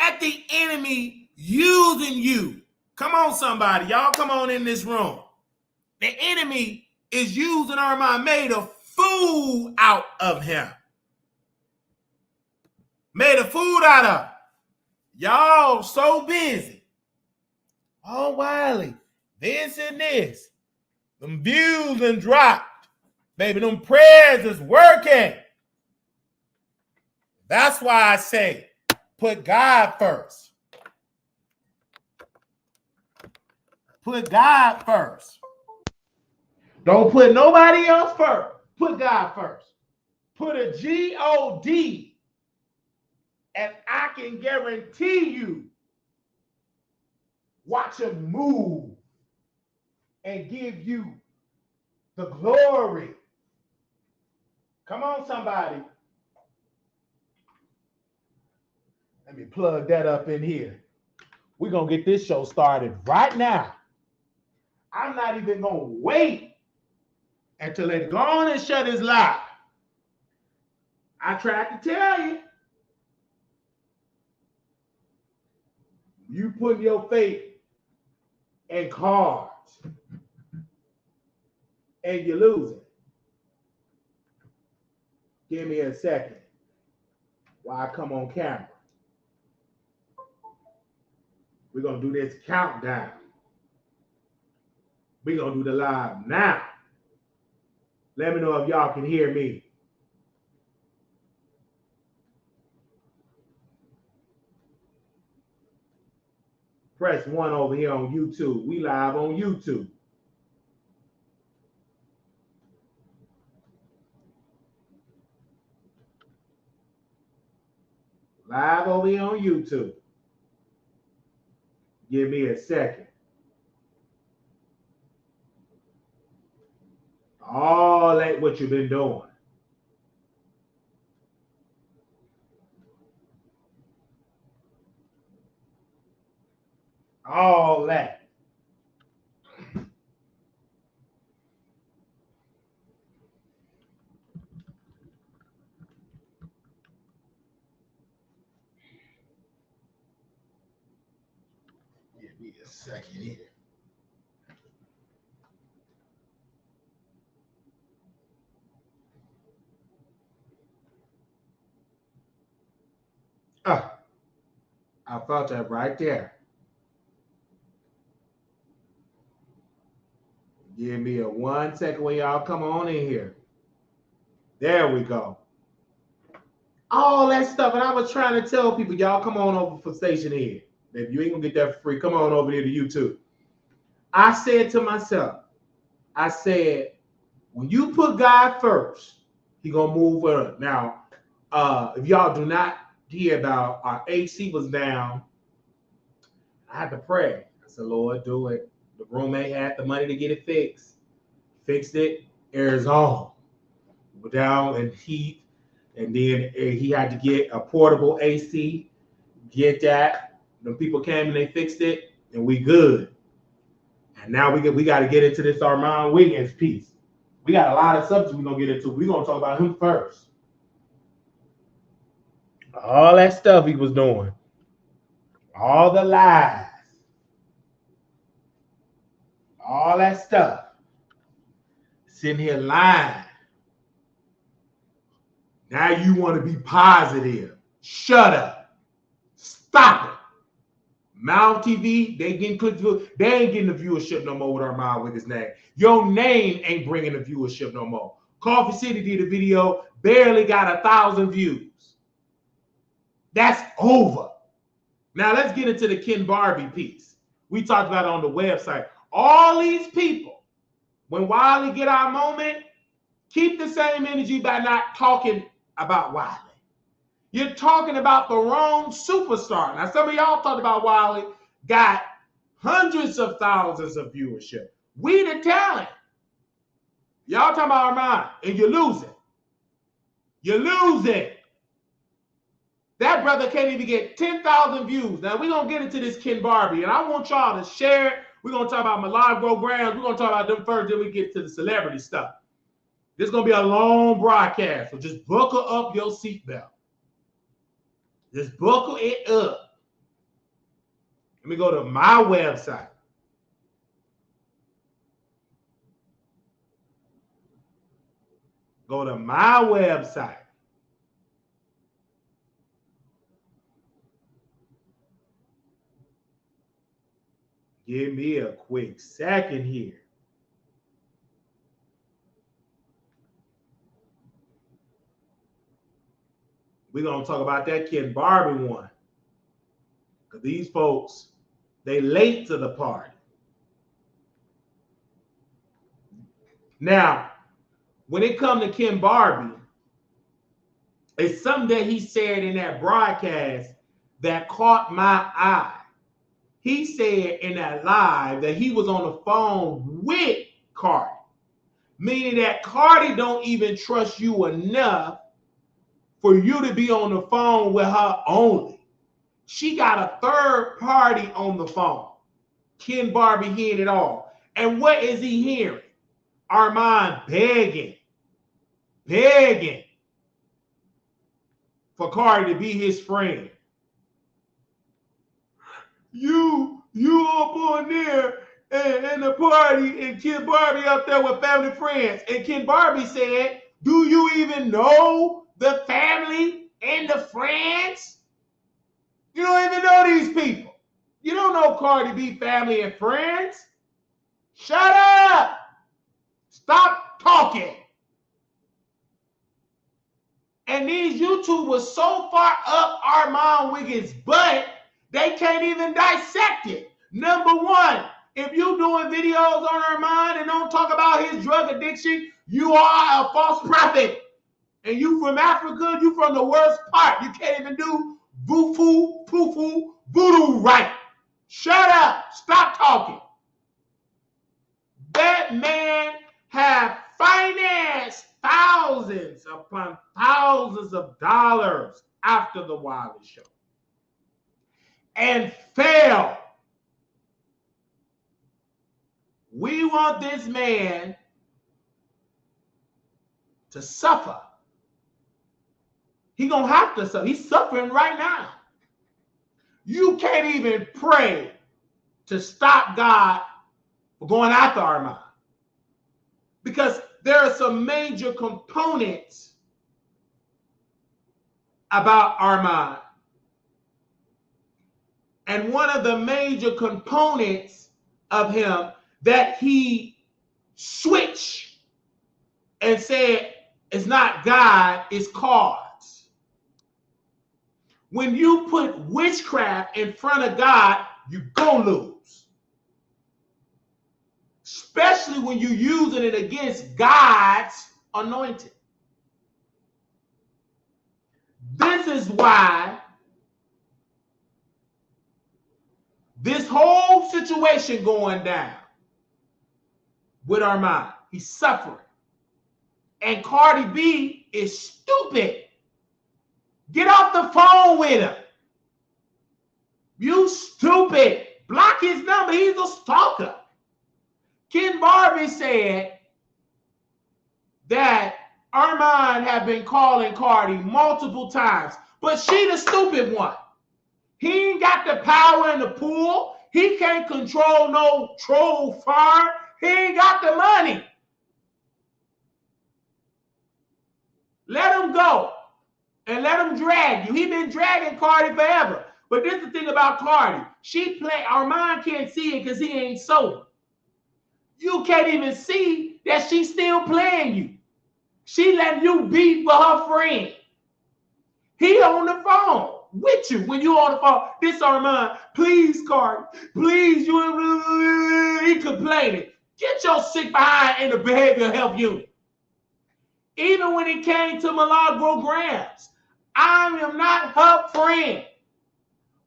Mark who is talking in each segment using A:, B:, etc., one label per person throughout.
A: at the enemy using you. Come on, somebody. Y'all come on in this room. The enemy is using Armon, made a fool out of him. Made a fool out of him. Y'all so busy. Oh, Wiley, this and this. Them views and dropped. Baby, them prayers is working. That's why I say, put God first. Put God first. Don't put nobody else first. Put God first. Put a G-O-D, and I can guarantee you, watch him move and give you the glory. Come on, somebody. Let me plug that up in here. We're going to get this show started right now. I'm not even going to wait until they go on and shut his live. I tried to tell you. You put your faith in cards and you're losing. Give me a second while I come on camera. We're going to do this countdown. We're going to do the live now. Let me know if y'all can hear me. Press 1 over here on YouTube. We live on YouTube. Live over here on YouTube. Give me a second. All that what you've been doing. All that. Give me a second here. I felt that right there. Give me a 1 second when y'all come on in here. There we go. All that stuff. And I was trying to tell people, y'all come on over for Station Ed. If you ain't gonna get that for free, come on over here to YouTube. I said to myself, I said, when you put God first, he gonna move up. Now, if y'all do not hear about our AC was down, I had to pray. I said, Lord, do it. The roommate had the money to get it fixed. Fixed it. Air's on. We're down in heat. And then he had to get a portable AC. Get that. The people came and they fixed it. And we good. And now we got to get into this Armon Wiggins piece. We got a lot of subjects we're going to get into. We're going to talk about him first. All that stuff he was doing. All the lies. All that stuff. Sitting here lying. Now you want to be positive. Shut up. Stop it. Mouth TV, they getting clicked through. They ain't getting the viewership no more with Armon with his name. Your name ain't bringing the viewership no more. Coffee City did a video, barely got 1,000 views. That's over. Now let's get into the KenBarbie piece. We talked about it on the website. All these people, when Wiley get our moment, keep the same energy by not talking about Wiley. You're talking about the wrong superstar. Now, some of y'all talked about Wiley, got hundreds of thousands of viewership. We the talent. Y'all talking about Armon, and you're losing. You're losing. That brother can't even get 10,000 views. Now, we're going to get into this KenBarbie, and I want y'all to share it. We're going to talk about Milagro Gramz. We're going to talk about them first, then we get to the celebrity stuff. This is going to be a long broadcast, so just buckle up your seatbelt. Just buckle it up. Let me go to my website. Go to my website. Give me a quick second here. We're going to talk about that KenBarbie one. Because these folks, they late to the party. Now, when it comes to KenBarbie, it's something that he said in that broadcast that caught my eye. He said in that live that he was on the phone with Cardi, meaning that Cardi don't even trust you enough for you to be on the phone with her only. She got a third party on the phone. KenBarbie hearing it all. And what is he hearing? Armon begging for Cardi to be his friend. You up on there and the party and KenBarbie up there with family friends. And KenBarbie said, do you even know the family and the friends? You don't even know these people. You don't know Cardi B family and friends. Shut up. Stop talking. And these YouTubers so far up Armon Wiggins' butt, they can't even dissect it. Number one, if you doing videos on Armon and don't talk about his drug addiction, you are a false prophet. And you from Africa, you from the worst part. You can't even do voodoo right. Shut up. Stop talking. That man have financed thousands upon thousands of dollars after the Wiley Show and failed. We want this man to suffer. He's going to have to suffer. He's suffering right now. You can't even pray to stop God from going after Armon. Because there are some major components about Armon. And one of the major components of him that he switched and said it's not God, it's cards. When you put witchcraft in front of God, you're going to lose. Especially when you're using it against God's anointed. This is why this whole situation going down with Armon, he's suffering. And Cardi B is stupid. Get off the phone with him. You stupid. Block his number. He's a stalker. KenBarbie said that Armon had been calling Cardi multiple times, but she the stupid one. He ain't got the power in the pool. He can't control no troll farm. He ain't got the money. Let him go and let him drag you. He been dragging Cardi forever. But this is the thing about Cardi. Armon can't see it because he ain't sober. You can't even see that she's still playing you. She letting you beat for her friend. He on the phone with you when you on the phone. This Armon, please, Cardi, please, he complaining. Get your sick behind in the behavioral health unit. Even when it came to Milagro Gramz, I am not her friend.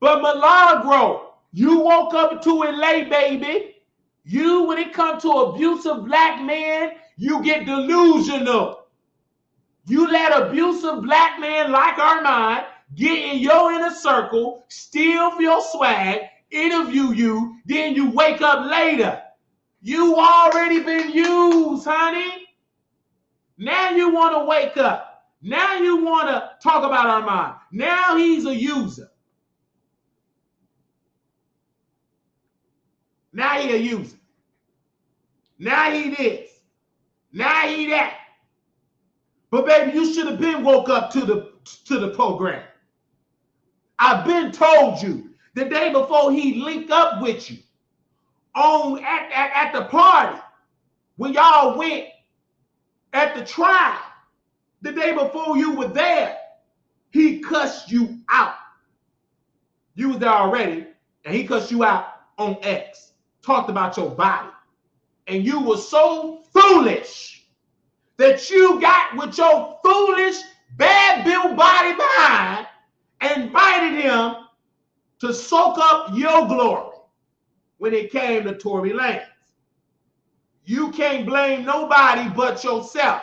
A: But Milagro, you woke up to it late, baby. You, when it comes to abusive black men, you get delusional. You let abusive black men like Armon get in your inner circle, steal your swag, interview you, then you wake up later. You already been used, honey. Now you want to wake up. Now you want to talk about Armon. Now he's a user. Now he a user. Now he this. Now he that. But baby, you should have been woke up to the program. I've been told you the day before he linked up with you at the party when y'all went at the trial. The day before you were there, he cussed you out. You was there already, and he cussed you out on X. Talked about your body. And you were so foolish that you got with your foolish, bad built body behind and invited him to soak up your glory when it came to Tory Lanez. You can't blame nobody but yourself.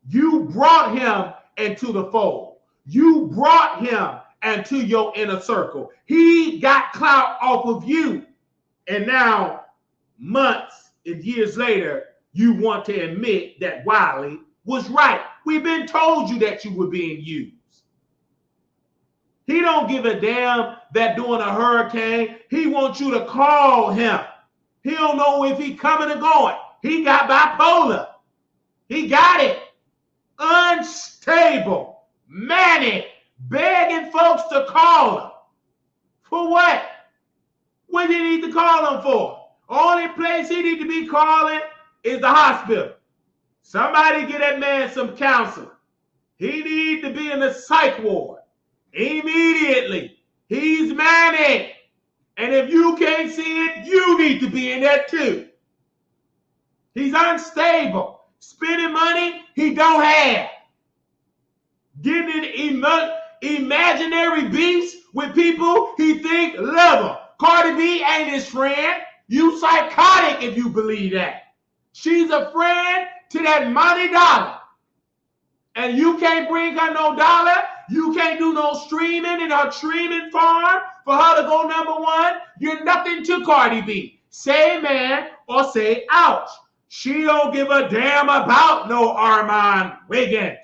A: You brought him into the fold. You brought him into your inner circle. He got clout off of you. And now, months and years later, you want to admit that Wiley was right. We've been told you that you were being used. He don't give a damn that during a hurricane, he wants you to call him. He don't know if he coming or going. He got bipolar. He got it. Unstable, manic, begging folks to call him. For what? What do you need to call him for? Only place he need to be calling is the hospital. Somebody get that man some counseling. He need to be in the psych ward immediately. He's manic. And if you can't see it, you need to be in there too. He's unstable. Spending money he don't have. Getting in imaginary beefs with people he think love him. Cardi B ain't his friend. You psychotic if you believe that. She's a friend to that money dollar. And you can't bring her no dollar. You can't do no streaming in her streaming farm for her to go #1. You're nothing to Cardi B. Say man or say ouch. She don't give a damn about no Armon Wiggins.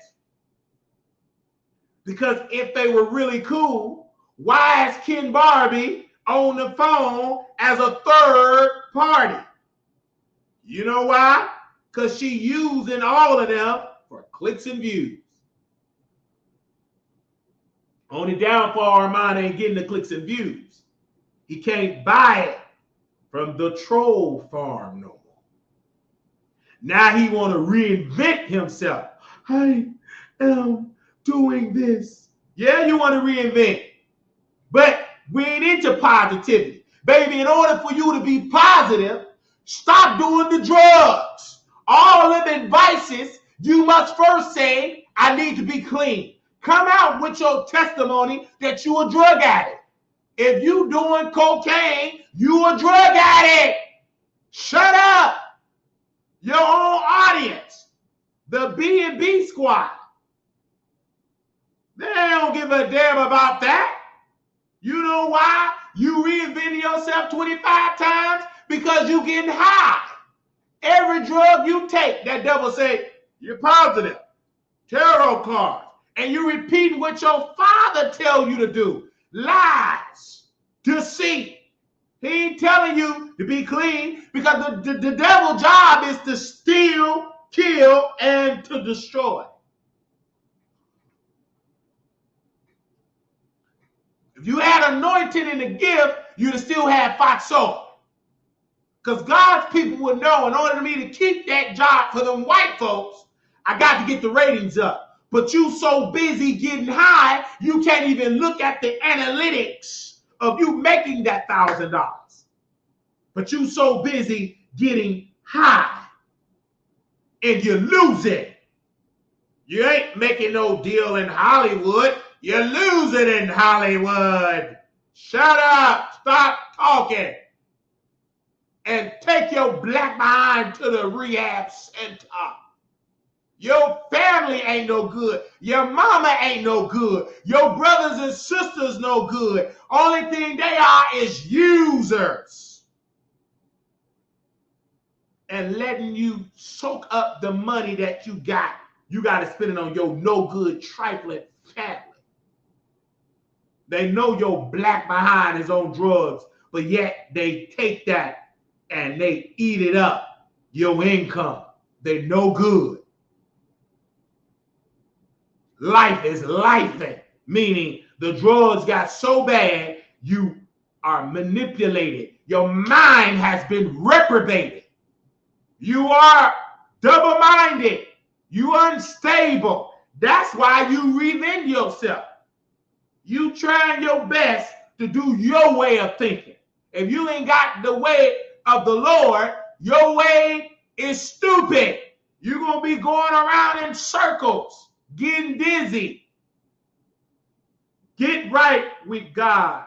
A: Because if they were really cool, why is KenBarbie on the phone as a third party? You know why? Because she using all of them for clicks and views. Only downfall, Armon ain't getting the clicks and views. He can't buy it from the troll farm no more. Now he want to reinvent himself. I am doing this. Yeah, you want to reinvent. But we ain't into positivity. Baby, in order for you to be positive, stop doing the drugs. All of them advices, you must first say, I need to be clean. Come out with your testimony that you a drug addict. If you doing cocaine, you a drug addict. Shut up. Your own audience, the B&B squad. They don't give a damn about that. You know why? You reinventing yourself 25 times because you getting high. Every drug you take, that devil say, you're positive. Tarot cards. And you repeating what your father tell you to do. Lies. Deceit. He ain't telling you to be clean because the devil's job is to steal, kill, and to destroy. If you had anointing in the gift, you'd still have fox soul. Because God's people would know in order for me to keep that job for them white folks, I got to get the ratings up. But you so busy getting high, you can't even look at the analytics of you making that $1,000. But you so busy getting high and you lose it. You ain't making no deal in Hollywood. You lose it in Hollywood. Shut up. Stop talking. And take your black behind to the rehab center. Your family ain't no good. Your mama ain't no good. Your brothers and sisters no good. Only thing they are is users. And letting you soak up the money that you got. You got to spend it on your no good trifling family. They know your black behind is on drugs, but yet they take that and they eat it up, your income. They're no good. Life is lifing, meaning the drugs got so bad, you are manipulated. Your mind has been reprobated. You are double-minded. You unstable. That's why you reinvent yourself. You trying your best to do your way of thinking. If you ain't got the way of the Lord, your way is stupid. You're going to be going around in circles, getting dizzy. Get right with God.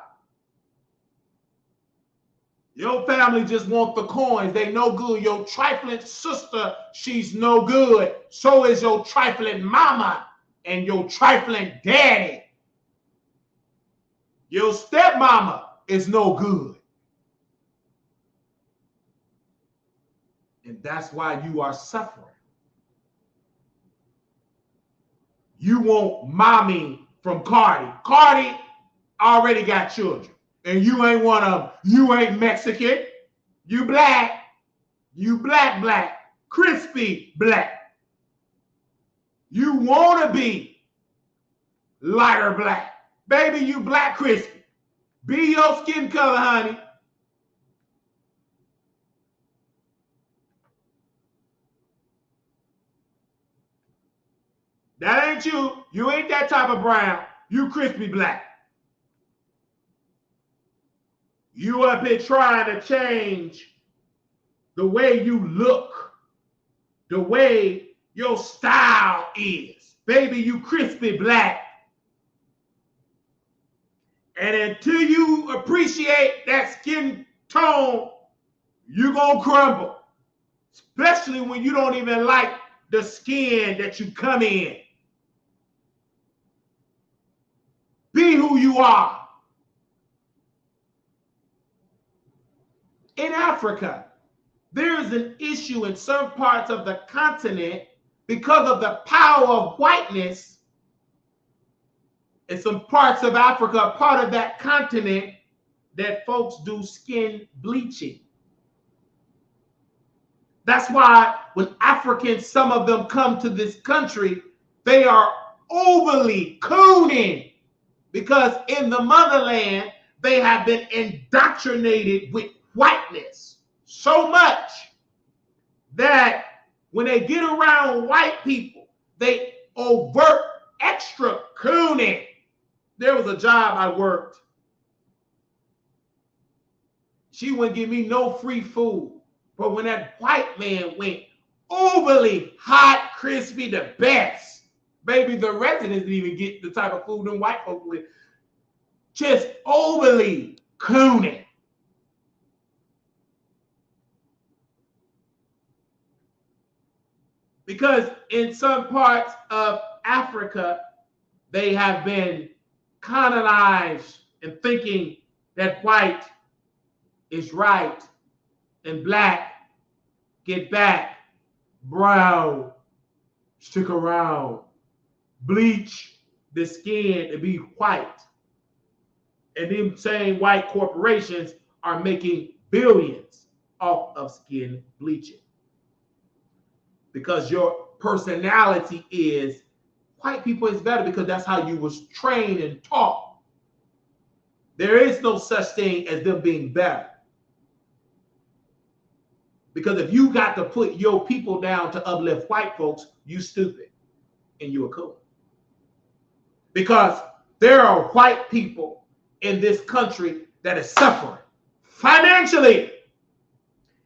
A: Your family just want the coins. They no good. Your trifling sister, she's no good. So is your trifling mama and your trifling daddy. Your stepmama is no good. And that's why you are suffering. You want mommy from Cardi. Cardi already got children. And you ain't one of them. You ain't Mexican. You black. You black. Crispy black. You want to be lighter black. Baby, you black crispy. Be your skin color, honey. That ain't you. You ain't that type of brown. You crispy black. You up here trying to change the way you look, the way your style is. Baby, you crispy black. And until you appreciate that skin tone, you're going to crumble. Especially when you don't even like the skin that you come in. Be who you are. In Africa, there is an issue in some parts of the continent because of the power of whiteness. In some parts of Africa, part of that continent, that folks do skin bleaching. That's why when Africans, some of them come to this country, they are overly cooning because in the motherland, they have been indoctrinated with whiteness so much that when they get around white people, they overt extra cooning. There was a job I worked. She wouldn't give me no free food. But when that white man went overly hot, crispy, the best, baby, the residents didn't even get the type of food them white folks with. Just overly cooning. Because in some parts of Africa, they have been colonized and thinking that white is right and black, get back, brown, stick around, bleach the skin to be white. And them same white corporations are making billions off of skin bleaching. Because your personality is white people is better because that's how you was trained and taught. There is no such thing as them being better. Because if you got to put your people down to uplift white folks, you stupid and you a cool. Because there are white people in this country that is suffering financially.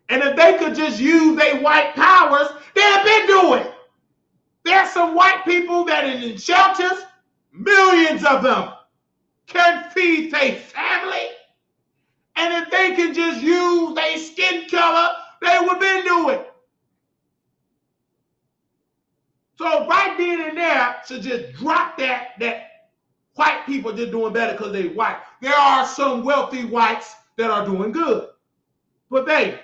A: And if they could just use their white powers, they'd have been doing it. There's some white people that are in shelters, millions of them can feed their family. And if they can just use their skin color, they would have been doing it. So right then and there, should just drop that white people just doing better because they white. There are some wealthy whites that are doing good. But they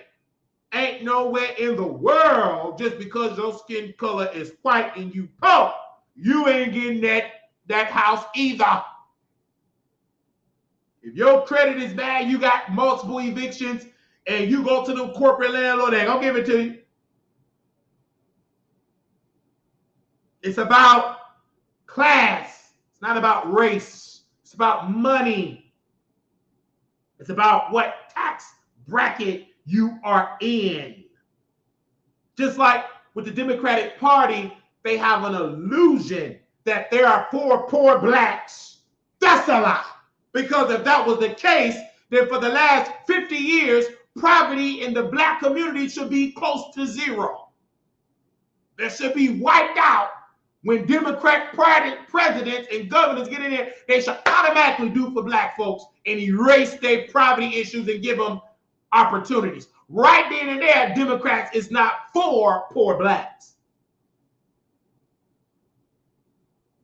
A: ain't nowhere in the world just because your skin color is white and you poor, you ain't getting that house either. If your credit is bad, you got multiple evictions, and you go to the corporate landlord, they ain't gonna give it to you. It's about class. It's not about race. It's about money. It's about what tax bracket you are in. Just like with the Democratic Party, they have an illusion that there are 4 poor blacks. That's a lie. Because if that was the case, then for the last 50 years, poverty in the black community should be close to 0. That should be wiped out. When Democrat presidents and governors get in there, they should automatically do for black folks and erase their poverty issues and give them opportunities. Right then and there, Democrats is not for poor blacks.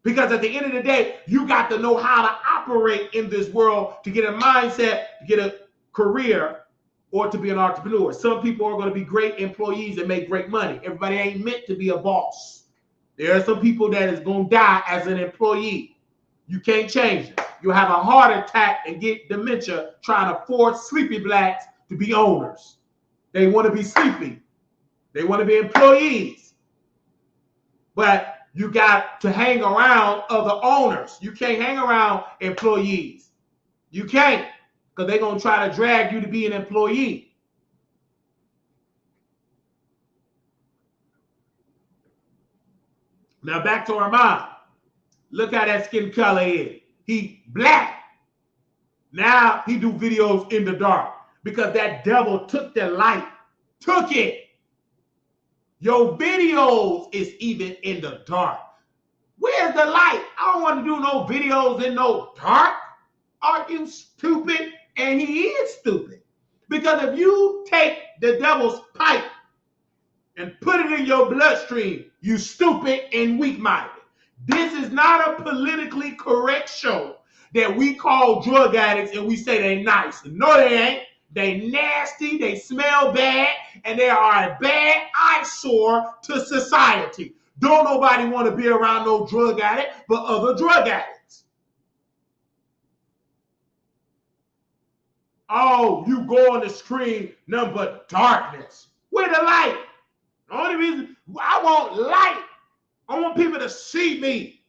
A: Because at the end of the day, you got to know how to operate in this world to get a mindset, to get a career, or to be an entrepreneur. Some people are going to be great employees and make great money. Everybody ain't meant to be a boss. There are some people that is going to die as an employee. You can't change it. You'll have a heart attack and get dementia trying to force sleepy blacks to be owners. They want to be sleepy. They want to be employees. But you got to hang around other owners. You can't hang around employees. You can't, because they're going to try to drag you to be an employee. Now back to Armon. Look how that skin color is. He black. Now he do videos in the dark because that devil took the light. Took it. Your videos is even in the dark. Where's the light? I don't want to do no videos in no dark. Are you stupid? And he is stupid. Because if you take the devil's pipe and put it in your bloodstream, you stupid and weak-minded. This is not a politically correct show that we call drug addicts and we say they nice. No, they ain't. They nasty, they smell bad, and they are a bad eyesore to society. Don't nobody want to be around no drug addict but other drug addicts. Oh, you go on the screen, nothing but darkness. Where the light? The only reason I want light, I want people to see me.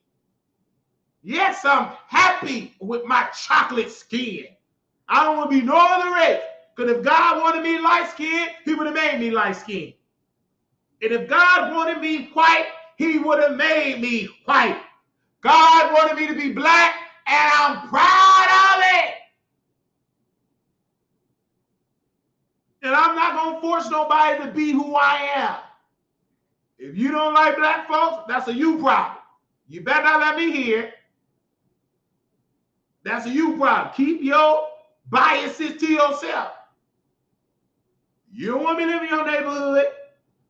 A: Yes, I'm happy with my chocolate skin. I don't want to be no other race. Because if God wanted me light-skinned, he would have made me light-skinned. And if God wanted me white, he would have made me white. God wanted me to be black, and I'm proud of it. And I'm not going to force nobody to be who I am. If you don't like black folks, that's a you problem. You better not let me hear it. That's a you problem. Keep your biases to yourself. You don't want me to live in your neighborhood.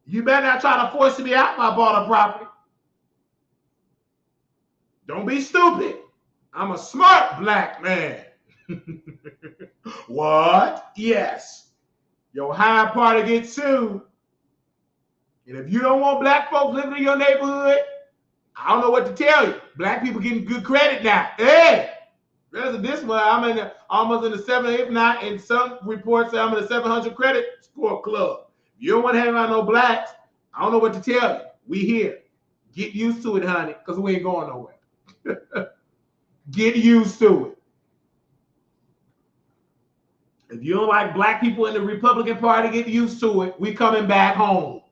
A: You better not try to force me out if I bought a property. Don't be stupid. I'm a smart black man. What? Yes. Your high party gets sued. And if you don't want black folks living in your neighborhood, I don't know what to tell you. Black people getting good credit now. Hey, this one, I'm almost in the 700, if not, in some reports say I'm in the 700 credit score club. If you don't want to hang around no blacks, I don't know what to tell you. We here. Get used to it, honey, because we ain't going nowhere. Get used to it. If you don't like black people in the Republican Party, get used to it. We coming back home.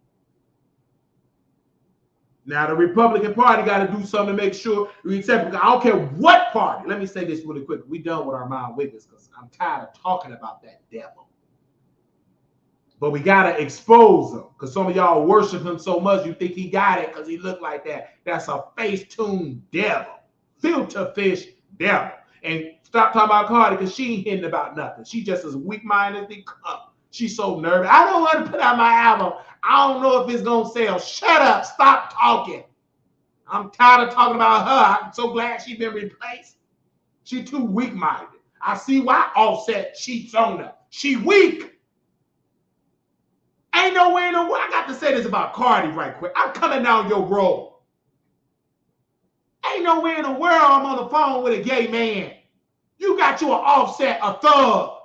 A: Now, the Republican Party got to do something to make sure we accept. I don't care what party. Let me say this really quick. We done with Armon Wiggins because I'm tired of talking about that devil. But we got to expose him because some of y'all worship him so much you think he got it because he looked like that. That's a face-tuned devil. Filter fish devil. And stop talking about Cardi because she ain't hitting about nothing. She just as weak-minded as they come. She's so nervous. I don't want to put out my album. I don't know if it's going to sell. Shut up. Stop talking. I'm tired of talking about her. I'm so glad she's been replaced. She too weak-minded. I see why Offset cheats on her. She weak. Ain't nowhere in the world. I got to say this about Cardi right quick. I'm coming down your road. Ain't nowhere in the world I'm on the phone with a gay man. You got you an Offset, a thug.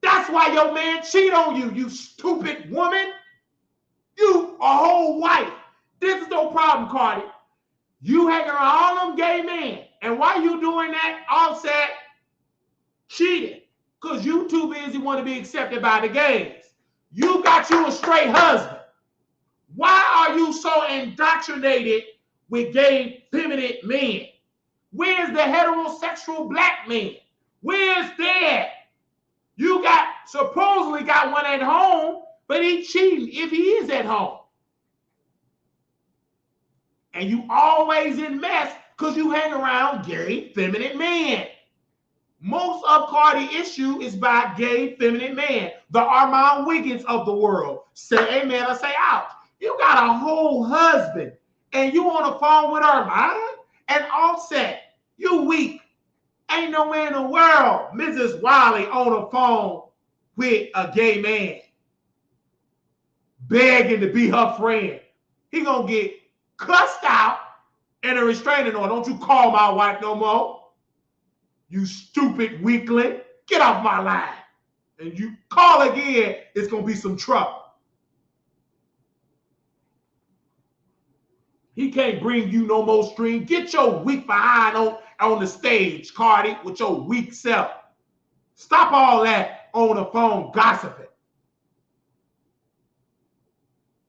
A: That's why your man cheat on you, you stupid woman. You a whole wife. This is no problem, Cardi. You hanging around all them gay men. And why you doing that? Offset cheating. Because you too busy want to be accepted by the gays. You got you a straight husband. Why are you so indoctrinated with gay, feminine men? Where's the heterosexual black man? Where's that? You supposedly got one at home, but he cheating if he is at home. And you always in mess because you hang around gay, feminine men. Most of Cardi issue is by gay, feminine men. The Armon Wiggins of the world. Say amen or say ouch. You got a whole husband and you on the phone with Armon and Offset. You weak. Ain't no way in the world Mrs. Wiley on the phone with a gay man begging to be her friend. He gonna get cussed out and a restraining order. Don't you call my wife no more. You stupid weakling. Get off my line. And you call again, it's gonna be some trouble. He can't bring you no more stream. Get your weak behind on the stage, Cardi, with your weak self. Stop all that on the phone gossiping.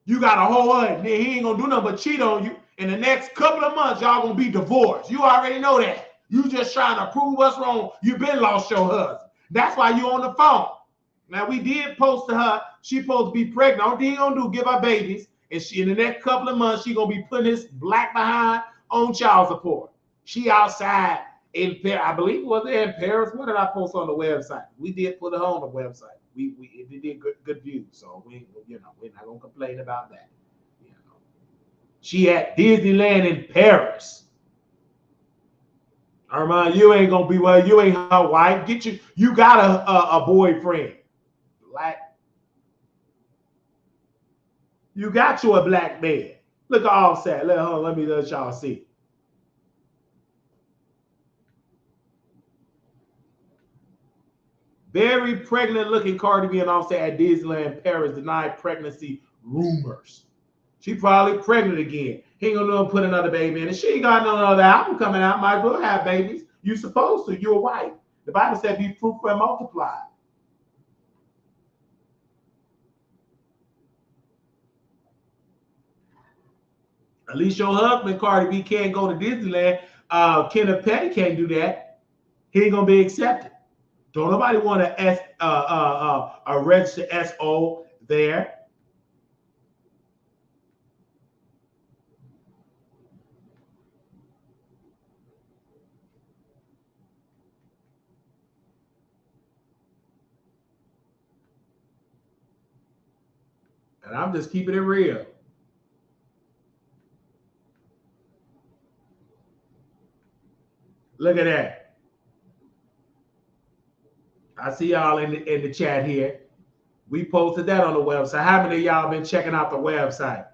A: You got a whole other, he ain't gonna do nothing but cheat on you. In the next couple of months, y'all gonna be divorced. You already know that. You just trying to prove us wrong. You been lost your husband. That's why you on the phone. Now we did post to her. She supposed to be pregnant. All he gonna do give her babies. And she in the next couple of months, she gonna be putting this black behind on child support. She outside in Paris. I believe it was in Paris. What did I post on the website? We did put it on the website. It did good views. So we're not gonna complain about that. You know. She at Disneyland in Paris. Armand, you ain't gonna be well. You ain't her wife. You got a boyfriend. Black. You got you a black man. Look at Offset. Let me let y'all see. Very pregnant looking Cardi B and Offset at Disneyland Paris denied pregnancy rumors. She probably pregnant again. He ain't gonna put another baby in it. She ain't got no other album coming out. Might as well have babies. You supposed to. You're a wife. The Bible said be fruitful and multiply. At least your husband, Cardi B, can't go to Disneyland. Kenneth Petty can't do that. He ain't gonna be accepted. Don't nobody want a registered SO there. And I'm just keeping it real. Look at that. I see y'all in the chat here. We posted that on the website. How many of y'all been checking out the website?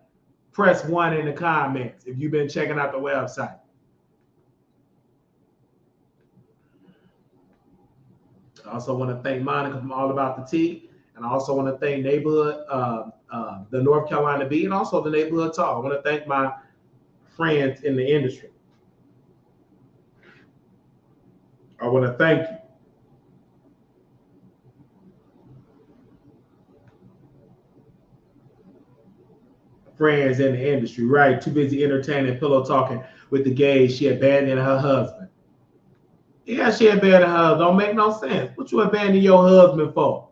A: Press 1 in the comments if you've been checking out the website. I also want to thank Monica from All About the Tea. And I also want to thank Neighborhood, the North Carolina Bee, and also the Neighborhood Talk. I want to thank my friends in the industry. I want to thank you. Friends in the industry, right? Too busy entertaining, pillow talking with the gays. She abandoned her husband. Yeah, she abandoned her husband. Don't make no sense. What you abandon your husband for?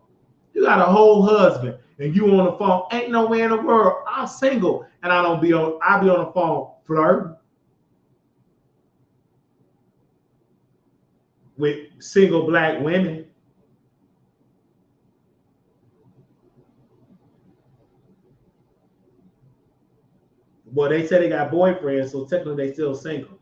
A: You got a whole husband and you on the phone. Ain't no way in the world. I'm single and I'll be on the phone flirting with single black women. Well, they say they got boyfriends, so technically they still single.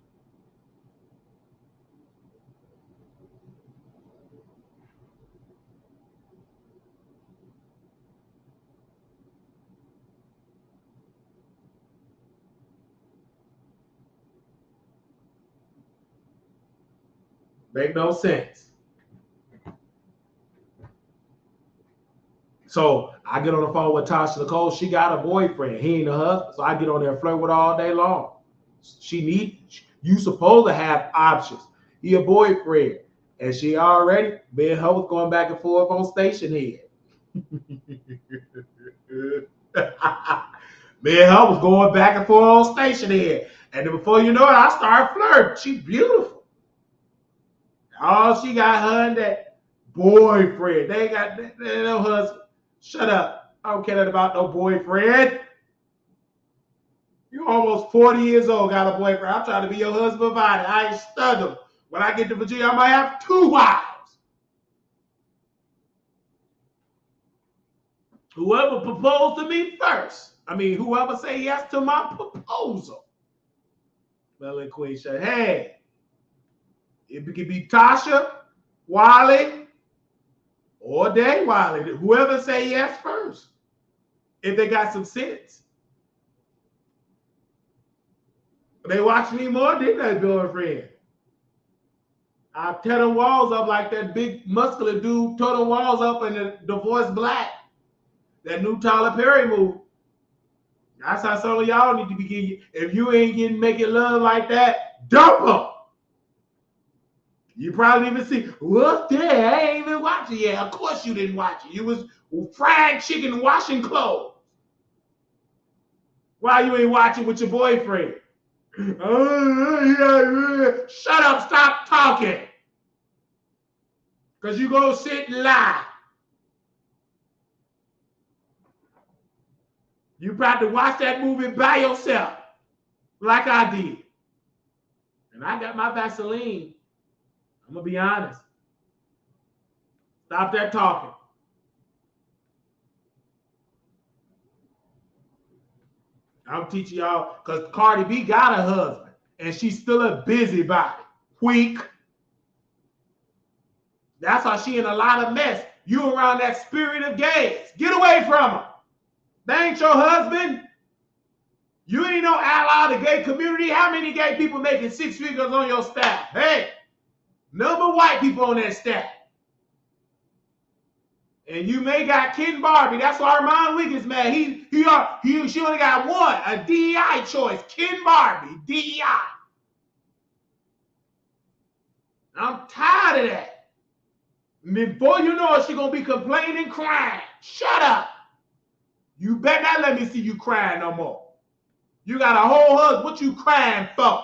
A: Make no sense. So I get on the phone with Tasha Nicole. She got a boyfriend. He ain't a husband. So I get on there and flirt with her all day long. You supposed to have options. He a boyfriend. And she already, me and her was going back and forth on station head. Me and her was going back and forth on station head. And then before you know it, I started flirting. She's beautiful. All she got her and that boyfriend. They ain't got no husband. Shut up. I don't care nothing about no boyfriend. You almost 40 years old, got a boyfriend. I'm trying to be your husband about it. I ain't stunned. When I get to Virginia, I might have 2 wives. Whoever proposed to me first. Whoever say yes to my proposal. Well, and Queen said, hey, it could be Tasha, Wiley, or Day Wiley. Whoever say yes first. If they got some sense. They watch me more than that boyfriend. I tear them walls up like that big muscular dude tore the walls up in the Divorce Black. That new Tyler Perry movie. That's how some of y'all need to be getting. If you ain't making love like that, dump them. You probably didn't even see. What's that? I ain't even watching. Yeah, of course you didn't watch it. You was fried chicken washing clothes. Why you ain't watching with your boyfriend? Shut up, stop talking. Because you go sit and lie. You about to watch that movie by yourself, like I did. And I got my Vaseline. I'm going to be honest. Stop that talking. I'm teaching y'all, because Cardi B got a husband, and she's still a busybody. Weak. That's why she in a lot of mess. You around that spirit of gays. Get away from her. They ain't your husband. You ain't no ally of the gay community. How many gay people making 6 figures on your staff? Hey, number white people on that staff. And you may got KenBarbie. That's why Armon Wiggins, man. She only got one, a DEI choice. KenBarbie, DEI. I'm tired of that. Before you know it, she gonna be complaining, crying. Shut up. You better not let me see you crying no more. You got a whole husband. What you crying for?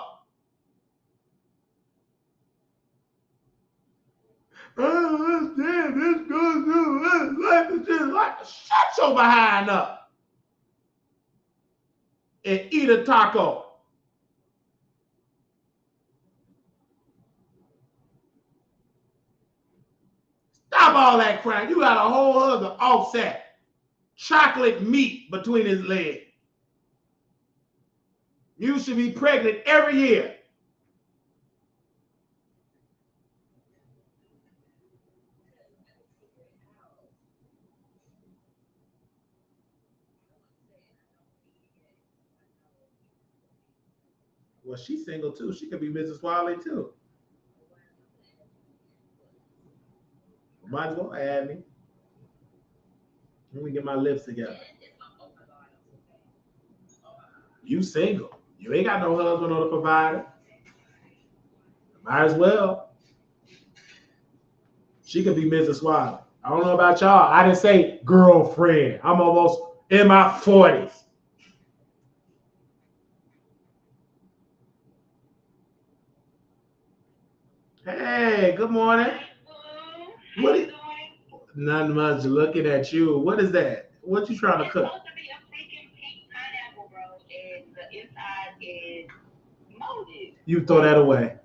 A: Shut your behind up and eat a taco. Stop all that crying. You got a whole husband Offset. Chocolate meat between his legs. You should be pregnant every year. Well, she's single too. She could be Mrs. Wiley too. Might as well add me. Let me get my lips together. You single. You ain't got no husband or the provider. Might as well. She could be Mrs. Wiley. I don't know about y'all. I didn't say girlfriend. I'm almost in my 40s. Hey, good morning. What is, nothing much. Looking at you. What is that? What you trying to cook?
B: It's supposed to be a freaking pink pineapple, bro, and the inside is molded.
A: You throw that away.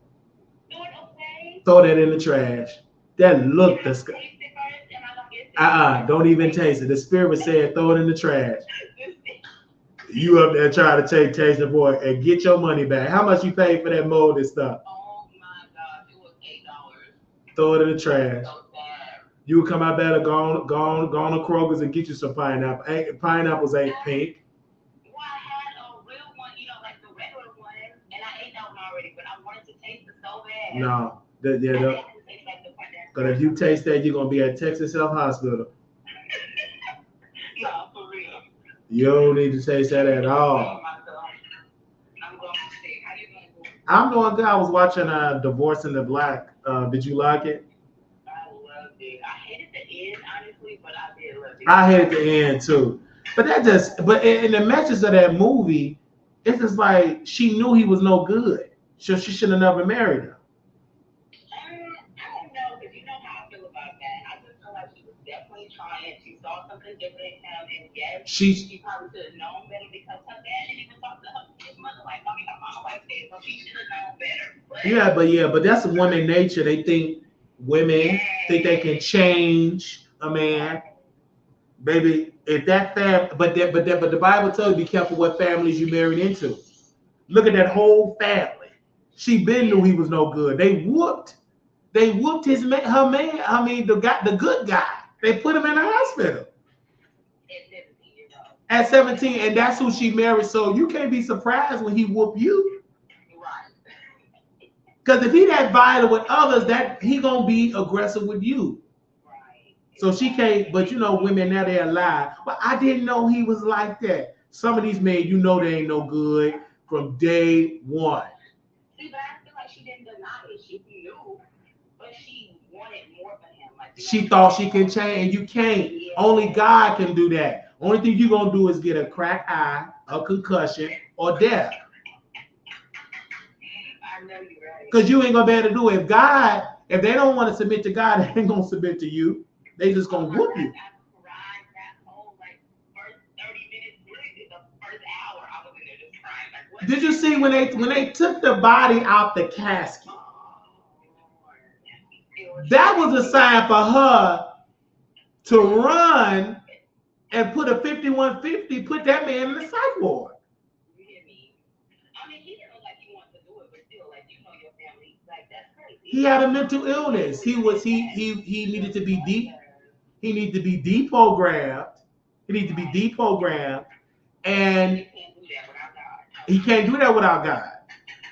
B: Throw it away.
A: Throw that in the trash. That look disgusting. Don't even taste it. The spirit said throw it in the trash. You up there trying to taste the boy and get your money back. How much you paid for that molded stuff?
B: Oh my gosh, it was $8.
A: Throw it in the trash.
B: So bad.
A: You would come out there to go on to Kroger's and get you some pineapple. Pineapples ain't pink.
B: Well, I had a real one, like the regular one, and I ate that one already, but I wanted to taste it so bad.
A: No. But if you taste that, you're gonna be at Texas Health Hospital. You don't need to taste that at all. I'm doing good. I was watching Divorce in the Black. Did you like it?
B: I loved it. I hated the end, honestly, but I did love it.
A: I hated the end too. But in the message of that movie, it's just like she knew he was no good. So she should have never married him.
B: I don't know, because you know how I feel about that. I just feel like she was definitely trying. She saw something different in him, and yes, she probably should have known better because her dad didn't even talk to his mother like mommy, her mama like that, so she should have known better.
A: But that's women nature. They think women think they can change a man. Baby, if that but the Bible tells you be careful what families you married into. Look at that whole family. She been knew he was no good. They whooped her man. I mean the good guy. They put him in the hospital. At 17, and that's who she married. So you can't be surprised when he whoop you.
B: Right.
A: Because if he that violent with others, that he gonna be aggressive with you.
B: Right.
A: So she can't, but you know, women now they lie. Well, I didn't know he was like that. Some of these men, you know, they ain't no good from day one.
B: See, but I feel like she didn't deny it. She knew, but she wanted more for him. Like,
A: she thought she can change. You can't. Yeah. Only God can do that. Only thing you're gonna do is get a cracked eye, a concussion, or death.
B: I know you're right.
A: Because you ain't gonna be able to do it. If they don't want to submit to God, they ain't gonna submit to you. They just gonna whoop you.
B: I cried that whole first 30 minutes, really the first hour. I was in there just crying. Like, what?
A: Did you see when they took the body out the casket? That was a sign for her to run and put a 5150, put that man in the psych ward.
B: You hear me? I mean, he didn't look like he wanted to do it, but still, like, you know your family, like, that's crazy.
A: He had a mental illness. He needed to be He needed to be deprogrammed. And he can't do that without God.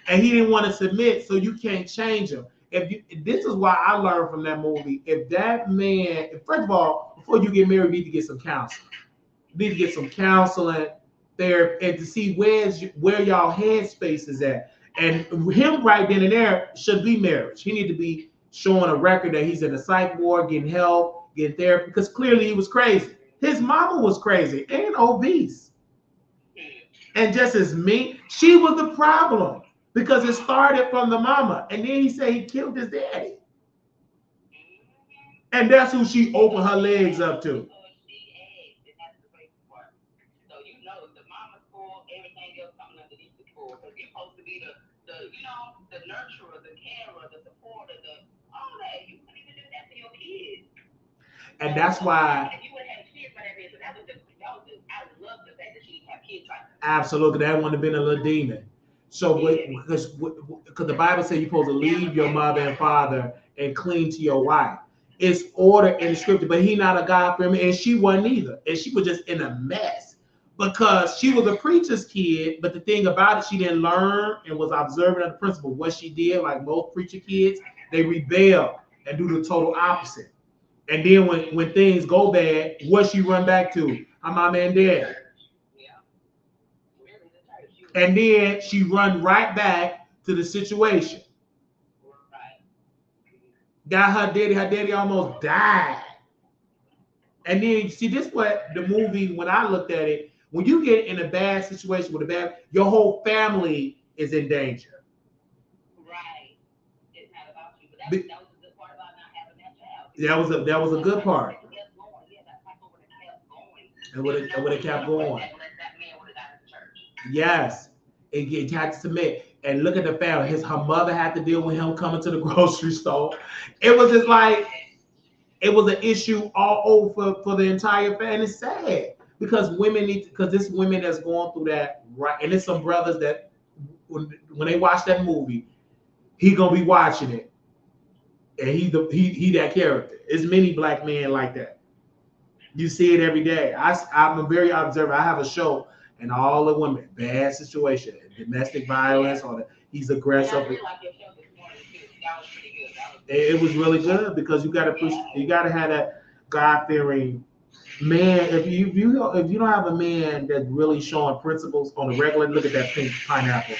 A: And he didn't want to submit, so you can't change him. This is why I learned from that movie. If that man, first of all, before you get married, you need to get some counseling. You need to get some counseling there and to see where y'all headspace is at. And him right then and there should be marriage. He need to be showing a record that he's in a psych ward, getting help, getting therapy, because clearly he was crazy. His mama was crazy and obese. And just as me, she was the problem. Because it started from the mama. And then he said he killed his daddy. And that's who she opened her legs up to.
B: So you know the mama's full, everything else coming underneath the full. Because you're supposed to be the nurturer, the carer, the supporter, all that. You couldn't even do that for your kids.
A: And that's why.
B: And you would have kids by that reason. I love the fact that she didn't have kids like that.
A: Absolutely. That wouldn't have been a little demon. So because the Bible says you're supposed to leave your mother and father and cling to your wife. It's order in the scripture, but he not a God for me, and she wasn't either. And she was just in a mess because she was a preacher's kid, but the thing about it, she didn't learn and was observant of the principle. What she did, like most preacher kids, they rebel and do the total opposite. And then when things go bad, what she run back to? I'm my man dad. And then she run right back to the situation. Got her daddy almost died. And then see this what the movie, when I looked at it, when you get in a bad situation with your whole family is in danger.
B: Right. It's not about you. But that was a good part about not having that child.
A: That was a good part. And would have kept going. Yes, it had to submit. And look at the family. Her mother had to deal with him coming to the grocery store. It was just like it was an issue all over for the entire family. And it's sad because this women that's going through that, right? And there's some brothers that when they watch that movie, he gonna be watching it, and he that character. There's many black men like that. You see it every day. I'm a very observant. I have a show. And all the women, bad situation, domestic violence, or he's aggressive.
B: Yeah, I really like your show this morning too. That was pretty good.
A: It was really good because you got to have that God-fearing Man, if you don't have a man that's really showing principles on the regular, look at that pink pineapple.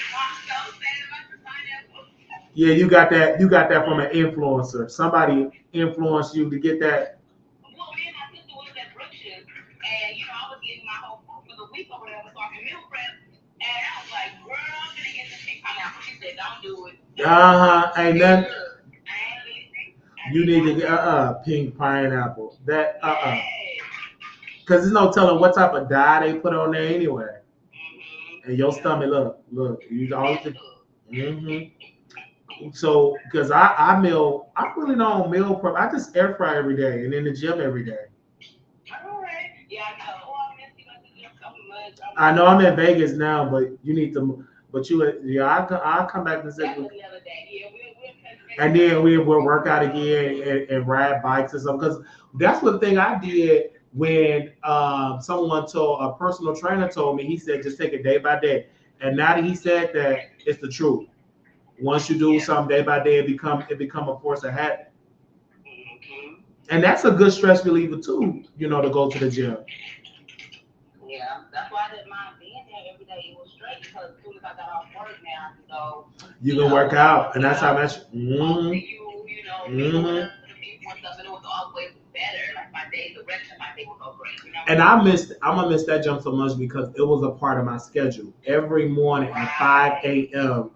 A: Yeah, you got that. You got that from an influencer. Somebody influenced you to get that.
B: Well, me and my sister was at Brookshire's, and I was getting my whole food for the week or whatever, so I can meal prep. And I was like, "Girl, I'm gonna get this pink pineapple." She said, "Don't do it."
A: Ain't nothing. You need to get pink pineapple. That because there's no telling what type of dye they put on there anyway. And your stomach, look, you all. So, because I really don't meal prep. I just air fry every day and in the gym every day.
B: All right. Yeah, I know. Oh, I miss you at the gym so much.
A: I know I'm in Vegas now, but you need to. But I'll come back and say.
B: That's another day. Yeah,
A: and then we'll work out again and ride bikes and stuff. Because that's one thing I did when someone a personal trainer told me. He said just take it day by day. And now that he said that, it's the truth. Once you do something day by day, it become a force of habit. And that's a good stress reliever too, to go to the gym.
B: Yeah, that's why I didn't mind being there every day. It was straight because as soon as I got off work now, so
A: you can work out, and that's how much.
B: And it was always better. Like the rest of my day was so great. And
A: I'm gonna miss that jump so much because it was a part of my schedule. Every morning at 5 a.m.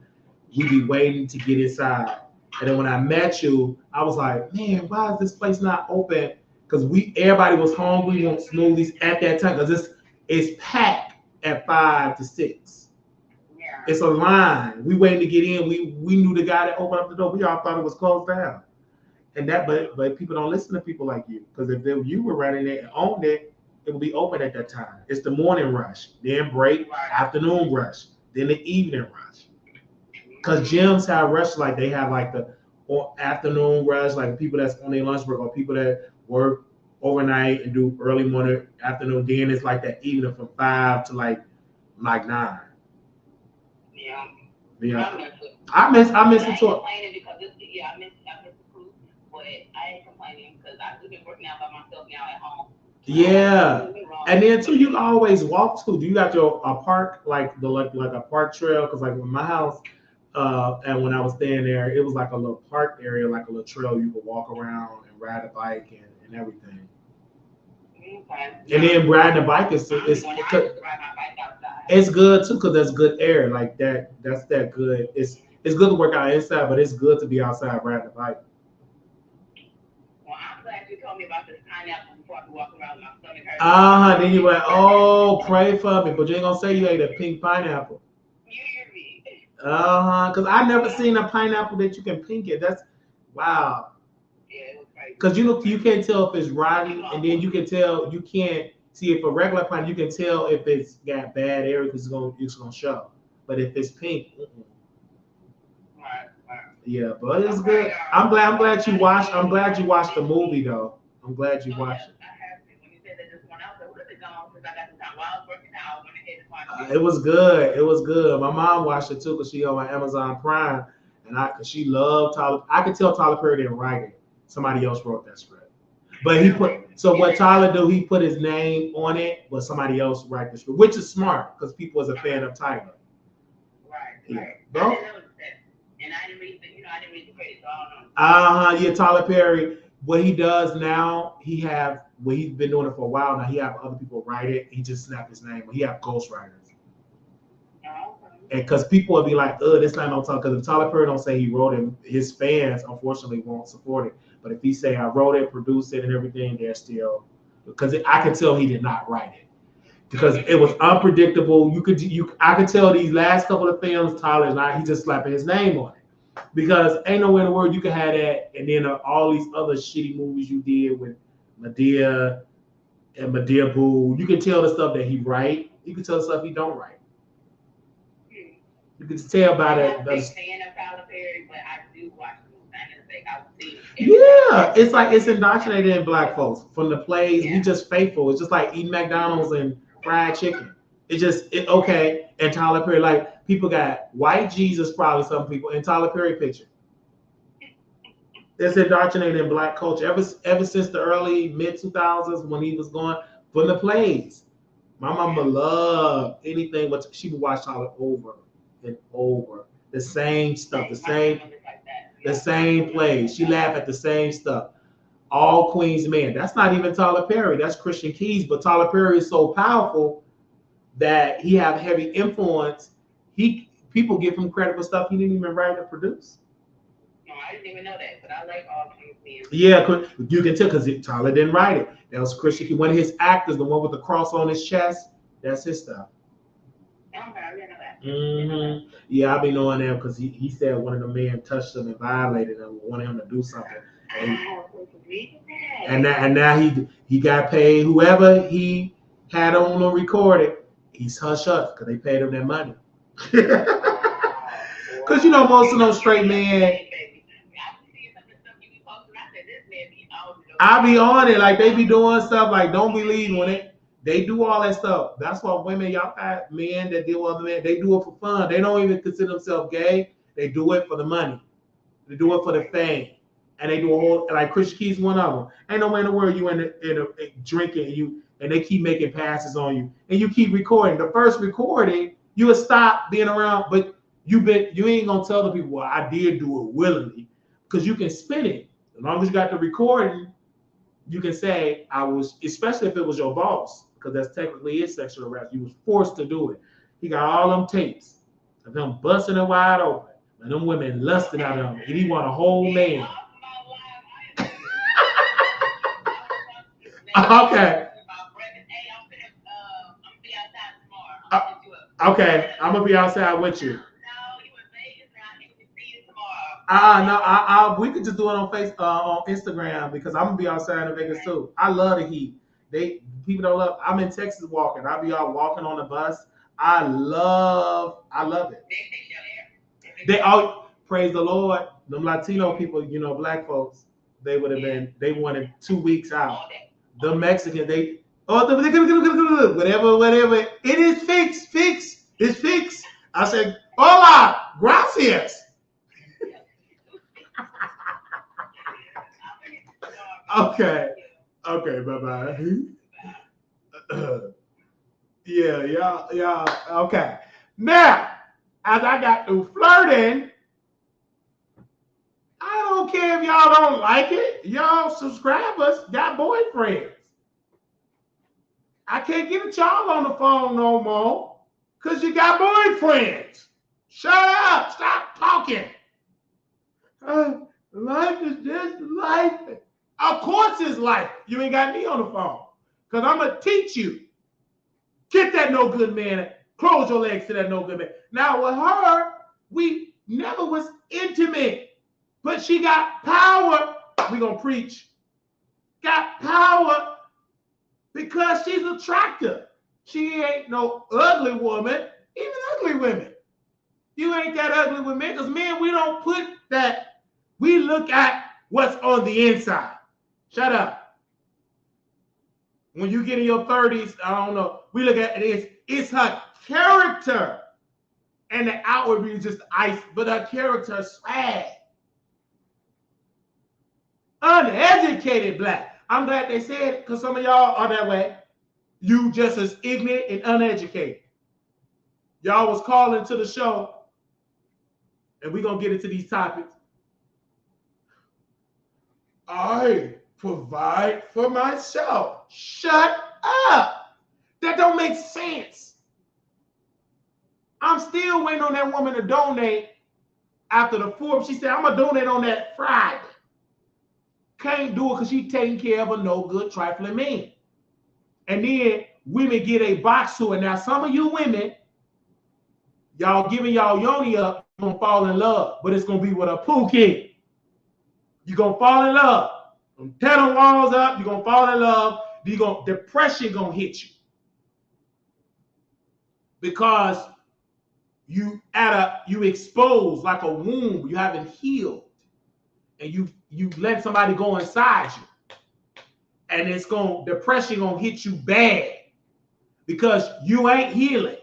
A: we be waiting to get inside. And then when I met you, I was like, man, why is this place not open? Because everybody was hungry, want smoothies at that time. Because it's packed at 5 to 6.
B: Yeah.
A: It's a line. We waiting to get in. We knew the guy that opened up the door. We all thought it was closed down. And but people don't listen to people like you. Because if you were running it and owned it, it would be open at that time. It's the morning rush, then break, afternoon rush, then the evening rush. Because gyms have rush, like they have like the afternoon rush, like people that's on their lunch break or people that work overnight and do early morning, afternoon. Then it's like that evening from 5 to like 9.
B: Yeah.
A: I miss the
B: tour. I miss the food, but I ain't complaining because I've been working out by myself now at home.
A: Yeah. And then too, you can always walk too. Do you got a park like a park trail? Because like in my house. And when I was staying there, it was like a little park area, like a little trail you could walk around and ride a bike and everything. Okay. And then riding a bike it's good too because that's good air. Like that's that good. It's good to work out inside, but it's good to be outside riding a bike.
B: Well, I'm glad you told me about this pineapple before I could walk around with my stomach.
A: Then you went, oh, pray for me, but you ain't gonna say you ate a pink pineapple. Because I never seen a pineapple that you can pink it. That's wow.
B: Yeah,
A: because you can't tell if it's rotten, and then you can't see if a regular pineapple, you can tell if it's got bad air because it's gonna show. But if it's pink,
B: right.
A: Yeah, but it's good. I'm glad you watched. I'm glad you watched the movie though. I'm glad you watched it. It was good. It was good. My mom watched it too because she on my Amazon Prime, and cause she loved Tyler. I could tell Tyler Perry didn't write it. Somebody else wrote that script. But what Tyler do? He put his name on it, but somebody else write the script, which is smart because people was a fan of Tyler.
B: Right.
A: Yeah.
B: Bro. And I didn't read the credits, so I don't know.
A: Yeah, Tyler Perry. What he does now, he's been doing it for a while now. He have other people write it. He just snapped his name. He have ghostwriters. And because people will be like, this not no Tyler. Because if Tyler Perry don't say he wrote it, his fans unfortunately won't support it. But if he say I wrote it, produced it, and everything, they're still because I could tell he did not write it because it was unpredictable. I could tell these last couple of films, Tyler's not. He just slapping his name on it. Because ain't nowhere in the world you can have that, and then all these other shitty movies you did with Madea and Madea Boo, you can tell the stuff that he write. You can tell the stuff he don't write. You can tell by that.
B: I'm not a big fan of Tyler Perry, but I do watch movies.
A: Yeah, it's like it's indoctrinated in black folks from the plays. Yeah. We just faithful. It's just like eating McDonald's and fried chicken. Okay. And Tyler Perry, like people got white Jesus, probably some people, and Tyler Perry picture. It's indoctrinated in black culture ever since the early mid-2000s when he was going from the plays. My mama loved anything, but she would watch Tyler over and over. The same stuff, the same plays. She laughed at the same stuff. All Queen's Men. That's not even Tyler Perry. That's Christian Keys. But Tyler Perry is so powerful that he have heavy influence. People give him credit for stuff he didn't even write or produce.
B: No, I didn't even know that, but I like All Queen's Men.
A: Yeah, you can tell because Tyler didn't write it. That was Christian Keys. One of his actors, the one with the cross on his chest, that's his stuff.
B: Okay, I didn't know that.
A: Mm-hmm. Yeah, I be knowing that because he said one of the men touched him and violated him, wanted him to do something. And now he got paid. Whoever he had on the recording, he's hush up because they paid him their money. Because you know most of those straight men. I be on it like they be doing stuff like don't believe when they do all that stuff. That's why women, y'all got men that deal with other men. They do it for fun. They don't even consider themselves gay. They do it for the money. They do it for the fame. And they do a whole, like Christian Keys, one of them. Ain't no way in the world you in a drinking and they keep making passes on you and you keep recording. The first recording, you will stop being around, but you ain't gonna tell the people, well, I did do it willingly, because you can spin it. As long as you got the recording, you can say I was, especially if it was your boss, because that's technically his sexual harassment. You was forced to do it. He got all them tapes of them busting it wide open and them women lusting out of him, and he want a whole man. Okay. Okay, I'm gonna be outside with you. No, we could just do it on on Instagram because I'm gonna be outside in Vegas too. I love the heat. People don't love. I'm in Texas walking. I'll be out walking on the bus. I love it. They all praise the Lord. Them Latino people, black folks, they wanted 2 weeks out. The Mexicans, whatever. It is fixed. It's fixed. I said, hola, gracias. Okay, bye-bye. Yeah, okay. Now, as I got through flirting, I don't care if y'all don't like it. Y'all subscribers got boyfriends. I can't get y'all on the phone no more because you got boyfriends. Shut up. Stop talking. Life is just life. Of course it's life. You ain't got me on the phone because I'm going to teach you. Get that no good man. Close your legs to that no good man. Now with her, we never was intimate, but she got power. We going to preach. Got power because she's attractive. She ain't no ugly woman. Even ugly women. You ain't that ugly with men because men, we don't put that. We look at what's on the inside. Shut up. When you get in your 30s, I don't know. We look at it. It's her character. And the outward beauty is just ice. But her character is swag. Uneducated black. I'm glad they said it because some of y'all are that way. You just as ignorant and uneducated. Y'all was calling to the show. And we're going to get into these topics. I provide for myself. Shut up. That don't make sense. I'm still waiting on that woman to donate after the 4th. She said, I'm going to donate on that Friday. Can't do it because she's taking care of a no good trifling man. And then women get a box to it. Now, some of you women, y'all giving y'all yoni up, you're going to fall in love. But it's going to be with a pookie. You're going to fall in love. Tear the walls up. You're going to fall in love. Depression going to hit you. Because you exposed like a wound. You haven't healed. And you let somebody go inside you. And depression going to hit you bad. Because you ain't healing.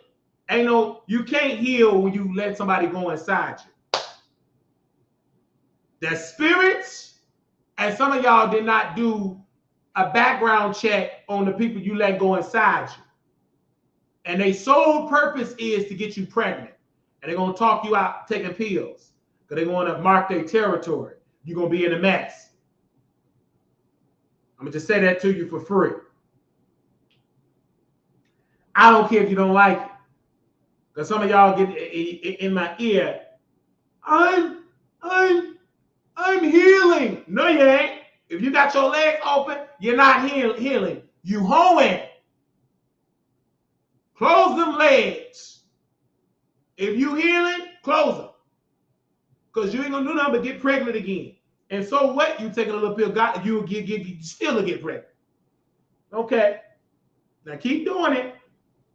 A: You can't heal when you let somebody go inside you. The spirits And some of y'all did not do a background check on the people you let go inside you. And their sole purpose is to get you pregnant. And they're going to talk you out taking pills. Because they're going to mark their territory. You're going to be in a mess. I'm going to just say that to you for free. I don't care if you don't like it. Because some of y'all get in my ear. I'm healing. No, you ain't. If you got your legs open, you're not healing. You hoeing. Close them legs. If you healing, close them. Because you ain't going to do nothing but get pregnant again. And so what? You taking a little pill, you still get pregnant. Okay. Now keep doing it.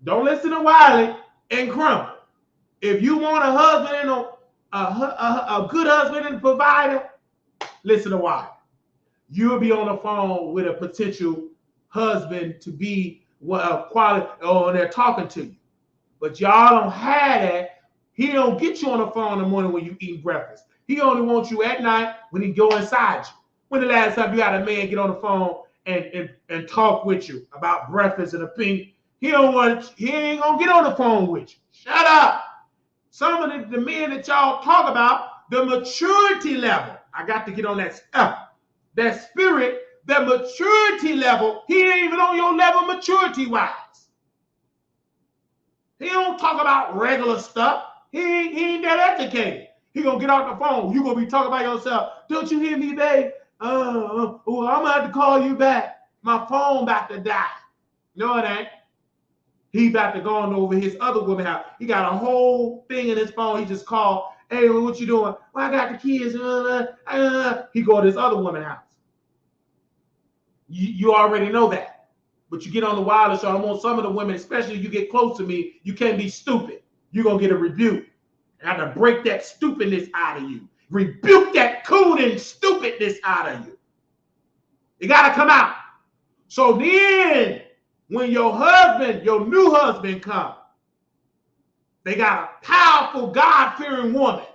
A: Don't listen to Wiley and crumble. If you want a husband and a good husband and provider, listen to Wiley. You'll be on the phone with a potential husband to be quality, or they're talking to you. But y'all don't have that. He don't get you on the phone in the morning when you eat breakfast. He only wants you at night when he go inside you. When the last time you had a man get on the phone and talk with you about breakfast and a pink? He ain't gonna get on the phone with you. Shut up. Some of the men that y'all talk about, the maturity level. I got to get on that stuff. That spirit, that maturity level, he ain't even on your level maturity-wise. He don't talk about regular stuff. He ain't that educated. He gonna get off the phone. You gonna be talking about yourself. Don't you hear me, babe? I'm gonna have to call you back. My phone about to die. No, it ain't. He about to go on over his other woman house. He got a whole thing in his phone. He just called. Hey, what you doing? Well, I got the kids. He go to his other woman house. You already know that. But you get on the Wiley Show. I want some of the women, especially if you get close to me, you can't be stupid. You're going to get a rebuke. I have to break that stupidness out of you. Rebuke that coon stupidness out of you. It got to come out. So then, when your husband, your new husband comes, they got a powerful, God-fearing woman.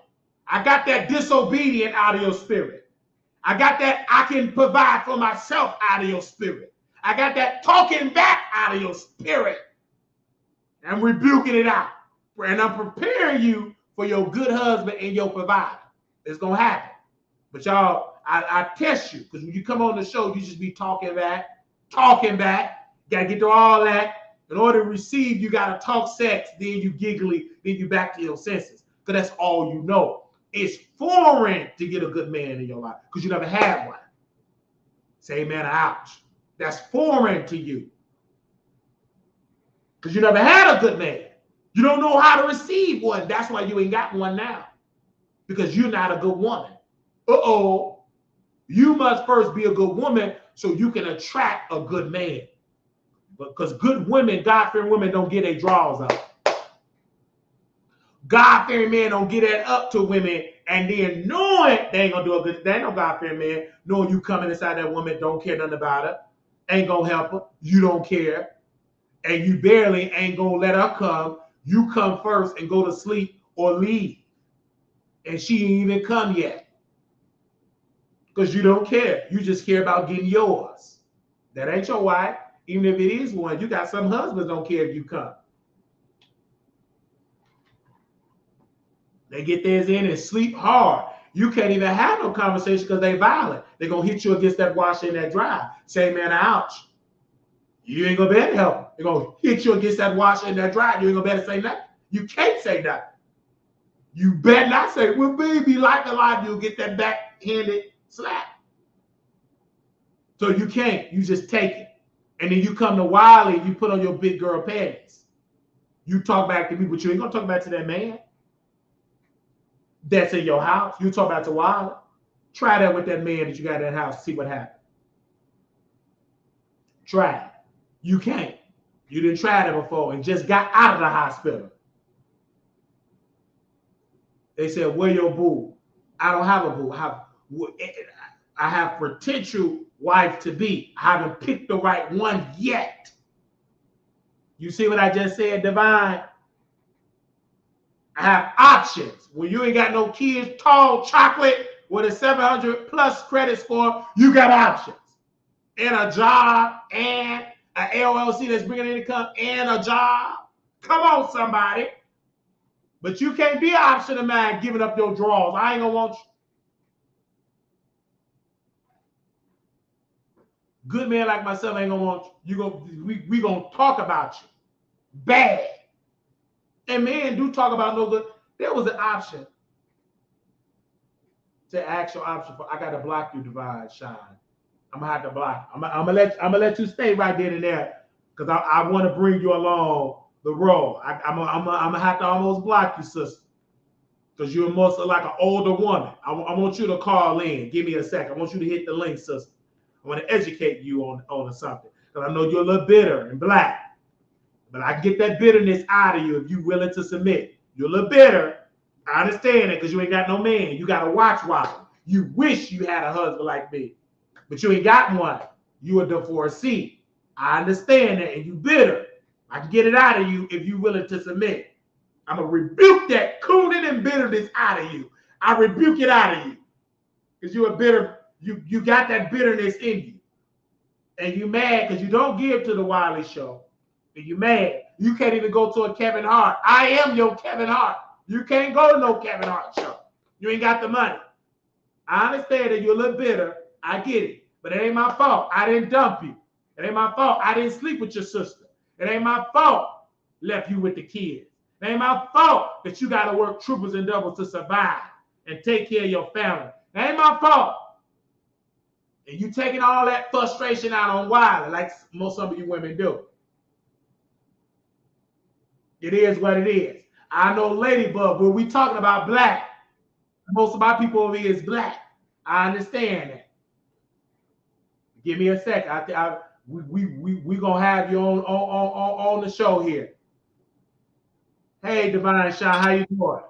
A: I got that disobedient out of your spirit. I got that I can provide for myself out of your spirit. I got that talking back out of your spirit. I'm rebuking it out. And I'm preparing you for your good husband and your provider. It's going to happen. But y'all, I test you. Because when you come on the show, you just be talking back. Got to get to all that. In order to receive, you got to talk sex. Then you giggly. Then you back to your senses. Because that's all you know. It's foreign to get a good man in your life. Because you never had one. Say, man, ouch. That's foreign to you. Because you never had a good man. You don't know how to receive one. That's why you ain't got one now. Because you're not a good woman. You must first be a good woman so you can attract a good man. Because good women, God-fearing women, don't get their drawers up. God-fearing men don't get that up to women and then knowing they ain't gonna do a good, they ain't no God-fearing man, knowing you coming inside that woman, don't care nothing about her, ain't gonna help her, you don't care, and you barely ain't gonna let her come. You come first and go to sleep or leave. And she ain't even come yet. Because you don't care. You just care about getting yours. That ain't your wife. Even if it is one, you got some husbands don't care if you come. They get theirs in and sleep hard. You can't even have no conversation because they violent. They're going to hit you against that washer and that dryer. Say, man, ouch. You ain't going to be able to help them. They're going to hit you against that washer and that dryer. You ain't going to be able to say nothing. You can't say nothing. You better not say, well, baby, like a lot, you'll get that backhanded slap. So you can't. You just take it. And then you come to Wiley, you put on your big girl panties. You talk back to me, but you ain't going to talk back to that man that's in your house. You talk back to Wiley. Try that with that man that you got in that house. See what happens. Try it. You can't. You didn't try that before and just got out of the hospital. They said, where your boo? I don't have a boo. I have potential wife to be. I haven't picked the right one yet. You see what I just said, Divine? I have options. When you ain't got no kids, tall, chocolate, with a 700 plus credit score, you got options. And a job and an LLC that's bringing in income and a job. Come on, somebody. But you can't be an option of mine giving up your drawers. I ain't gonna want you. Good man like myself ain't gonna want you. We gonna talk about you. Bad. And men do talk about no good. There was an option to ask your option for. I gotta block you, Divine Shine. I'm gonna have to block. I'm gonna let you stay right there and there because I want to bring you along the road. I'm gonna have to almost block you, sister, because you're most like an older woman. I want you to call in. Give me a sec. I want you to hit the link, sister. I want to educate you on something because I know you're a little bitter and black, but I can get that bitterness out of you if you're willing to submit. You're a little bitter. I understand it because you ain't got no man. You got a watch. You wish you had a husband like me. But you ain't got one. You a divorcee. I understand that, and you bitter. I can get it out of you if you're willing to submit. I'm going to rebuke that cooning and bitterness out of you. I rebuke it out of you. Because you're a bitter, you got that bitterness in you. And you mad because you don't give to the Wiley Show. And you mad. You can't even go to a Kevin Hart. I am your Kevin Hart. You can't go to no Kevin Hart show. You ain't got the money. I understand that you're a little bitter. I get it. But it ain't my fault. I didn't dump you. It ain't my fault. I didn't sleep with your sister. It ain't my fault left you with the kids. It ain't my fault that you got to work triples and doubles to survive and take care of your family. It ain't my fault. And you taking all that frustration out on Wiley like most of you women do. It is what it is. I know Ladybug, when we talking about black, most of my people over here is black. I understand that. Give me a second. We gonna have you on the show here. Hey, Divine Shine, how you doing?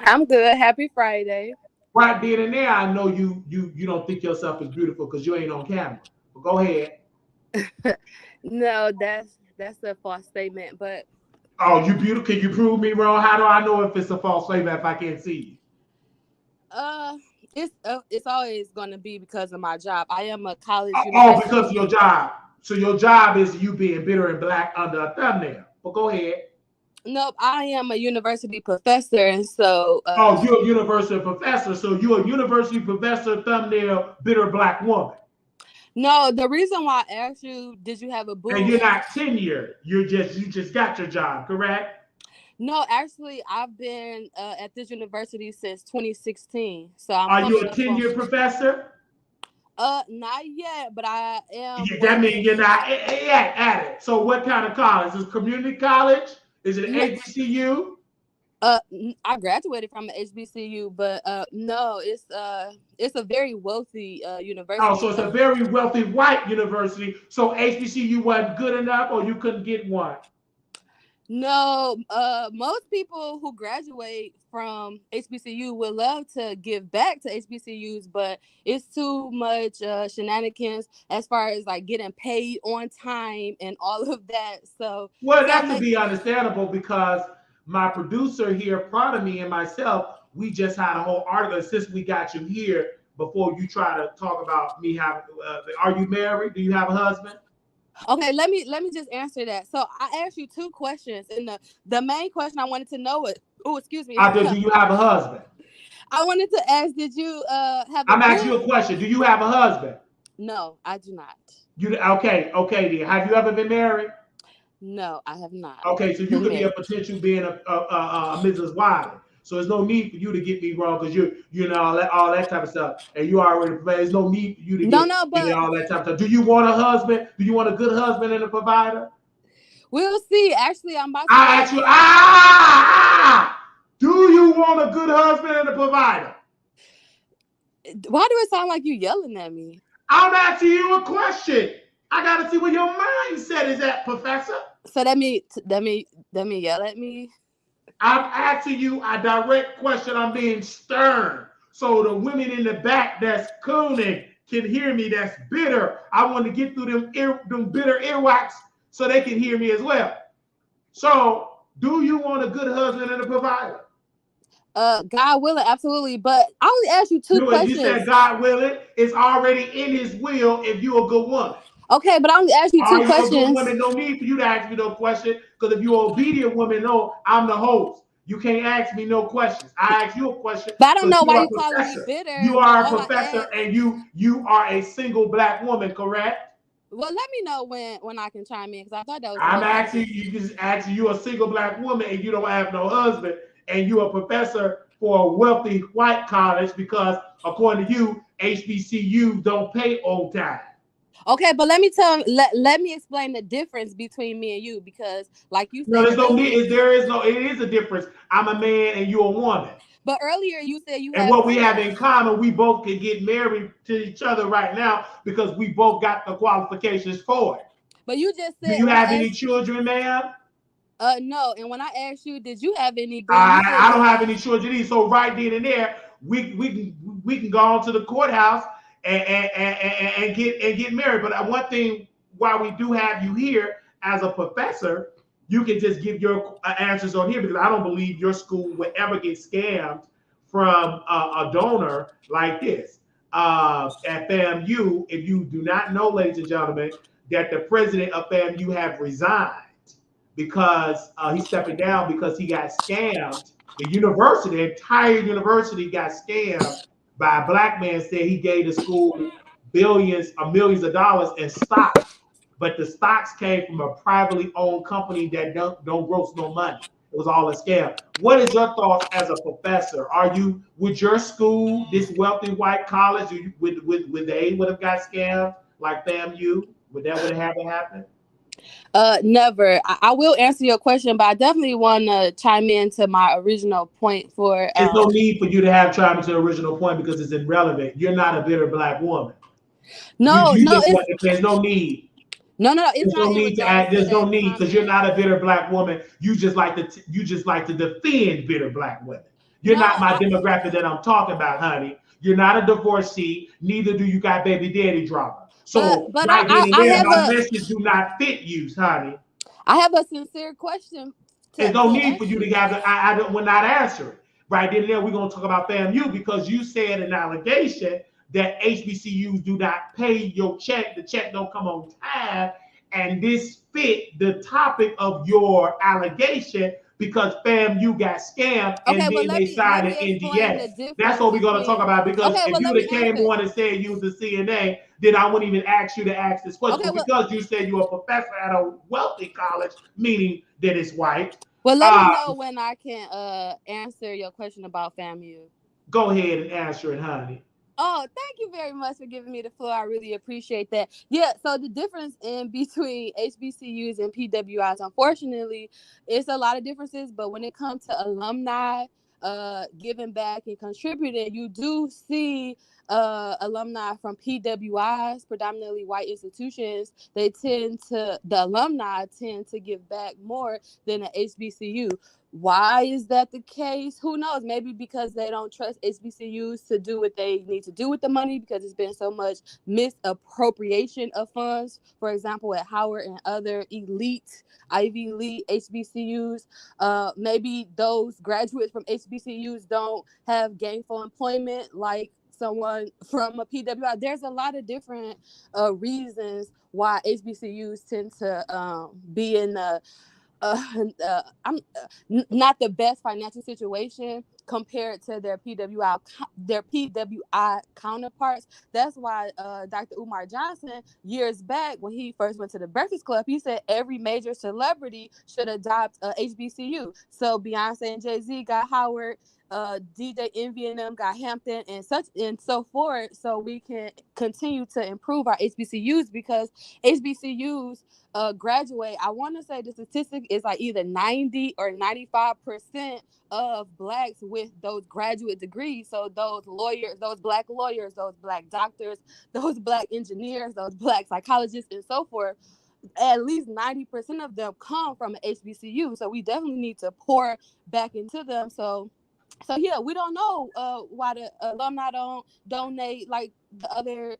C: I'm good. Happy Friday.
A: Right then and there, I know you don't think yourself is beautiful because you ain't on camera. But go ahead.
C: No, that's a false statement. But
A: you beautiful? Can you prove me wrong? How do I know if it's a false statement if I can't see you?
C: It's always going to be because of my job. I am a college.
A: Because of your job. So your job is you being bitter and black under a thumbnail. But go ahead.
C: Nope, I am a university professor, and so.
A: You're a university professor. So you're a university professor, thumbnail, bitter black woman.
C: No, the reason why I asked you, did you have a boo?
A: And you're not tenured. You just got your job, correct?
C: No, actually, I've been at this university since 2016. So
A: Are you a tenured professor?
C: Not yet, but I am.
A: Yeah, that means you're not at it. So what kind of college? Is it community college? Is it an HBCU?
C: I graduated from an HBCU, but no, it's a very wealthy university.
A: Oh, so it's a very wealthy white university. So HBCU wasn't good enough, or you couldn't get one?
C: No, most people who graduate from HBCU would love to give back to HBCUs, but it's too much shenanigans as far as like getting paid on time and all of that. So
A: that could be understandable because my producer here, proud of me and myself, we just had a whole article since we got you here. Before you try to talk about me having, are you married? Do you have a husband?
C: Okay, let me just answer that. So I asked you two questions, and the main question I wanted to know is, excuse me.
A: Do you have a husband?
C: I wanted to ask, did you have?
A: I'm asking you a question. Do you have a husband?
C: No, I do not.
A: Okay, then. Have you ever been married?
C: No, I have not.
A: Okay, so you could be a potential being a Mrs. Wiley. So there's no need for you to get me wrong because you know all that type of stuff, and you already. There's no need for you to get all that type of stuff. Do you want a husband? Do you want a good husband and a provider?
C: We'll see. Actually, I'm about to.
A: I ask you. Do you want a good husband and a provider?
C: Why do it sound like you yelling at me?
A: I'm asking you a question. I gotta see where your mindset is at, Professor.
C: So that me yell at me.
A: I'm asking you a direct question. I'm being stern. So the women in the back that's cooning can hear me, that's bitter. I want to get through them bitter earwax so they can hear me as well. So do you want a good husband and a provider?
C: God willing, absolutely. But I only asked you two questions.
A: You said God willing. It's already in His will if you're a good woman.
C: Okay, but I only asked you two questions.
A: Are you a good woman? No need for you to ask me no question. Because if you're an obedient woman, no, I'm the host. You can't ask me no questions. I ask you a question.
C: But I don't know why you calling me bitter.
A: You are a professor, and you are a single black woman, correct?
C: Well, let me know when I can chime in, because I thought that was.
A: I'm asking you. Just asking you, a single black woman, and you don't have no husband, and you're a professor for a wealthy white college because, according to you, HBCUs don't pay on time.
C: Okay, but let me explain the difference between me and you, because, like you said,
A: no, there's no need. It is a difference. I'm a man and you're a woman.
C: But earlier you said you.
A: And what we have in common, we both can get married to each other right now because we both got the qualifications for it.
C: But you just said.
A: Do you have any children, ma'am?
C: No. And when I asked you, did you have any?
A: I don't have any children either. So right then and there, we can go on to the courthouse and get married. But one thing, while we do have you here as a professor, you can just give your answers on here, because I don't believe your school would ever get scammed from a donor like this. At FAMU, if you do not know, ladies and gentlemen, that the president of FAMU have resigned because he's stepping down because he got scammed. The entire university got scammed by a black man. Said he gave the school billions or millions of dollars in stock. But the stocks came from a privately owned company that don't gross no money. It was all a scam. What is your thoughts as a professor? Would your school, this wealthy white college, would they would have got scammed like FAMU? Would that have happened?
C: Never. I will answer your question, but I definitely want to chime into my original point for.
A: There's no need for you to chime into the original point because it's irrelevant. You're not a bitter black woman.
C: No,
A: there's no need.
C: No, it's not.
A: There's no need, because you're not a bitter black woman. You just like to defend bitter black women. You're not my demographic that I'm talking about, honey. You're not a divorcee. Neither do you got baby daddy drama. So
C: but
A: my message do not fit you, honey.
C: I have a sincere question.
A: There's no need for you to have. I will not answer it. Right then and there, we're gonna talk about FAMU because you said an allegation that HBCUs do not pay your check. The check don't come on time. And this fit the topic of your allegation because FAMU got scammed and then they signed an NDA. That's what we're going to talk about, because if you came on and said you was a CNA, then I wouldn't even ask you to ask this question. Because you said you're a professor at a wealthy college, meaning that it's white.
C: Well, let me know when I can answer your question about FAMU.
A: Go ahead and answer it, honey.
C: Oh, thank you very much for giving me the floor. I really appreciate that. Yeah, so the difference in between HBCUs and PWIs, unfortunately, it's a lot of differences. But when it comes to alumni giving back and contributing, you do see alumni from PWIs, predominantly white institutions. The alumni tend to give back more than an HBCU. Why is that the case? Who knows? Maybe because they don't trust HBCUs to do what they need to do with the money, because it's been so much misappropriation of funds. For example, at Howard and other elite Ivy League HBCUs, maybe those graduates from HBCUs don't have gainful employment like someone from a PWI. There's a lot of different reasons why HBCUs tend to be in I'm not the best financial situation compared to their PWI counterparts. That's why Dr. Umar Johnson, years back when he first went to the Breakfast Club, he said every major celebrity should adopt a HBCU. So Beyonce and Jay-Z got Howard, DJ Envy and them got Hampton, and such and so forth, so we can continue to improve our HBCUs, because HBCUs graduate, I want to say the statistic is like either 90 or 95% of blacks with those graduate degrees. So those lawyers, those black lawyers, those black doctors, those black engineers, those black psychologists, and so forth, at least 90% of them come from an HBCU. So we definitely need to pour back into them. So yeah, we don't know why the alumni don't donate like the other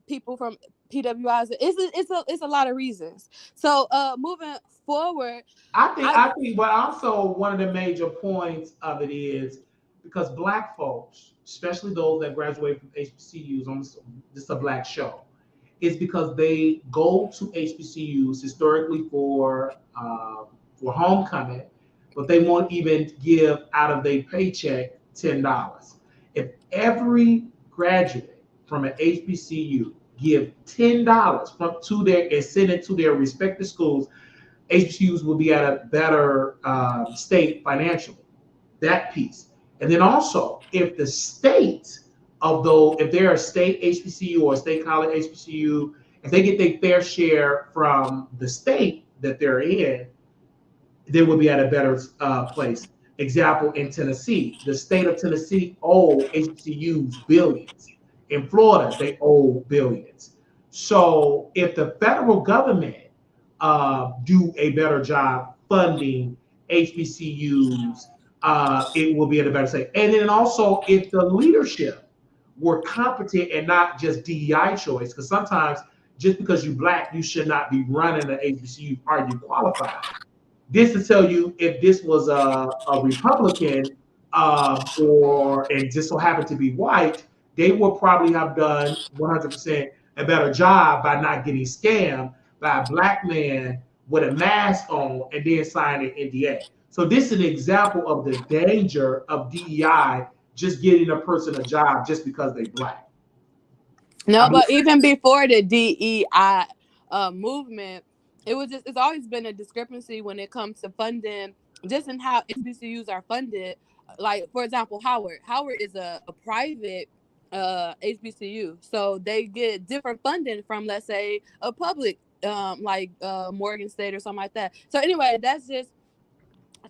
C: people from PWIs. It's a lot of reasons. So moving forward.
A: I think, but also one of the major points of it is because Black folks, especially those that graduate from HBCUs, this is a Black show, is because they go to HBCUs historically for homecoming, but they won't even give out of their paycheck $10. If every graduate from an HBCU give $10 to their and send it to their respective schools, HBCUs will be at a better state financially. That piece, and then also if the state if they're a state HBCU or a state college HBCU, if they get their fair share from the state that they're in, they will be at a better place. Example, in Tennessee, the state of Tennessee owe HBCUs billions. In Florida, they owe billions. So if the federal government do a better job funding HBCUs, it will be at a better state. And then also, if the leadership were competent and not just DEI choice, because sometimes just because you're Black, you should not be running an HBCU. Are you qualified? This to tell you if this was a Republican and just so happened to be white, they would probably have done 100% a better job by not getting scammed by a Black man with a mask on and then signing an NDA. So this is an example of the danger of DEI just getting a person a job just because they're Black.
C: No, but even before the DEI movement, it's always been a discrepancy when it comes to funding, just in how HBCUs are funded. Like, for example, Howard is a private HBCU, so they get different funding from, let's say, a public like Morgan State or something like that. So anyway, that's just.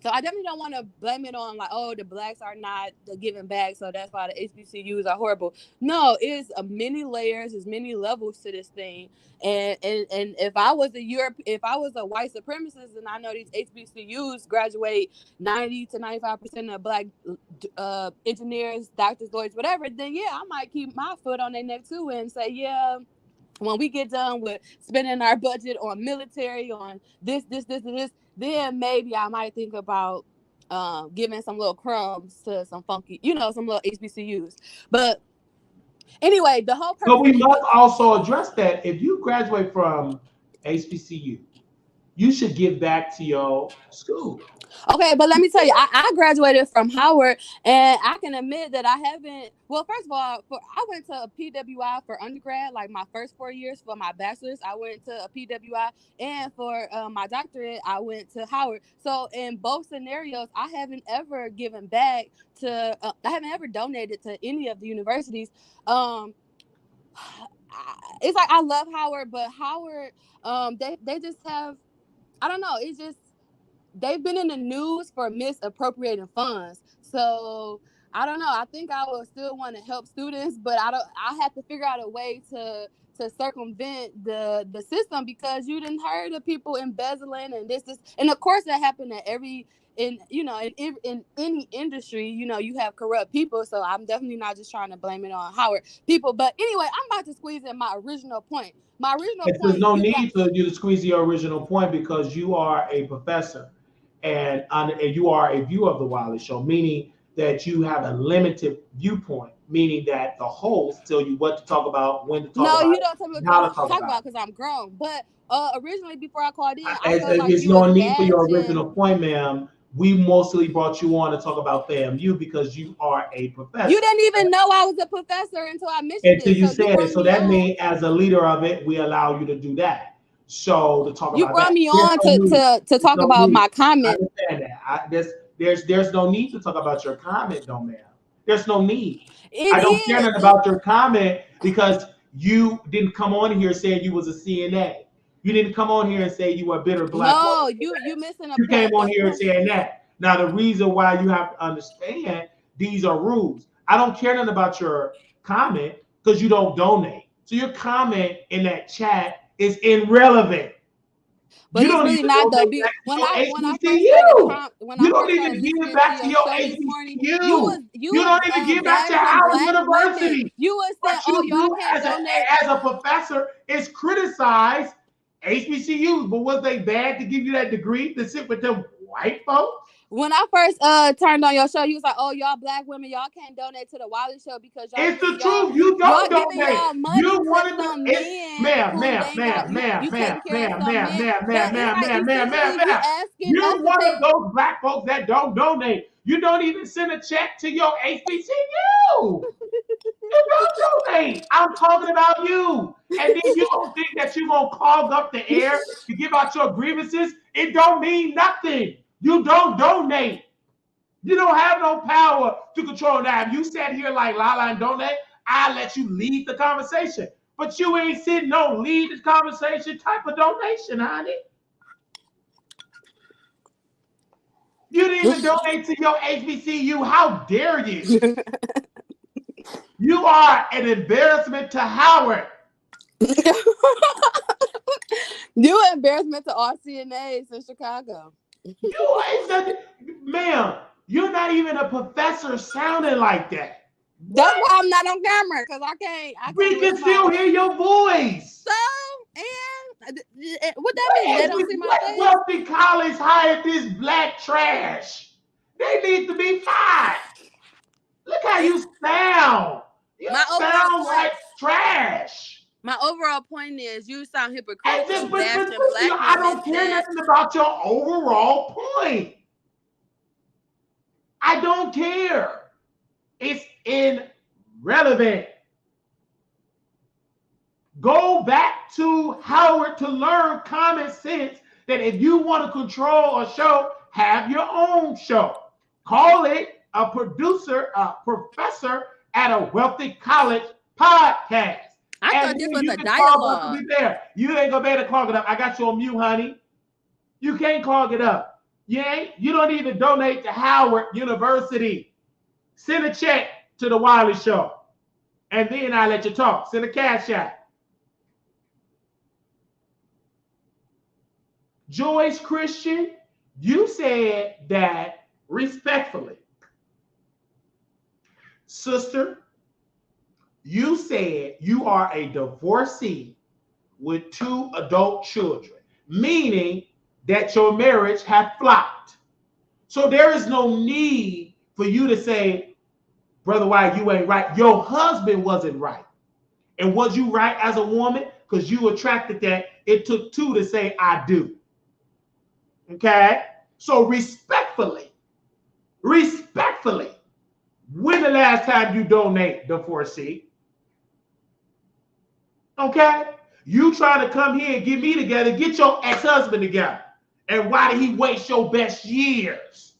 C: So I definitely don't want to blame it on like, oh, the Blacks are not giving back, so that's why the HBCUs are horrible. No, it's many layers, there's many levels to this thing. And if I was a white supremacist, and I know these HBCUs graduate 90 to 95% of Black engineers, doctors, lawyers, whatever, then yeah, I might keep my foot on their neck too and say, yeah, when we get done with spending our budget on military, on this, then maybe I might think about giving some little crumbs to some funky, some little HBCUs. But anyway, the whole purpose.
A: But we must also address that if you graduate from HBCU, you should give back to your school.
C: Okay, but let me tell you, I graduated from Howard, and I can admit that I haven't. Well, first of all, I went to a PWI for undergrad, like my first 4 years. For my bachelor's, I went to a PWI, and for my doctorate, I went to Howard. So in both scenarios, I haven't ever given back to. I haven't ever donated to any of the universities. It's like I love Howard, but Howard, they just have. I don't know. It's just. They've been in the news for misappropriating funds. So I don't know. I think I would still want to help students, but I have to figure out a way to circumvent the system, because you didn't heard of people embezzling and this, and of course that happened at in any industry. You have corrupt people. So I'm definitely not just trying to blame it on Howard people. But anyway, I'm about to squeeze in my original point.
A: There's no need for you to squeeze your original point, because you are a professor. And you are a viewer of the Wiley Show, meaning that you have a limited viewpoint, meaning that the hosts tell you what to talk about, when to talk about.
C: No, you don't tell me what to talk about because I'm grown. But originally, before I called in,
A: there's no need for your original point, ma'am. We mostly brought you on to talk about FAMU because you are a professor.
C: You didn't even know I was a professor until I mentioned it.
A: Until you said it. So that means, as a leader of it, we allow you to do that. So to talk about
C: you brought me on to talk about my comment.
A: I understand that. There's no need to talk about your comment, though, ma'am. There's no need. I don't care nothing about your comment, because you didn't come on here saying you was a CNA. You didn't come on here and say you were a bitter Black.
C: No, you missing a
A: You came on here and saying that. Now, the reason why you have to understand, these are rules. I don't care nothing about your comment because you don't donate. So your comment in that chat is irrelevant.
C: But you don't really not though. When I you
A: don't even give back to your HBCU. You don't even give back to Howard University.
C: You was saying, "Oh, y'all can't donate."
A: As a professor, is criticize HBCUs, but was they bad to give you that degree to sit with them white folks?
C: When I first turned on your show, you was like, "Oh, y'all black women, y'all can't donate to the Wiley Show because y'all
A: It's the
C: giving y'all,
A: truth. You don't
C: y'all giving
A: donate.
C: y'all money
A: You
C: to
A: want to
C: some
A: do
C: men
A: it, ma'am,
C: who
A: ma'am,
C: ain't
A: ma'am,
C: got
A: ma'am,
C: you
A: ma'am,
C: taking care of
A: ma'am,
C: some
A: ma'am,
C: men."
A: ma'am,
C: But
A: ma'am,
C: it's
A: ma'am,
C: like
A: ma'am, ma'am, ma'am,
C: essentially you
A: ma'am.
C: asking us
A: You're
C: to
A: one
C: take.
A: of those black folks that don't donate. You don't even send a check to your HBCU. You don't donate. I'm talking about you. And then you don't think that you're going to clog up the air to give out your grievances? It don't mean nothing. You don't donate. You don't have no power to control that. If you sat here like Lala and donate, I'll let you lead the conversation. But you ain't sitting no lead the conversation type of donation, honey. You didn't even donate to your HBCU. How dare you? You are an embarrassment to Howard.
C: You an embarrassment to all CNAs in Chicago.
A: You ain't nothing, ma'am. You're not even a professor sounding like that.
C: That's why I'm not on camera, because I can't.
A: We can still hear your voice.
C: So, and what that mean? They don't see my
A: What
C: face?
A: wealthy college hired this black trash? They need to be fired. Look how you sound. You sound like trash.
C: My overall point is you sound hypocritical,
A: But
C: bashing black
A: I
C: women.
A: don't care nothing about your overall point. I don't care. It's irrelevant. Go back to Howard to learn common sense that if you want to control a show, have your own show. Call it a producer, a professor at a wealthy college podcast.
C: I thought this was a dialogue.
A: You ain't gonna be able to clog it up. I got you on mute, honey. You can't clog it up. You don't even donate to Howard University. Send a check to the Wiley Show. And then I'll let you talk. Send a cash out. Joyce Christian, you said that respectfully. Sister, you said you are a divorcee with 2 adult children, meaning that your marriage had flopped. So there is no need for you to say, Brother White, you ain't right. Your husband wasn't right. And was you right as a woman? Because you attracted that. It took 2 to say, I do. Okay? So respectfully, when the last time you donate the 4C? Okay? You trying to come here and get me together, get your ex-husband together. And why did he waste your best years?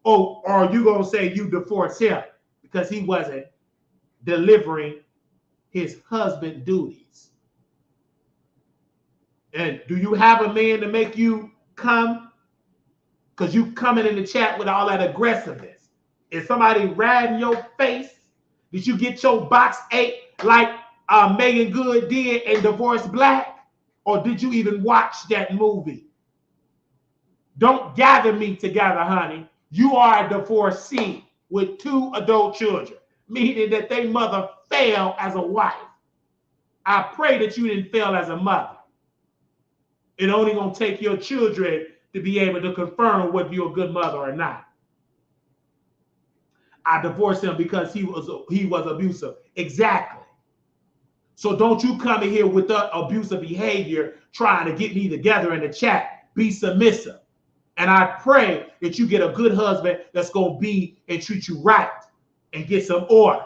A: Or are you going to say you divorced him because he wasn't delivering his husband duties? And do you have a man to make you come? Because you coming in the chat with all that aggressiveness. Is somebody riding your face? Did you get your box 8 like Megan Good did in Divorce Black? Or did you even watch that movie? Don't gather me together, honey. You are a divorcee with 2 adult children, meaning that they mother failed as a wife. I pray that you didn't fail as a mother. It only going to take your children to be able to confirm whether you're a good mother or not. I divorced him because he was abusive. Exactly. So don't you come in here with the abusive behavior trying to get me together in the chat. Be submissive. And I pray that you get a good husband that's going to be and treat you right and get some order.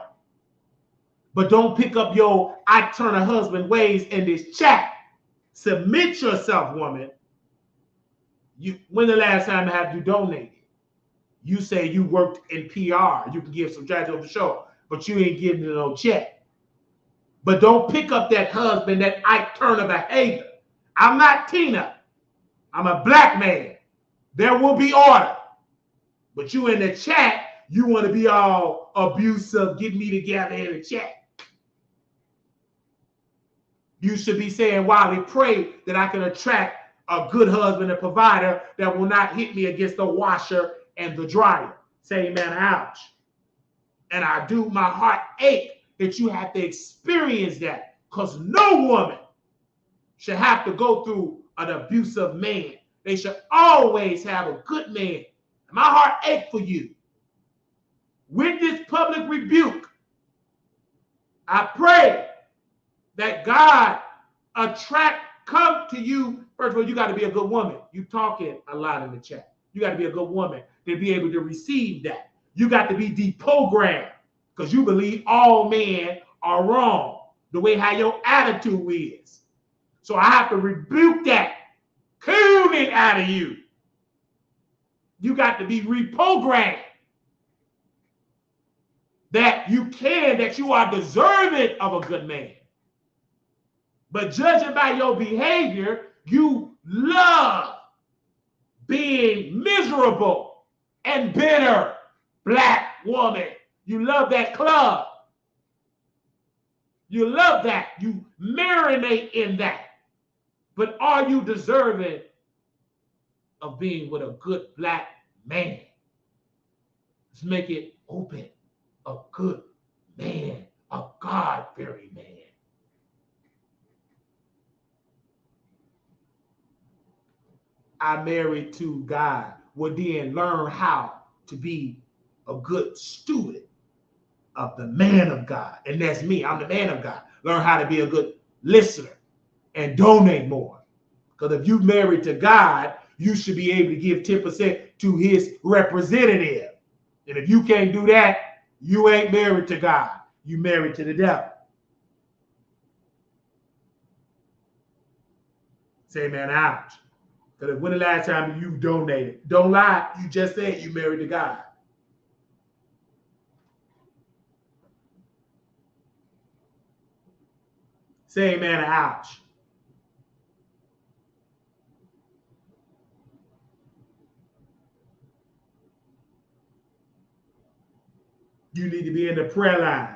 A: But don't pick up your I turn a husband ways in this chat. Submit yourself, woman. When the last time have you donated? You say you worked in PR. You can give some judge over the show, but you ain't getting no check. But don't pick up that husband, that Ike Turner behavior. I'm not Tina. I'm a black man. There will be order. But you in the chat, you want to be all abusive, get me together in the chat. You should be saying, Wiley, pray that I can attract a good husband and provider that will not hit me against the washer and the dryer. Say, man, ouch. And my heart ache that you have to experience that, because no woman should have to go through an abusive man. They should always have a good man. My heart aches for you. With this public rebuke, I pray that God come to you. First of all, you got to be a good woman. You talking a lot in the chat. You got to be a good woman to be able to receive that. You got to be deprogrammed because you believe all men are wrong, the way how your attitude is. So I have to rebuke that cooning out of you. You got to be reprogrammed that you are deserving of a good man. But judging by your behavior, you love being miserable and bitter black woman. You love that club. You love that. You marinate in that. But are you deserving of being with a good black man? Let's make it open. A good man, a God-fearing man. I married to God. Well, then learn how to be a good student of the man of God. And that's me. I'm the man of God. Learn how to be a good listener and donate more. Because if you married to God, you should be able to give 10% to his representative. And if you can't do that, you ain't married to God. You married to the devil. Say, man, ouch. Because when the last time you donated? Don't lie. You just said you married to God. Say, man, ouch. You need to be in the prayer line.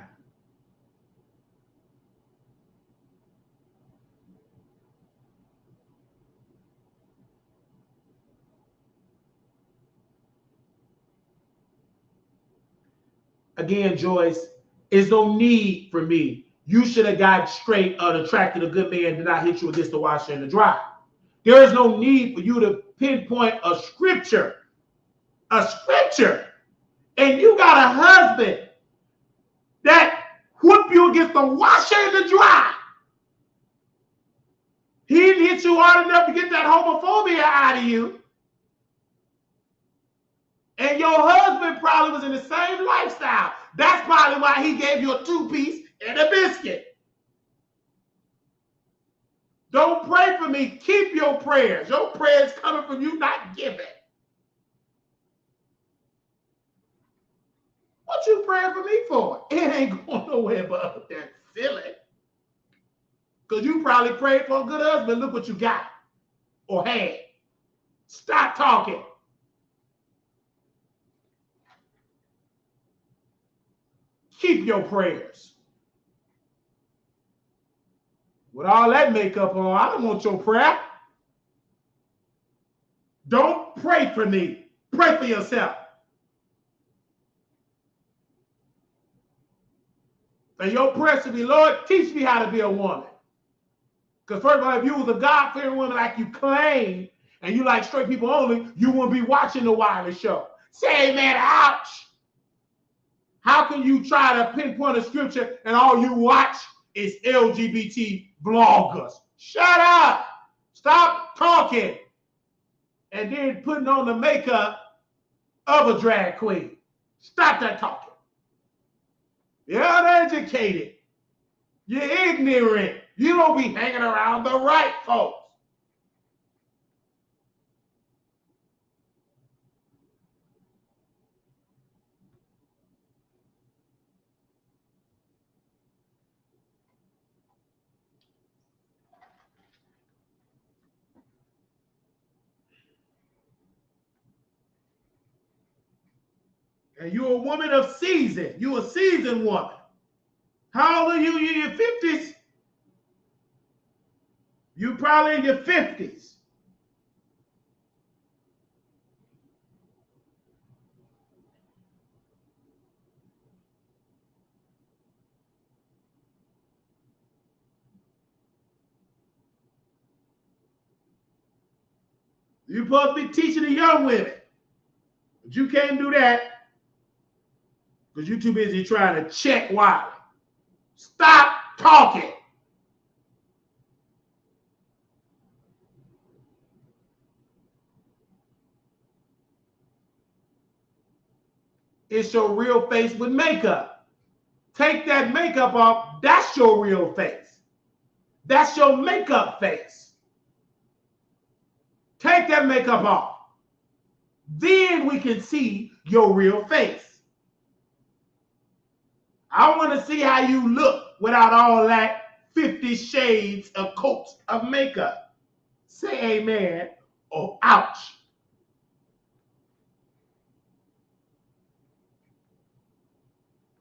A: Again, Joyce, there's no need for me. You should have got straight or attracted a good man did not hit you against the washer and the dryer. There is no need for you to pinpoint a scripture. A scripture. And you got a husband that whoop you against the washer and the dryer. He didn't hit you hard enough to get that homophobia out of you. And your husband probably was in the same lifestyle. That's probably why he gave you a 2-piece and a biscuit. Don't pray for me. Keep your prayers. Your prayers coming from you, not giving. What you praying for me for? It ain't going nowhere but that silly. Because you probably prayed for a good husband. Look what you got or had. Stop talking. Keep your prayers. With all that makeup on, I don't want your prayer. Don't pray for me. Pray for yourself. And your prayer should be, Lord, teach me how to be a woman. Because first of all, if you was a God-fearing woman like you claim, and you like straight people only, you wouldn't be watching the Wiley Show. Say, man, ouch. How can you try to pinpoint a scripture and all you watch is LGBT bloggers? Shut up. Stop talking. And then putting on the makeup of a drag queen. Stop that talking. You're uneducated. You're ignorant. You don't be hanging around the right folks. And you're a woman of season. You're a seasoned woman. How old are you? You're in your 50s. You're probably in your 50s. You're supposed to be teaching the young women. But you can't do that because you're too busy trying to check Wiley. Stop talking. It's your real face with makeup. Take that makeup off. That's your real face. That's your makeup face. Take that makeup off. Then we can see your real face. I want to see how you look without all that 50 shades of coats of makeup. Say amen or ouch.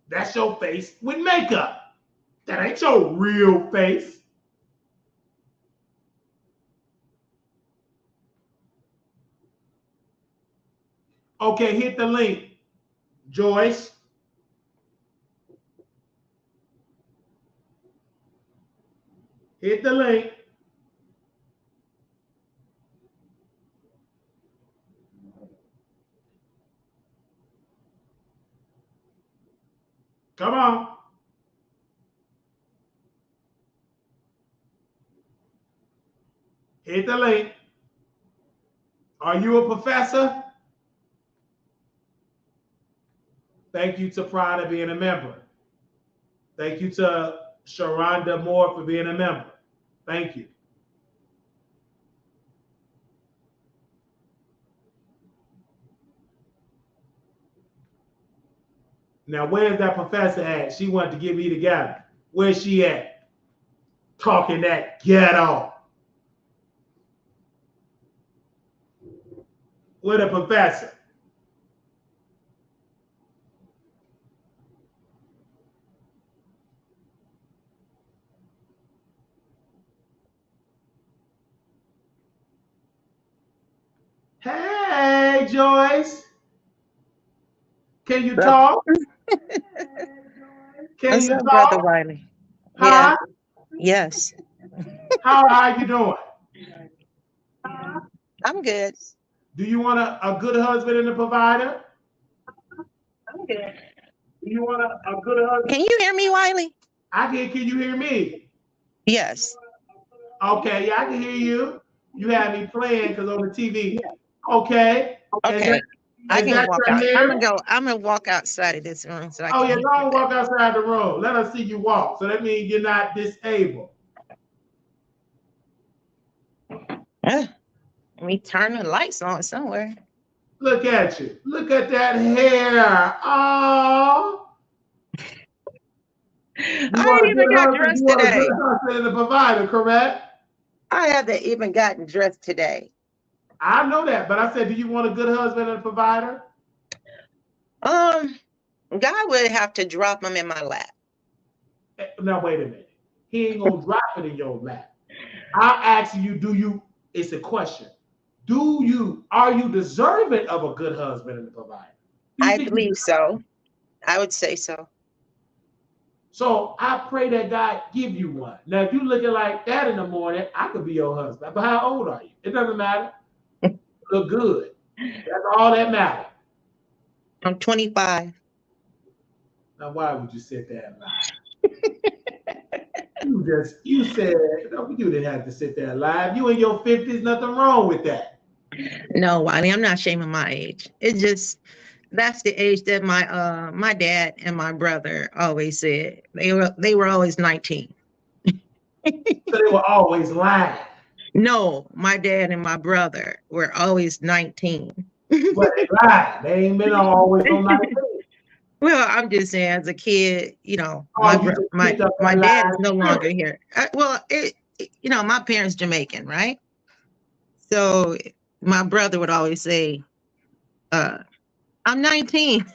A: That's your face with makeup. That ain't your real face. Okay, hit the link, Joyce. Hit the link. Come on. Hit the link. Are you a professor? Thank you to Prada being a member. Thank you to Sharonda Moore for being a member. Thank you. Now, where's that professor at? She wanted to get me together. Where's she at? Talking that ghetto. Where the professor? Hey, Joyce. Can you talk? Can
D: What's
A: you
D: up,
A: talk?
D: Brother Wiley?
A: Huh?
D: Yes.
A: How are you doing?
D: I'm good.
A: Do you want a good husband and a provider?
D: I'm good.
A: Do you want a good husband?
D: Can you hear me, Wiley?
A: I can. Can you hear me?
D: Yes.
A: Okay, yeah, I can hear you. You had me playing because on the TV. Okay.
D: Okay. I can walk
A: your
D: out.
A: hair?
D: I'm gonna walk outside of this room so I
A: Oh
D: can
A: yeah,
D: hear
A: don't
D: you.
A: walk outside the room. Let us see you walk. So that means you're not disabled.
D: Let me turn the lights on somewhere.
A: Look at you. Look at that hair. Oh.
D: I ain't even got dressed
A: You are a
D: today.
A: good husband and a provider, correct?
D: I haven't even gotten dressed today.
A: I know that, but I said, do you want a good husband and a provider?
D: God would have to drop them in my lap.
A: Now wait a minute. He ain't gonna drop it in your lap. I'm asking you, it's a question. Are you deserving of a good husband and a provider?
D: I believe so. I would say so.
A: So I pray that God give you one. Now, if you looking like that in the morning, I could be your husband. But how old are you? It doesn't matter. Look good. That's all that matters.
D: I'm 25.
A: Now, why would you sit there and lie? You said, no, you didn't have to sit there and lie. You in your 50s, nothing wrong with that.
D: No, Wiley, I'm not shaming my age. It's just that's the age that my dad and my brother always said. They were always 19.
A: So they were always lying.
D: No, my dad and my brother were always 19.
A: But they lied. They ain't been always on 19.
D: Well, I'm just saying, as a kid, my dad is no longer here. My parents Jamaican, right? So my brother would always say, I'm 19.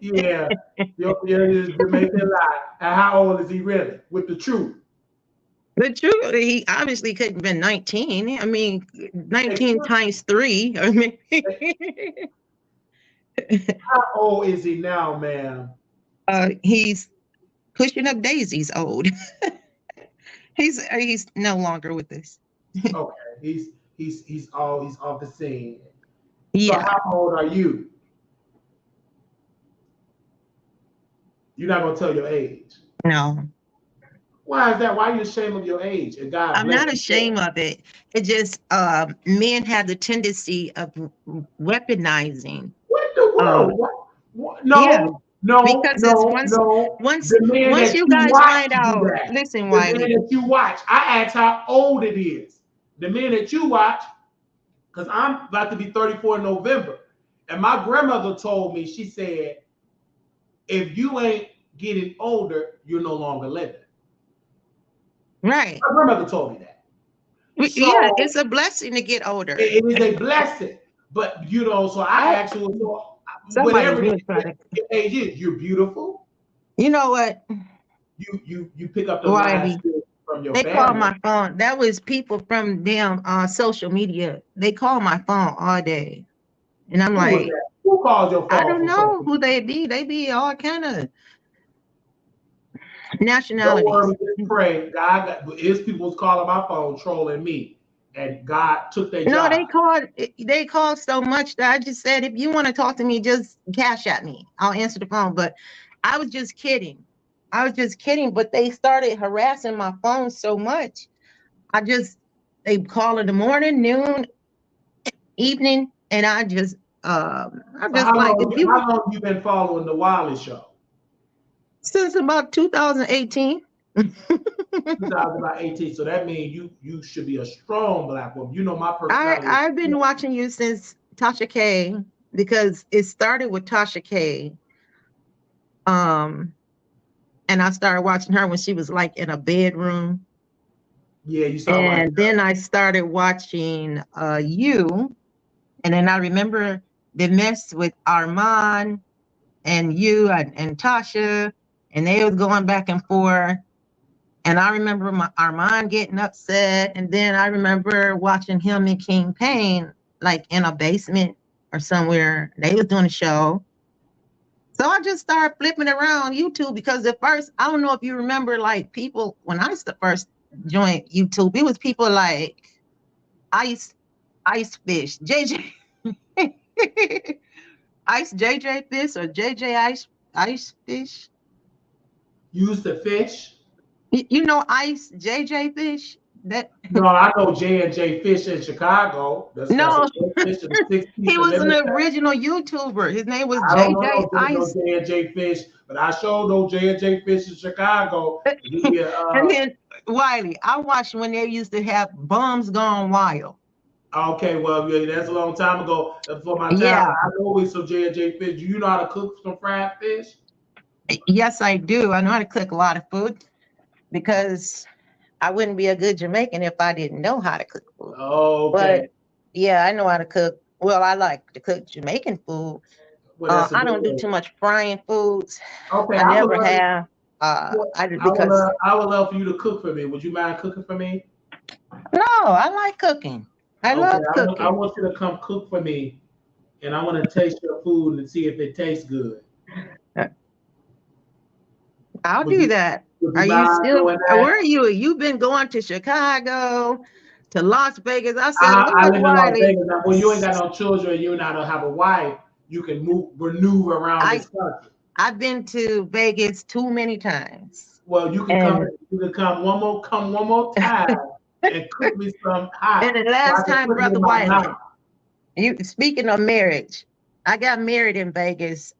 A: Yeah, your Jamaican lie. And how old is he really? With the truth.
D: The truth, he obviously couldn't have been 19. I mean, 19 times 3. I mean,
A: how old is he now, ma'am?
D: He's pushing up daisies old. He's no longer with us.
A: Okay, he's off the scene.
D: Yeah.
A: So how old are you? You're not gonna tell your age.
D: No.
A: Why is that? Why are you ashamed of your age? And God
D: I'm
A: bless
D: not ashamed of it. It just men have the tendency of weaponizing.
A: What the world? No,
D: yeah,
A: no,
D: because it's once
A: The man that
D: you guys
A: watch
D: find out,
A: do that.
D: listen,
A: The
D: Wiley.
A: man that you watch, I asked how old it is. The man that you watch, because I'm about to be 34 in November, and my grandmother told me, she said, if you ain't getting older, you're no longer living.
D: Right.
A: My grandmother told me that. So,
D: yeah, it's a blessing to get older.
A: It is a blessing. But, you know, so I actually, whatever age is, you're beautiful.
D: You know what?
A: You pick up the last from your family.
D: Call my phone. That was people from them social media. They call my phone all day. And I'm like,
A: who calls your phone?
D: I don't know who they be. They be all kind of nationalities.
A: Don't worry, just pray. His people was calling my phone, trolling me. And God took their job.
D: No, they called so much that I just said, if you want to talk to me, just cash at me. I'll answer the phone. But I was just kidding. But they started harassing my phone so much. They call in the morning, noon, evening, and how long
A: have you been following the Wiley Show?
D: Since about 2018.
A: 2018. So that means you should be a strong Black woman. You know my personality.
D: I've been watching you since Tasha K, because it started with Tasha K. And I started watching her when she was like in a bedroom.
A: Yeah, you saw.
D: And then I started watching you, and then I remember the mess with Armon and you and Tasha, and they was going back and forth. And I remember Armon getting upset, and then I remember watching him and King Payne like in a basement or somewhere. They was doing a show. So I just started flipping around YouTube, because at first, I don't know if you remember, like people, when I first joined YouTube, it was people like Ice Fish, JJ, Ice JJ Fish or JJ Ice Fish.
A: You used to fish?
D: You know Ice JJ Fish?
A: No, I know J&J Fish in Chicago. That's
D: he was an original YouTuber. His name was JJ Ice.
A: J&J Fish, but I sure know J&J Fish in Chicago.
D: And then Wiley, I watched when they used to have Bums Gone Wild.
A: Okay, well, yeah, that's a long time ago. For my time, I know with some J&J Fish. Do you know how to cook some fried fish?
D: Yes, I do. I know how to cook a lot of food, because I wouldn't be a good Jamaican if I didn't know how to cook food.
A: Oh, okay.
D: But yeah, I know how to cook. Well, I like to cook Jamaican food.
A: Well,
D: I don't do too much frying foods.
A: Okay,
D: I never have.
A: I would love for you to cook for me. Would you mind cooking for me?
D: No, I like cooking. I love cooking.
A: I want you to come cook for me, and I want to taste your food and see if it tastes good.
D: I'll do that. Are you still? Where are you? You've been going to Chicago, to Las Vegas. I said,
A: I live in Las Vegas. Now, when you ain't got no children, you don't have a wife, you can maneuver around this country.
D: I've been to Vegas too many times.
A: Well, you can come. You can come one more time and cook me some hot.
D: And the last time, Brother Wiley, speaking of marriage, I got married in Vegas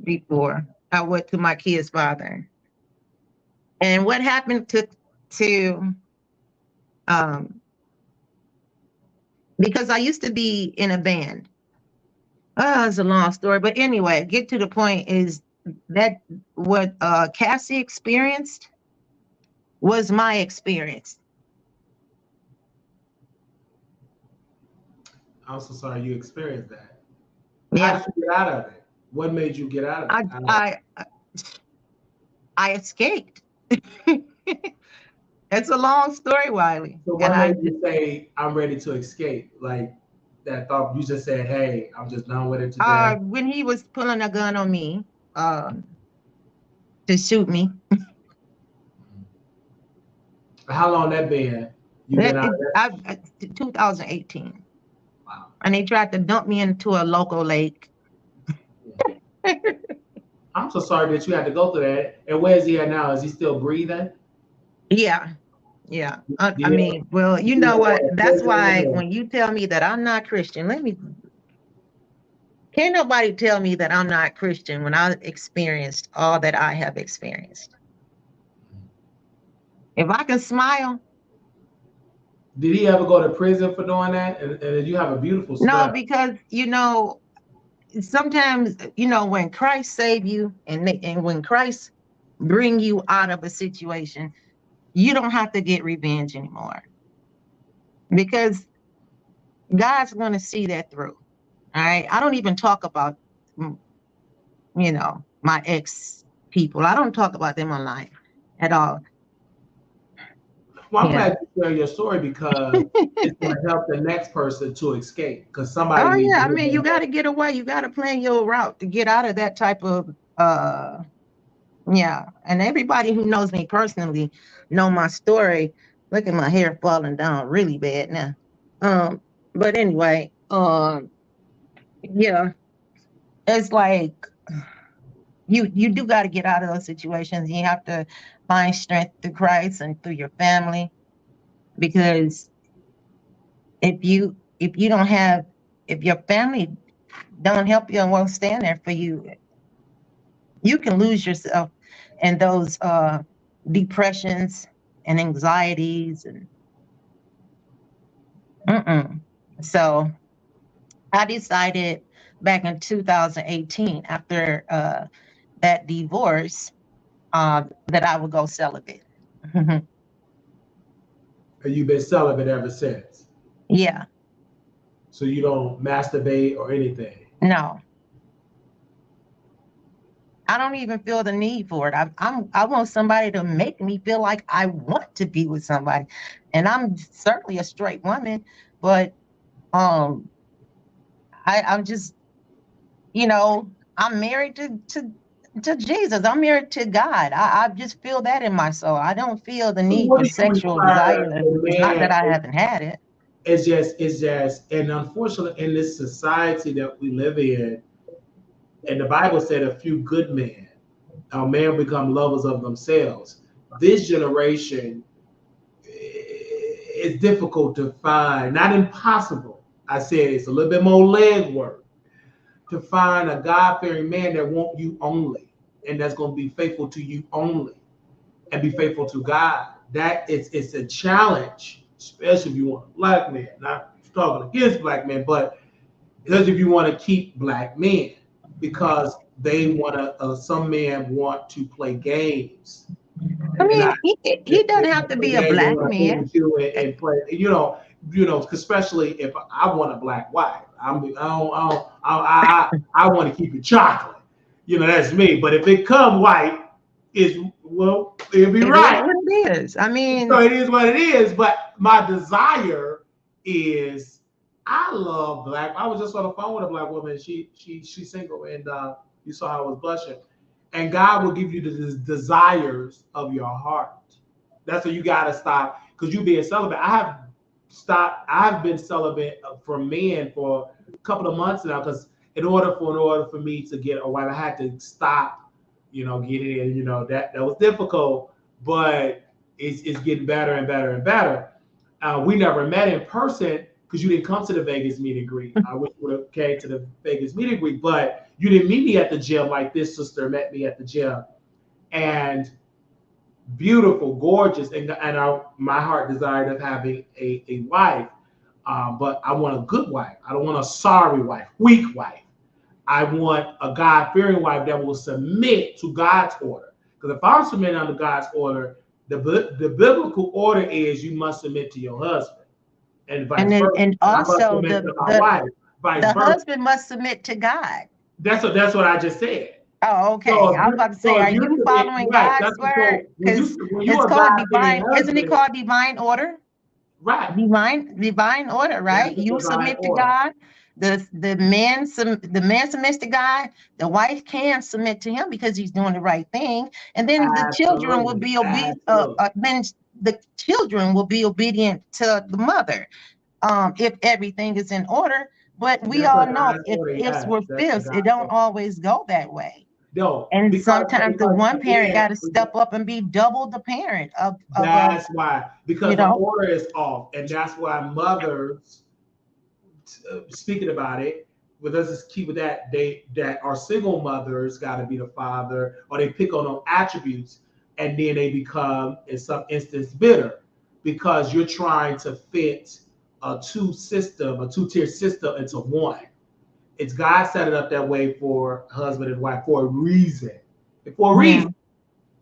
D: before I went to my kid's father. And what happened to because I used to be in a band. Oh, it's a long story, but anyway, get to the point is that what Cassie experienced was my experience.
A: I'm so sorry you experienced that.
D: Yeah.
A: How did you get out of it? What made you get out of it?
D: I escaped. It's a long story, Wiley.
A: So what made you say, I'm ready to escape? Like that thought, you just said, hey, I'm just done with it today.
D: When he was pulling a gun on me to shoot me.
A: How long that been? You been out of that?
D: 2018.
A: Wow.
D: And they tried to dump me into a local lake.
A: I'm so sorry that you had to go through that. And where is he at now? Is he still breathing?
D: Yeah. I mean, well, you know what? That's why when you tell me that I'm not Christian, can't nobody tell me that I'm not Christian when I experienced all that I have experienced. If I can smile.
A: Did he ever go to prison for doing that? And you have a beautiful smile.
D: No, because, sometimes, when Christ save you and when Christ bring you out of a situation, you don't have to get revenge anymore. Because God's going to see that through. All right. I don't even talk about, my ex people. I don't talk about them online at all.
A: Well, I'm glad you share your story because it's going to help the next person to escape. Because somebody.
D: Oh yeah, I mean, you got to get away. You got to plan your route to get out of that type of. Yeah, and everybody who knows me personally know my story. Look at my hair falling down really bad now. But anyway, yeah, it's like you do got to get out of those situations. You have to find strength through Christ and through your family, because if your family don't help you and won't stand there for you, you can lose yourself in those depressions and anxieties and So I decided back in 2018, after that divorce, that I would go celibate.
A: And you've been celibate ever since?
D: Yeah.
A: So you don't masturbate or anything?
D: No. I don't even feel the need for it. I want somebody to make me feel like I want to be with somebody. And I'm certainly a straight woman, but I'm just, I'm married to Jesus. I'm married to God. I just feel that in my soul. I don't feel the need for sexual desire. It's not that I haven't had it.
A: It's just, and unfortunately, in this society that we live in, and the Bible said a few good men, men become lovers of themselves. This generation is difficult to find, not impossible. I said it's a little bit more legwork to find a God-fearing man that wants you only, and that's going to be faithful to you only, and be faithful to God. It's a challenge, especially if you want a black man. Not talking against black men, but because if you want to keep black men, because they want to. Some men want to play games.
D: I mean, he doesn't have to be a black man.
A: And play, especially if I want a black wife. I want to keep it chocolate. That's me. But if it come white, it'll be right.
D: It is what it is. I mean,
A: so it is what it is. But my desire is, I love black. I was just on the phone with a black woman. She's single, and you saw how I was blushing. And God will give you the desires of your heart. That's what you got to stop, because you being celibate. I've been celibate from men for a couple of months now, because in order for me to get a wife, I had to stop, getting in. That was difficult, but it's getting better and better and better. We never met in person because you didn't come to the Vegas meet and greet. I wish you would have came to the Vegas meet and greet, but you didn't meet me at the gym like this sister met me at the gym. And beautiful, gorgeous, and my heart desired of having a wife, but I want a good wife. I don't want a sorry wife, weak wife. I want a God-fearing wife that will submit to God's order. Because if I'm submitting under God's order, the biblical order is you must submit to your husband. And
D: also the husband must submit to God.
A: That's what I just said.
D: Oh, okay. I was about to say, are you following God's word? Because it's called divine. Isn't it called divine order?
A: Right.
D: Divine order, right? You submit to God. The man submits to God. The wife can submit to him because he's doing the right thing, and then the children will be obedient. Then the children will be obedient to the mother, if everything is in order. But we all know if ifs were fifths, it don't always go that way.
A: No,
D: and sometimes the one parent got to step up and be double the parent of
A: that's why, because the order is off, and that's why mothers, speaking about it, but let's just keep with that, that are single mothers got to be the father, or they pick on those attributes, and then they become in some instance bitter because you're trying to fit a two-tier system into one. It's God set it up that way for husband and wife for a reason.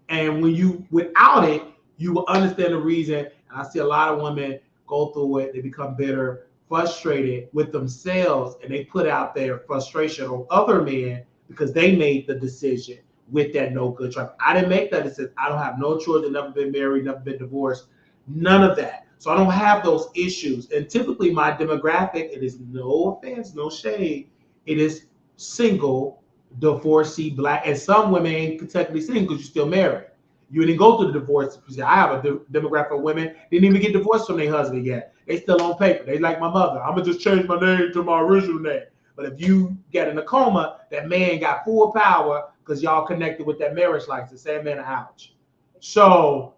A: And when you, without it, you will understand the reason. And I see a lot of women go through it. They become bitter, frustrated with themselves, and they put out their frustration on other men because they made the decision with that no good tribe. I didn't make that decision. I don't have no children, never been married, never been divorced, none of that. So I don't have those issues. And typically my demographic, it is no offense, no shade, it is single, divorcee, black, and some women ain't technically single because you're still married. You didn't go through the divorce. I have a demographic of women didn't even get divorced from their husband yet. They still on paper. They like my mother. I'm gonna just change my name to my original name. But if you get in a coma, that man got full power because y'all connected with that marriage license. Same man, ouch. So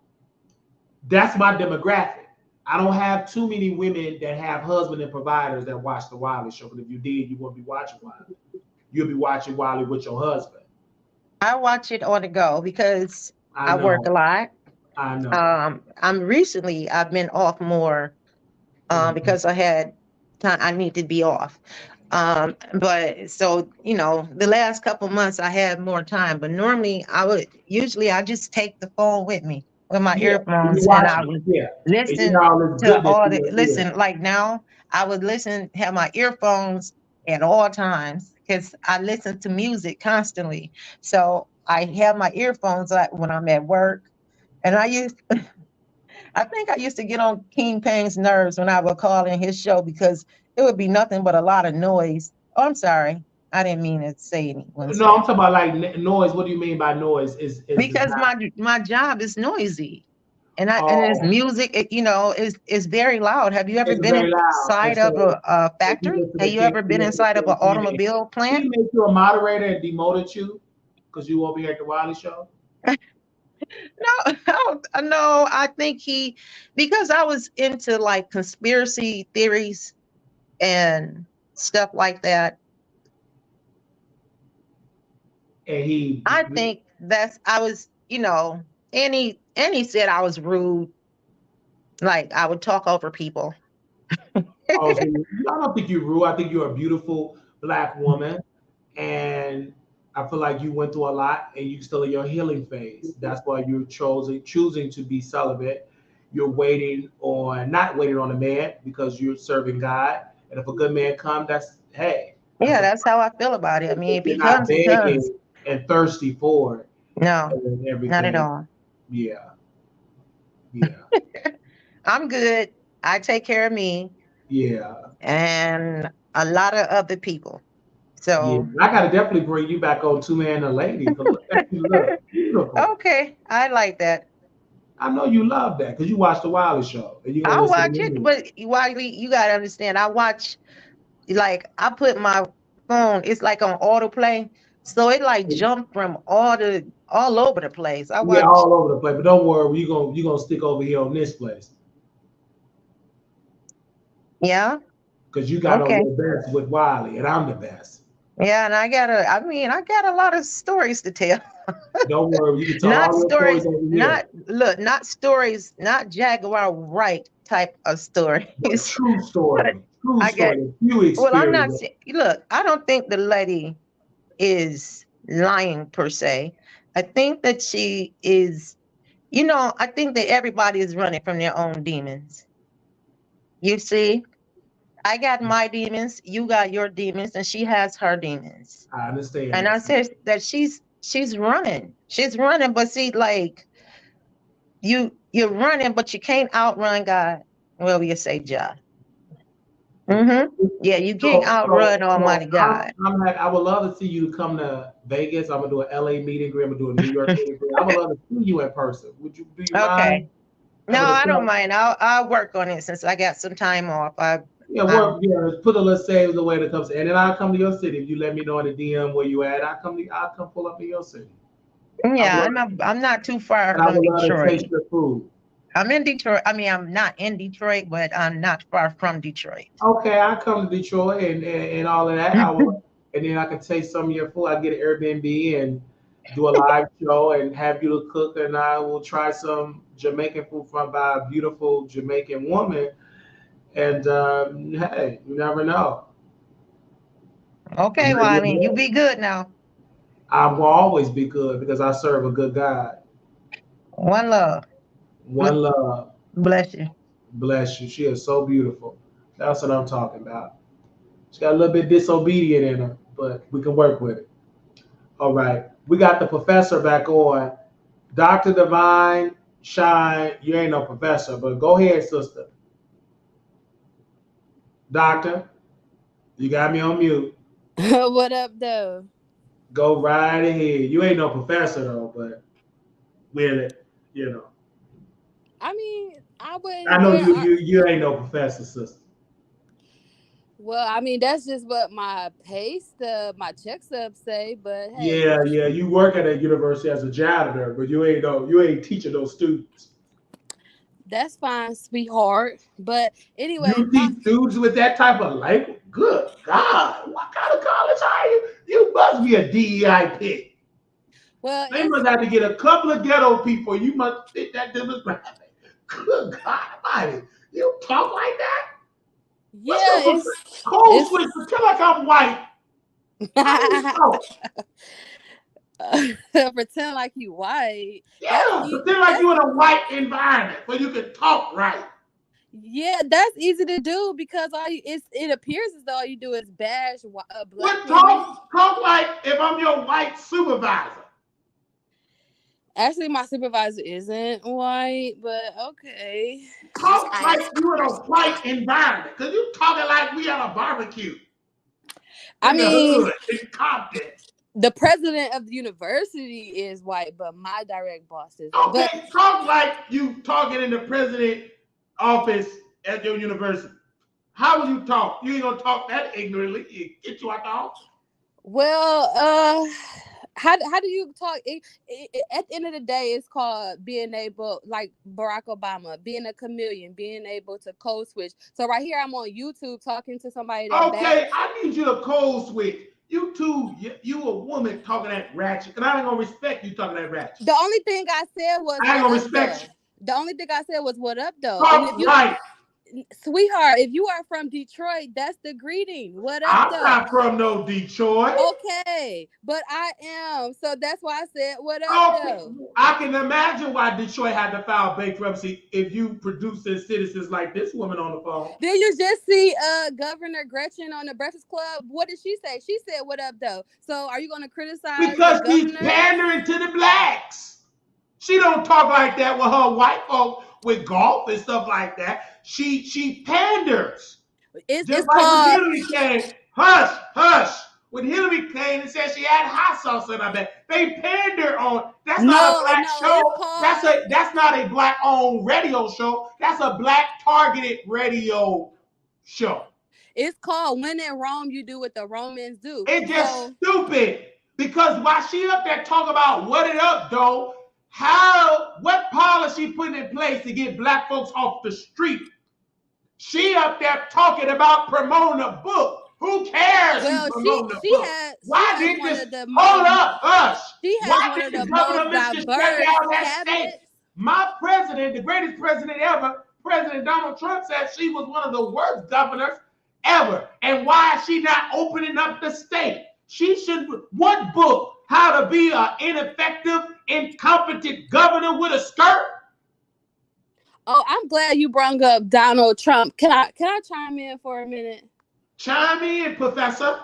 A: that's my demographic. I don't have too many women that have husband and providers that watch the Wiley Show. But if you did, you wouldn't be watching Wiley. You'll be watching Wiley with your husband.
D: I watch it on the go because I work a lot.
A: I know.
D: I've been off more because I had time. I need to be off. But so, the last couple months I had more time, but normally I just take the phone with me with my earphones and I would listen to all the, like now I would have my earphones at all times because I listen to music constantly. So I have my earphones when I'm at work, and I think I used to get on King Payne's nerves when I would call in his show because it would be nothing but a lot of noise. Oh, I'm sorry. I didn't mean to say anything.
A: No, I'm talking about like noise. What do you mean by noise? Is
D: because my job is noisy, and it's music. It's very loud. Have you ever been inside of a factory? Have you ever been inside of an automobile plant?
A: Did he make you a moderator and demoted you because you over here at the Wiley Show?
D: No. I think because I was into like conspiracy theories and stuff like that.
A: And
D: I think I was, and he said I was rude. Like I would talk over people.
A: I don't think you're rude. I think you're a beautiful Black woman. And I feel like you went through a lot and you're still in your healing phase. That's why you're choosing to be celibate. You're not waiting on a man because you're serving God. And if a good man comes, hey.
D: Yeah, that's how I feel about it. I mean, if he comes,
A: and thirsty for it.
D: No, not at all.
A: Yeah.
D: I'm good. I take care of me.
A: Yeah.
D: And a lot of other people. So
A: I gotta definitely bring you back on Two Man and Lady. Look, beautiful.
D: Okay, I like that.
A: I know you love that because you watch the Wiley Show.
D: I watch it, but Wiley, you gotta understand. I watch, like I put my phone. It's like on autoplay, so it like jumped from all over the place. I watch
A: all over the place, but don't worry, you gonna stick over here on this place.
D: Yeah.
A: Because you got on the best with Wiley, and I'm the best.
D: Yeah, and I got a lot of stories to tell.
A: Don't worry, you can tell all stories over here.
D: Not stories, not Jaguar Wright type of stories.
A: True story. Well,
D: I'm not saying. Look, I don't think the lady is lying per se. I think that she is. I think that everybody is running from their own demons. You see. I got my demons, you got your demons, and she has her demons.
A: I understand.
D: And I said that she's running. She's running, but see, like you're running, but you can't outrun God. Well, you say Jah. Yeah, you can't outrun Almighty God.
A: I would love to see you come to Vegas. I'm gonna do an LA meeting. I'm gonna do a New York meeting. I would love to see you in person. Would you? Do you mind?
D: No, I don't mind. I'll work on it since I got some time off.
A: Put a little saves away that comes, and then I'll come to your city if you let me know in the DM where you at. I'll come pull up in your city.
D: Yeah, I'm not too far from Detroit. Taste your food. I'm in Detroit. I mean, I'm not in Detroit, but I'm not far from Detroit.
A: Okay, I come to Detroit and all of that. And then I can taste some of your food. I get an Airbnb and do a live show and have you to cook, and I will try some Jamaican food by a beautiful Jamaican woman. And hey, you never know.
D: Okay, well, I mean, you be good now.
A: I will always be good because I serve a good God.
D: One love.
A: One love.
D: Bless you.
A: Bless you. She is so beautiful. That's what I'm talking about. She got a little bit disobedient in her, but we can work with it. All right. We got the professor back on. Dr. Divine Shine, you ain't no professor, but go ahead, sister. Doctor, you got me on mute.
C: What up, though?
A: Go right ahead. You ain't no professor, though, but with it, you know.
C: I mean, I
A: know you ain't no professor, sister.
C: Well, I mean, that's just what my my check stubs say, but hey.
A: Yeah, you work at a university as a janitor, but you ain't teaching those students.
C: That's fine, sweetheart. But anyway,
A: you teach students with that type of language. Good God, what kind of college are you? You must be a DEI pick.
C: Well,
A: they must have to get a couple of ghetto people. You must fit that demographic. Good God Almighty, you talk like that?
C: Yeah,
A: it's cold switch. Pretend like I'm white.
C: Pretend like you white.
A: Yeah, pretend like you in a white environment where you can talk right.
C: Yeah, that's easy to do because it appears as though all you do is bash black
A: talk like if I'm your white supervisor.
C: Actually, my supervisor isn't white, but okay.
A: Talk like you in a white environment because you talking like we at a barbecue.
C: I mean,
A: in Compton.
C: The president of the university is white, but my direct boss is.
A: Okay, but talk like you talking in the president office at your university. How would you talk? You ain't gonna talk that ignorantly. You get you out the office.
C: Well, how do you talk? At the end of the day, it's called being able, like Barack Obama, being a chameleon, being able to code switch. So right here, I'm on YouTube talking to somebody.
A: I need you to code switch. You too, you a woman talking that ratchet, and I ain't gonna respect you talking that ratchet.
C: The only thing I said was
A: I ain't gonna respect you.
C: The only thing I said was what up though.
A: Talk right.
C: Sweetheart, if you are from Detroit, that's the greeting. What up,
A: I'm not from no Detroit.
C: Okay, but I am. So that's why I said, what up, though?
A: I can imagine why Detroit had to file bankruptcy if you producing citizens like this woman on the phone.
C: Did you just see Governor Gretchen on the Breakfast Club? What did she say? She said, what up, though? So are you going to criticize
A: because she's pandering to the blacks. She don't talk like that with her white folk with golf and stuff like that. She panders.
C: It's
A: like
C: called
A: Hillary came, hush. When Hillary came and said she had hot sauce in her bed, they pander on. That's not a black show. That's not a black-owned radio show. That's a black-targeted radio show.
C: It's called When in Rome, You Do What the Romans Do.
A: It's just stupid because while she up there talking about what it up, though, what policy put in place to get black folks off the street? She up there talking about promoting a book. Who cares?
C: Well,
A: Why did this? Hold up, hush.
C: Why did the most diverse cabinets?
A: My president, the greatest president ever, President Donald Trump, said she was one of the worst governors ever. And why is she not opening up the state? She should. What book? How to be an ineffective, incompetent governor with a skirt?
C: Oh, I'm glad you brought up Donald Trump. Can I chime in for a minute?
A: Chime in, Professor.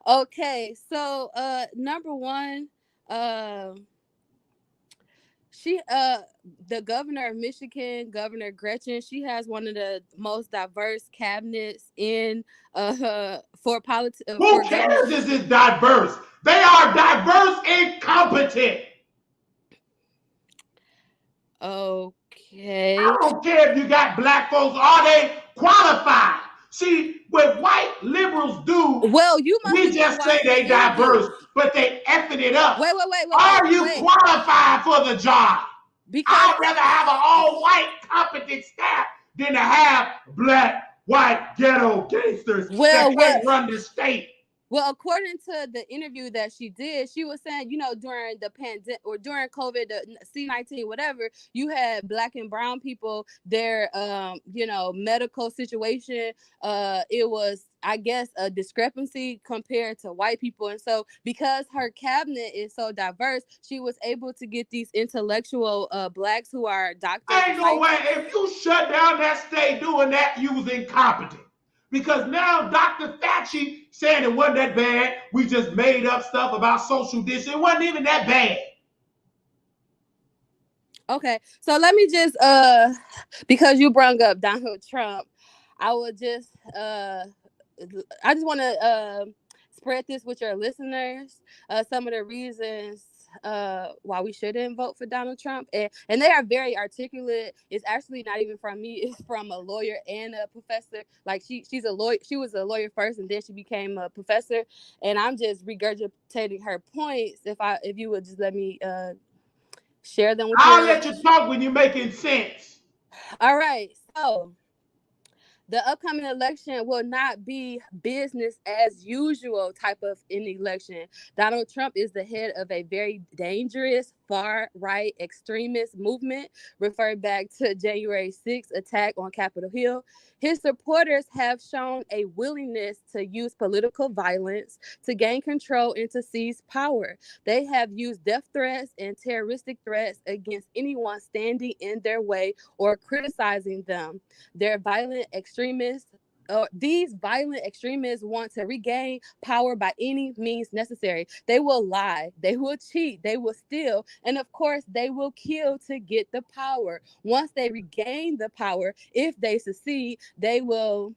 C: Okay, so number one, the governor of Michigan, Governor Gretchen, she has one of the most diverse cabinets in for politics.
A: Who cares? This is diverse. They are diverse and competent.
C: Okay.
A: I don't care if you got black folks. Are they qualified? See, what white liberals do,
C: Well, you must
A: we just say they diverse, but they effing it up.
C: Wait.
A: Are you qualified for the job?
C: Because
A: I'd rather have an all-white competent staff than to have black, white, ghetto gangsters that can't run the state.
C: Well, according to the interview that she did, she was saying, you know, during the pandemic or during COVID, the C-19, whatever, you had black and brown people, their, you know, medical situation. It was, I guess, a discrepancy compared to white people. And so because her cabinet is so diverse, she was able to get these intellectual blacks who are doctors.
A: Ain't no way. If you shut down that state doing that, you was incompetent. Because now Dr. Fauci saying it wasn't that bad. We just made up stuff about social distancing. It wasn't even that bad.
C: Okay, so let me just because you brought up Donald Trump, I would just I just want to spread this with your listeners. Some of the reasons why we shouldn't vote for Donald Trump, and they are very articulate. It's actually not even from me, it's from a lawyer and a professor. Like she's a lawyer, she was a lawyer first and then she became a professor, and I'm just regurgitating her points. If you would just let me share them with you.
A: I'll let you talk when you're making sense.
C: All right, so the upcoming election will not be business as usual type of an election. Donald Trump is the head of a very dangerous far-right extremist movement, referred back to January 6th attack on Capitol Hill. His supporters have shown a willingness to use political violence to gain control and to seize power. They have used death threats and terroristic threats against anyone standing in their way or criticizing them. They're violent extremists. These violent extremists want to regain power by any means necessary. They will lie, they will cheat, they will steal, and of course, they will kill to get the power. Once they regain the power, if they succeed, they will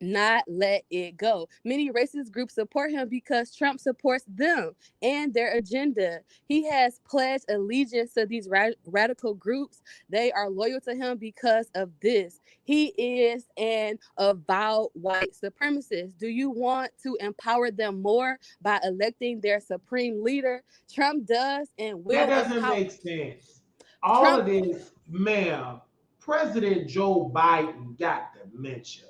C: not let it go. Many racist groups support him because Trump supports them and their agenda. He has pledged allegiance to these radical groups. They are loyal to him because of this. He is an avowed white supremacist. Do you want to empower them more by electing their supreme leader? Trump does and will.
A: That doesn't make sense. All of this, ma'am, President Joe Biden got dementia.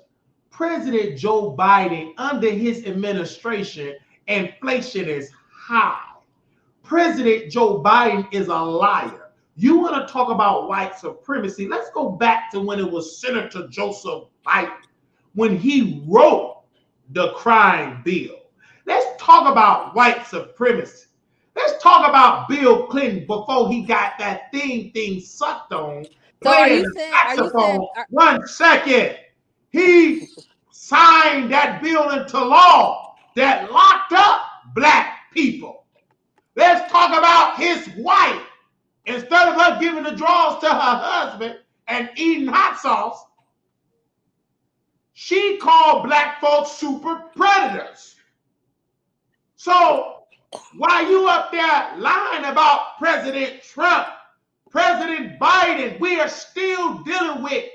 A: President Joe Biden, under his administration, inflation is high. President Joe Biden is a liar. You want to talk about white supremacy? Let's go back to when it was Senator Joseph Biden, when he wrote the crime bill. Let's talk about white supremacy. Let's talk about Bill Clinton before he got that thing sucked on.
C: So are you saying,
A: one second. He signed that bill into law that locked up black people. Let's talk about his wife. Instead of her giving the draws to her husband and eating hot sauce, she called black folks super predators. So while you up there lying about President Trump, President Biden, we are still dealing with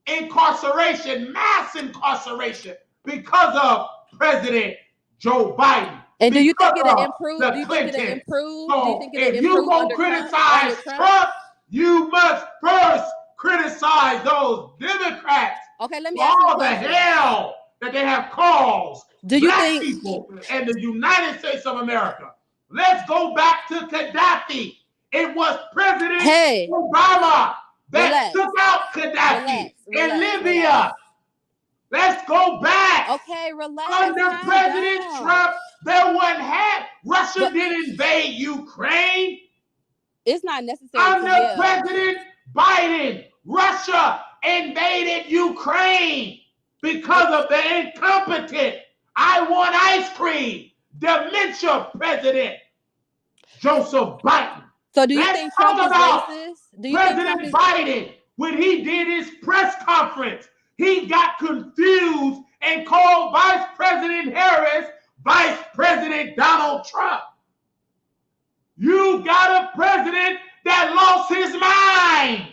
A: incarceration, mass incarceration, because of President Joe Biden.
C: And do you think it'll improve? Do you think it'll improve?
A: So if you gonna criticize Trump, you must first criticize those Democrats.
C: Okay, let me
A: ask you all the hell that they have caused black people in the United States of America. Let's go back to Gaddafi. It was President Obama that took out Gaddafi in Libya. Let's go back.
C: Okay, relax.
A: Under President Trump, there wasn't Russia didn't invade Ukraine.
C: It's not necessary.
A: Under President Biden, Russia invaded Ukraine because of the incompetent I want ice cream, dementia President Joseph Biden.
C: So do you think Trump is racist? Do you
A: President Biden, when he did his press conference, he got confused and called Vice President Harris Vice President Donald Trump. You got a president that lost his mind.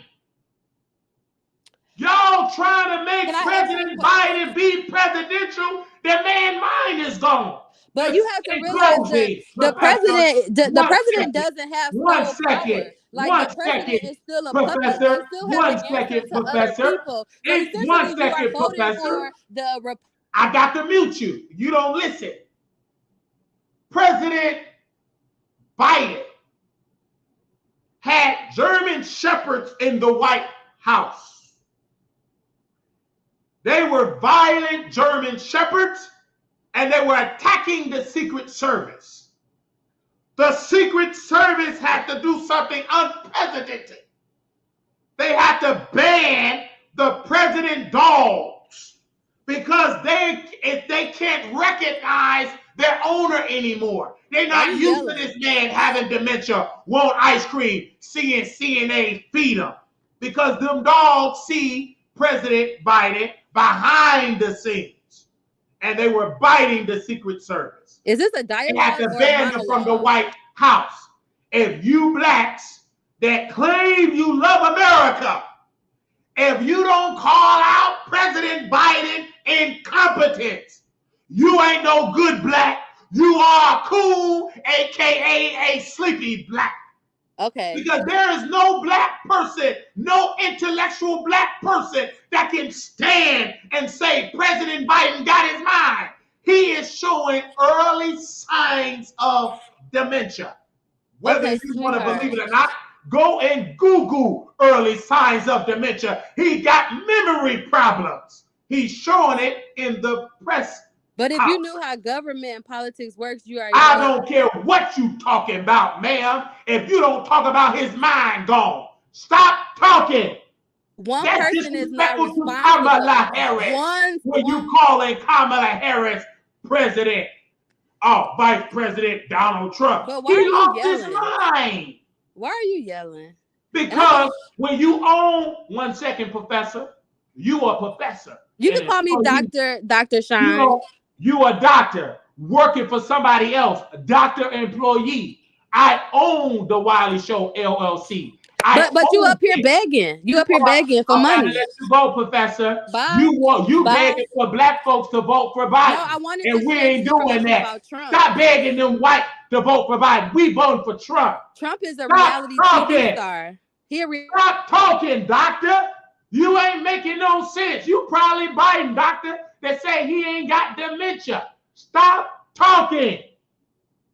A: Y'all trying to make President Biden be presidential. The man's mind is gone.
C: But you have to realize the president doesn't have full power. Like the president is still a puppet. They still have to answer to other people. So essentially, you are voting for the.
A: I got to mute you. You don't listen. President Biden had German shepherds in the White House. They were violent German shepherds, and they were attacking the Secret Service. The Secret Service had to do something unprecedented. They had to ban the president dogs because if they can't recognize their owner anymore. They're not used to this man having dementia, want ice cream, seeing CNA feed them. Because them dogs see President Biden behind the scenes. And they were biting the Secret Service.
C: Is this a dialogue?
A: They had to ban them from the White House. If you blacks that claim you love America, if you don't call out President Biden incompetent, you ain't no good black. You are cool, aka a sleepy black.
C: Okay.
A: Because there is no black person, no intellectual black person that can stand and say President Biden got his mind. He is showing early signs of dementia. Whether you want to believe it or not, go and Google early signs of dementia. He got memory problems. He's showing it in the press.
C: But if you knew how government and politics works, you already
A: I don't care what you talking about, ma'am. If you don't talk about his mind gone, stop talking.
C: One person is not responsible.
A: Kamala Harris. When you calling Kamala Harris president, Vice President Donald Trump,
C: but why
A: he lost his mind.
C: Why are you yelling?
A: Because when you own, 1 second, Professor, you a professor.
C: You can call me Dr. Shine.
A: You a doctor working for somebody else, a doctor employee. I own the Wiley Show LLC.
C: But you up here begging. You up here begging for money.
A: Let you go, Professor.
C: Bye.
A: You begging for black folks to vote for Biden.
C: No, I wanted
A: and we ain't doing that. Stop begging them white to vote for Biden. We voting for Trump.
C: Trump is a reality TV star.
A: Stop talking, doctor. You ain't making no sense. You probably Biden, doctor, that say he ain't got dementia. Stop talking.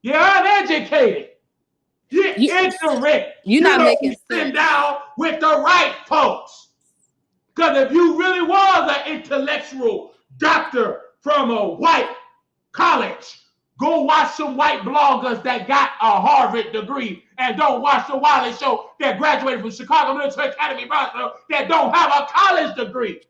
A: You're uneducated. You're ignorant.
C: You're not making sense.
A: Sit down with the right folks. Because if you really was an intellectual doctor from a white college, go watch some white bloggers that got a Harvard degree and don't watch the Wiley Show that graduated from Chicago Military Academy that don't have a college degree.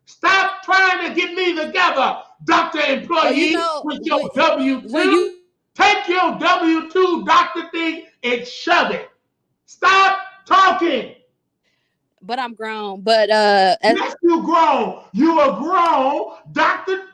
A: Stop trying to get me together, doctor employee, with your W-2. Take your W-2 doctor thing and shove it. Stop talking.
C: But I'm grown. But
A: yes, you grown. You a grown doctor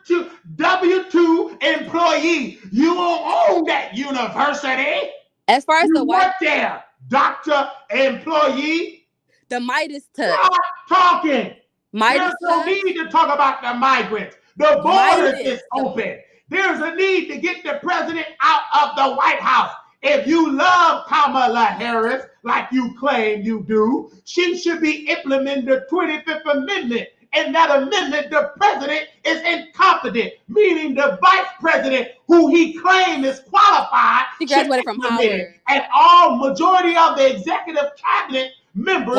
A: W-2 employee. You don't own that university.
C: As far as
A: you
C: the
A: work there, doctor employee.
C: The Midas touch.
A: Stop talking.
C: Midas
A: There's no need to talk about the migrants. The border is open. There's a need to get the president out of the White House. If you love Kamala Harris, like you claim you do, she should be implementing the 25th Amendment. And that amendment, the president is incompetent, meaning the vice president, who he claims is qualified,
C: she graduated from Howard.
A: And all majority of the executive cabinet members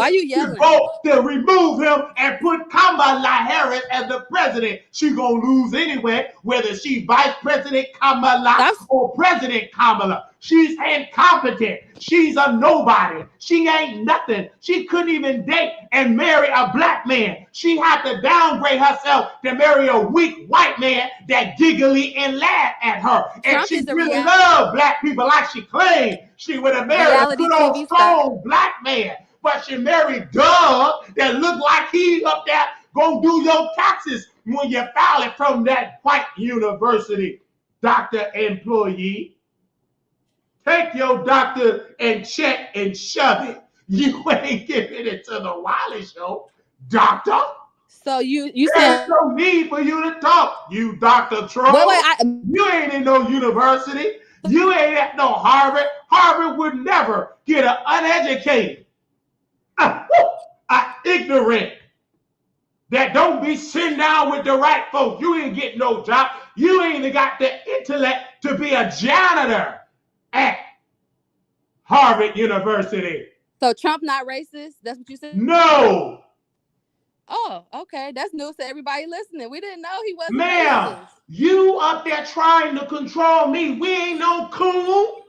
A: vote to remove him and put Kamala Harris as the president. She gonna lose anyway, whether she Vice President Kamala or President Kamala. She's incompetent. She's a nobody. She ain't nothing. She couldn't even date and marry a black man. She had to downgrade herself to marry a weak white man that giggly and laugh at her. And she really loved black people like she claimed. She would have married a good old strong black man. But she married Doug that looked like he up there gonna do your taxes when you file it from that white university. Doctor employee, take your doctor and check and shove it. You ain't giving it to the Wiley Show, doctor.
C: So you
A: There's
C: saying
A: no need for you to talk, you Dr. Troll. You ain't in no university. You ain't at no Harvard. Harvard would never get an uneducated, ignorant, that don't be sitting down with the right folks. You ain't getting no job. You ain't even got the intellect to be a janitor at Harvard University.
C: So Trump not racist? That's what you said?
A: No.
C: Oh, okay. That's news to everybody listening. We didn't know he wasn't
A: Ma'am,
C: racist.
A: you up there trying to control me. We ain't no coon.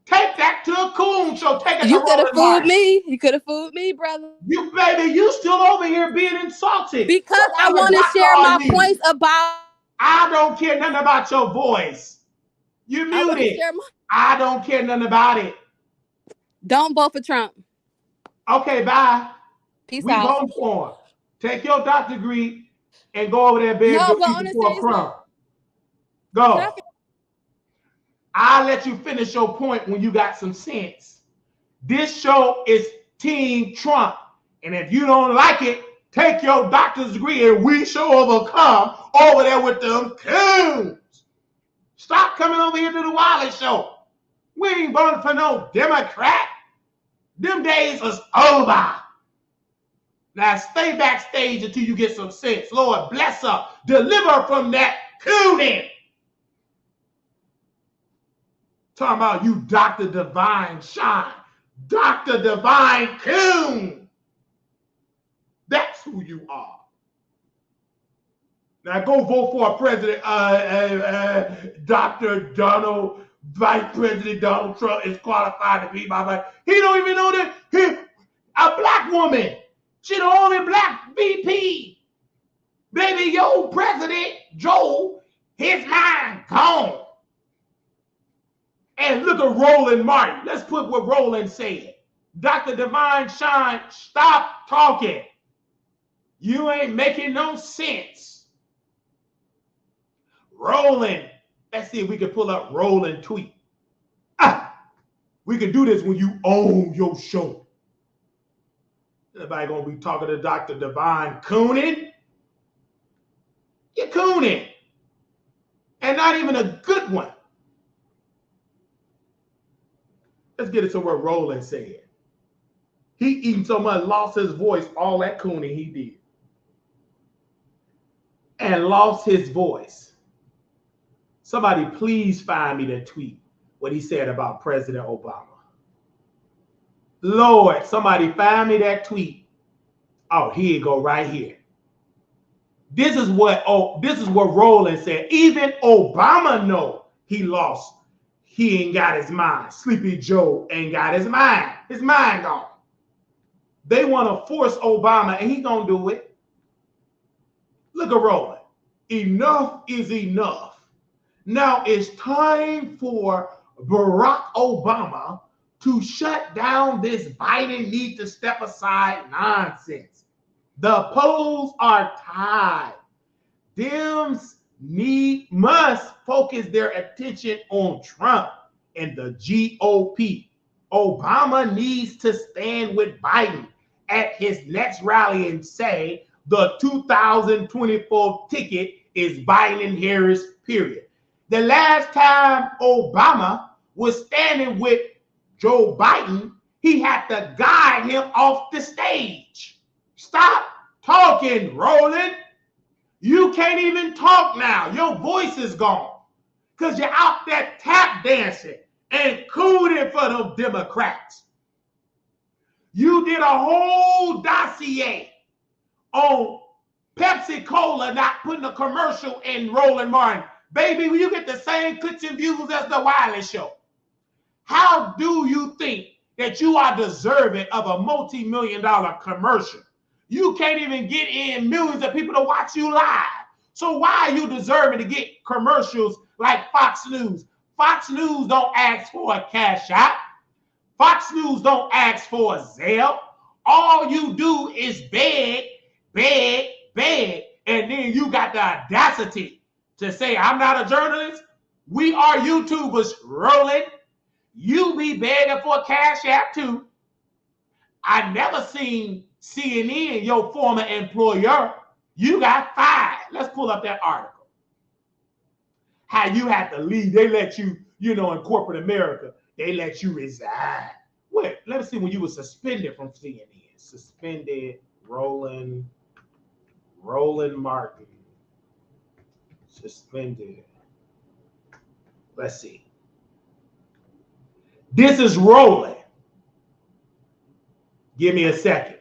A: Take that to a coon show. Take it
C: You
A: to
C: could have
A: Rolling
C: fooled
A: Martin.
C: me. You could have fooled me, brother.
A: You, baby, you still over here being insulted.
C: Because I want to share my points about.
A: I don't care nothing about your voice. You muted. I don't care nothing about it.
C: Don't vote for Trump.
A: Okay, bye.
C: Peace out.
A: We vote for him. Take your doctorate degree and go over there, baby.
C: No, but on a serious note,
A: go. I'll let you finish your point when you got some sense. This show is Team Trump. And if you don't like it, take your doctor's degree and we shall overcome over there with them coons. Stop coming over here to the Wiley Show. We ain't voting for no Democrat. Them days is over. Now stay backstage until you get some sense. Lord bless her. Deliver from that cooning. Talking about you Dr. Divine Shine. Dr. Divine Coon. That's who you are. Now go vote for a president, Dr. Donald, Vice President Donald Trump is qualified to be my vice. He don't even know that a black woman. She the only black VP. Baby, your president, Joe, his mind gone. And look at Roland Martin. Let's put what Roland said. Dr. Divine Shine, stop talking. You ain't making no sense. Roland. Let's see if we can pull up Roland tweet. We can do this when you own your show. Everybody gonna be talking to Dr. Divine cooning? You're cooning. And not even a good one. Let's get it to what Roland said. He eating so much, lost his voice, all that cooning he did. And lost his voice. Somebody please find me that tweet, what he said about President Obama. Lord, somebody find me that tweet. Oh, here you go, right here. This is what Roland said. Even Obama know he lost. He ain't got his mind. Sleepy Joe ain't got his mind. His mind gone. They want to force Obama, and he gonna do it. Look at Roland. Enough is enough. Now it's time for Barack Obama to shut down this Biden need to step aside nonsense. The polls are tied. Dems must focus their attention on Trump and the GOP. Obama needs to stand with Biden at his next rally and say the 2024 ticket is Biden and Harris, period. The last time Obama was standing with Joe Biden, he had to guide him off the stage. Stop talking, Roland. You can't even talk now. Your voice is gone because you're out there tap dancing and cooning for them Democrats. You did a whole dossier on Pepsi Cola not putting a commercial in Roland Martin. Baby, you get the same clicks and views as the Wiley Show. How do you think that you are deserving of a multi-million-dollar commercial? You can't even get in millions of people to watch you live. So why are you deserving to get commercials like Fox News? Fox News don't ask for a cash out. Fox News don't ask for a Zelle. All you do is beg, beg, beg, and then you got the audacity to say, I'm not a journalist. We are YouTubers, Roland. You be begging for a cash app too. I never seen CNN, your former employer, You got fired. Let's pull up that article. How you had to leave. They let you, in corporate America, they let you resign. Wait, let me see when you were suspended from CNN. Suspended Roland Martin. Suspended. Let's see. This is Roland. Give me a second.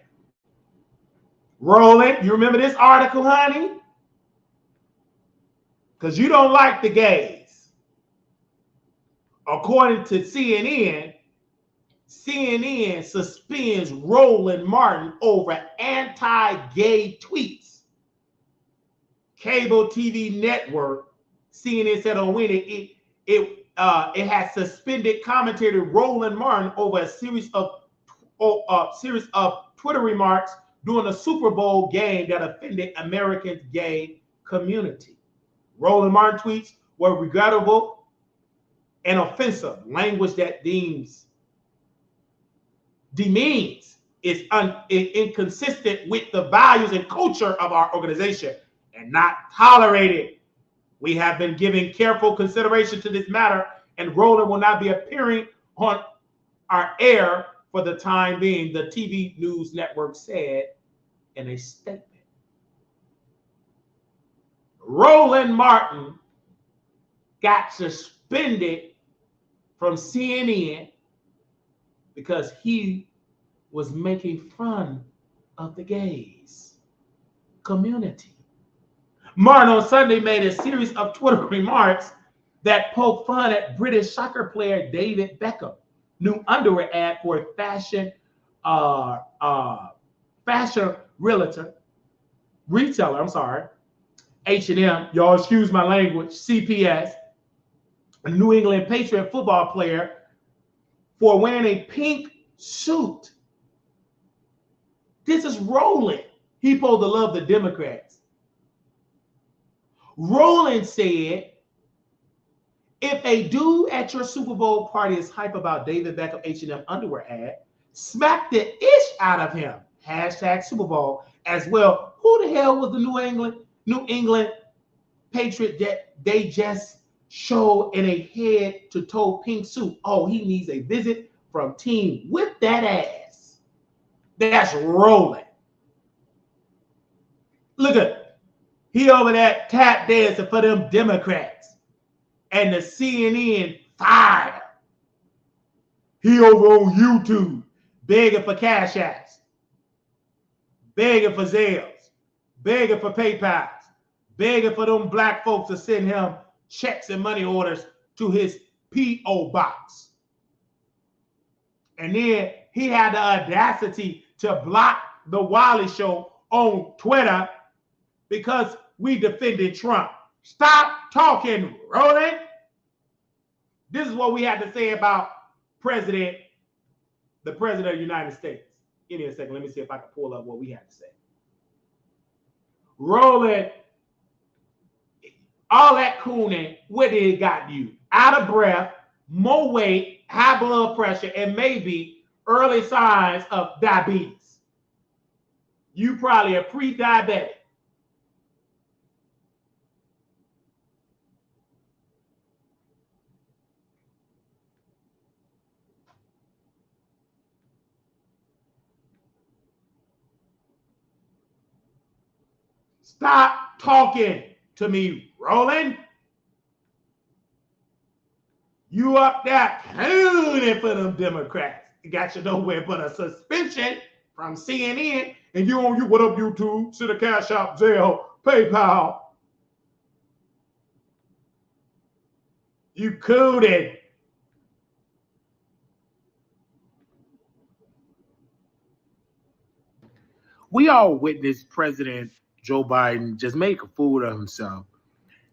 A: Roland, you remember this article, honey? Because you don't like the gays. According to CNN suspends Roland Martin over anti-gay tweets. Cable TV network, CNN said on Wednesday it has suspended commentator Roland Martin over a series of Twitter remarks during a Super Bowl game that offended Americans' gay community. Roland Martin tweets were regrettable and offensive language that demeans is inconsistent with the values and culture of our organization and not tolerated. We have been giving careful consideration to this matter, and Roland will not be appearing on our air for the time being, the TV news network said in a statement. Roland Martin got suspended from CNN because he was making fun of the gays community. Martin on Sunday made a series of Twitter remarks that poked fun at British soccer player David Beckham. New underwear ad for a fashion retailer, H&M, y'all excuse my language, CPS, a New England Patriot football player, for wearing a pink suit. This is Roland. He supposed to love the Democrats. Roland said, if a dude at your Super Bowl party is hype about David Beckham H&M underwear ad, smack the ish out of him. Hashtag Super Bowl as well. Who the hell was the New England Patriot that they just showed in a head-to-toe pink suit? Oh, he needs a visit from Team Whip That Ass. That's Rolling. Look at he over there tap dancing for them Democrats. And the CNN fire. He over on YouTube begging for cash apps, begging for Zales, begging for PayPals, begging for them black folks to send him checks and money orders to his P.O. box. And then he had the audacity to block the Wiley Show on Twitter because we defended Trump. Stop talking, Roland. This is what we had to say about the president of the United States. Give me a second. Let me see if I can pull up what we had to say. Roland, all that cooning, what did it got you? Out of breath, more weight, high blood pressure, and maybe early signs of diabetes. You probably are pre-diabetic. Stop talking to me, Roland. You up there cooning for them Democrats. It got you nowhere but a suspension from CNN. And you on you, what up, YouTube? Send a cash out, Zelle, PayPal. You cooted. We all witnessed President Joe Biden just make a fool of himself.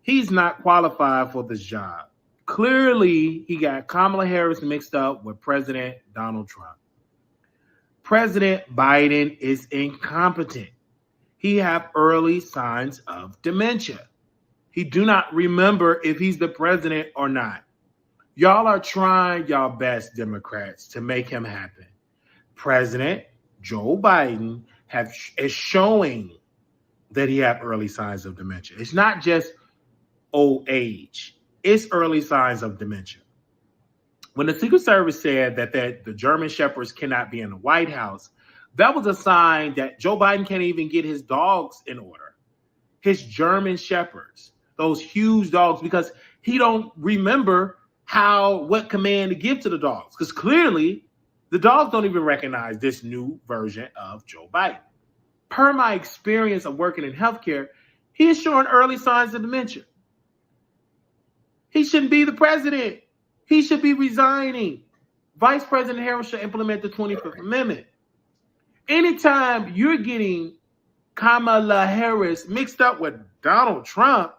A: He's not qualified for this job. Clearly, he got Kamala Harris mixed up with President Donald Trump. President Biden is incompetent. He have early signs of dementia. He do not remember if he's the president or not. Y'all are trying y'all best, Democrats, to make him happen. President Joe Biden is showing that he had early signs of dementia. It's not just old age. It's early signs of dementia. When the Secret Service said that the German Shepherds cannot be in the White House, that was a sign that Joe Biden can't even get his dogs in order. His German Shepherds, those huge dogs, because he don't remember what command to give to the dogs. Because clearly, the dogs don't even recognize this new version of Joe Biden. Per my experience of working in healthcare, he is showing early signs of dementia. He shouldn't be the president. He should be resigning. Vice President Harris should implement the 25th Amendment. Anytime you're getting Kamala Harris mixed up with Donald Trump,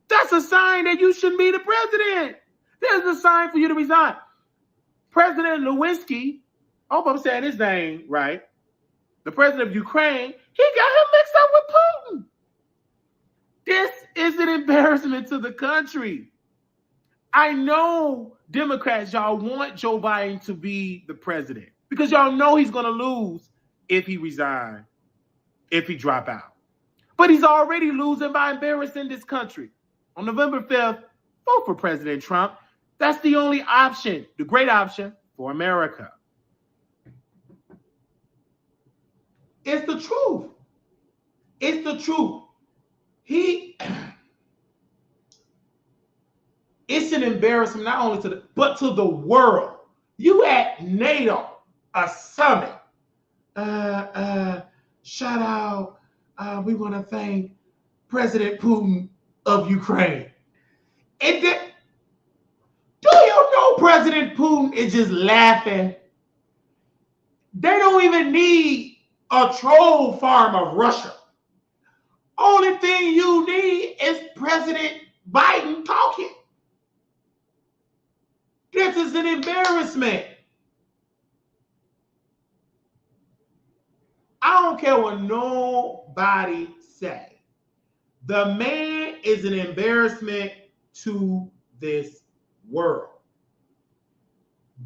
A: that's a sign that you shouldn't be the president. There's a sign for you to resign. President Lewinsky, I hope I'm saying his name right, the president of Ukraine, he got him mixed up with Putin. This is an embarrassment to the country. I know Democrats, y'all want Joe Biden to be the president because y'all know he's going to lose if he resigns, if he drop out. But he's already losing by embarrassing this country. On November 5th, vote for President Trump. That's the only option, the great option for America.
B: It's the truth. It's the truth. It's an embarrassment not only but to the world. You at NATO, a summit. Shout out. We want to thank President Putin of Ukraine. Do you know President Putin is just laughing? They don't even need a troll farm of Russia. Only thing you need is President Biden talking. This is an embarrassment. I don't care what nobody say. The man is an embarrassment to this world.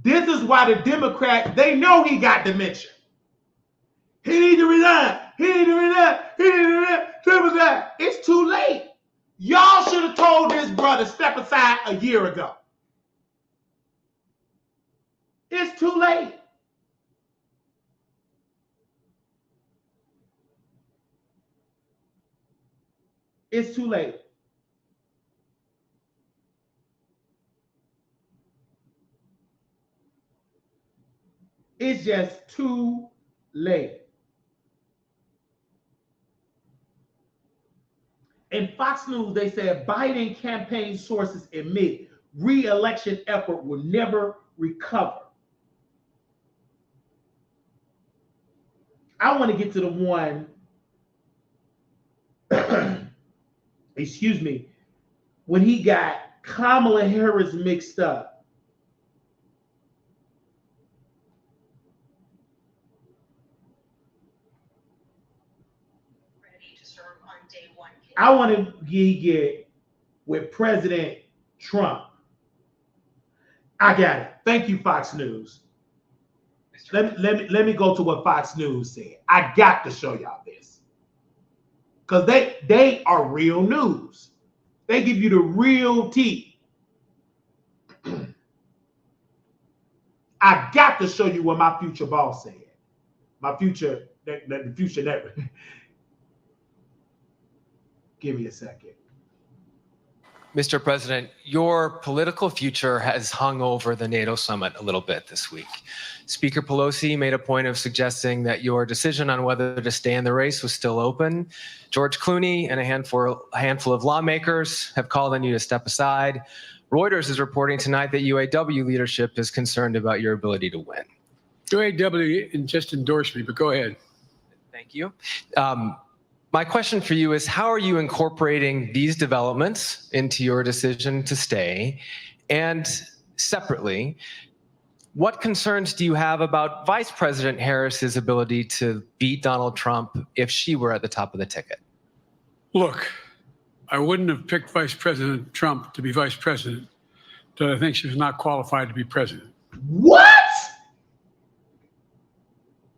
B: This is why the Democrats, they know he got dementia. He needs to resign. He needs to resign. He needs to resign. It's too late. Y'all should have told this brother step aside a year ago. It's too late. It's too late. It's just too late. In Fox News, they said Biden campaign sources admit re-election effort will never recover. I want to get to the one, excuse me, when he got Kamala Harris mixed up.
E: Ready to serve on day one.
B: I want to get with President Trump. I got it. Thank you, Fox News. Let me go to what Fox News said. I got to show y'all this. Because they are real news. They give you the real tea. I got to show you what my future boss said. My future, the future network. Give me a second.
F: Mr. President, your political future has hung over the NATO summit a little bit this week. Speaker Pelosi made a point of suggesting that your decision on whether to stay in the race was still open. George Clooney and a handful of lawmakers have called on you to step aside. Reuters is reporting tonight that UAW leadership is concerned about your ability to win.
G: UAW just endorsed me, but go ahead.
F: Thank you. My question for you is, how are you incorporating these developments into your decision to stay? And separately, what concerns do you have about Vice President Harris's ability to beat Donald Trump if she were at the top of the ticket?
G: Look, I wouldn't have picked Vice President Trump to be vice president, but I think she was not qualified to be president.
B: What?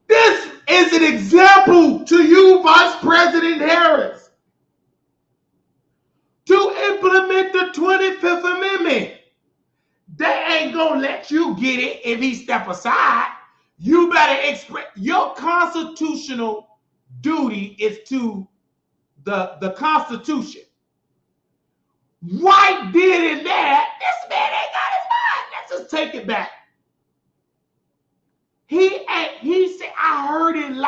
B: This is an example to you, Vice President Harris.
A: implement the 25th Amendment. They ain't gonna let you get it if he step aside. You better express your constitutional duty is to the Constitution. White did in that. This man ain't got his mind. Let's just take it back. He said, I heard it live.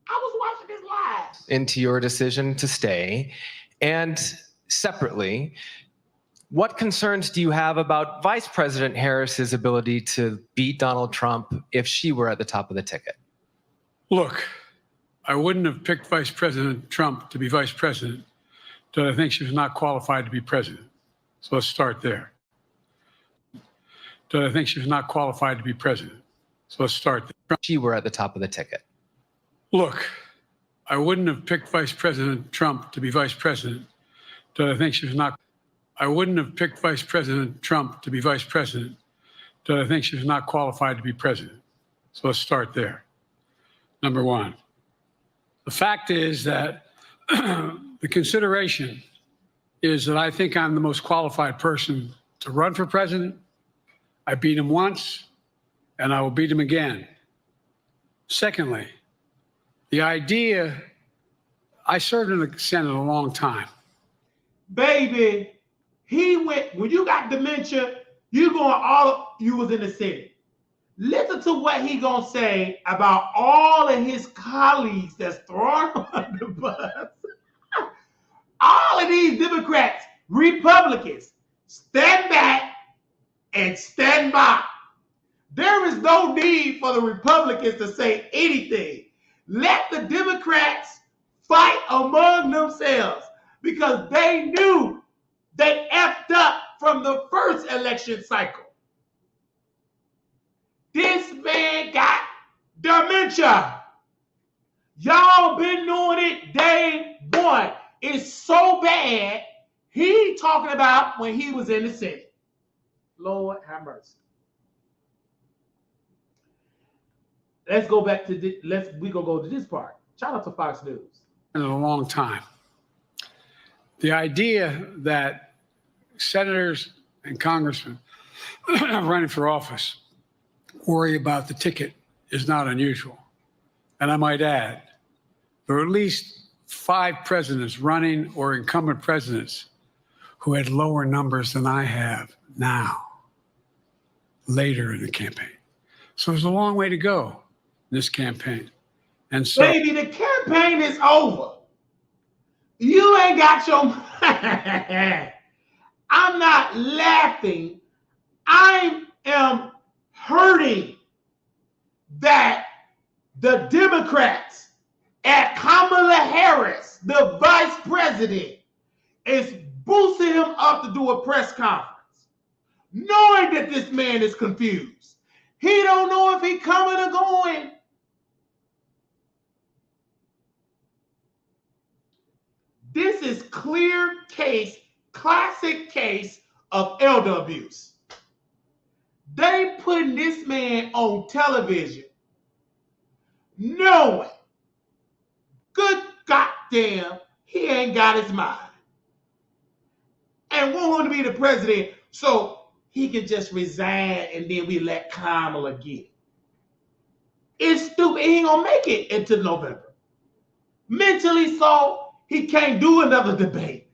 A: I was watching this live.
F: Into your decision to stay. And separately, what concerns do you have about Vice President Harris's ability to beat Donald Trump if she were at the top of the ticket?
G: Look, I wouldn't have picked Vice President Trump to be vice president until I think she was not qualified to be president. So let's start there. Until I think she was not qualified to be president. So let's start there.
F: She were at the top of the ticket.
G: Look, I wouldn't have picked Vice President Trump to be vice president until I think she was not. I wouldn't have picked Vice President Trump to be vice president until I think she was not qualified to be president. So let's start there. Number one. The fact is that the consideration is that I think I'm the most qualified person to run for president. I beat him once, and I will beat him again. Secondly, the idea, I served in the Senate a long time.
A: Baby, he went, when you got dementia, you was in the Senate. Listen to what he gonna say about all of his colleagues that's thrown on the bus. All of these Democrats, Republicans, stand back and stand by. There is no need for the Republicans to say anything. Let the Democrats fight among themselves because they knew they effed up from the first election cycle. This man got dementia. Y'all been doing it day one. It's so bad, he talking about when he was in the Senate. Lord have mercy. Let's go back to we gonna go to this part. Shout out to Fox News.
G: In a long time. The idea that senators and congressmen running for office worry about the ticket is not unusual. And I might add, there are at least 5 presidents running or incumbent presidents who had lower numbers than I have now, later in the campaign. So there's a long way to go in this campaign. And so,
A: baby, the campaign is over. You ain't got your I'm not laughing. I am hurting that the Democrats at Kamala Harris, the vice president, is boosting him up to do a press conference, knowing that this man is confused. He don't know if he coming or going. This is clear case, classic case of elder abuse. They putting this man on television knowing, good goddamn, he ain't got his mind. And want him to be the president so he can just resign and then we let Kamala get it. It's stupid. He ain't gonna make it until November. Mentally so, he can't do another debate.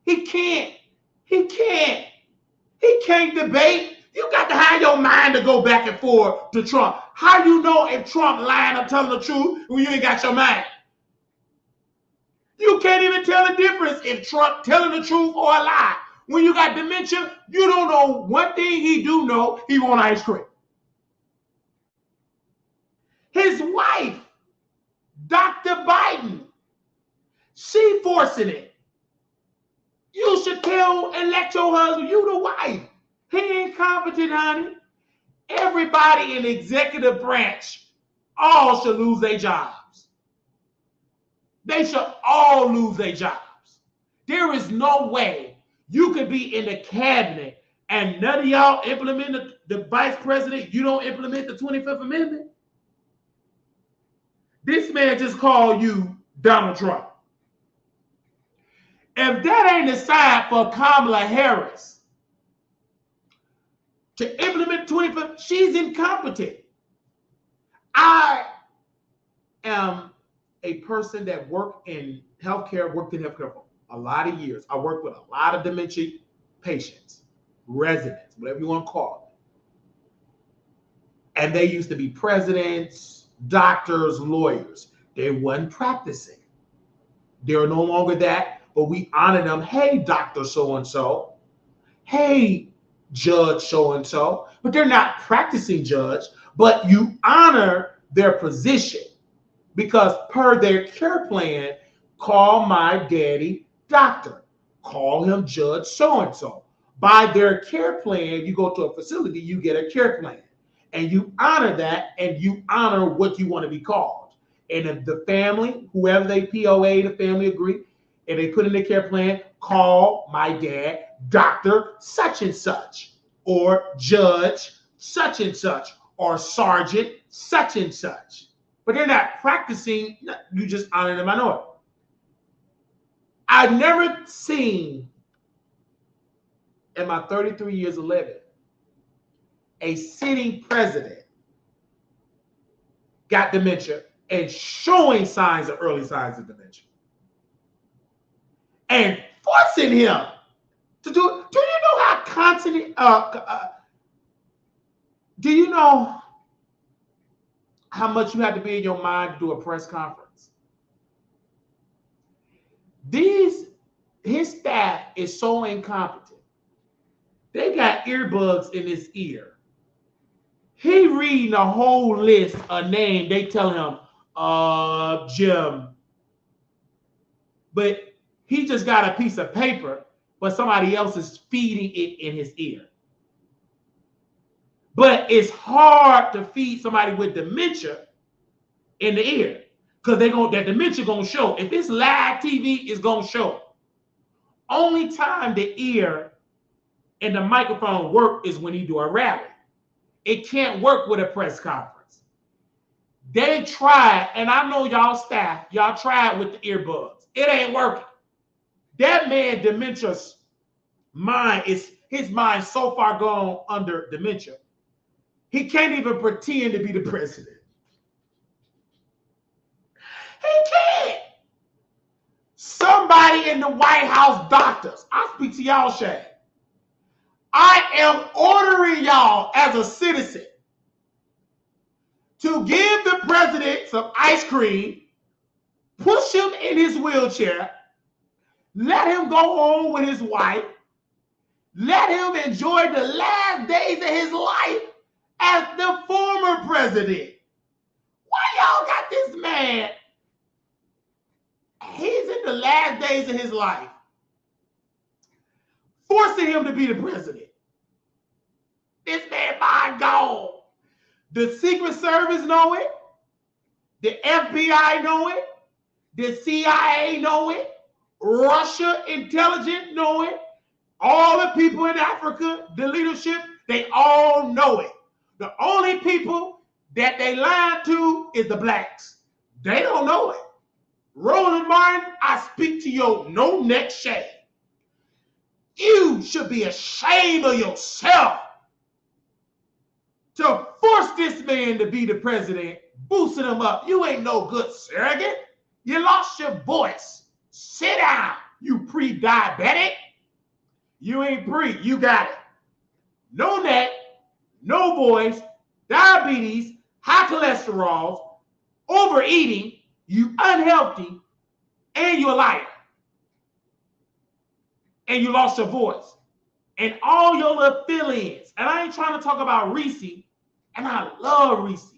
A: He can't debate. You got to have your mind to go back and forth to Trump. How you know if Trump lying or telling the truth when you ain't got your mind? You can't even tell the difference if Trump telling the truth or a lie. When you got dementia, you don't know one thing he do know, he want ice cream. His wife, Dr. Biden, she forcing it. You should tell and let your husband, you the wife. He ain't competent, honey. Everybody in the executive branch all should lose their jobs. They should all lose their jobs. There is no way you could be in the cabinet and none of y'all implement the vice president, you don't implement the 25th Amendment. This man just called you Donald Trump. If that ain't the sign for Kamala Harris to implement 25th, she's incompetent. I am a person that worked in healthcare for a lot of years. I worked with a lot of dementia patients, residents, whatever you want to call it. And they used to be presidents, doctors, lawyers. They weren't practicing. They're no longer that, but we honor them. Hey, Dr. So-and-so. Hey, Judge so-and-so. But they're not practicing judge, but you honor their position because per their care plan, call my daddy doctor. Call him Judge so-and-so. By their care plan, you go to a facility, you get a care plan. And you honor that, and you honor what you want to be called. And if the family, whoever they POA, the family agree, and they put in their care plan, call my dad Dr. such and such, or Judge such and such, or Sergeant such and such. But they're not practicing, you just honor the minority. I've never seen in my 33 years of living a sitting president got dementia and showing early signs of dementia and forcing him to do it. Do you know how constant, do you know how much you have to be in your mind to do a press conference? His staff is so incompetent. They got earbuds in his ear. He reading a whole list of names. They tell him, Jim. But he just got a piece of paper, but somebody else is feeding it in his ear. But it's hard to feed somebody with dementia in the ear because that dementia gonna show. If it's live TV, it's gonna show. Only time the ear and the microphone work is when you do a rally. It can't work with a press conference. They tried, and I know y'all staff, y'all tried with the earbuds. It ain't working. That man dementia's mind his mind so far gone under dementia. He can't even pretend to be the president. He can't. Somebody in the White House doctors, I speak to y'all, Shay. I am ordering y'all as a citizen to give the president some ice cream, push him in his wheelchair, let him go home with his wife, let him enjoy the last days of his life as the former president. Why y'all got this man? He's in the last days of his life, forcing him to be the president. This man mind gone. The Secret Service know it. The FBI know it. The CIA know it. Russia intelligence know it. All the people in Africa, the leadership, they all know it. The only people that they lied to is the blacks. They don't know it. Roland Martin, I speak to your no-neck shame. You should be ashamed of yourself to force this man to be the president, boosting him up. You ain't no good surrogate. You lost your voice. Sit down, you pre-diabetic. You ain't pre, you got it. No neck, no voice, diabetes, high cholesterol, overeating, you unhealthy, and you're a liar. And you lost your voice. And all your little fill-ins. And I ain't trying to talk about Reese. And I love Reese.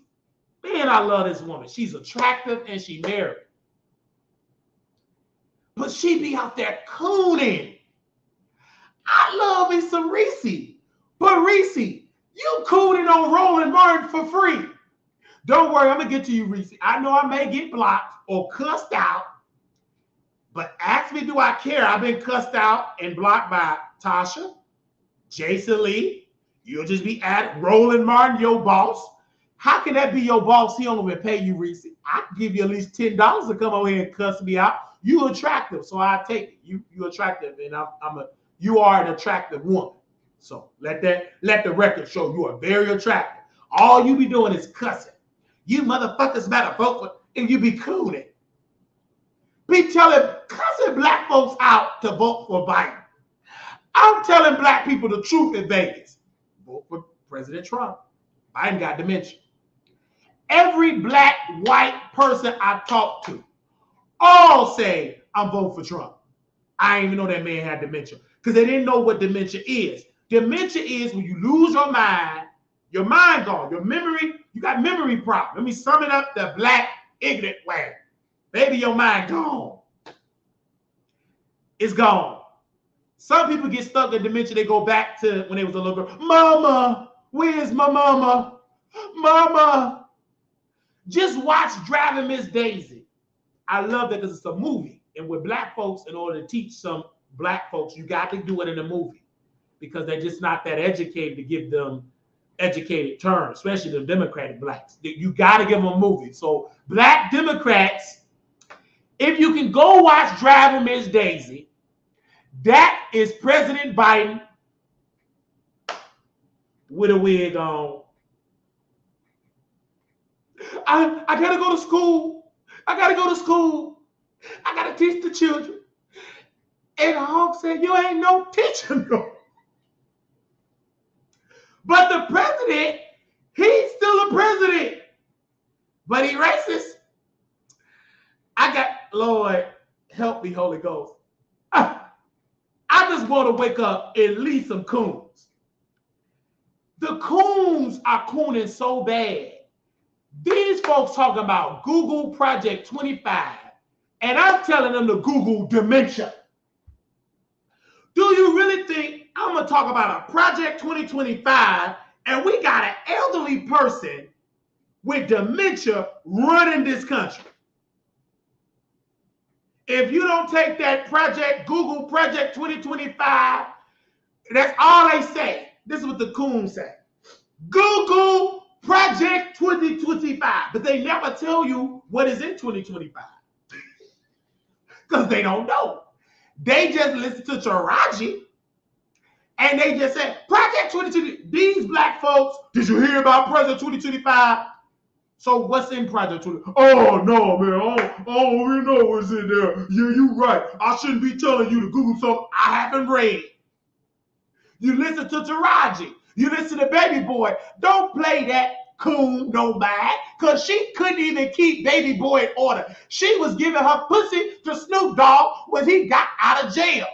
A: Man, I love this woman. She's attractive and she married. But she be out there cooning. I love me some Reese. But Reese, you cooning on Roland Martin for free. Don't worry, I'm going to get to you, Reese. I know I may get blocked or cussed out. But ask me, do I care? I've been cussed out and blocked by Tasha, Jason Lee. You'll just be at Roland Martin, your boss. How can that be your boss? He only will pay you, Reese. I can give you at least $10 to come over here and cuss me out. You attractive, so I take it. You attractive, and you are an attractive woman. So let the record show you are very attractive. All you be doing is cussing. You motherfuckers better vote for, and you be cooning. Be cussing black folks out to vote for Biden. I'm telling black people the truth in Vegas. Vote for President Trump. Biden got dementia. Every black, white person I talk to all say, I'm voting for Trump. I didn't even know that man had dementia because they didn't know what dementia is. Dementia is when you lose your mind gone, your memory, you got memory problems. Let me sum it up the black, ignorant way. Baby, your mind gone. It's gone. Some people get stuck in dementia. They go back to when they was a little girl. Mama, where's my mama? Mama. Just watch Driving Miss Daisy. I love that because it's a movie. And with black folks, in order to teach some black folks, you got to do it in a movie because they're just not that educated to give them educated terms, especially the Democratic blacks. You got to give them a movie. So black Democrats, if you can go watch Driving Miss Daisy, that is President Biden with a wig on. I got to go to school. I got to go to school. I got to teach the children. And Hawk said, you ain't no teacher, no. But the president, he's still a president. But he racist. Lord, help me, Holy Ghost. I just want to wake up and leave some coons. The coons are cooning so bad. These folks talking about Google Project 25, and I'm telling them to Google dementia. Do you really think I'm going to talk about a Project 2025 and we got an elderly person with dementia running this country? If you don't take that project, Google Project 2025, that's all they say. This is what the coons say. Google Project 2025. But they never tell you what is in 2025. Because they don't know. They just listen to Taraji and they just say, Project 2020. These black folks, did you hear about Project 2025? So what's in Project 20? Oh, no, man. Oh, we know what's in there. Yeah, you're right. I shouldn't be telling you to Google something I haven't read. You listen to Taraji. You listen to Baby Boy. Don't play that coon no bad, because she couldn't even keep Baby Boy in order. She was giving her pussy to Snoop Dogg when he got out of jail.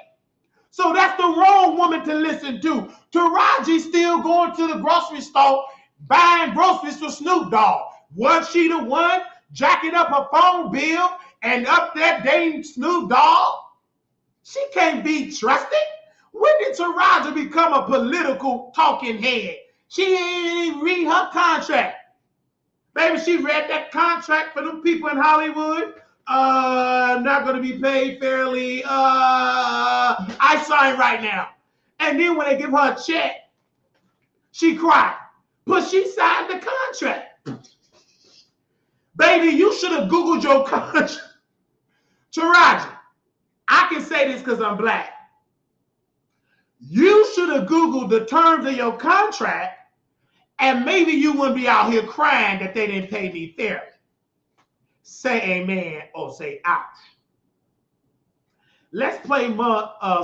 A: So that's the wrong woman to listen to. Taraji still going to the grocery store buying groceries for Snoop Dogg. Was she the one jacking up her phone bill and up there dating Snoop Dogg? She can't be trusted. When did Taraji become a political talking head? She didn't even read her contract. Baby, she read that contract for them people in Hollywood. Not going to be paid fairly. I sign right now. And then when they give her a check, she cried. But she signed the contract. Baby, you should have Googled your contract. Taraji, I can say this because I'm black. You should have Googled the terms of your contract, and maybe you wouldn't be out here crying that they didn't pay me fairly. Say amen or say ouch. Let's play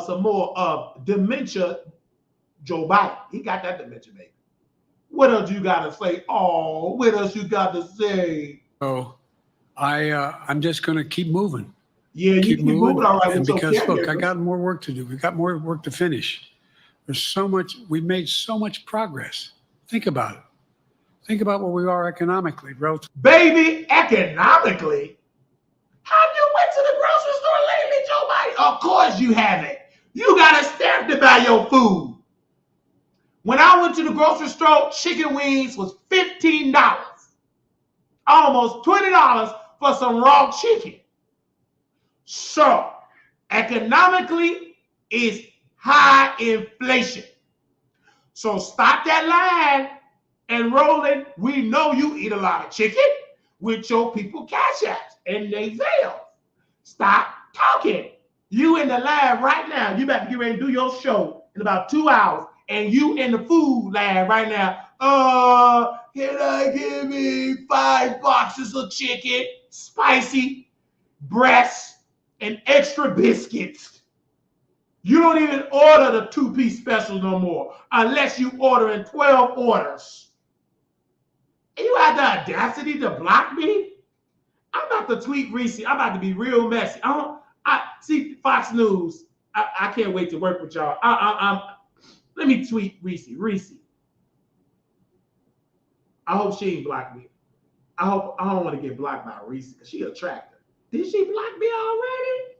A: some more of dementia Joe Biden. He got that dementia, baby. What else you got to say? Oh, what else you got to say?
G: So I'm just going to keep moving.
A: Yeah, you keep moving. All right.
G: And because, look, I got more work to do. We got more work to finish. There's so much, we've made so much progress. Think about it. Think about where we are economically, bro.
A: Baby, economically? Have you went to the grocery store lately, Joe Biden? Of course you haven't. You got a stamp to buy your food. When I went to the grocery store, chicken wings was $15. Almost $20 for some raw chicken. So, economically, it's high inflation. So stop that line and Roland, we know you eat a lot of chicken with your people cash apps and they Zelle. Stop talking. You in the lab right now. You about to get ready to do your show in about 2 hours. And you in the food lab right now. Can I give me 5 boxes of chicken, spicy, breasts, and extra biscuits? You don't even order the 2-piece special no more unless you order in 12 orders. And you have the audacity to block me? I'm about to tweet Reese. I'm about to be real messy. I see Fox News. I can't wait to work with y'all. Let me tweet Reese. Reese. I hope she ain't blocked me. I don't want to get blocked by Reese because she attractive. Did she block me already?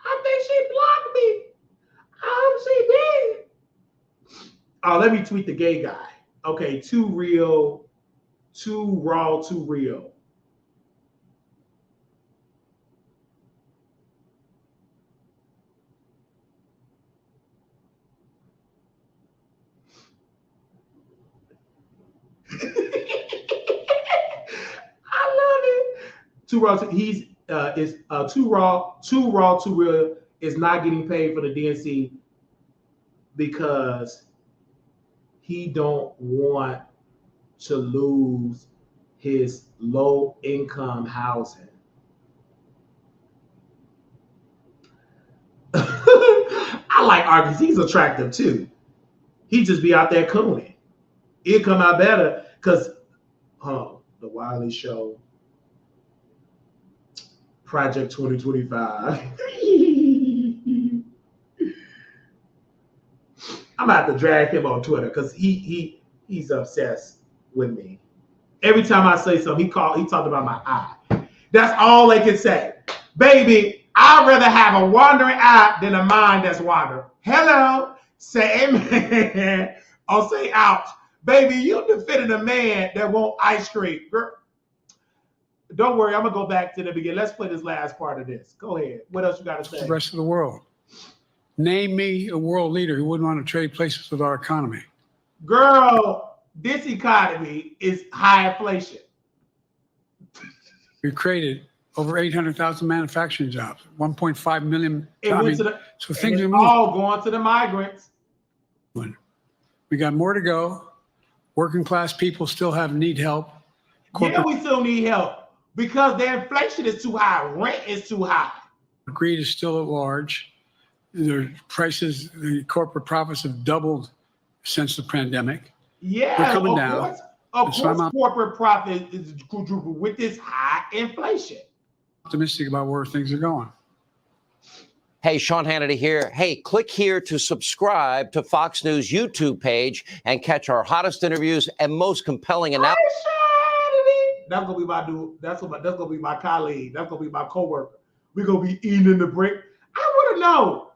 A: I think she blocked me. I hope she did. Oh, let me tweet the gay guy. Okay, too real, too raw, too real. I love it. Too raw. He's too raw, too real. Is not getting paid for the DNC because he don't want to lose his low income housing. I like Arby's. He's attractive too. He just be out there cooning. It'll come out better because the Wiley Show, Project 2025. I'm about to drag him on Twitter because he's obsessed with me. Every time I say something, he talked about my eye. That's all they can say. Baby, I'd rather have a wandering eye than a mind that's wandering. Hello, say amen or say ouch. Baby, you defended a man that won't ice cream. Girl, don't worry, I'm going to go back to the beginning. Let's play this last part of this. Go ahead. What else you got to say?
G: The rest of the world. Name me a world leader who wouldn't want to trade places with our economy.
A: Girl, this economy is high inflation.
G: We created over 800,000 manufacturing jobs, 1.5 million.
A: So things are all going to the migrants.
G: We got more to go. Working class people still need help.
A: Yeah, we still need help because the inflation is too high. Rent is too high.
G: Greed is still at large. The prices, the corporate profits have doubled since the pandemic.
A: Yeah,
G: they're coming down.
A: Of course, corporate profit is quadrupled with this high inflation.
G: Optimistic about where things are going.
H: Hey, Sean Hannity here. Hey, click here to subscribe to Fox News YouTube page and catch our hottest interviews and most compelling announcements.
A: That's gonna be my dude. That's gonna be my colleague. That's gonna be my coworker. We're gonna be eating in the break. I want to know.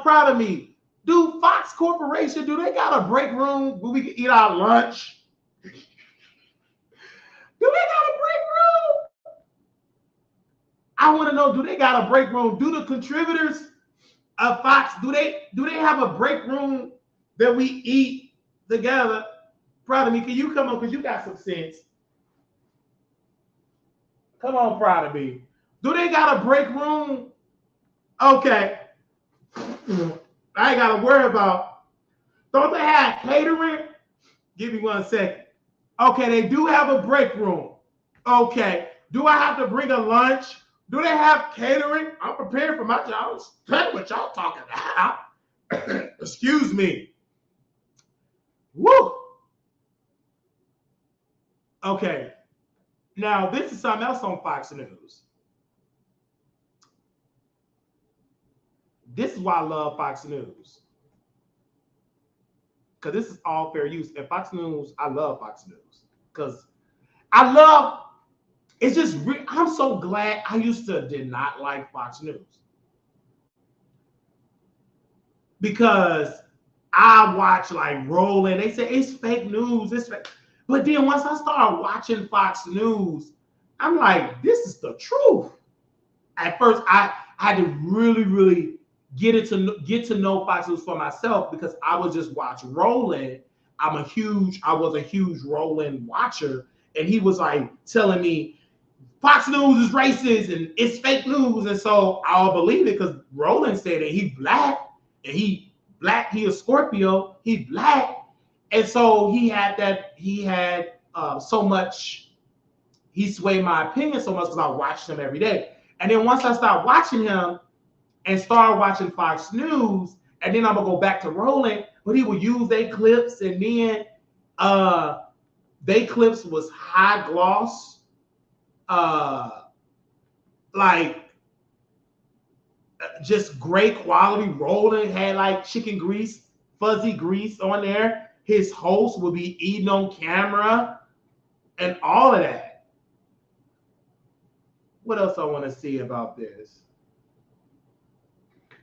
A: Proud of me. Do Fox Corporation, do they got a break room where we can eat our lunch? Do they got a break room? I want to know, do they got a break room? Do the contributors of Fox, do they have a break room that we eat together? Proud of me, can you come on, because you got some sense. Come on, proud of me. Do they got a break room? Okay. I ain't got to worry about. Don't they have catering? Give me 1 second. Okay, they do have a break room. Okay. Do I have to bring a lunch? Do they have catering? I'm prepared for my job. Tell what y'all talking about. Excuse me. Woo. Okay. Now, this is something else on Fox News. This is why I love Fox News. Because this is all fair use. And Fox News, I love Fox News. Because it's just, I'm so glad I did not like Fox News. Because I watch like Roland, they say it's fake news, it's fake. But then once I started watching Fox News, I'm like, this is the truth. At first, I had to really, really get to know Fox News for myself because I would just watch Roland. I was a huge Roland watcher, and he was like telling me Fox News is racist and it's fake news. And so I'll believe it because Roland said that he black and he a Scorpio, he black. And so he had so much, he swayed my opinion so much because I watched him every day. And then once I stopped watching him and started watching Fox News, and then I'm gonna go back to Roland, but he would use their clips, and then they clips was high gloss, like just great quality. Roland had like chicken grease, fuzzy grease on there. His host would be eating on camera and all of that. What else I want to see about this?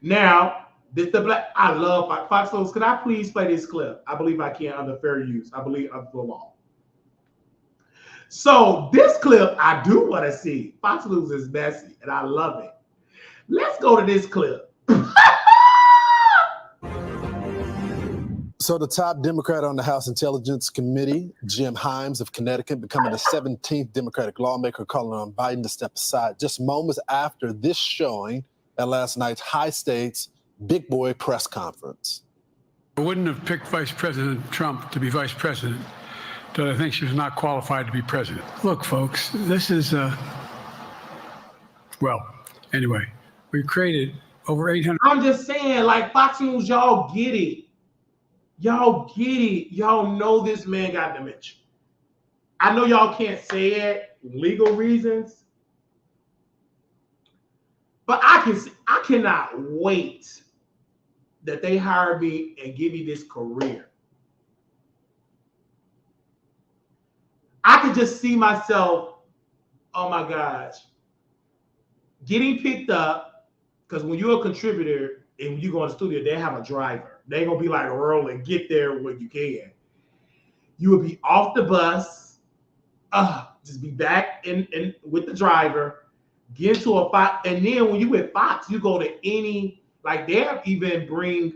A: Now, this the black. I love Fox News. Could I please play this clip? I believe I can under fair use. I believe under the law. So this clip, I do want to see. Fox News is messy, and I love it. Let's go to this clip.
I: So the top Democrat on the House Intelligence Committee, Jim Himes of Connecticut, becoming the 17th Democratic lawmaker, calling on Biden to step aside just moments after this showing at last night's high-stakes big boy press conference.
G: I wouldn't have picked Vice President Trump to be vice president, but I think she was not qualified to be president. Look, folks, this is, well, anyway, we created over 800.
A: I'm just saying, like, Fox News, y'all get it. Y'all get it. Y'all know this man got dementia. I know y'all can't say it, legal reasons, but I cannot wait that they hire me and give me this career. I could just see myself, oh my gosh, getting picked up, because when you're a contributor and when you go in the studio, they have a driver. They ain't gonna be like Earl and get there when you can. You will be off the bus, just be back in with the driver, get into a Fox, and then when you with Fox, you go to any, like they have even bring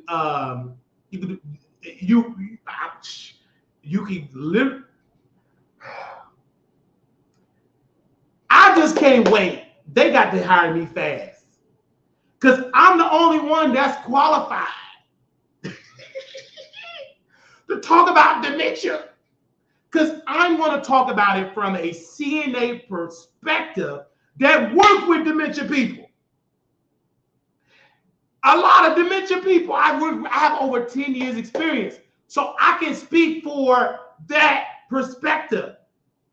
A: you can live. I just can't wait. They got to hire me fast because I'm the only one that's qualified to talk about dementia, because I want to talk about it from a CNA perspective that work with dementia people. A lot of dementia people, I have over 10 years experience, so I can speak for that perspective.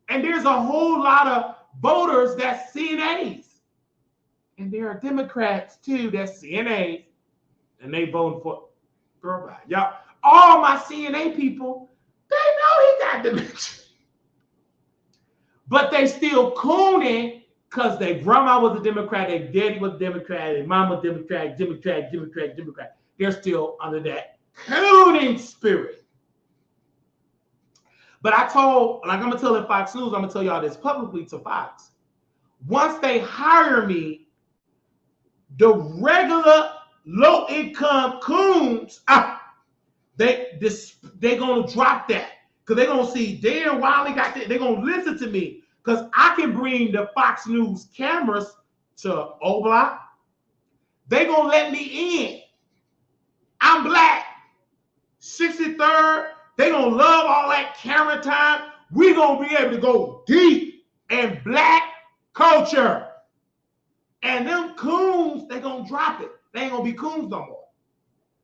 A: And there's a whole lot of voters that's CNAs, and there are Democrats too that's CNAs, and they voting for girl bye. Y'all, all my CNA people, they know he got dementia, but they still cooning because their grandma was a Democrat, their daddy was a Democrat, their mom was Democrat. They're still under that cooning spirit. But I told, like I'm gonna tell in Fox News, I'm gonna tell y'all this publicly to Fox. Once they hire me, the regular low-income coons, they gonna drop that because they're gonna see Dan Wiley got that. They're gonna listen to me because I can bring the Fox News cameras to O Block. They gonna let me in. I'm black. 63rd. They gonna love all that camera time. We gonna be able to go deep in black culture. And them coons, they gonna drop it. They ain't gonna be coons no more.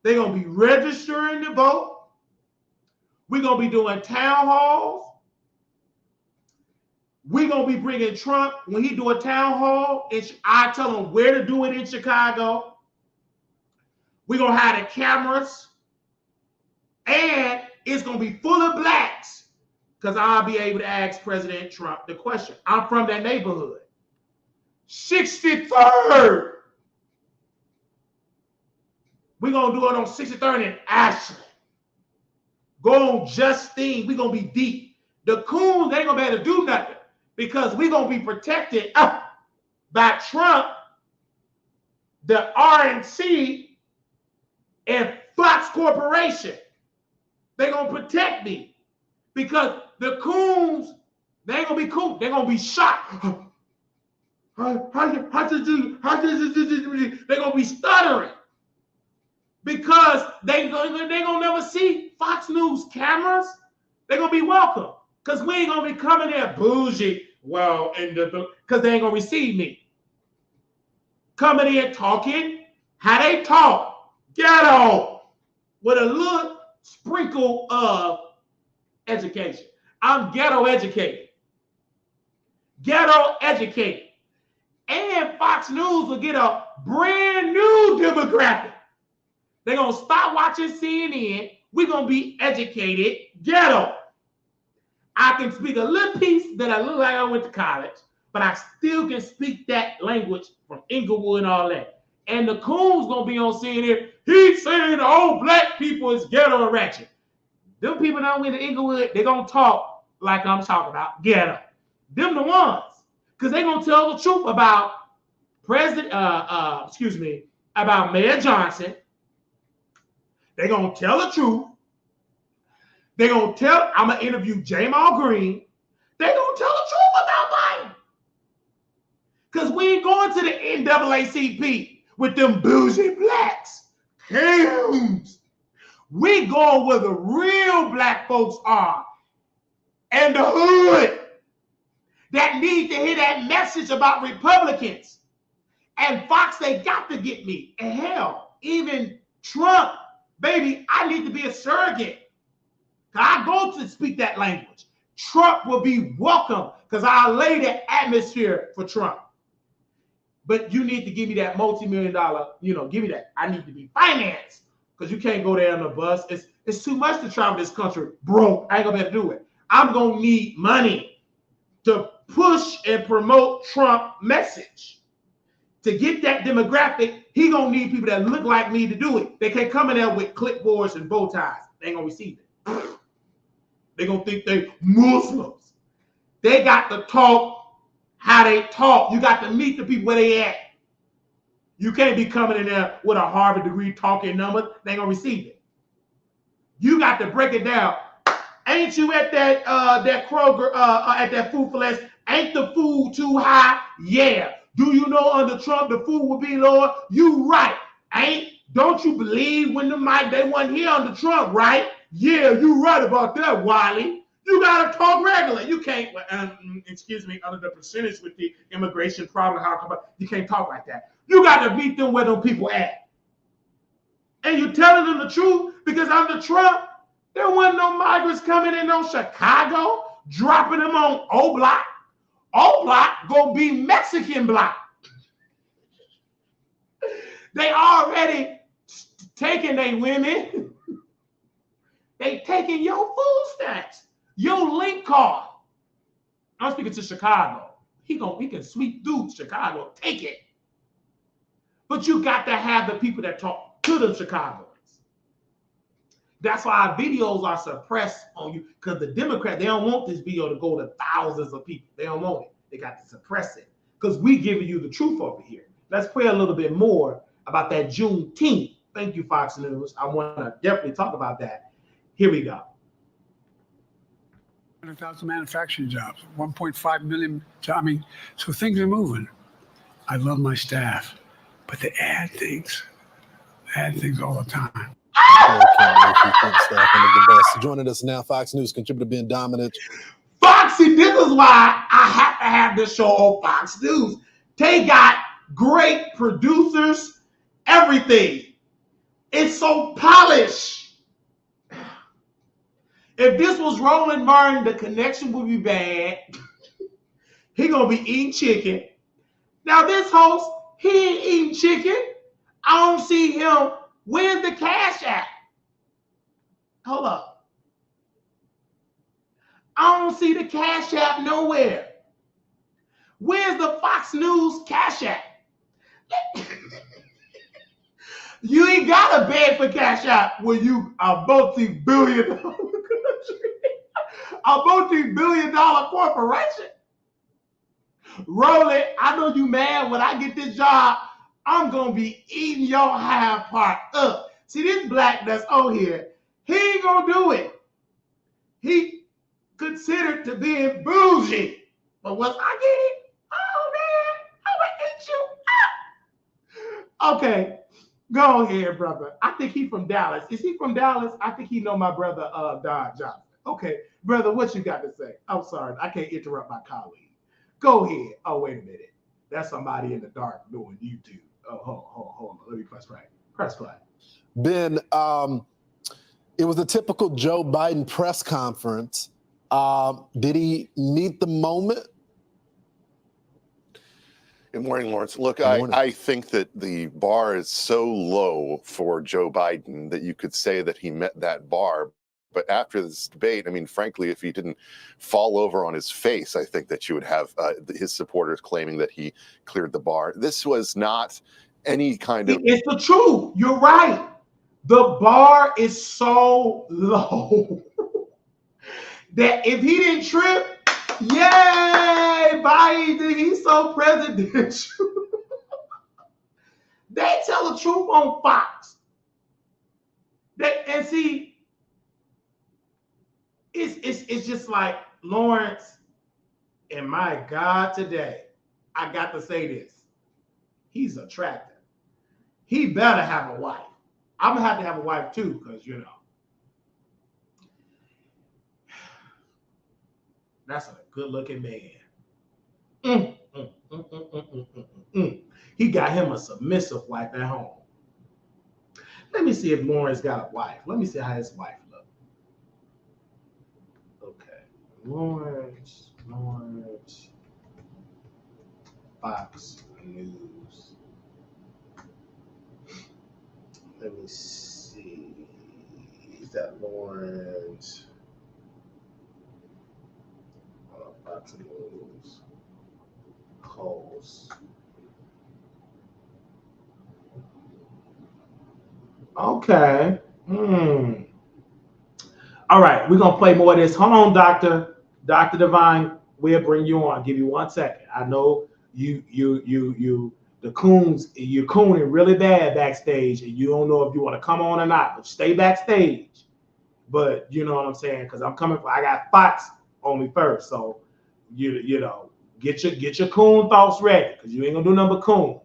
A: They gonna be registering to vote. We gonna be doing town halls. We gonna be bringing Trump when he do a town hall. I tell him where to do it in Chicago. We gonna have the cameras, and it's gonna be full of blacks because I'll be able to ask President Trump the question. I'm from that neighborhood. 63rd. We're going to do it on 63rd and Ashland. Go on Justine. We're going to be deep. The coons ain't going to be able to do nothing because we're going to be protected by Trump, the RNC, and Fox Corporation. They're going to protect me because the coons, they ain't going to be cool. They're going to be shot. They're gonna be stuttering because they gonna never see Fox News cameras. They're gonna be welcome because we ain't gonna be coming there bougie. Well, and because they ain't gonna receive me. Coming in talking how they talk, ghetto, with a little sprinkle of education. I'm ghetto educated. Ghetto educated. And Fox News will get a brand new demographic. They're going to stop watching CNN. We're going to be educated ghetto. I can speak a little piece that I look like I went to college, but I still can speak that language from Inglewood and all that. And the coon's going to be on CNN. He's saying all black people is ghetto and ratchet. Them people that went to Inglewood, they're going to talk like I'm talking about ghetto. Them the ones. Because they're going to tell the truth about about Mayor Johnson. They're going to tell the truth. They're going to tell, I'm going to interview Jamal Green. They're going to tell the truth about Biden. Because we ain't going to the NAACP with them bougie blacks. Hymns. We going where the real black folks are. And the hood. That need to hear that message about Republicans. And Fox, they got to get me. And hell, even Trump, baby, I need to be a surrogate. I go to speak that language. Trump will be welcome because I'll lay the atmosphere for Trump. But you need to give me that multi-million-dollar, give me that. I need to be financed because you can't go there on the bus. It's too much to travel this country broke. I ain't gonna be able to do it. I'm gonna need money to push and promote Trump message. To get that demographic, he gonna need people that look like me to do it. They can't come in there with clipboards and bow ties. They ain't gonna receive it. They gonna think they Muslims. They got to talk how they talk. You got to meet the people where they at. You can't be coming in there with a Harvard degree talking numbers. They ain't gonna receive it. You got to break it down. Ain't you at that Kroger at that food for less? Ain't the food too high? Yeah. Do you know under Trump the food will be lower? You right. Don't you believe when they wasn't here under Trump, right? Yeah, you right about that, Wiley. You gotta talk regular. You can't, excuse me, under the percentage with the immigration problem, you can't talk like that. You got to meet them where them people at. And you telling them the truth because under Trump, there wasn't no migrants coming in on Chicago, dropping them on O Block. O Block gonna be Mexican block. They already taking their women. They taking your food stamps, your link card. I'm speaking to Chicago. He can sweep through Chicago, take it. But you got to have the people that talk to the Chicagoans. That's why our videos are suppressed on you, because the Democrats, they don't want this video to go to thousands of people. They don't want it. They got to suppress it because we giving you the truth over here. Let's play a little bit more about that Juneteenth. Thank you, Fox News. I want to definitely talk about that. Here we go.
G: 100,000 manufacturing jobs, 1.5 million. So things are moving. I love my staff, but they add things all the time.
I: Joining us now, Fox News contributor Ben Dominant.
A: Foxy, this is why I have to have this show on Fox News. They got great producers, everything. It's so polished. If this was Roland Martin, the connection would be bad. He gonna be eating chicken. Now this host, he ain't eating chicken. I don't see him. Where's the Cash App? Hold up. I don't see the Cash App nowhere. Where's the Fox News Cash App? You ain't got to beg for Cash App when you a multi-billion-dollar country, a multi-billion-dollar corporation. Roll it. I know you mad when I get this job. I'm going to be eating your hind part up. See, this black that's on here, he ain't going to do it. He considered to being bougie. But once I get it, oh, man, Okay, go ahead, brother. I think he from Dallas. Is he from Dallas? I think he know my brother, Don Johnson. Okay, brother, what you got to say? I'm sorry, I can't interrupt my colleague. Go ahead. Oh, wait a minute. That's somebody in the dark doing YouTube. Oh, hold on. Let me press play. Press play.
I: Ben, it was a typical Joe Biden press conference. Did he meet the moment?
J: Good morning, Lawrence. Look, I think that the bar is so low for Joe Biden that you could say that he met that bar. But after this debate, I mean, frankly, if he didn't fall over on his face, I think that you would have his supporters claiming that he cleared the bar. This was not any kind of...
A: It's the truth. You're right. The bar is so low that if he didn't trip, yay, Biden, he's so presidential. They tell the truth on Fox. And see, it's just like, Lawrence, and my God, today, I got to say this. He's attractive. He better have a wife. I'm going to have a wife too, because, you know, that's a good-looking man. He got him a submissive wife at home. Let me see if Lawrence got a wife. Let me see how his wife looks. Okay. Lawrence, Fox News. Let me see. Is that Lawrence? Fox News. Host. Okay. All right, we're gonna play more of this. Hold on, Dr. Divine. We'll bring you on. I'll give you 1 second. I know you the coons, you're cooning really bad backstage, and you don't know if you want to come on or not, but stay backstage. But you know what I'm saying? Because I got Fox on me first. So you know, get your coon thoughts ready, because you ain't gonna do nothing but coon.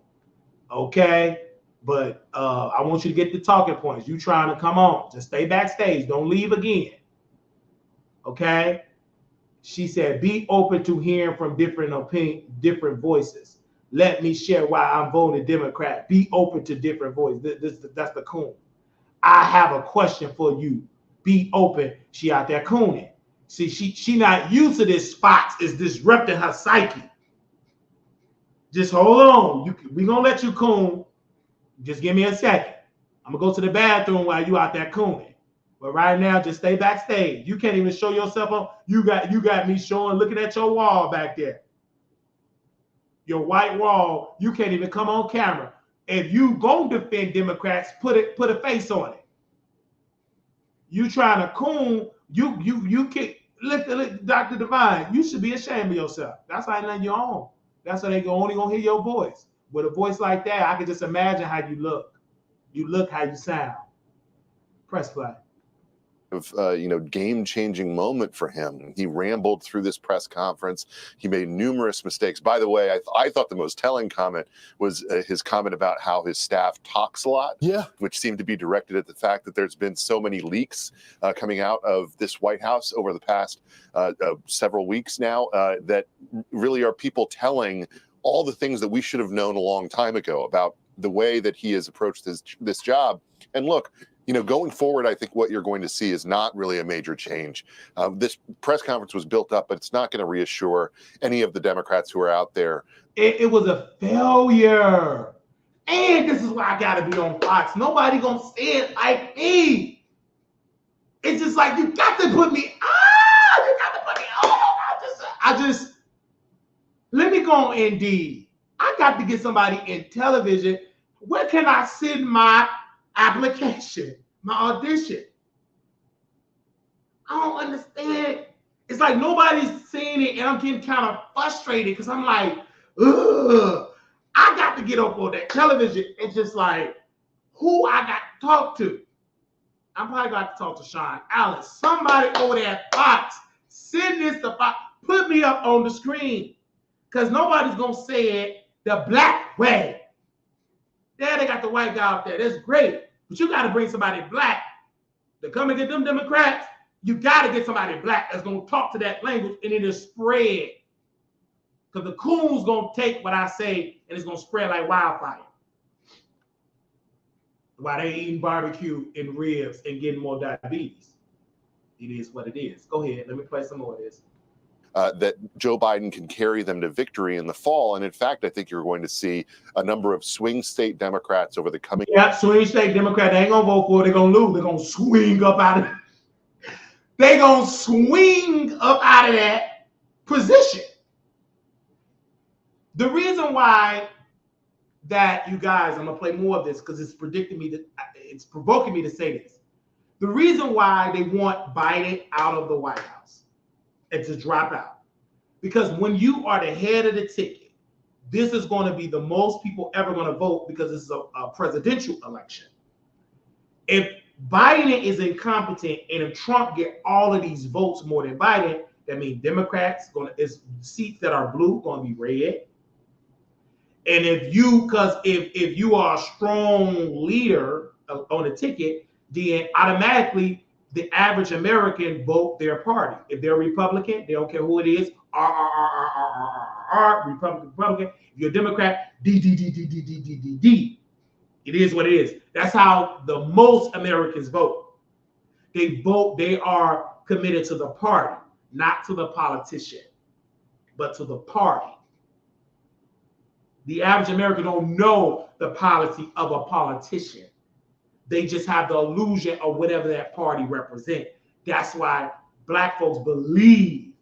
A: Okay? But I want you to get the talking points. You trying to come on. Just stay backstage. Don't leave again. Okay? She said, be open to hearing from different voices. Let me share why I'm voting Democrat. Be open to different voices. That's the coon. I have a question for you. Be open. She out there cooning. See, she not used to this. Fox is disrupting her psyche. Just hold on. We gonna let you coon. Just give me a second. I'm gonna go to the bathroom while you out there cooning. But right now, just stay backstage. You can't even show yourself on. You got me showing, looking at your wall back there. Your white wall. You can't even come on camera. If you gonna defend Democrats, put a face on it. You trying to coon? You can't. Listen, Dr. Divine, you should be ashamed of yourself. That's why they're your own. That's why they only gonna hear your voice. With a voice like that, I can just imagine how you look. You look how you sound. Press play.
J: Game-changing moment for him. He rambled through this press conference. He made numerous mistakes. By the way, I thought the most telling comment was his comment about how his staff talks a lot, which seemed to be directed at the fact that there's been so many leaks coming out of this White House over the past several weeks now that really are people telling all the things that we should have known a long time ago about the way that he has approached this job. And look, going forward, I think what you're going to see is not really a major change. This press conference was built up, but it's not going to reassure any of the Democrats who are out there.
A: It was a failure. And this is why I got to be on Fox. Nobody going to say it like me. It's just like, you got to put me, you got to put me on. Let me go on Indeed. I got to get somebody in television. Where can I send my application, my audition? I don't understand. It's like nobody's seeing it, and I'm getting kind of frustrated because I'm like, ugh. I got to get up on that television. It's just like, who I got to talk to? I'm probably got to talk to Sean Allen. Somebody over there at Fox, send this to Fox. Put me up on the screen, because nobody's going to say it the black way. There they got the white guy out there. That's great. But you got to bring somebody black to come and get them Democrats. You got to get somebody black that's going to talk to that language, and it'll spread. Because the coon's going to take what I say, and it's going to spread like wildfire. While they eating barbecue and ribs and getting more diabetes. It is what it is. Go ahead. Let me play some more of this.
J: That Joe Biden can carry them to victory in the fall. And in fact, I think you're going to see a number of swing state Democrats over the coming.
A: Yeah, swing state Democrats, they ain't going to vote for it. They're going to lose. They're going to swing up out of it. They're going to swing up out of that position. The reason why that, you guys, I'm going to play more of this because it's provoking me to say this. The reason why they want Biden out of the White House and to drop out, because when you are the head of the ticket, this is going to be the most people ever going to vote because this is a presidential election. If Biden is incompetent and if Trump get all of these votes more than Biden, that means Democrats is seats that are blue going to be red. And if you are a strong leader on a ticket, then automatically the average American vote their party. If they're Republican, they don't care who it is. Republican. If you're a Democrat, D. It is what it is. That's how the most Americans vote. They are committed to the party, not to the politician, but to the party. The average American don't know the policy of a politician. They just have the illusion of whatever that party represents. That's why black folks believe,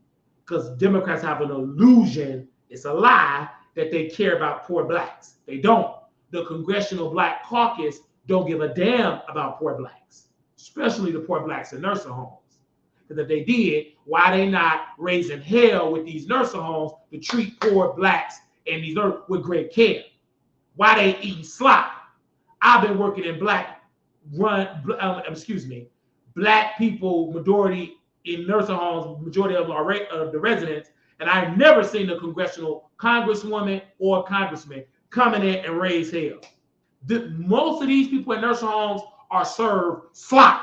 A: because Democrats have an illusion, it's a lie, that they care about poor blacks. They don't. The Congressional Black Caucus don't give a damn about poor blacks, especially the poor blacks in nursing homes. Because if they did, why they not raising hell with these nursing homes to treat poor blacks and these with great care? Why they eating slop? I've been working in black people, majority in nursing homes, majority of the residents, and I've never seen a congressional congresswoman or congressman coming in and raise hell. Most of these people in nursing homes are served slop,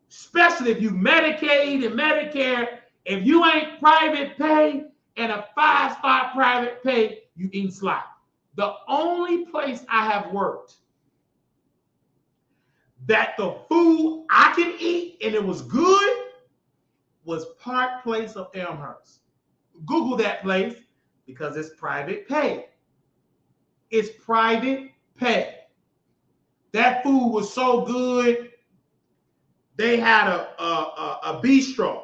A: especially if you Medicaid and Medicare. If you ain't private pay and a 5-star private pay, you eat slop. The only place I have worked that the food I can eat and it was good was Park Place of Elmhurst. Google that place because it's private pay. It's private pay. That food was so good. They had a bistro,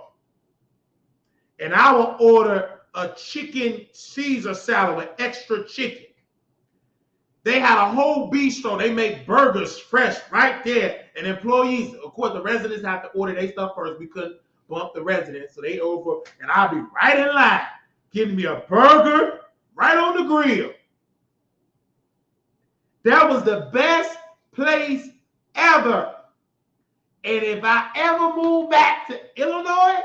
A: and I would order a chicken Caesar salad with extra chicken. They had a whole bistro. They make burgers fresh right there. And employees, of course, the residents have to order their stuff first. We couldn't bump the residents, so they over, and I'll be right in line getting me a burger right on the grill. That was the best place ever. And if I ever move back to Illinois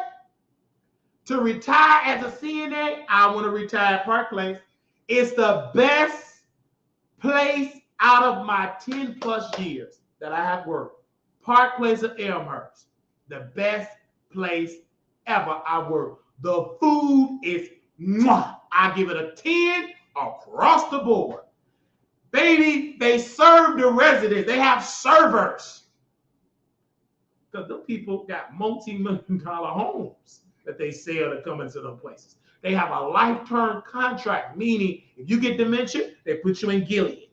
A: to retire as a CNA, I want to retire at Park Place. It's the best place out of my 10 plus years that I have worked. Park Place of Elmhurst, the best place ever I worked. The food is mwah. I give it a 10 across the board. Baby, they serve the residents. They have servers. Because the people got multi-million-dollar homes that they sell to come into them places. They have a lifetime contract, meaning if you get dementia, they put you in Gilead.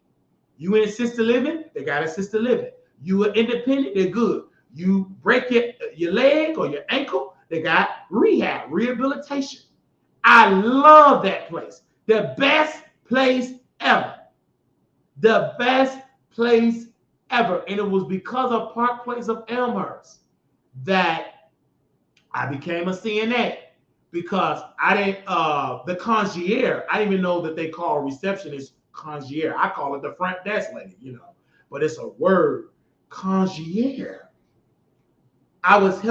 A: You in assisted living, they got assisted living. You are independent, they're good. You break your leg or your ankle, they got rehabilitation. I love that place. The best place ever. The best place ever. And it was because of Park Place of Elmhurst that I became a CNA. Because I didn't, the concierge, I didn't even know that they call receptionist concierge. I call it the front desk lady, but it's a word, concierge. I was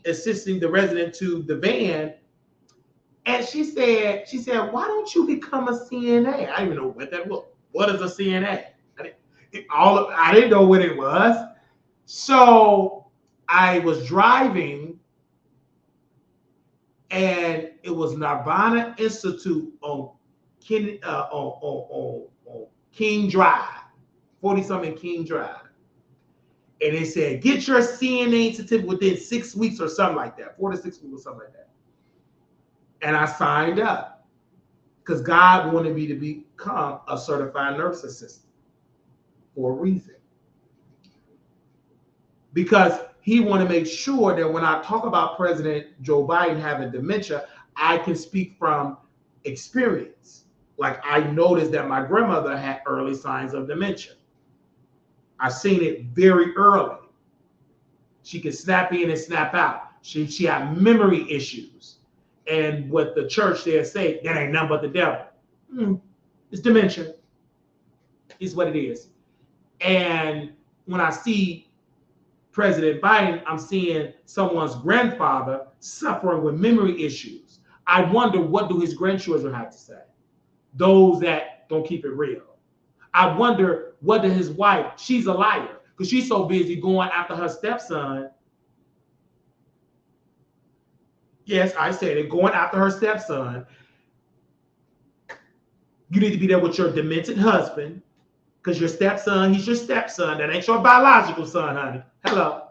A: assisting the resident to the van, and she said, why don't you become a CNA? I didn't even know what that was. What is a CNA? I didn't know what it was. So I was driving, and it was Nirvana Institute on King Drive, 40-something King Drive. And they said, get your CNA certificate within 6 weeks or something like that, 4 to 6 weeks or something like that. And I signed up because God wanted me to become a certified nurse assistant for a reason. Because he wanted to make sure that when I talk about President Joe Biden having dementia, I can speak from experience. Like I noticed that my grandmother had early signs of dementia. I seen it very early. She could snap in and snap out. She had memory issues. And what the church there say, that ain't nothing but the devil. It's dementia. It's what it is. And when I see President Biden, I'm seeing someone's grandfather suffering with memory issues. I wonder, what do his grandchildren have to say? Those that don't keep it real. I wonder, what does his wife, she's a liar, because she's so busy going after her stepson. Yes, I said it, going after her stepson. You need to be there with your demented husband, because your stepson, he's your stepson. That ain't your biological son, honey. Hello.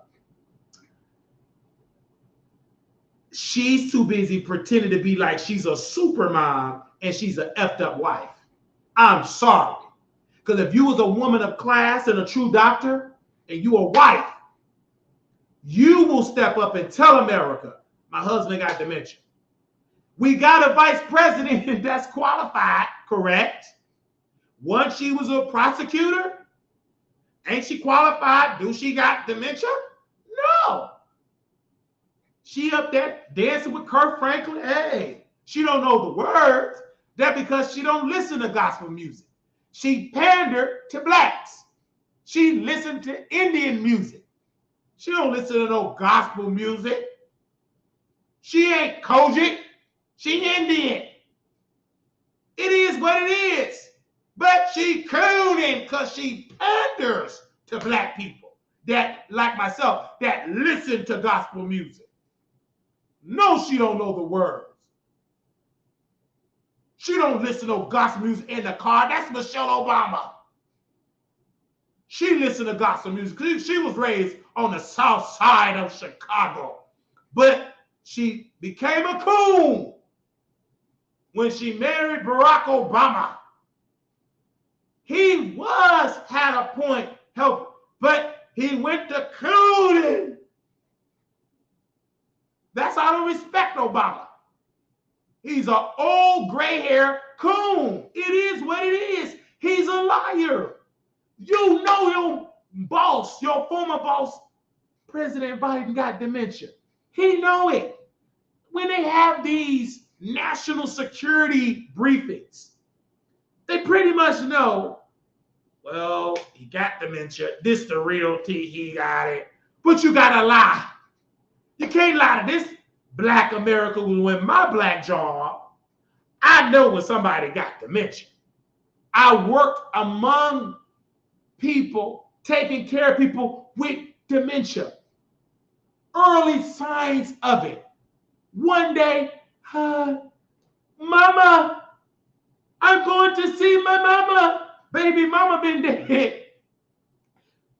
A: She's too busy pretending to be like she's a super mom and she's an effed up wife. I'm sorry. Because if you was a woman of class and a true doctor and you a wife, you will step up and tell America, my husband got dementia. We got a vice president that's qualified, correct? Once she was a prosecutor, ain't she qualified? Do she got dementia? No. She up there dancing with Kirk Franklin. Hey, she don't know the words. That's because she don't listen to gospel music. She pandered to blacks. She listened to Indian music. She don't listen to no gospel music. She ain't Kojic. She Indian. It is what it is. But she cooning because she panders to black people that, like myself, that listen to gospel music. No, she don't know the words. She don't listen to gospel music in the car. That's Michelle Obama. She listened to gospel music. She was raised on the south side of Chicago. But she became a coon when she married Barack Obama. He had a point, but he went to cooning. That's how I don't respect Obama. He's an old gray-haired coon. It is what it is. He's a liar. You know your boss, your former boss, President Biden, got dementia. He know it. When they have these national security briefings, they pretty much know, well, he got dementia. This the real tea, he got it. But you gotta lie. You can't lie to this black America who win my black job. I know when somebody got dementia. I worked among people, taking care of people with dementia. Early signs of it. One day, Mama, I'm going to see my mama. Baby mama been dead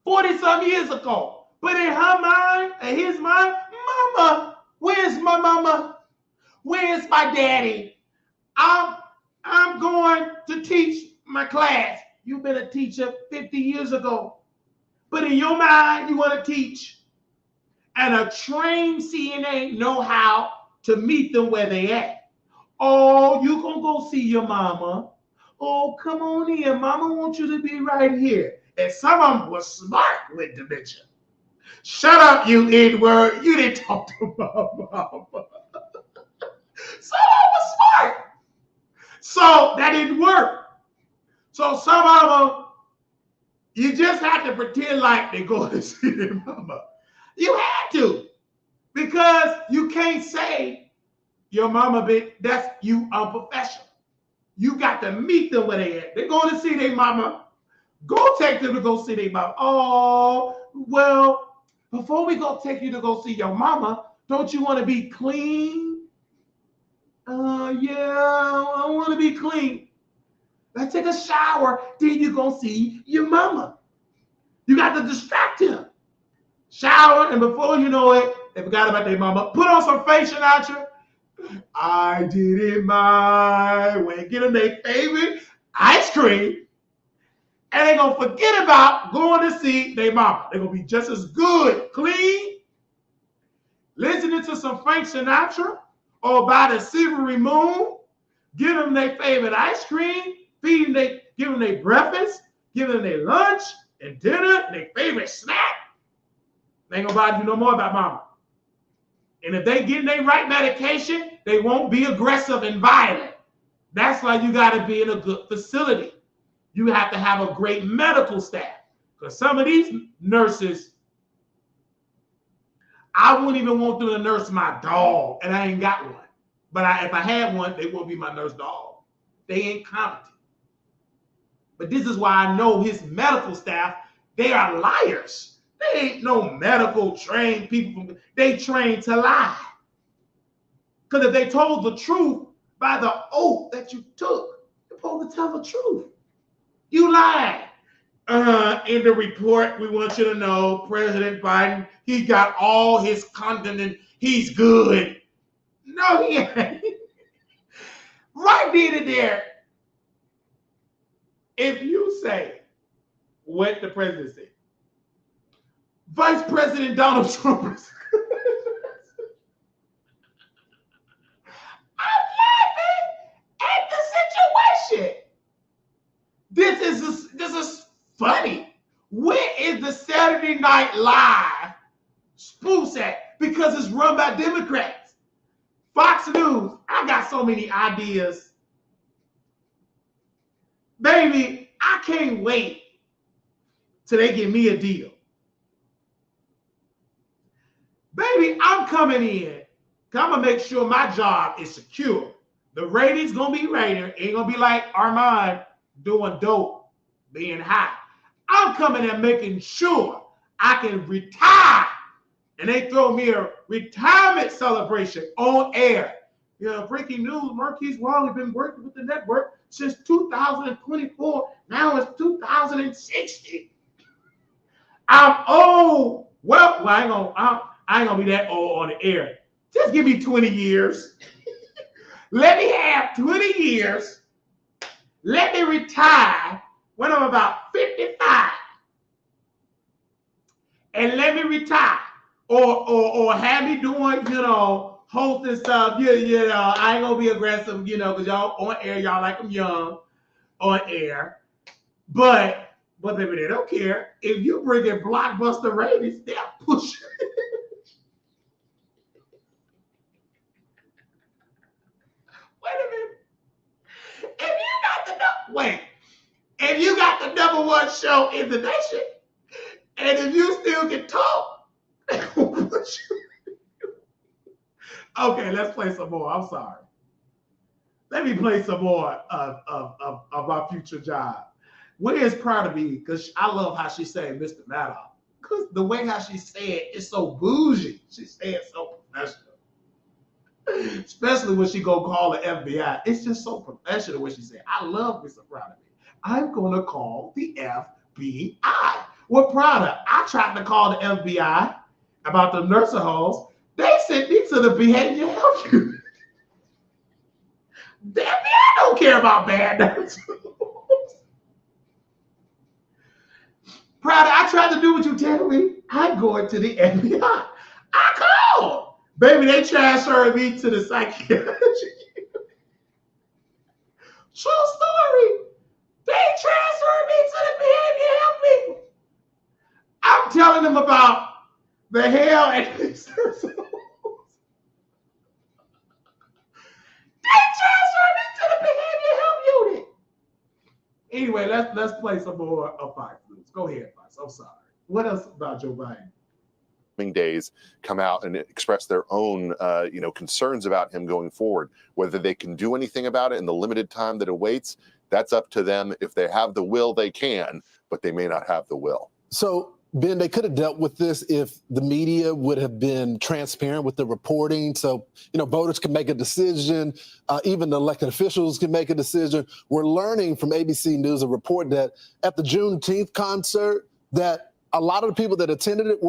A: 40-some years ago. But in her mind, in his mind, Mama, where's my mama? Where's my daddy? I'm going to teach my class. You've been a teacher 50 years ago. But in your mind, you want to teach. And a trained CNA know how to meet them where they at. Oh, you gonna go see your mama. Oh, come on in. Mama wants you to be right here. And some of them was smart with dementia. Shut up, you N-word. You didn't talk to my mama. Some of them was smart. So that didn't work. So some of them, you just had to pretend like they go to see their mama. You had to. Because you can't say your mama, that's you unprofessional. You got to meet them where they at. They're going to see their mama. Go take them to go see their mama. Oh, well, before we go take you to go see your mama, don't you want to be clean? Yeah, I want to be clean. Let's take a shower, then you go see your mama. You got to distract him. Shower, and before you know it, they forgot about their mama. Put on some facial nature. I did it my way. Get them their favorite ice cream. And they're going to forget about going to see their mama. They're going to be just as good, clean, listening to some Frank Sinatra or by the silvery moon, give them their favorite ice cream, give them their breakfast, give them their lunch and dinner, their favorite snack. They ain't going to bother you no more about mama. And if they get their right medication, they won't be aggressive and violent. That's why you got to be in a good facility. You have to have a great medical staff. Because some of these nurses, I wouldn't even want them to nurse my dog, and I ain't got one. But if I had one, they won't be my nurse dog. They ain't competent. But this is why I know his medical staff, they are liars. They ain't no medical trained people. They trained to lie. Because if they told the truth by the oath that you took, you're supposed to tell the truth. You lied. In the report, we want you to know President Biden, he got all his content and he's good. No, he ain't. Right then and there, if you say what the president said, Vice President Donald Trump is I'm laughing at the situation. This is funny. Where is the Saturday Night Live spoof at? Because it's run by Democrats. Fox News, I got so many ideas. Baby, I can't wait till they give me a deal. Baby, I'm coming in. I'm going to make sure my job is secure. The ratings going to be rating. Ain't going to be like Armon doing dope, being high. I'm coming in making sure I can retire. And they throw me a retirement celebration on air. Breaking news, Marquise Wiley been working with the network since 2024. Now it's 2060. I'm old. Well, I ain't gonna be that old on the air. Just give me 20 years. Let me have 20 years. Let me retire when I'm about 55. And let me retire. Or have me doing, hosting stuff. I ain't gonna be aggressive, because y'all on air, y'all like I'm young on air. But baby, they don't care. If you bring in blockbuster ratings, they'll push it. Wait a minute. If you got the number one show in the nation, and if you still can talk, okay, let's play some more. I'm sorry. Let me play some more of our future job. Where is proud of me? Because I love how she said Mr. Madoff. Because the way how she said it is so bougie. She said so professional. Especially when she go call the FBI. It's just so professional what she said. I love Mr. Proud of me. I'm going to call the FBI. What Prada? I tried to call the FBI about the nursing homes. They sent me to the behavior health unit. The FBI don't care about bad nursing homes. Prada, I tried to do what you tell me. I'm going to the FBI. I called. Baby, they transferred me to the psychiatric. True story. They transferred me to the behavior health people. I'm telling them about the hell and these nursing homes. They transferred me to the behavior health unit. Anyway, let's play some more of Fox News. Go ahead, Fox. I'm sorry. What else about Joe Biden?
J: Days come out and express their own concerns about him going forward. Whether they can do anything about it in the limited time that awaits, that's up to them. If they have the will, they can. but they may not have the will.
I: So, Ben, they could have dealt with this if the media would have been transparent with the reporting. So, voters can make a decision. Even the elected officials can make a decision. We're learning from ABC News, a report that at the Juneteenth concert, that a lot of the people that attended it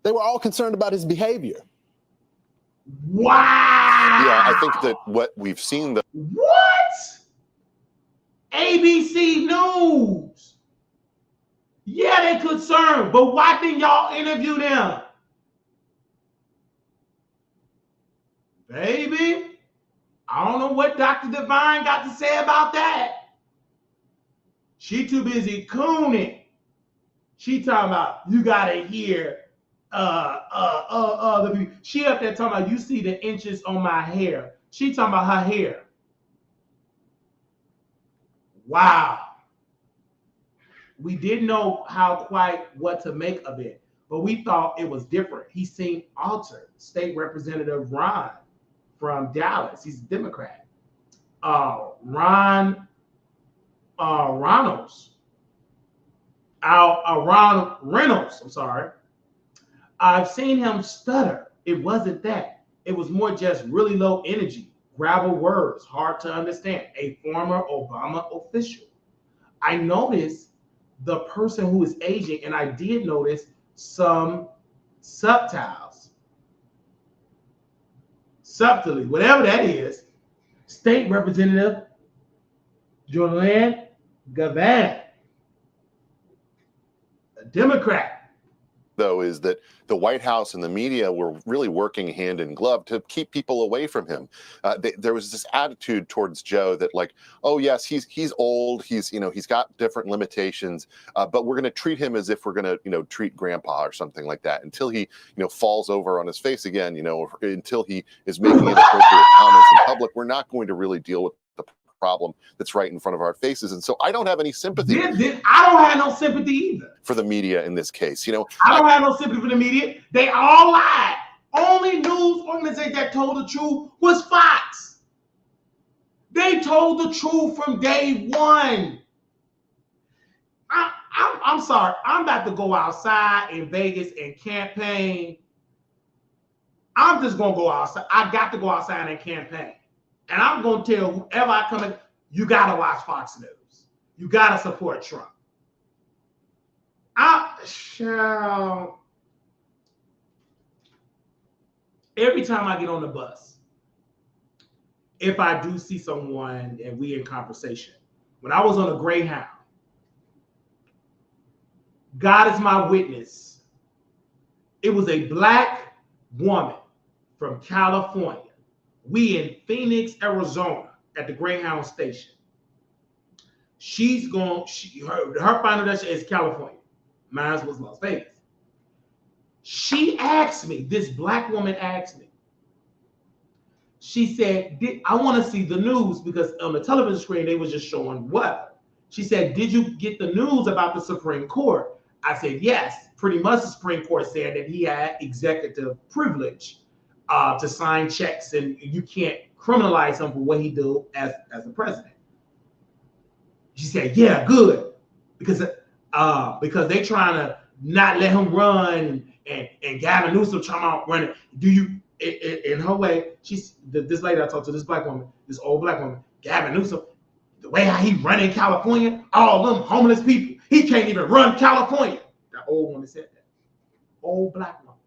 I: they were all concerned about his behavior.
A: Wow.
J: Yeah, I think that what we've seen.
A: What? ABC News. Yeah, they concerned, but why didn't y'all interview them? Baby, I don't know what Dr. Divine got to say about that. She too busy cooning. She talking about, you gotta hear she up there talking about, you see the inches on my hair. She talking about her hair. Wow. We didn't know what to make of it, but we thought it was different. He seemed altered. State Representative Ron from Dallas, he's a Democrat. Ron Reynolds, I'm sorry. I've seen him stutter. It wasn't that. It was more just really low energy, gravel words, hard to understand. A former Obama official. I noticed the person who is aging, and I did notice some subtly, whatever that is. State Representative Joanne Gavan, a Democrat.
J: Though, is that the White House and the media were really working hand in glove to keep people away from him. There was this attitude towards Joe that, like, oh yes, he's old, he's got different limitations, but we're going to treat him as if we're going to treat Grandpa or something like that until he falls over on his face again, until he is making inappropriate comments in public. We're not going to really deal with the problem that's right in front of our faces. And so I don't have any sympathy.
A: I don't have no sympathy either
J: for the media in this case.
A: I don't have no sympathy for the media. They all lied. Only news organization that told the truth was Fox. They told the truth from day one. I'm sorry. I'm about to go outside in Vegas and campaign. I'm just going to go outside. I got to go outside and campaign. And I'm going to tell whoever I come in, you got to watch Fox News. You got to support Trump. Every time I get on the bus, if I do see someone and we in conversation, when I was on a Greyhound, God is my witness. It was a black woman from California. We in Phoenix, Arizona, at the Greyhound station. Her final destination is California. Mine was Las Vegas. She asked me, this black woman asked me, she said, I want to see the news, because on the television screen, they was just showing weather. She said, did you get the news about the Supreme Court? I said, yes. Pretty much the Supreme Court said that he had executive privilege to sign checks, and you can't criminalize him for what he did as the president. She said, yeah, good. Because they trying to not let him run, and Gavin Newsom trying to run it. Do you, in her way, this lady I talked to, this black woman, this old black woman, Gavin Newsom, the way how he run in California, all them homeless people, he can't even run California. The old woman said that. Old black woman.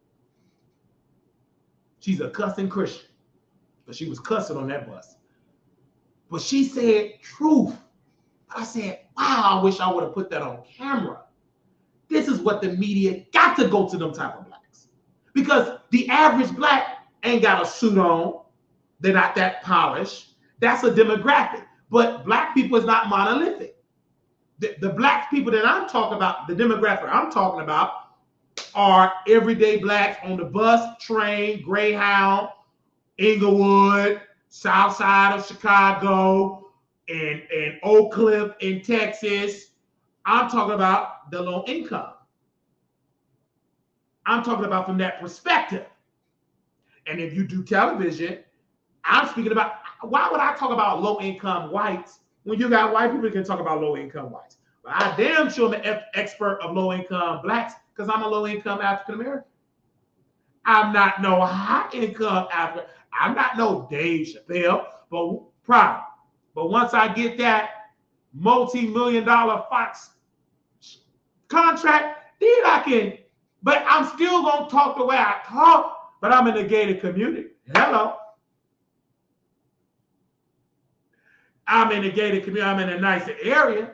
A: She's a cussing Christian, but she was cussing on that bus. But she said truth. I said, wow, I wish I would have put that on camera. This is what the media got to go to them type of blacks. Because the average black ain't got a suit on. They're not that polished. That's a demographic. But black people is not monolithic. The black people that I'm talking about, the demographic I'm talking about, are everyday blacks on the bus, train, Greyhound, Inglewood, South Side of Chicago, and Oak Cliff in Texas. I'm talking about the low income. I'm talking about from that perspective. And if you do television, I'm speaking about, why would I talk about low income whites when you got white people that can talk about low income whites? But I damn sure I'm an expert of low-income blacks because I'm a low-income African-American. I'm not no high-income African. I'm not no Dave Chappelle, but probably. But once I get that multi-million-dollar Fox contract, then I can. But I'm still gonna talk the way I talk. But I'm in the gated community. Hello. I'm in a gated community. I'm in a nicer area.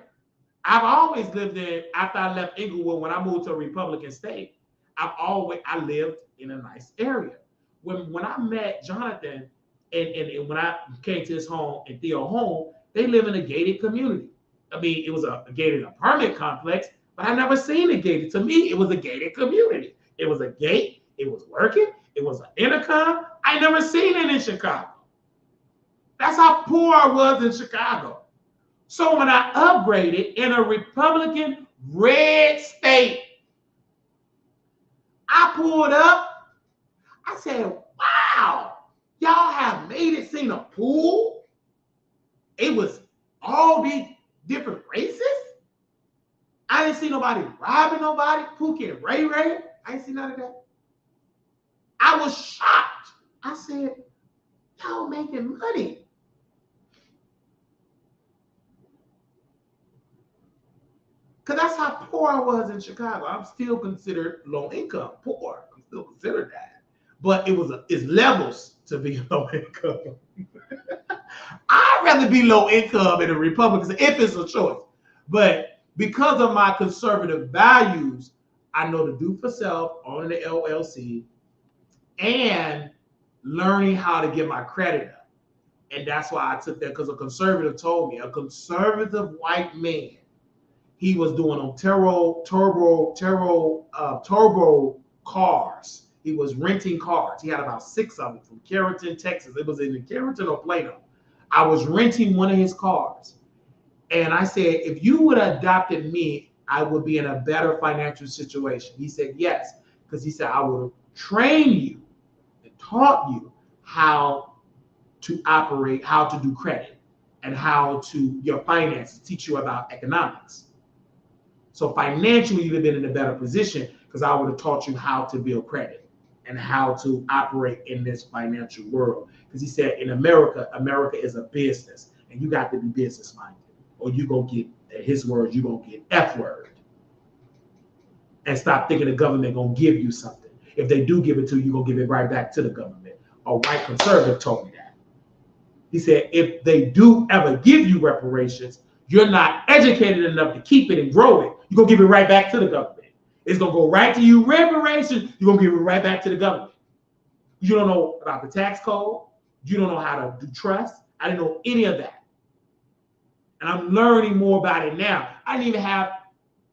A: I've always lived in, after I left Inglewood, when I moved to a Republican state, I lived in a nice area. When I met Jonathan and when I came to his home and Theo home, they live in a gated community. I mean, it was a gated apartment complex, but I never seen it gated. To me, it was a gated community. It was a gate. It was working. It was an intercom. I never seen it in Chicago. That's how poor I was in Chicago. So when I upgraded in a Republican red state, I pulled up. I said, wow, y'all have made it seem a pool. It was all these different races. I didn't see nobody robbing nobody, Pookie and Ray Ray. I didn't see none of that. I was shocked. I said, y'all making money. Because that's how poor I was in Chicago. I'm still considered low income, poor. I'm still considered that. But it's levels to be low income. I'd rather be low income in a Republican if it's a choice. But because of my conservative values, I know to do for self, owning the LLC, and learning how to get my credit up. And that's why I took that, because a conservative told me, a conservative white man, he was doing on turbo cars. He was renting cars. He had about 6 of them from Carrollton, Texas. It was in Carrollton or Plano. I was renting one of his cars. And I said, if you would have adopted me, I would be in a better financial situation. He said, yes. Because he said, I would have trained you and taught you how to operate, how to do credit, and how to, your finances, teach you about economics. So financially, you'd have been in a better position because I would have taught you how to build credit and how to operate in this financial world. Because he said in America is a business, and you got to be business minded, or you're going to get, in his words, you're going to get F word. And stop thinking the government going to give you something. If they do give it to you, you're going to give it right back to the government. A white conservative told me that. He said, if they do ever give you reparations, you're not educated enough to keep it and grow it. You're going to give it right back to the government. It's going to go right to you. Reparations, you're going to give it right back to the government. You don't know about the tax code. You don't know how to do trust. I didn't know any of that. And I'm learning more about it now. I didn't even have,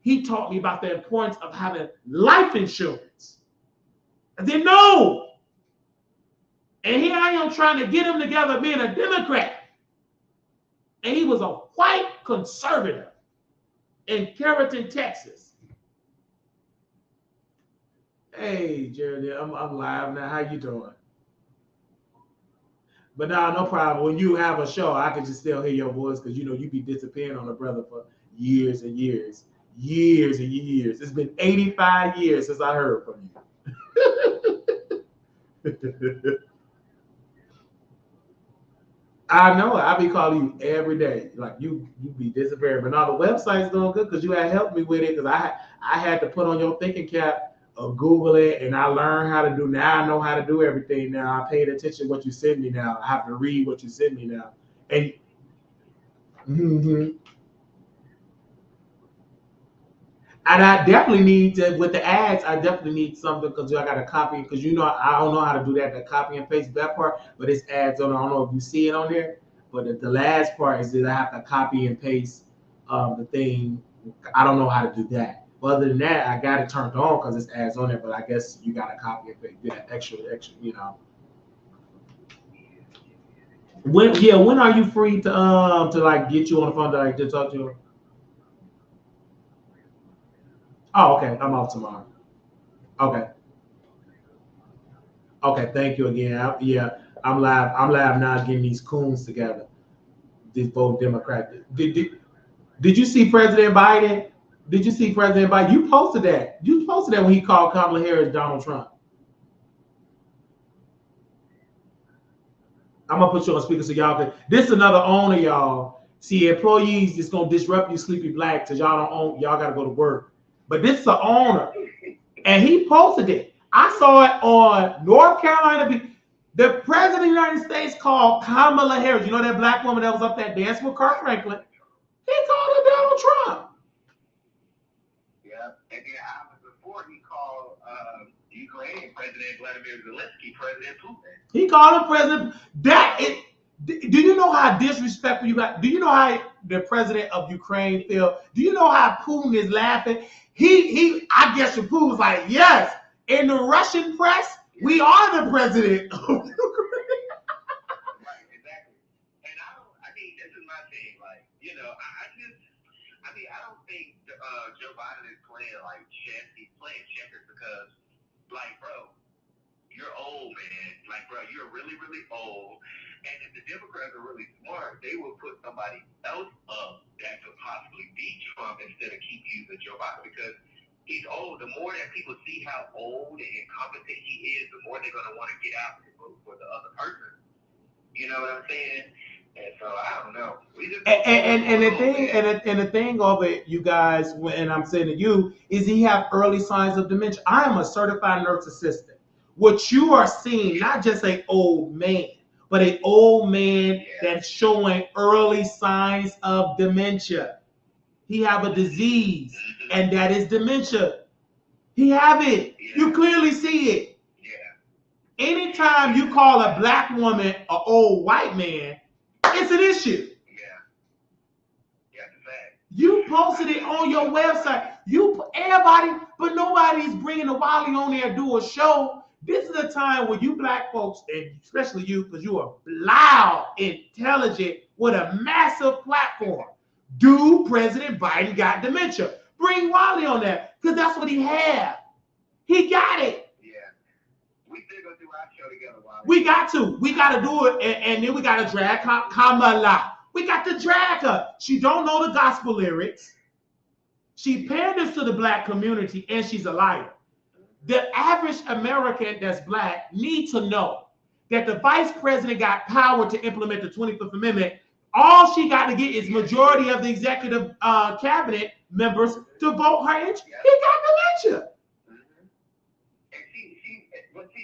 A: he taught me about the importance of having life insurance. I didn't know. And here I am trying to get him together being a Democrat. And he was a white conservative in Carrollton, Texas. Hey, Jerry, I'm live now. How you doing? But no problem. When you have a show, I can just still hear your voice because, you know, you be disappearing on a brother for years and years. Years and years. It's been 85 years since I heard from you. I know. I be calling you every day. Like you be disappearing. But now the website's doing good because you had helped me with it, because I had to put on your thinking cap of Google it, and I learned how to do. Now I know how to do everything. Now I paid attention to what you send me. Now I have to read what you send me now. And and I definitely need to, with the ads, I definitely need something because I got to copy, because you know I don't know how to do that, the copy and paste that part, but it's ads on. I don't know if you see it on there, but the last part is that I have to copy and paste the thing. I don't know how to do that. But other than that, I got it turned on because it's ads on there, but I guess you got to copy and paste that extra, you know. When are you free to like get you on the phone to talk to you? Oh, okay. I'm off tomorrow. Okay. Okay. Thank you again. I'm live now getting these coons together. These both Democrats. Did you see President Biden? Did you see President Biden? You posted that. You posted that when he called Kamala Harris Donald Trump. I'm gonna put you on speaker so y'all can. This is another owner, y'all. See, employees just gonna disrupt you, sleepy black, because y'all don't own. Y'all gotta go to work. But this is an owner, and he posted it. I saw it on North Carolina. The president of the United States called Kamala Harris. You know that black woman that was up there dancing with Kirk Franklin? He called her Donald Trump.
B: Yeah, and then hours before he called Ukrainian President Vladimir Zelensky President Putin.
A: He called him President. Do you know how disrespectful you got? Do you know how the president of Ukraine feel? Do you know how Putin is laughing? I guess Putin was like, yes, in the Russian press, we are the president of Ukraine.
B: Right, exactly. And I mean, this is my thing. Like, you know, I don't think Joe Biden is playing like chess. He's playing checkers because, like, bro, you're old, man. Like, bro, you're really, really old. And if the Democrats are really smart, they will put somebody else up that could possibly beat Trump instead of keep using Joe Biden because he's old. The more that people see how old and incompetent he is, the more they're going to want to get out and vote for the other person. You know what I'm saying? And so I don't know.
A: And the thing of it, you guys, and I'm saying to you, is he have early signs of dementia. I am a certified nurse assistant. What you are seeing, not just an old man, but an old man that's showing early signs of dementia. He have a disease, and that is dementia. He have it. Yeah. You clearly see it. Yeah. Anytime you call a black woman an old white man, it's an issue. You posted it on your website. Everybody, but nobody's bringing the Wiley on there to do a show. This is a time where you black folks, and especially you, because you are loud, intelligent, with a massive platform. Do President Biden got dementia? Bring Wiley on that, because that's what he had. He got it.
B: Yeah. We still gonna do our show together, Wiley.
A: We got to. We got to do it, and then we got to drag Kamala. We got to drag her. She don't know the gospel lyrics. She panders to the black community, and she's a liar. The average American that's black needs to know that the vice president got power to implement the 25th Amendment. All she got to get is majority of the executive cabinet members to vote her in. He got dementia.
B: And see,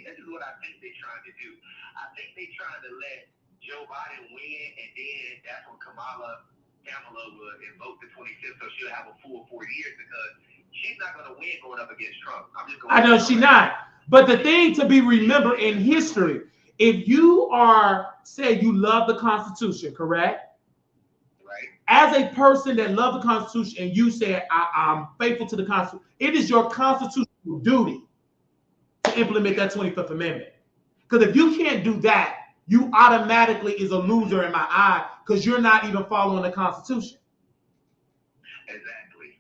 B: this is what I think they're trying to do. I think they're trying to let Joe Biden win, and then that's when Kamala will invoke the 25th, so she'll have a full 4 years because she's not going to win going up against Trump.
A: I know she's not. But the thing to be remembered in history, if you say you love the Constitution, correct?
B: Right.
A: As a person that loves the Constitution and you say, I'm faithful to the Constitution, it is your constitutional duty to implement that 25th Amendment. Because if you can't do that, you automatically is a loser in my eye because you're not even following the Constitution.
B: Exactly.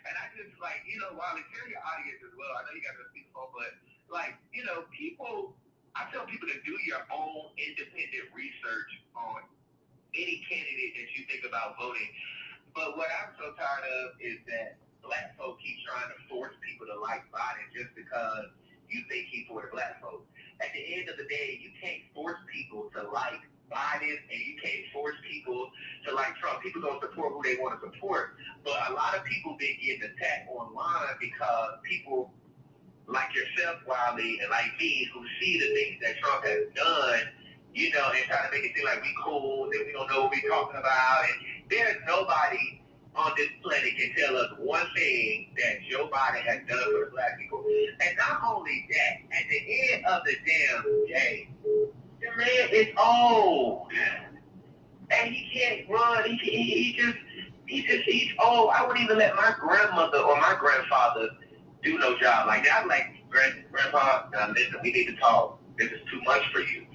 B: And I just Wiley, tell your audience as well. I know you got to speak for, but I tell people to do your own independent research on any candidate that you think about voting. But what I'm so tired of is that black folks keep trying to force people to like Biden just because you think he's for the black folks. At the end of the day, you can't force people to like Biden and you can't force people to like Trump. People don't support who they want to support. But a lot of people been getting attacked online because people like yourself, Wiley, and like me, who see the things that Trump has done, and try to make it seem like we cool, that we don't know what we're talking about. And there's nobody on this planet can tell us one thing that Joe Biden has done for the black people. And not only that, at the end of the damn day, the man is old. And he can't run. He's old. I wouldn't even let my grandmother or my grandfather do no job like that. I'm like, Grandpa, now listen, we need to talk. This is too much for you.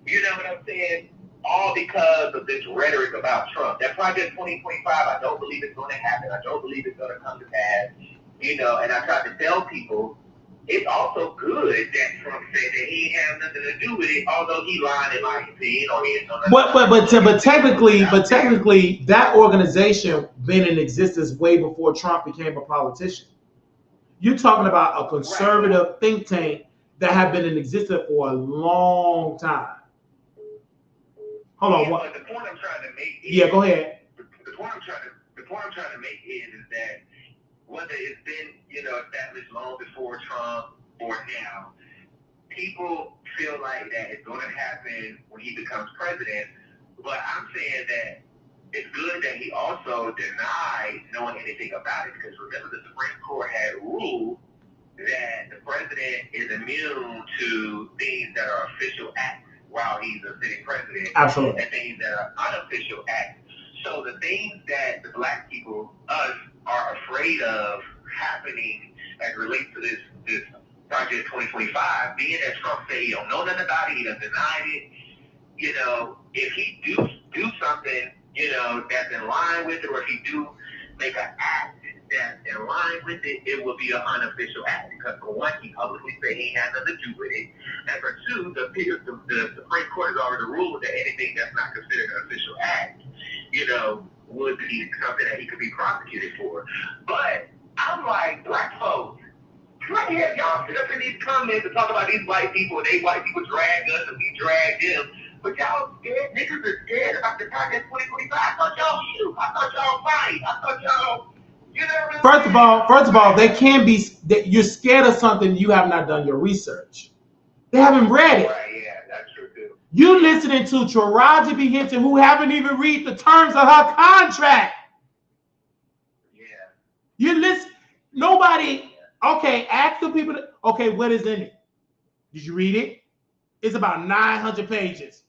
B: You know what I'm saying? All because of this rhetoric about Trump. That Project 2025, I don't believe it's going to happen. I don't believe it's going to come to pass. And I tried to tell people it's also good that Trump said that he ain't have nothing to do with it, although he lied in my opinion. Or he
A: but technically, that organization been in existence way before Trump became a politician. You're talking about a conservative think tank that have been in existence for a long time. Hold on.
B: But the point I'm trying to make is,
A: go ahead.
B: The point I'm trying to make is that whether it's been, established long before Trump or now, people feel like that it's going to happen when he becomes president. But I'm saying that it's good that he also denied knowing anything about it, because remember, the Supreme Court had ruled that the president is immune to things that are official acts while he's a sitting president.
A: Absolutely.
B: And things that are unofficial acts. So the things that the black people, us, are afraid of happening as it relates to this Project 2025, being that Trump said he don't know nothing about it, he done denied it, if he do something, that's in line with it, or if he do make an act that's in line with it, it will be an unofficial act, because for one, he publicly said he had nothing to do with it, and for two, the Supreme Court has already ruled that anything that's not considered an official act, would be something that he could be prosecuted for. But I'm like, black folks, I hear y'all sit up in these comments and talk about these white people, and they white people drag us and we drag them. But y'all scared, niggas are scared about the Project 2025. I thought y'all shoot. I thought y'all fight. I thought y'all,
A: First of all, they can be. You're scared of something you have not done your research. They haven't read it.
B: Right, yeah, that's true too.
A: You listening to Taraji B. Henson, who haven't even read the terms of her contract.
B: Yeah.
A: You listen. Nobody. Okay, ask the people. Okay, what is in it? Did you read it? It's about 900 pages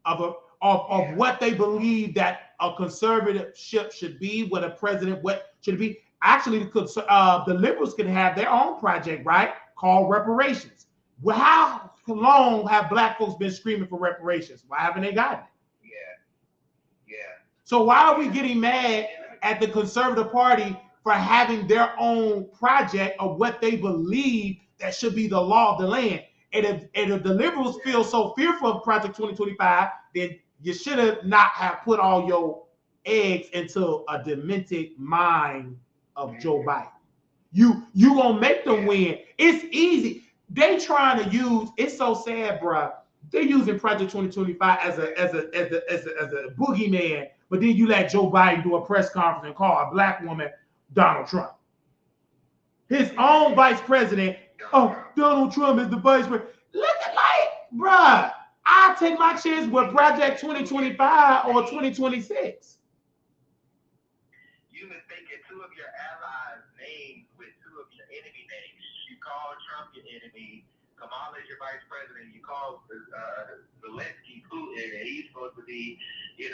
A: of what they believe that a conservatorship should be, what a president, what should it be. Actually, the liberals can have their own project, right, called reparations. Well, how long have black folks been screaming for reparations? Why haven't they gotten it?
B: Yeah.
A: So why are we getting mad at the Conservative Party for having their own project of what they believe that should be the law of the land? And if the liberals feel so fearful of Project 2025, then you should have not have put all your eggs into a demented mind of Joe Biden. You gonna make them win. It's easy. They trying to use. It's so sad, bruh. They're using Project 2025 as a boogeyman. But then you let Joe Biden do a press conference and call a black woman Donald Trump. His own vice president. Oh, Donald Trump is the vice president. Look at bruh, I'll take my chance with Project 2025 or 2026.
B: You mistaken two of your allies' names with two of your enemy names. You call Trump your enemy. Kamala is your vice president. You call Zelensky Putin, and he's supposed to be,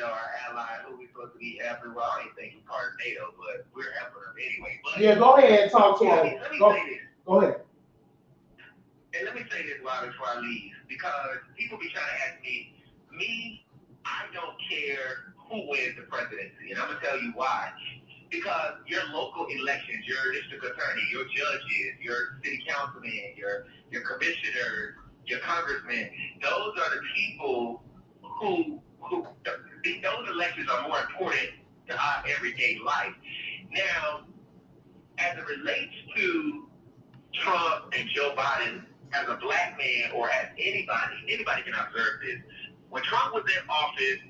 B: our ally, who we're supposed to be helping. Well, I don't think he's part of NATO, but we're helping him anyway. But
A: yeah, go ahead and talk to him.
B: Let me say this.
A: Go ahead.
B: And let me say this before I leave, because people be trying to ask me, I don't care who wins the presidency, and I'm gonna tell you why. Because your local elections, your district attorney, your judges, your city councilmen, your commissioners, your congressmen, those are the people who those elections are more important to our everyday life. Now, as it relates to Trump and Joe Biden, as a black man or as anybody can observe this. When Trump was in office,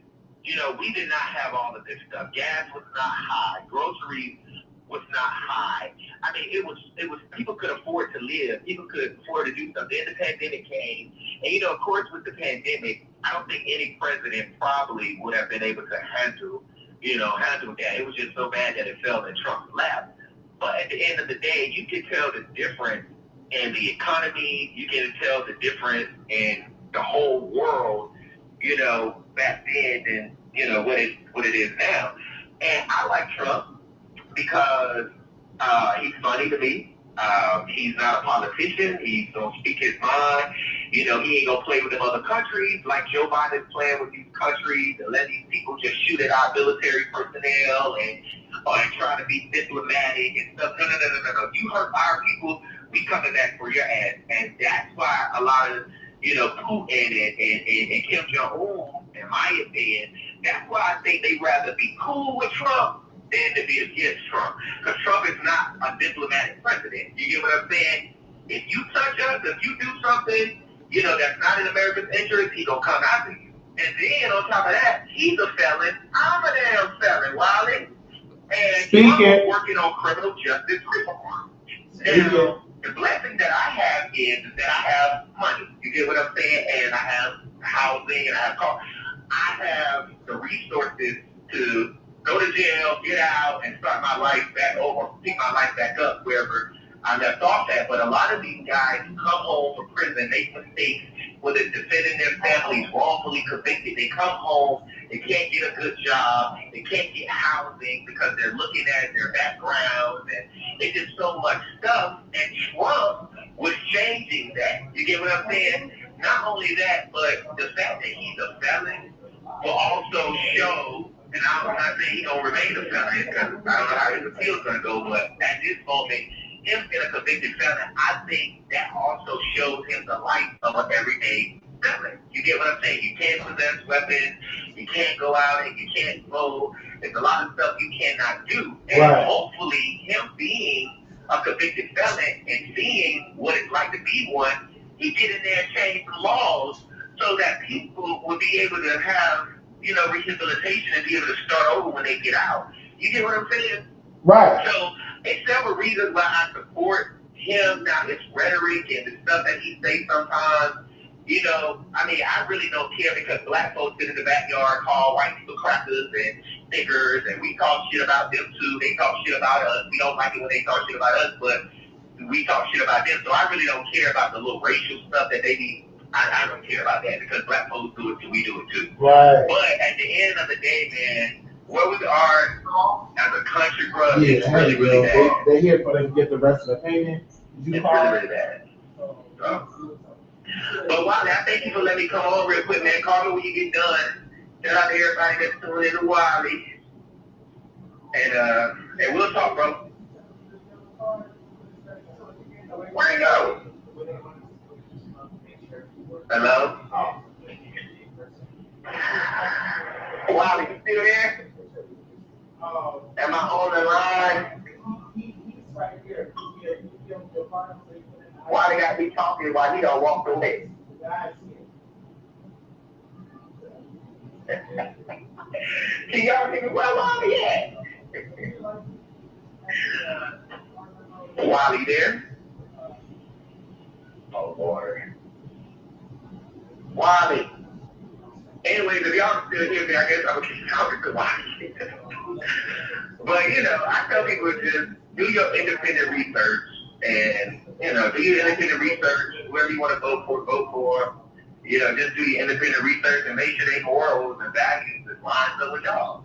B: we did not have all of this stuff. Gas was not high. Groceries was not high. I mean, it was people could afford to live. People could afford to do something. Then the pandemic came. And, of course, with the pandemic, I don't think any president probably would have been able to handle that. It was just so bad that it fell in Trump's lap. But at the end of the day, you can tell the difference in the economy. You can tell the difference in the whole world, back then than, what it is now. And I like Trump because he's funny to me. He's not a politician. He's going to speak his mind. He ain't going to play with them other countries like Joe Biden's playing with these countries and let these people just shoot at our military personnel and try to be diplomatic and stuff. No. You hurt our people
K: we coming back for your ass. And that's why a lot of, Putin and Kim Jong-un, in my opinion, that's why I think they'd rather be cool with Trump than to be against Trump. Because Trump is not a diplomatic president. You get what I'm saying? If you touch us, if you do something, that's not in America's interest, he's going to come after you. And then on top of that, he's a felon. I'm a damn felon, Wiley. And I'm working on criminal justice reform. Now, the blessing that I have is that I have money. You get what I'm saying? And I have housing and I have cars. I have the resources to go to jail, get out, and start my life back over, pick my life back up wherever I left off at. But a lot of these guys come home from prison, make mistakes, whether it's defending their families, wrongfully convicted. They come home, they can't get a good job, they can't get housing because they're looking at their backgrounds, and it's just so much stuff. And Trump was changing that. You get what I'm saying? Not only that, but the fact that he's a felon will also show, and I'm not saying he's going to remain a felon because I don't know how his appeal is going to go, but at this moment, him being a convicted felon, I think that also shows him the life of an everyday felon. You get what I'm saying? You can't possess weapons, you can't go out and you can't smoke. There's a lot of stuff you cannot do. And hopefully him being a convicted felon and seeing what it's like to be one, he get in there and change the laws so that people will be able to have, rehabilitation and be able to start over when they get out. You get what I'm saying?
A: Right.
K: So, there's several reasons why I support him. Now, his rhetoric and the stuff that he says sometimes, I really don't care because black folks sit in the backyard, call white people crackers and stickers, and we talk shit about them too. They talk shit about us. We don't like it when they talk shit about us, but we talk shit about them. So I really don't care about the little racial stuff that they be. I don't care about that because black folks do it too. We do it too.
A: Right.
K: But at the end of the day, man, where we are as a country, bro, it's really, really bad.
A: They're here for them to get the rest of the payment.
K: It's really, really bad. But Wiley, I thank you for letting me come on real quick, man. Call me when you get done. Shout out to everybody that's tuning in to Wiley. And we'll talk, bro. Where you go? Hello? Wiley, you still there? Am I on the line? Why they got me talking while he don't walk away? Can y'all hear me where Wiley at? Wiley there? Oh, Lord. Wiley. Anyways, if y'all still hear me, I guess I'm going to keep talking to Wiley. But, I tell people just do your independent research and, do your independent research. Whoever you want to vote for. Just do your independent research and make sure their morals and values is lined up with y'all.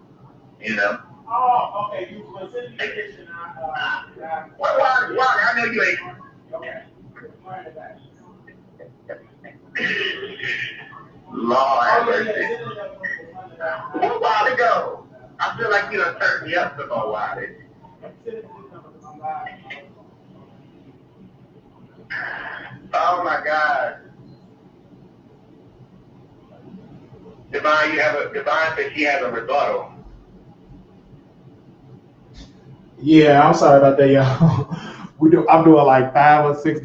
A: Oh, okay. You was in the kitchen.
K: Well, I know you ain't.
A: Okay.
K: Lord, what while ago? I feel like you done turned me up some more while. Oh my God. Divine said she has a rebuttal.
A: Yeah, I'm sorry about that, y'all. I'm doing like 5 or 6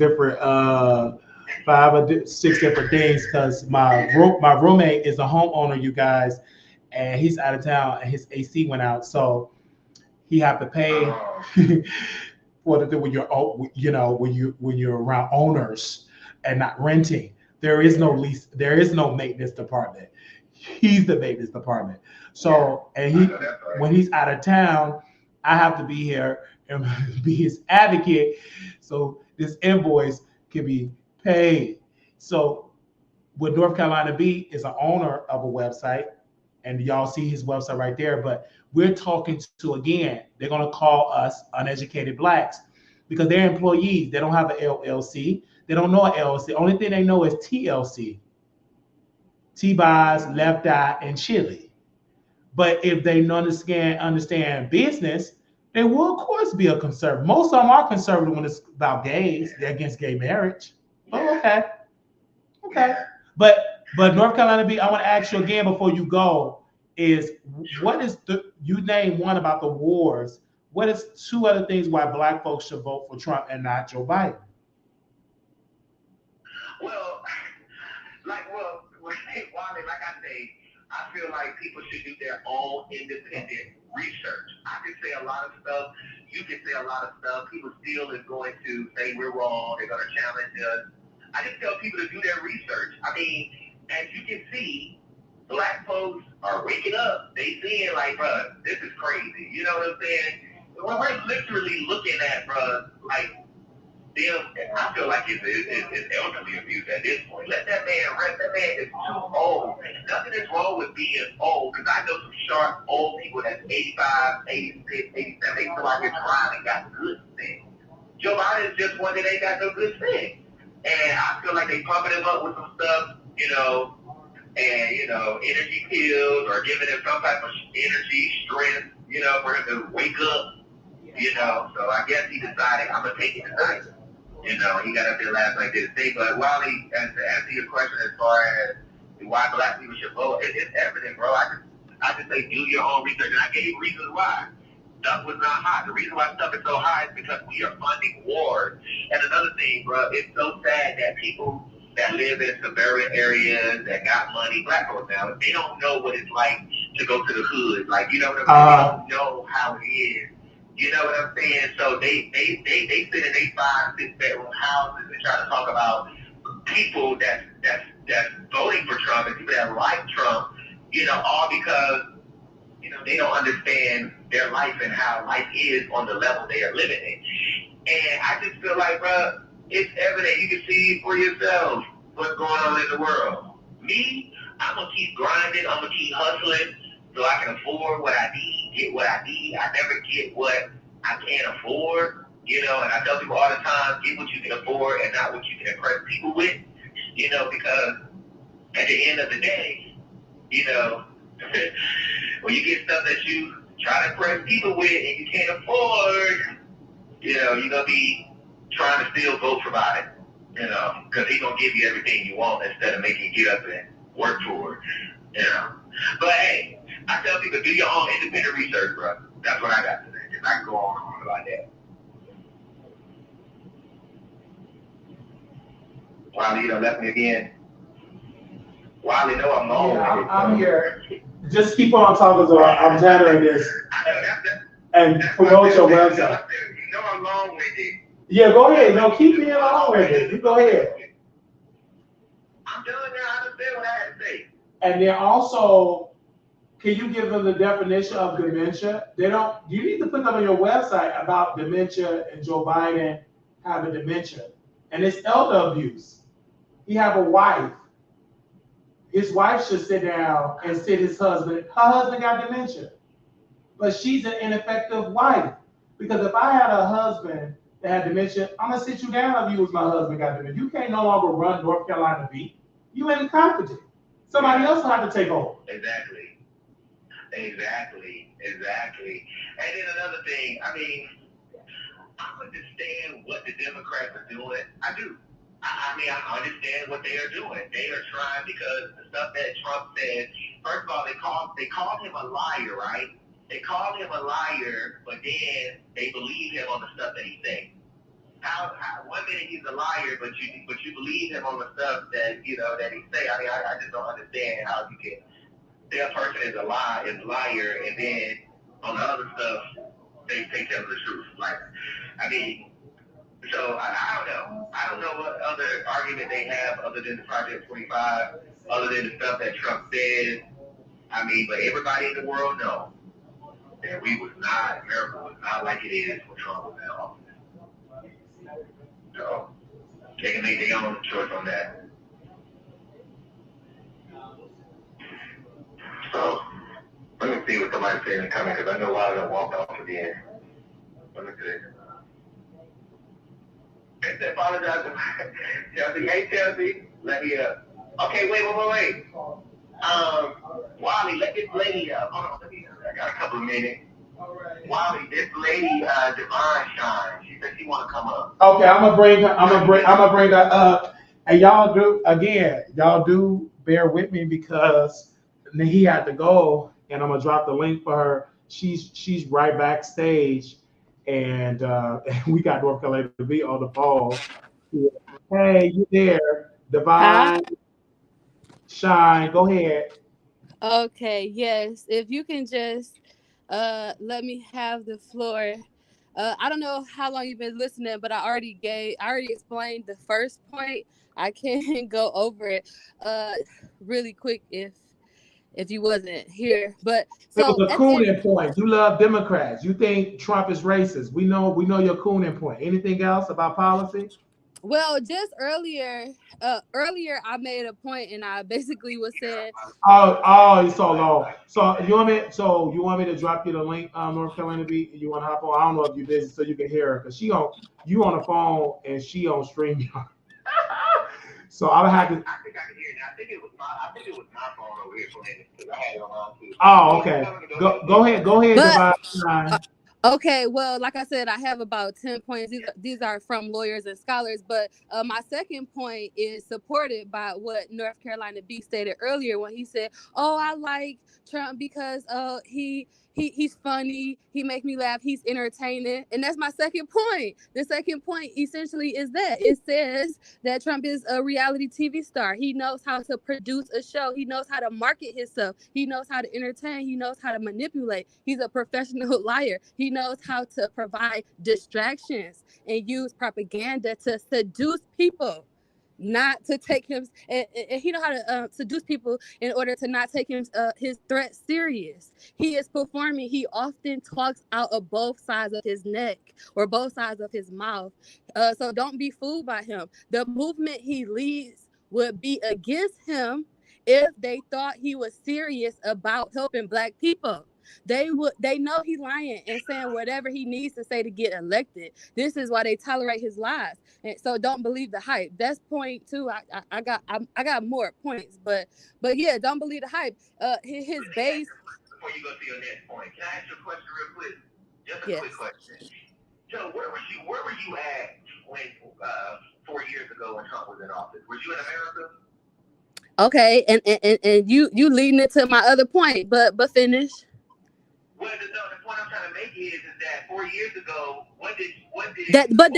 A: different things because my roommate is a homeowner, you guys, and he's out of town and his AC went out, so he have to pay for the thing when you're around owners and not renting. There is no lease. There is no maintenance department. He's the maintenance department. So when he's out of town, I have to be here and be his advocate so this invoice can be paid. So what North Carolina Beat is an owner of a website, and y'all see his website right there, but we're talking to, again, they're going to call us uneducated blacks because they're employees. They don't have an LLC. They don't know an LLC. The only thing they know is TLC. T-Buys, Left Eye, and Chili. But if they understand business, It will, of course, be a conservative. Most of them are conservative when it's about gays. They're against gay marriage. Oh, okay. Okay. But North Carolina B, I want to ask you again before you go, is what is you name one about the wars. What is two other things why Black folks should vote for Trump and not Joe Biden?
K: Well, like I say, I feel like people should do their own independent research. I can say a lot of stuff. You can say a lot of stuff. People still is going to say we're wrong. They're going to challenge us. I just tell people to do their research. I mean, as you can see, Black folks are waking up. They seeing like, bruh, this is crazy. You know what I'm saying? We're literally looking at, bruh, like, them, I feel like it's elderly abuse at this point. Let that man rest. That man is too old. Nothing is wrong with being old, because I know some sharp old people that's 85, 86, 87. They feel like they're trying and got good things. Joe Biden is just one that ain't got no good thing. And I feel like they pumping him up with some stuff, and, energy pills or giving him some type of energy, strength, for him to wake up, So I guess he decided, I'm going to take it tonight. He got up there last night, did his thing. But Wiley, to answer your question as far as why Black people should vote, it's evident, bro. I just say do your own research. And I gave reasons why. Stuff was not high. The reason why stuff is so high is because we are funding wars. And another thing, bro, it's so sad that people that live in suburban areas that got money, Black folks now, they don't know what it's like to go to the hood. Like, you know what I'm saying? They don't know how it is. You know what I'm saying? So they sit in their 5, 6 bedroom houses and try to talk about people that's voting for Trump and people that like Trump, all because, they don't understand their life and how life is on the level they are living in. And I just feel like, bro, it's evident. You can see for yourself what's going on in the world. Me, I'm going to keep grinding. I'm going to keep hustling so I can afford what I need, get what I need. I never get what I can't afford, and I tell people all the time, get what you can afford and not what you can impress people with, because at the end of the day, when you get stuff that you try to impress people with and you can't afford, you're going to be trying to still vote for Biden, because he's going to give you everything you want instead of making you get up and work for it, But hey, I tell people, do your own independent research, bro. That's what I got today. I can go on about that. Wiley, you done left me again. Wiley, no, I'm long.
A: Yeah, I'm here. Just keep on talking, so I'm gathering this. And promote your website.
K: You know I'm long-winded.
A: Yeah, go ahead. No, keep being long-winded. You go ahead.
K: I'm done now. I understand what I had to say.
A: And then also, can you give them the definition of dementia? You need to put them on your website about dementia and Joe Biden having dementia. And it's elder abuse. He have a wife. His wife should sit down and sit his husband. Her husband got dementia. But she's an ineffective wife. Because if I had a husband that had dementia, I'm going to sit you down if you was my husband got dementia. You can't no longer run North Carolina B. You incompetent. Somebody else will have to take over.
K: Exactly. And then another thing, I understand what the Democrats are doing. I do. I understand what they are doing. They are trying, because the stuff that Trump said, first of all, they called him a liar, right? They called him a liar, but then they believe him on the stuff that he said. How 1 minute he's a liar, but you believe him on the stuff that that he say. I just don't understand how you can say a person is a liar, and then on the other stuff they tell the truth. So I don't know. I don't know what other argument they have other than the Project 25, other than the stuff that Trump said. But everybody in the world knows that America was not like it is when Trump was in office. So they can make their own choice on that. So let me see what somebody's saying in the comment, because I know a lot of them walked off again. Let me see. I apologize to Chelsea. Hey, Chelsea, let me up. Okay, wait. Wiley, let this lady up. Hold on, I got a couple of minutes. Wiley, this lady, Divine Shine, she said she want to come up.
A: Okay, I'm gonna bring her up. And y'all do bear with me because he had to go, and I'm gonna drop the link for her. She's right backstage, and we got North Carolina to be on the phone. Hey, you there, Divine Shine? Go ahead.
C: Okay, yes. If you can just let me have the floor. I don't know how long you've been listening, but I already explained the first point. I can go over it really quick if you wasn't here. But so
A: it was a cooning point. You love Democrats. You think Trump is racist. We know your cooning point. Anything else about policy?
C: Well, just earlier I made a point, and I basically was saying,
A: oh, it's so long. So you want me to drop you the link, North Carolina beat? You want to hop on? I don't know if you're busy, so you can hear her because you on the phone and she on StreamYard. So I would have to.
K: I think I can hear it. I think it was my phone over here playing it because I had it on too.
A: Oh, okay. Go ahead, Divine.
C: Okay, well, like I said, I have about 10 points. These are from lawyers and scholars, but my second point is supported by what North Carolina B stated earlier when he said, "Oh, I like Trump because he's funny, he makes me laugh, he's entertaining," and that's my second point. The second point essentially is that it says that Trump is a reality TV star. He knows how to produce a show. He knows how to market himself. He knows how to entertain. He knows how to manipulate. He's a professional liar. He knows how to provide distractions and use propaganda to seduce people, not to take him, and he know how to seduce people in order to not take his threat serious. He is performing. He often talks out of both sides of his neck or both sides of his mouth. So don't be fooled by him. The movement he leads would be against him if they thought he was serious about helping Black people. They know he's lying and saying whatever he needs to say to get elected. This is why they tolerate his lies. And so don't believe the hype. That's point two. I got more points, but yeah, don't believe the hype. His base.
K: Before you go to your next point, can I ask you a question real quick? Just a quick question. So where were you at when 4 years ago when Trump was in office? Were you in America?
C: Okay, and you leading it to my other point, but finish.
K: Well, the point I'm trying to make is that 4 years ago, what did
C: but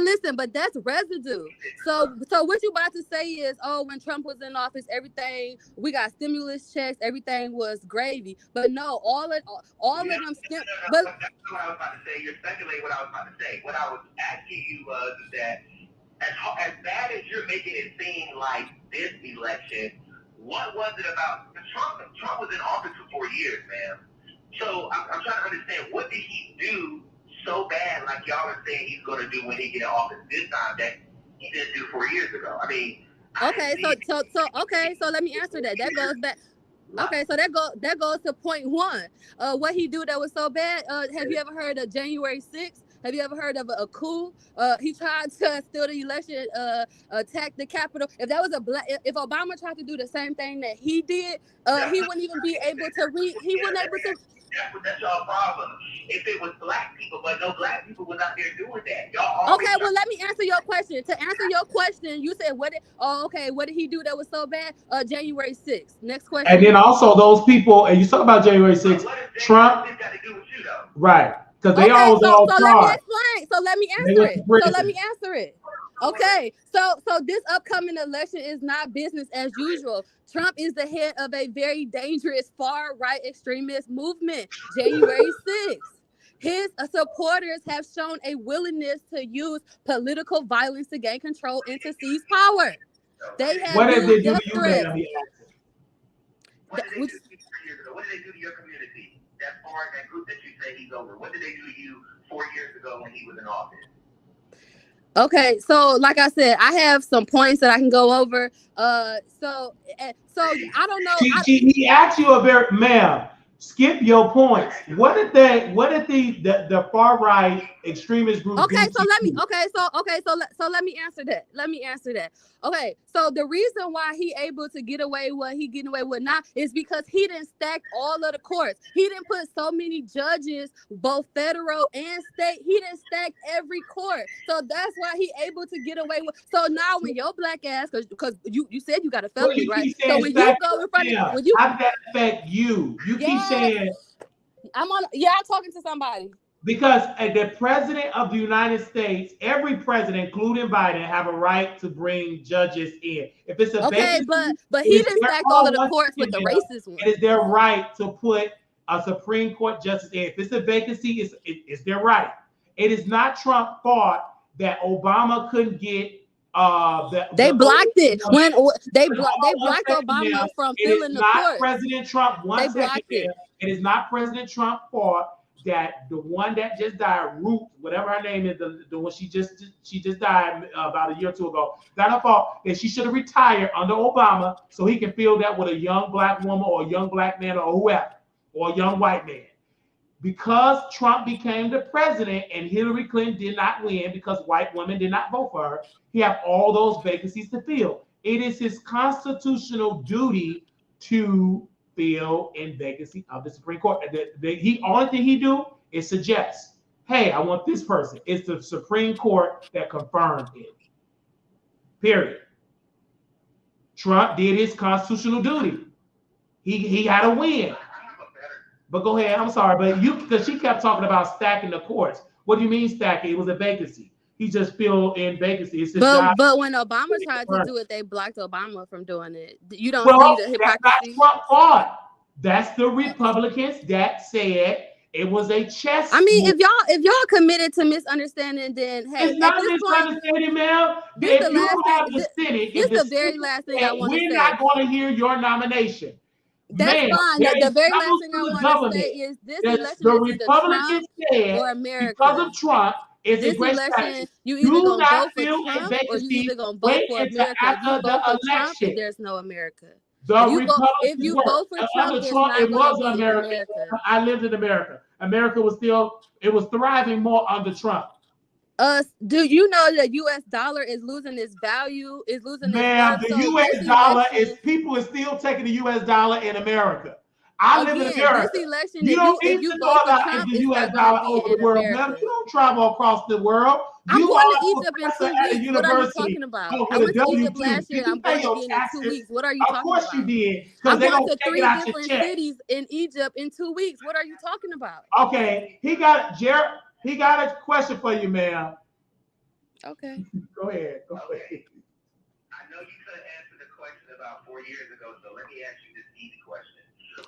C: listen, but that's residue. So what you about to say is, oh, when Trump was in office, everything, we got stimulus checks, everything was gravy. But no, all of them. But
K: that's what I was about to say. You're speculating what I was about to say. What I was asking you was that as bad as you're making it seem like this election, what was it about Trump was in office for 4 years, man. So I'm trying to understand, what did he do so bad, like y'all are saying he's going to do when he get in office this time, that he didn't do 4 years ago? I mean,
C: so let me answer that. That goes back. Okay, so that goes to point one. What he do that was so bad? Have you ever heard of January 6th? Have you ever heard of a coup? He tried to steal the election, attack the Capitol. If that was if Obama tried to do the same thing that he did, he wouldn't even be able to read. He wouldn't able to.
K: That's y'all problem. If it was Black people, but no Black people was out there doing that. Y'all.
C: Okay, well, let me answer your question. To answer your question, you said what did he do that was so bad? January 6th. Next question.
A: And then also those people, and you talk about January 6th, Trump.
K: What got to do with you, though?
A: Right. Because they all
C: so let me explain. So let me answer it. Okay. So this upcoming election is not business as usual. Trump is the head of a very dangerous far-right extremist movement, January 6th. His supporters have shown a willingness to use political violence to gain control and to seize power. They have
A: What did they do to you,
K: What
A: ma'am?
K: did they do 3 years ago? What did they do to your community? That group that you say he's over. What did they do to you 4 years ago when he was in office?
C: Okay, so like I said, I have some points that I can go over. So I don't know.
A: He asked you ma'am, skip your points. What did the far right extremist groups.
C: Okay, so let me answer that. Okay, so the reason why he able to get away what he getting away with now is because he didn't stack all of the courts. He didn't put so many judges, both federal and state. He didn't stack every court, so that's why he able to get away with. So now when your black ass, because you said you got a felony, right? So when you go in front of when you,
A: how does that affect you? You keep saying
C: I'm talking to somebody.
A: Because the president of the United States, every president, including Biden, have a right to bring judges in. If it's a vacancy,
C: but he didn't stack all of the courts with the racist ones.
A: It is their right to put a Supreme Court justice in. If it's a vacancy, it's their right. It is not Trump's fault that Obama couldn't get.
C: They blocked it when they blocked Obama from filling the court.
A: President Trump. It is not President Trump's fault that the one that just died, Ruth, whatever her name is, the one she just died about a year or two ago. Not her fault that she should have retired under Obama so he can fill that with a young black woman or a young black man or whoever, or a young white man. Because Trump became the president and Hillary Clinton did not win because white women did not vote for her, he have all those vacancies to fill. It is his constitutional duty to fill in vacancy of the Supreme Court. The only thing he do is suggest, hey, I want this person. It's the Supreme Court that confirmed it. Period. Trump did his constitutional duty. He had a win. But go ahead. I'm sorry, but because she kept talking about stacking the courts. What do you mean stacking? It was a vacancy. He just filled in vacancy.
C: But when Obama tried to do it, they blocked Obama from doing it. You don't see the hypocrisy.
A: That's not Trump's fault. That's the Republicans that said it was a chess.
C: I mean, if y'all committed to misunderstanding, then hey,
A: it's not misunderstanding, man. If you have the Senate,
C: this is the very last thing I want to say.
A: We're not going to hear your nomination.
C: That's fine. The very last thing I want to say is this election
A: the
C: is
A: Republicans
C: said or America.
A: Because of Trump, it's
C: this
A: a great
C: election, you either gonna vote for Trump or you either gonna vote for America. If you vote for Trump, there's no America. If you vote for Trump,
A: it was America. I lived in America. America was thriving more under Trump.
C: Do you know that U.S. dollar is losing its value? Is losing its
A: the U.S. dollar is people are still taking the U.S. dollar in America. I live in America.
C: This election,
A: you don't need to know about the U.S. dollar over the world. Man, you don't travel across the world.
C: I'm going to Egypt in 2 weeks. What are you talking about? I went to Egypt last year. I'm going again in 2 weeks. What are you talking about?
A: Of course you did.
C: I'm going to 3 different cities in Egypt in 2 weeks. What are you talking about?
A: Okay, he got a question for you, ma'am.
C: Okay.
A: Go ahead.
K: I know you could have answered the question about 4 years ago, so let me ask you this easy question.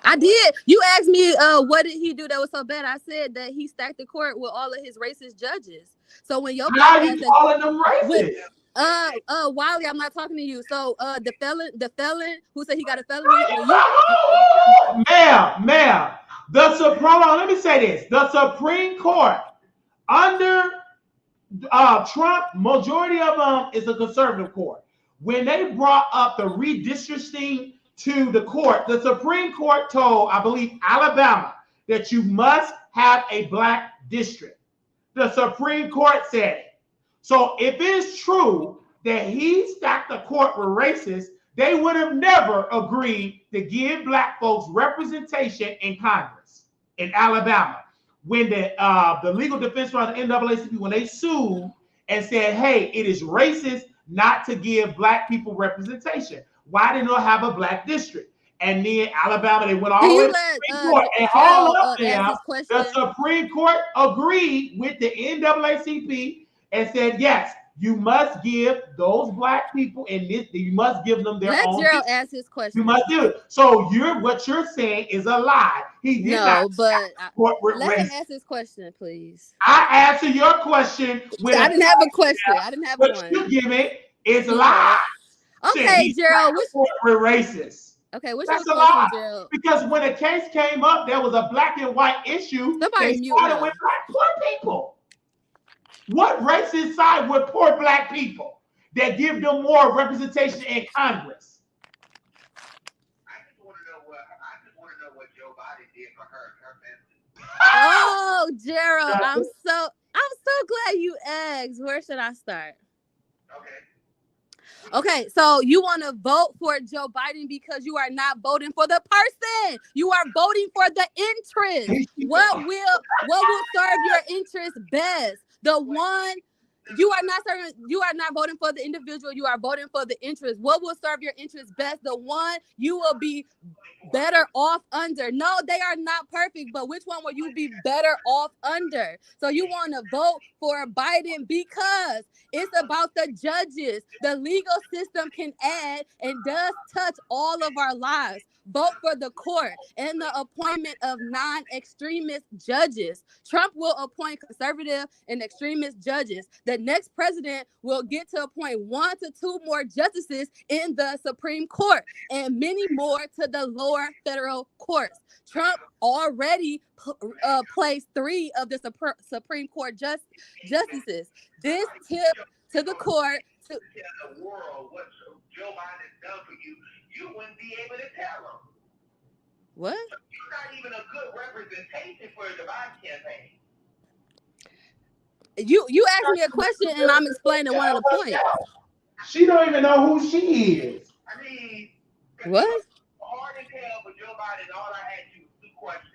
C: I did. You asked me what did he do that was so bad. I said that he stacked the court with all of his racist judges. So when your
A: how are you calling them racist?
C: Wiley, I'm not talking to you. So the felon who said he got a felony.
A: Ma'am. Let me say this. The Supreme Court under Trump, majority of them is a conservative court. When they brought up the redistricting to the court, the Supreme Court told, I believe, Alabama that you must have a black district. The Supreme Court said it. So if it's true that he stacked the court with racists, they would have never agreed to give black folks representation in Congress in Alabama. When the legal defense from the NAACP, when they sued and said, hey, it is racist not to give black people representation. Why didn't they have a black district? And then Alabama, they went all the way to the Supreme Court. And all of them, the Supreme Court agreed with the NAACP and said, yes, you must give those black people in this, you must give them their own.
C: Let Gerald ask his question.
A: You must do it. So what you're saying is a lie. He did not.
C: But let him ask his question, please.
A: I answer your question with
C: I didn't have a question. I didn't have one.
A: What you give it is lies.
C: Okay, Gerald.
A: We're racist.
C: Okay, what's
A: That's
C: your
A: a lie.
C: question, Gerald?
A: Because when a case came up, there was a black and white issue.
C: Somebody
A: they started with poor people. What racist side with poor black people that give them more representation in Congress?
K: I just want to know what Joe Biden did for her and her family.
C: Oh, Gerald, I'm so I'm so glad you asked. Where should I start? Okay, so you want to vote for Joe Biden because you are not voting for the person. You are voting for the interest. What will serve your interest best? The one you are not voting for the individual, you are voting for the interest. What will serve your interest best? The one you will be better off under. No, they are not perfect, but which one will you be better off under? So you want to vote for Biden because it's about the judges. The legal system can add and does touch all of our lives. Vote for the court and the appointment of non-extremist judges. Trump will appoint conservative and extremist judges. The next president will get to appoint 1 to 2 more justices in the Supreme Court and many more to the lower federal courts. Trump already placed 3 of the Supreme Court justices. This tip to the court to
K: tell the world what Joe Biden has done for you, you wouldn't be able to tell them.
C: What?
K: You're not even a good representation for the Biden campaign.
C: You asked me a question and I'm explaining one of the points.
A: She don't even know who she is.
K: I mean,
C: what?
K: Hard to tell for Joe Biden. All I asked you was 2 questions.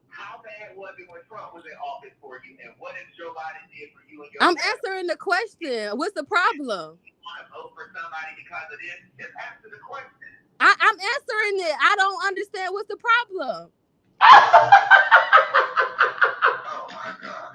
K: How bad was it when Trump was in office for you, and what did Joe Biden did for you and your
C: I'm
K: family?
C: answering the question. What's the problem?
K: You want to vote for somebody because of this? Just answer the question.
C: I'm answering it. I don't understand what's the problem.
K: Oh my God.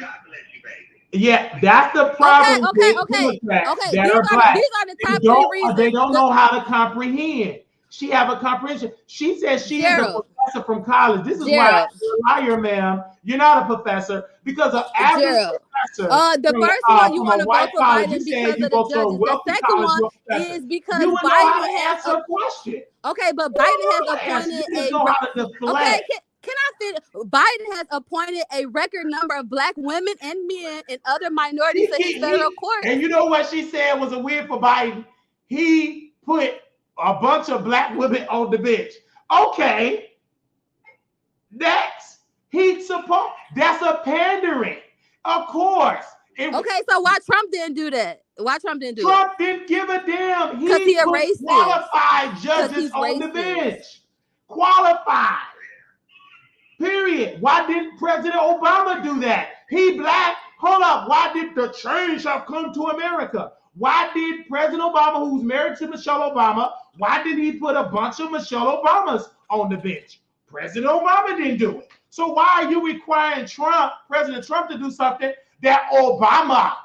K: God bless you, baby.
A: Yeah, that's the problem.
C: Okay.
A: These are
C: the top 3 reasons.
A: They don't know how to comprehend. She have a comprehension. She says she is a professor from college. This is why you're a liar, ma'am. You're not a professor because of average professor.
C: The first one you want to vote for Biden because of the judges. The second one is because Biden has a
A: question.
C: Okay, but Biden has appointed Can I fit? Biden has appointed a record number of Black women and men and other minorities in his federal court.
A: And you know what she said was a win for Biden? He put a bunch of Black women on the bench. Okay. Next. That's a pandering. Of course.
C: Okay, so why Trump didn't do that? Why Trump didn't do it?
A: Trump didn't give a damn.
C: Because he
A: put
C: erased
A: qualified judges on the bench. Qualified. Period. Why didn't President Obama do that? He Black. Hold up. Why did the change have come to America? Why did President Obama, who's married to Michelle Obama, why did he put a bunch of Michelle Obamas on the bench? President Obama didn't do it. So why are you requiring President Trump, to do something that Obama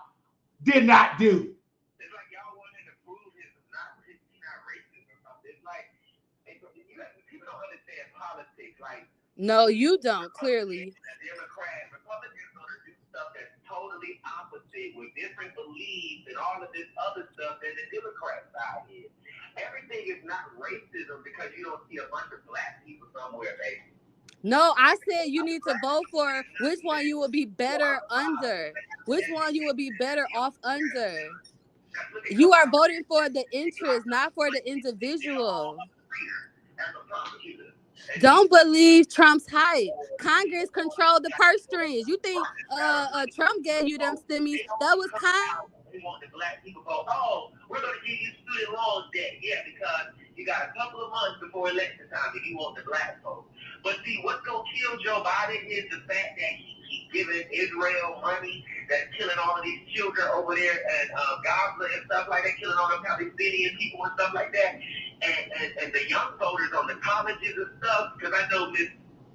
A: did not do?
K: It's like y'all wanted to prove he's not racist or something. It's like people don't understand politics. Like,
C: no, you don't, clearly.
K: Republicans going to do stuff that's totally opposite with different beliefs and all of this other stuff than the Democrats out here. Everything is not racism because you don't see a bunch of Black people somewhere, baby.
C: No, I said you need to vote for which one you will be better under. Which one you will be better off under. You are voting for the interest, not for the individual. Don't believe Trump's hype. Congress controlled the purse strings. You think Trump gave you them stimmies? That was
K: We want the Black people to go, oh, we're going to give you student loan debt. Yeah, because you got a couple of months before election time if you want the Black folks. But see, what's going to kill Joe Biden is the fact that he keeps giving Israel money that's killing all of these children over there in Gaza and stuff like that, killing all the Palestinian people and stuff like that. And the young voters on the colleges and stuff, because I know Miss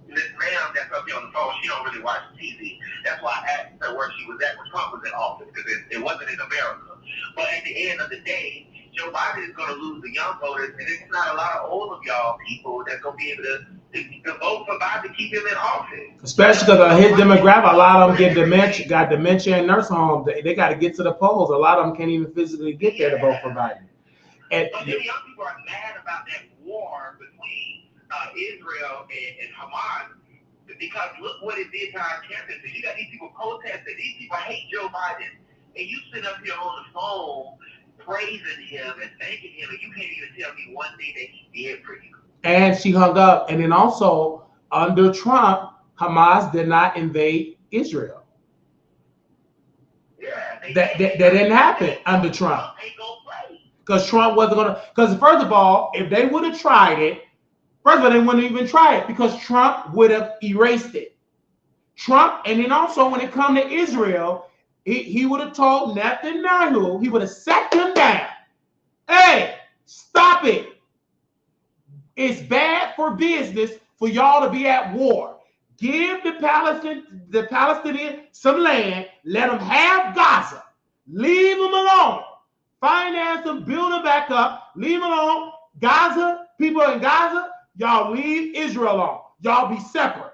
K: ma'am that's up here on the phone, she don't really watch TV. That's why I asked her where she was at when Trump was in office, because it wasn't in America. But at the end of the day, Joe Biden is going to lose the young voters, and it's not a lot of old of y'all people that's going to be able to vote for Biden to keep him in office.
A: Especially because of his demographic, a lot of them got dementia in nursing homes. They got to get to the polls. A lot of them can't even physically get there to vote for Biden.
K: But the young people are mad about that war between Israel and Hamas, because look what it did to our campuses. You got these people protesting. These people hate Joe Biden, and you sit up here on the phone praising him and thanking him, and you can't even tell me one thing that he did for you.
A: And she hung up. And then also, under Trump, Hamas did not invade Israel. That didn't happen under Trump. Because Trump wasn't going to, because first of all, if they would have tried it, first of all, they wouldn't even try it because Trump would have erased it. Trump, and then also when it comes to Israel, he would have told Netanyahu, he would have sat him down. Hey, stop it. It's bad for business for y'all to be at war. Give the Palestinians some land. Let them have Gaza. Leave them alone. Finance them, build them back up. Leave them alone. Gaza, people in Gaza, y'all leave Israel alone. Y'all be separate.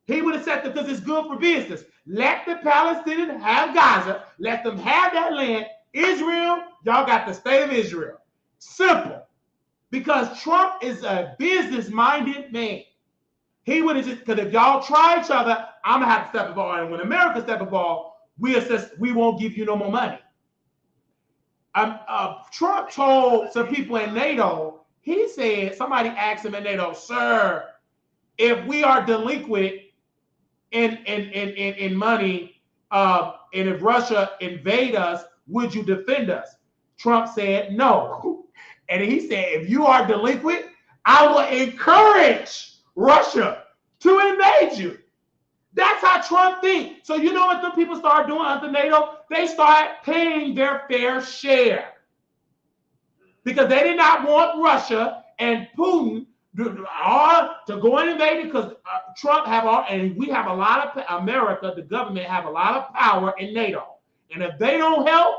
A: He would have said that because it's good for business. Let the Palestinians have Gaza. Let them have that land. Israel, y'all got the state of Israel. Simple. Because Trump is a business-minded man. He would have just, because if y'all try each other, I'm going to have to step involved. And when America step involved, we won't give you no more money. Trump told some people in NATO, he said, somebody asked him in NATO, sir, if we are delinquent in money, and if Russia invade us, would you defend us? Trump said no. And he said, if you are delinquent, I will encourage Russia to invade you. That's how Trump thinks. So you know what the people start doing under NATO? They start paying their fair share. Because they did not want Russia and Putin to go and invade it because Trump and we have a lot of, America, the government have a lot of power in NATO. And if they don't help,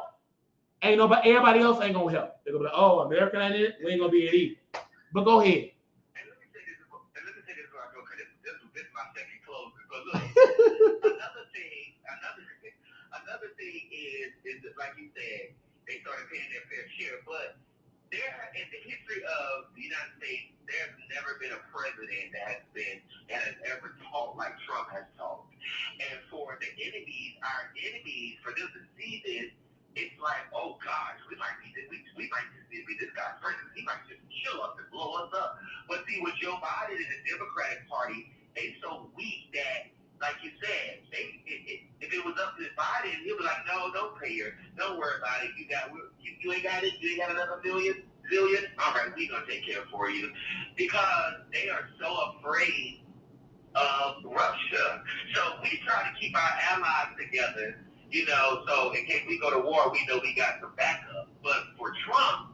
A: everybody else ain't going to help. They're going to be like, oh, America ain't in it, we ain't going to be in it either. But go ahead.
K: Another thing is that, like you said, they started paying their fair share. But there, in the history of the United States, there's never been a president that has ever talked like Trump has talked. And for the enemies, our enemies, for them to see this, it's like, oh gosh, we might just be this guy's president. He might just kill us and blow us up. But see, with Joe Biden and the Democratic Party, they so weak that, like you said, if it was up to Biden, he'll be like, no, don't pay her. Don't worry about it. You ain't got it. You ain't got another billion. All right, we're going to take care for you. Because they are so afraid of Russia. So we try to keep our allies together, so in case we go to war, we know we got some backup. But for Trump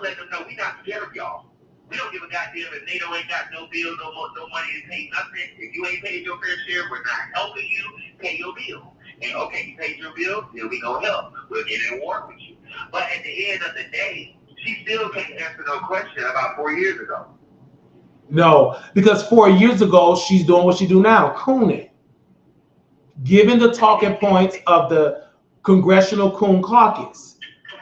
K: let them know we not scared of y'all. We don't give a goddamn if NATO ain't got no bill, no money to pay nothing. If you ain't paid your fair share, we're not helping you pay your bill. And okay, you paid your bill, then we gonna help. We'll get in war with you. But at the end of the day, she still can't answer no question about 4 years ago.
A: No, because 4 years ago, she's doing what she do now, cooning. Giving the talking points of the Congressional Coon Caucus,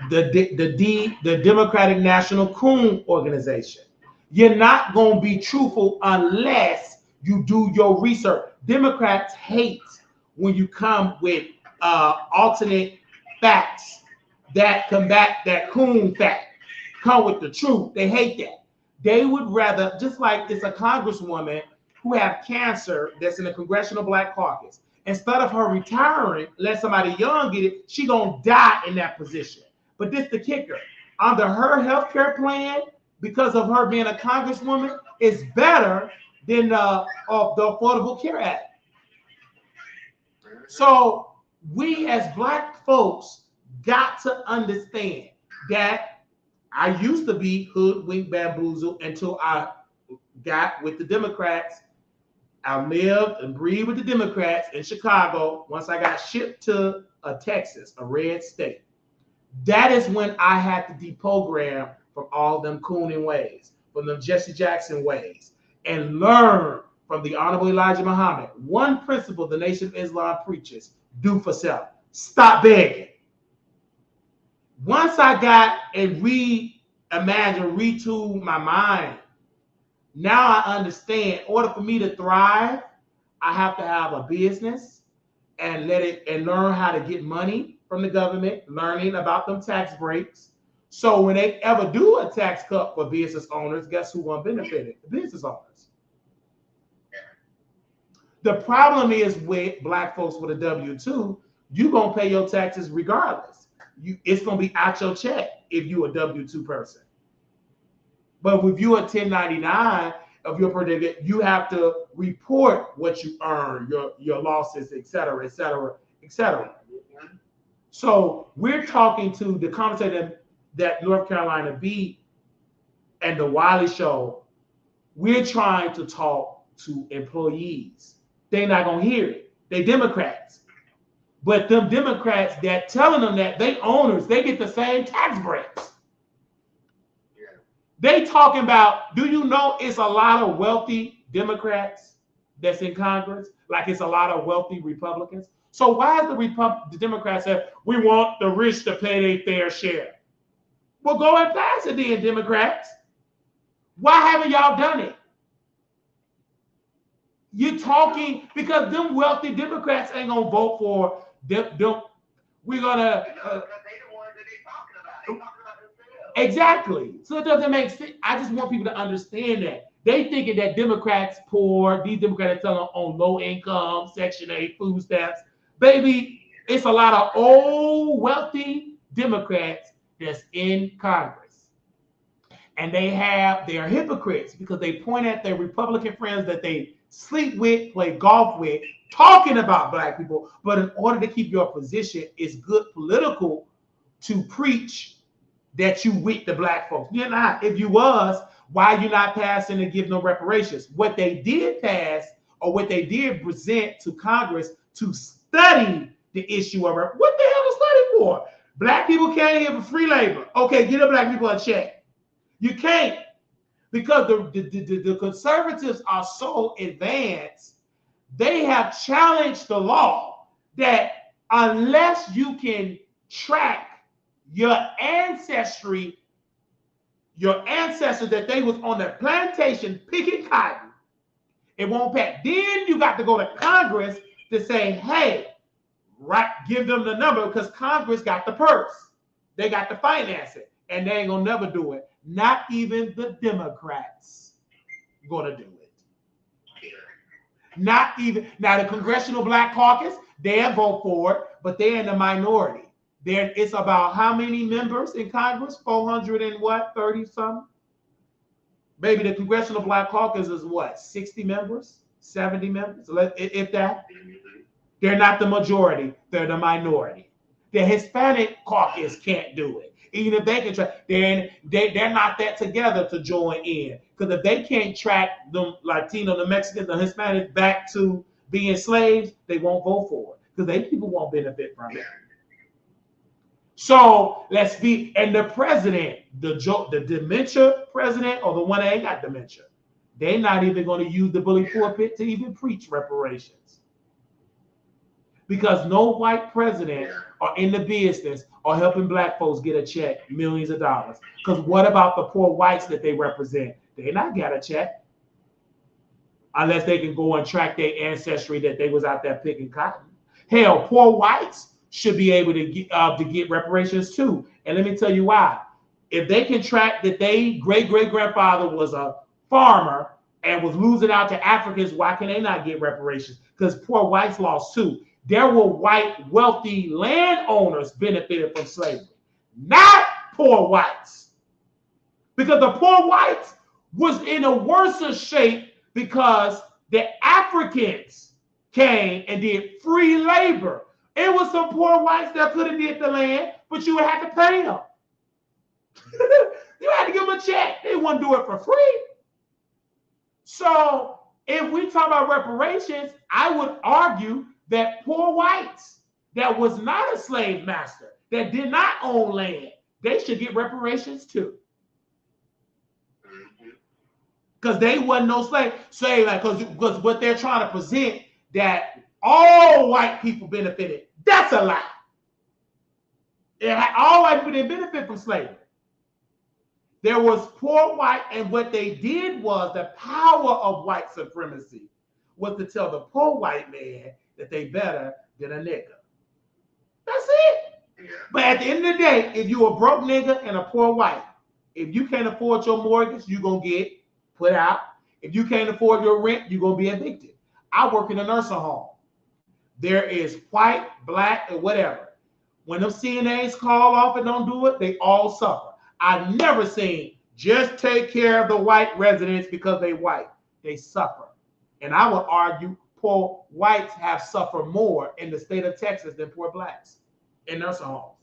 A: the Democratic National Coon Organization. You're not going to be truthful unless you do your research. Democrats hate when you come with alternate facts that combat that coon fact. Come with the truth. They hate that. They would rather, just like it's a congresswoman who have cancer that's in the Congressional Black Caucus. Instead of her retiring, let somebody young get it, she gonna die in that position. But this the kicker. Under her health care plan, because of her being a congresswoman, is better than of the Affordable Care Act. So we as Black folks got to understand that I used to be hoodwinked, bamboozled until I got with the Democrats. I lived and breathed with the Democrats in Chicago once I got shipped to Texas, a red state. That is when I had to deprogram from all them cooning ways, from them Jesse Jackson ways, and learn from the Honorable Elijah Muhammad. One principle the Nation of Islam preaches: do for self. Stop begging. Once I got and retooled my mind, now I understand. In order for me to thrive, I have to have a business and learn how to get money from the government, learning about them tax breaks. So when they ever do a tax cut for business owners, guess who won't benefit it? The business owners. The problem is with Black folks with a W-2, you're going to pay your taxes regardless. It's going to be out your check if you're a W-2 person. But if you're a 1099 of your per you have to report what you earn, your losses, et cetera, et cetera, et cetera. So we're talking to the conversation that North Carolina beat and the Wiley Show. We're trying to talk to employees. They're not going to hear it. They Democrats. But them Democrats that telling them that they owners, they get the same tax breaks. They talking about, do you know it's a lot of wealthy Democrats that's in Congress? Like it's a lot of wealthy Republicans. So why is the Democrats say, we want the rich to pay their fair share? Well, go and pass it then, Democrats. Why haven't y'all done it? You're talking, because them wealthy Democrats ain't going to vote for them. We're going to... Exactly. So it doesn't make sense. I just want people to understand that. They thinking that Democrats poor, these Democrats are telling on low income, Section 8, food stamps. Baby, it's a lot of old, wealthy Democrats that's in Congress. And they're hypocrites because they point at their Republican friends that they sleep with, play golf with, talking about black people. But in order to keep your position, it's good political to preach that you with the black folks. You're not. If you was, why you not passing to give no reparations? What they did pass, or what they did present to Congress to study the issue of what the hell to study for? Black people can't give free labor. Okay, get the black people a check. You can't, because the conservatives are so advanced. They have challenged the law that unless you can track your ancestry, your ancestors that they was on the plantation picking cotton, it won't pass. Then you got to go to Congress to say, hey, right, give them the number, because Congress got the purse. They got to finance it, and they ain't gonna never do it. Not even the Democrats gonna do it. Not even, now the Congressional Black Caucus, they'll vote for it, but they're in the minority. It's about how many members in Congress? 400 and what? 30 something? Maybe the Congressional Black Caucus is what? 60 members? 70 members? If that. They're not the majority. They're the minority. The Hispanic caucus can't do it. Even if they can try, they're not that together to join in. Because if they can't track them Latino, the Mexican, the Hispanic back to being slaves, they won't vote for it. Because they people won't benefit from it. So and the president, the dementia president, or the one that ain't got dementia, they're not even going to use the bully pulpit to even preach reparations. Because no white president are in the business or helping black folks get a check, millions of dollars. Because what about the poor whites that they represent? They not got a check. Unless they can go and track their ancestry that they was out there picking cotton. Hell, poor whites should be able to get reparations too. And let me tell you why. If they can track that they great-great-grandfather was a farmer and was losing out to Africans, why can they not get reparations? Because poor whites lost too. There were white wealthy landowners benefited from slavery, not poor whites. Because the poor whites was in a worse shape because the Africans came and did free labor. It was some poor whites that could have did the land, but you would have to pay them. You had to give them a check. They wouldn't do it for free. So if we talk about reparations, I would argue that poor whites that was not a slave master, that did not own land, they should get reparations too. Because they wasn't no slave. Say like, because what they're trying to present that all white people benefited. That's a lie. All white people didn't benefit from slavery. There was poor white, and what they did was the power of white supremacy was to tell the poor white man that they better than a nigga. That's it. But at the end of the day, if you a broke nigga and a poor white, if you can't afford your mortgage, you're going to get put out. If you can't afford your rent, you're going to be evicted. I work in a nursing home. There is white, black, and whatever. When them CNAs call off and don't do it, they all suffer. I've never seen just take care of the white residents because they white. They suffer. And I would argue poor whites have suffered more in the state of Texas than poor blacks in nursing homes.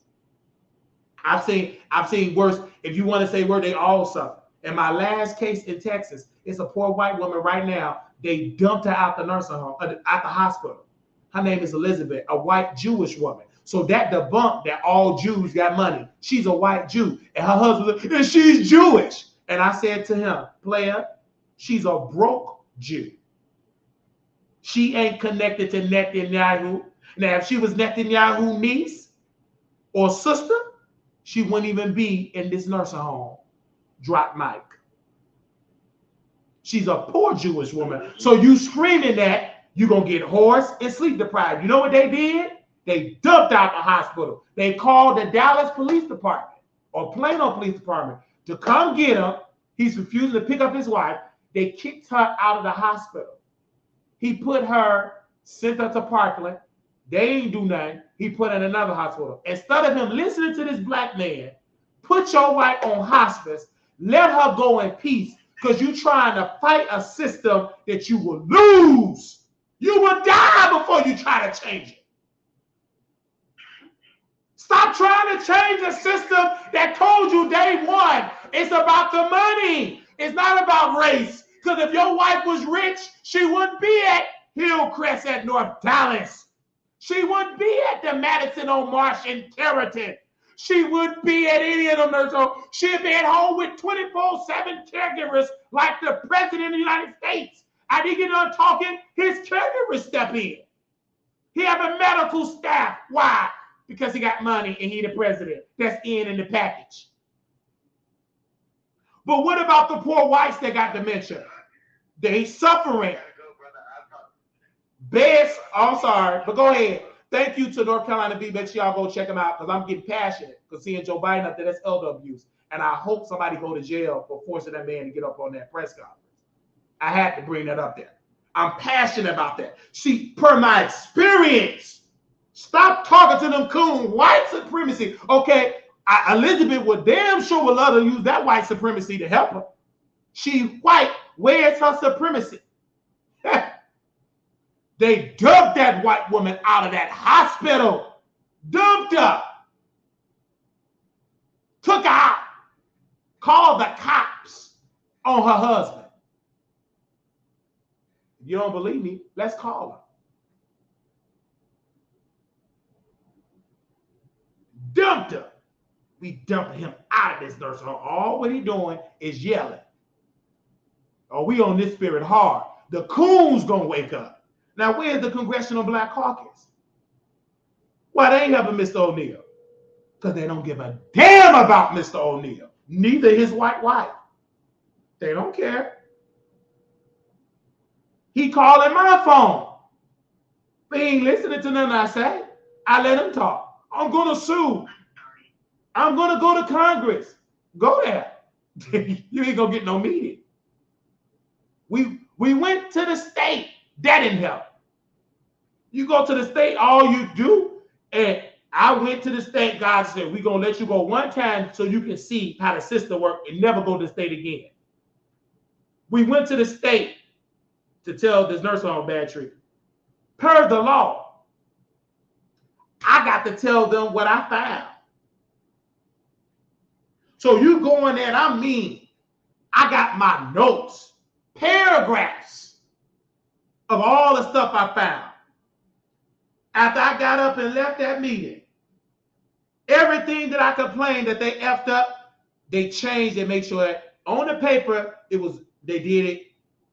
A: I've seen worse. If you want to say where they all suffer. In my last case in Texas, it's a poor white woman right now. They dumped her out the nursing home, out the hospital. Her name is Elizabeth, a white Jewish woman. So that debunked that all Jews got money. She's a white Jew. And her husband, and she's Jewish. And I said to him, player, she's a broke Jew. She ain't connected to Netanyahu. Now, if she was Netanyahu's niece or sister, she wouldn't even be in this nursing home. Drop mic. She's a poor Jewish woman. So you screaming that, you're going to get hoarse and sleep deprived. You know what they did? They dumped out the hospital. They called the Dallas Police Department or Plano Police Department to come get him. He's refusing to pick up his wife. They kicked her out of the hospital. He put her, sent her to Parkland. They ain't do nothing. He put her in another hospital. Instead of him listening to this black man, put your wife on hospice, let her go in peace, because you're trying to fight a system that you will lose. You will die before you try to change it. Stop trying to change a system that told you day one. It's about the money. It's not about race. Because if your wife was rich, she wouldn't be at Hillcrest at North Dallas. She wouldn't be at the Madison on Marsh in Territon. She wouldn't be at any of them nursing homes. She'd be at home with 24/7 caregivers like the President of the United States. I didn't get done talking, his caregivers step in. He have a medical staff. Why? Because he got money and he the president. That's in the package. But what about the poor whites that got dementia? They suffering. Best, I'm sorry, but go ahead. Thank you to North Carolina B. Make sure y'all go check them out because I'm getting passionate because seeing Joe Biden up there, that's elder abuse. And I hope somebody go to jail for forcing that man to get up on that press conference. I had to bring that up there. I'm passionate about that. See, per my experience, stop talking to them coon white supremacy. Okay, Elizabeth would damn sure would love to use that white supremacy to help her. She white. Where's her supremacy? They dumped that white woman out of that hospital. Dumped her. Took her out. Called the cops on her husband. If you don't believe me, let's call her. Dumped her. We dumped him out of this nursing home. All what he doing is yelling. Oh, we on this spirit hard. The coons gonna wake up. Now, where's the Congressional Black Caucus? Why they ain't having Mr. O'Neill? Because they don't give a damn about Mr. O'Neill. Neither his white wife. They don't care. He calling my phone. But he ain't listening to nothing I say. I let him talk. I'm going to sue. I'm going to go to Congress. Go there. You ain't going to get no meeting. We went to the state. That didn't help. You go to the state, all you do, and I went to the state, God said, we're going to let you go one time so you can see how the system works and never go to the state again. We went to the state to tell this nursing home bad treatment. Per the law, I got to tell them what I found. So you go in there and I mean, I got my notes, paragraphs of all the stuff I found. After I got up and left that meeting, everything that I complained that they effed up, they changed and made sure that on the paper, they did it,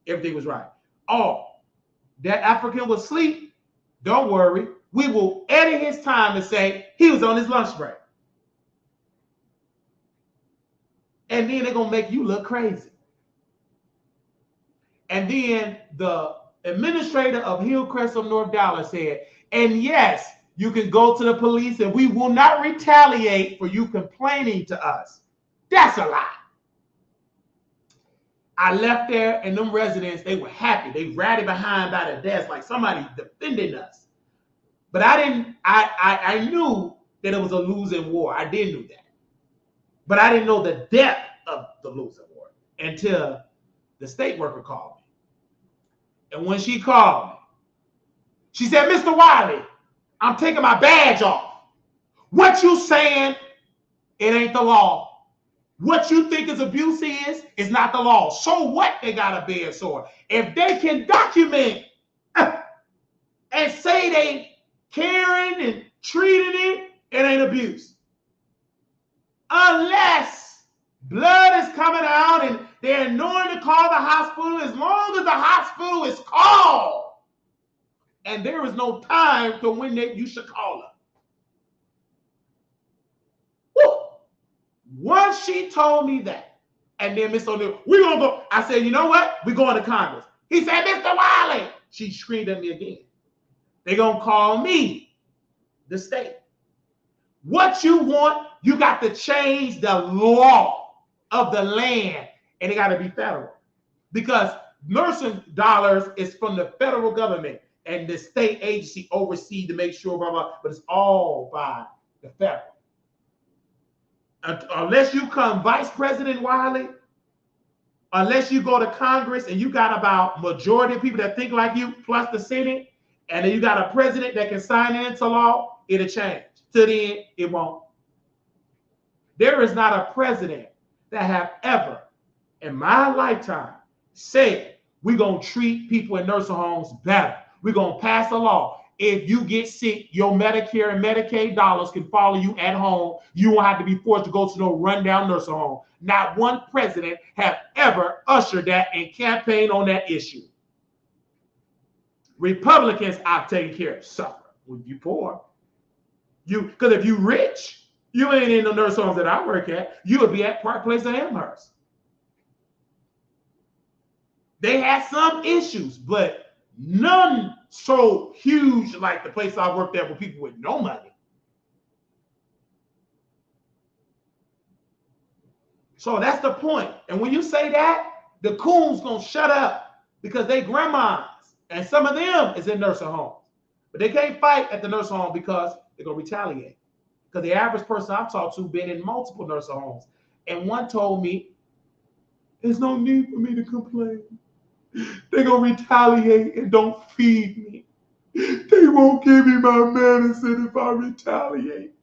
A: everything was right. Oh, that African was asleep, don't worry. We will edit his time and say he was on his lunch break. And then they're going to make you look crazy. And then the administrator of Hillcrest of North Dallas said, and yes, you can go to the police and we will not retaliate for you complaining to us. That's a lie. I left there and them residents, they were happy. They ratted behind by the desk like somebody defending us. But I knew that it was a losing war. I did know that. But I didn't know the depth of the losing war until the state worker called me. And when she called me, she said, Mr. Wiley, I'm taking my badge off. What you saying, it ain't the law. What you think is abuse is not the law. So what they got a bed sore? If they can document and say they caring and treating it, it ain't abuse. Unless blood is coming out and they're knowing to call the hospital, as long as the hospital is called. And there is no time to when you should call her. Woo. Once she told me that, and then Miss O'Neill, we're going to go. I said, you know what? We're going to Congress. He said, Mr. Wiley. She screamed at me again. They're going to call me the state. What you want, you got to change the law of the land, and it got to be federal. Because nursing dollars is from the federal government, and the state agency oversees to make sure, blah, blah, but it's all by the federal. Unless you come Vice President Wiley, unless you go to Congress and you got about majority of people that think like you, plus the Senate, and then you got a president that can sign it into law, it'll change. To the end, it won't. There is not a president that have ever, in my lifetime, said we're going to treat people in nursing homes better. We're going to pass a law. If you get sick, your Medicare and Medicaid dollars can follow you at home. You won't have to be forced to go to no rundown nursing home. Not one president have ever ushered that and campaigned on that issue. Republicans, I've taken care of, suffer. When you poor, because if you rich, you ain't in the nursing homes that I work at. You would be at Park Place or Amherst. They had some issues, but none so huge like the place I worked at with people with no money. So that's the point. And when you say that, the coons gonna shut up because they grandmas, and some of them is in nursing homes. But they can't fight at the nursing home because they're gonna retaliate. Because the average person I've talked to been in multiple nursing homes. And one told me, there's no need for me to complain. They're going to retaliate and don't feed me. They won't give me my medicine if I retaliate.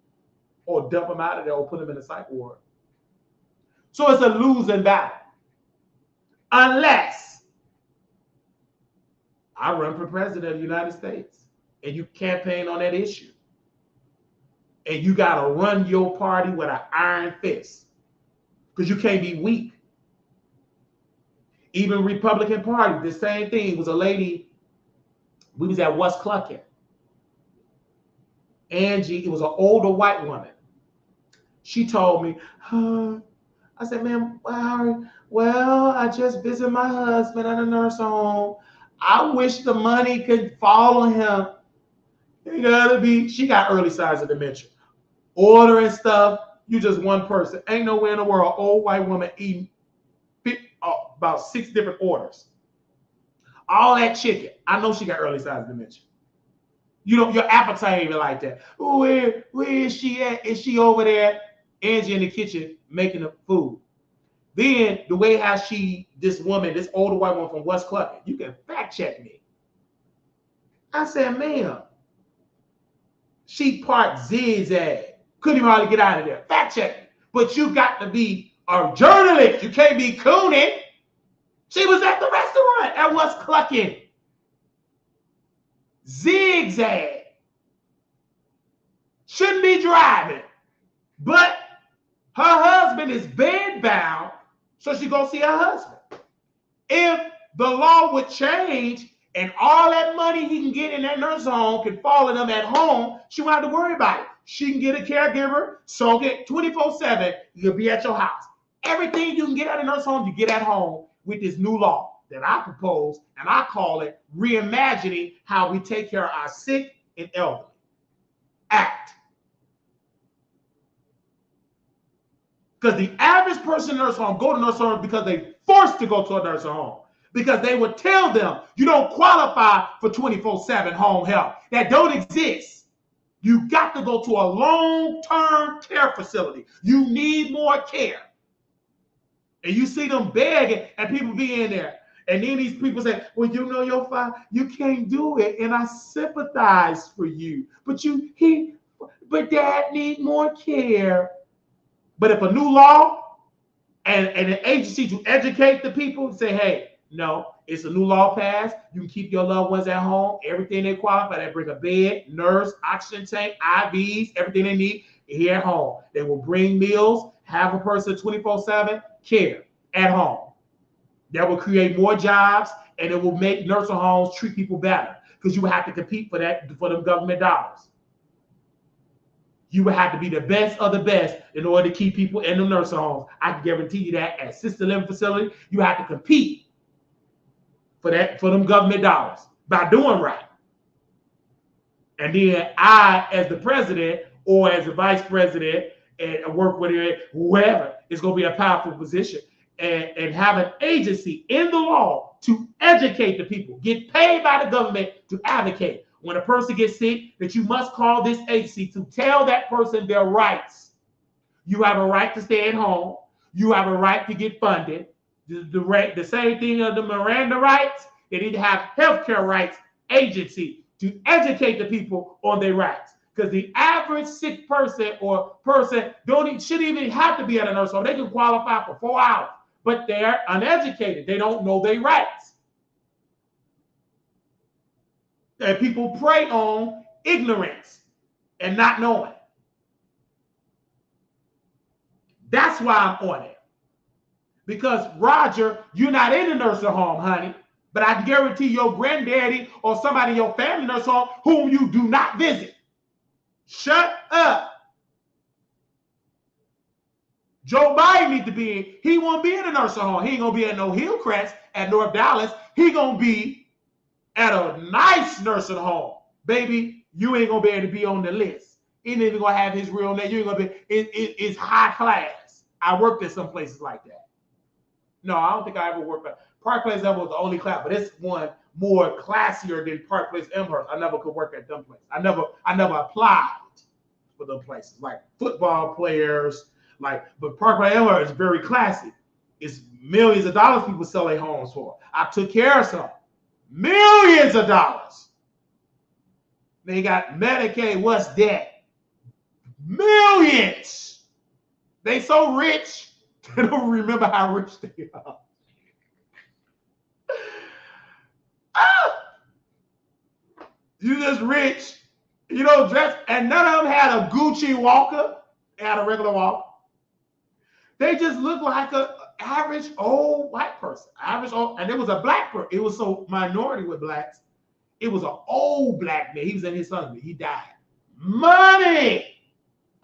A: Or dump them out of there or put them in a psych ward. So it's a losing battle. Unless I run for president of the United States and you campaign on that issue. And you got to run your party with an iron fist. Because you can't be weak. Even Republican Party, the same thing. It was a lady, we was at West Clucking. Angie, it was an older white woman. She told me, I said, ma'am, well, I just visited my husband at a nursing home. I wish the money could follow him. It gotta be, she got early signs of dementia. Ordering stuff, you just one person. Ain't nowhere in the world, old white woman eating about 6 different orders. All that chicken. I know she got early signs of dementia. You know, your appetite ain't even like that. Where is she at? Is she over there? Angie in the kitchen making the food. Then the way how this older white woman from West Clucking, you can fact check me. I said, ma'am, she parked zigzag. Couldn't even hardly get out of there. Fact check me. But you got to be a journalist. You can't be cooning. She was at the restaurant at West Clucking. Zigzag. Shouldn't be driving. But her husband is bedbound, so she go see her husband. If the law would change and all that money he can get in that nursing home can follow them at home, she won't have to worry about it. She can get a caregiver, so get 24/7, you'll be at your house. Everything you can get at a nursing home, you get at home with this new law that I propose, and I call it reimagining how we take care of our sick and elderly. Act. Because the average person in a nursing home go to nursing home because they forced to go to a nursing home. Because they would tell them, you don't qualify for 24/7 home health. That don't exist. You got to go to a long-term care facility. You need more care. And you see them begging and people be in there. And then these people say, well, you know your father, you can't do it. And I sympathize for you. But dad need more care. But if a new law and an agency to educate the people say, hey, no, it's a new law passed. You can keep your loved ones at home. Everything they qualify. They bring a bed, nurse, oxygen tank, IVs, everything they need here at home. They will bring meals, have a person 24/7 care at home. That will create more jobs, and it will make nursing homes treat people better because you will have to compete for them government dollars. You would have to be the best of the best in order to keep people in the nursing homes. I can guarantee you that at assisted living facility, you have to compete for them government dollars by doing right. And then I, as the president or as the vice president, and work with it, whoever, is going to be a powerful position. And have an agency in the law to educate the people, get paid by the government to advocate. When a person gets sick, that you must call this agency to tell that person their rights. You have a right to stay at home. You have a right to get funded. The same thing of the Miranda rights. They need to have healthcare rights agency to educate the people on their rights. Because the average sick person or person shouldn't even have to be at a nursing home. They can qualify for 4 hours. But they're uneducated. They don't know their rights. And people prey on ignorance and not knowing. That's why I'm on it. Because, Roger, you're not in the nursing home, honey. But I guarantee your granddaddy or somebody in your family nursing home whom you do not visit. Shut up. Joe Biden needs to be in. He won't be in a nursing home. He ain't going to be at no Hillcrest at North Dallas. He going to be at a nice nursing home. Baby, you ain't going to be able to be on the list. He ain't even going to have his real name. You ain't going to be. It's high class. I worked at some places like that. No, I don't think I ever worked at Park Place. That was the only class, but it's one more classier than Park Place Amherst. I never could work at them places. I never applied for them places. Like football players. But Parkway Elmer is very classy. It's millions of dollars people sell their homes for. I took care of some. Millions of dollars. They got Medicaid. What's that? Millions. They so rich, they don't remember how rich they are. You just rich. You don't dress. And none of them had a Gucci walker. They had a regular walker. They just look like an average old white person. Average old, and it was a black person. It was so minority with blacks. It was an old black man. He was in his 100s. He died. Money.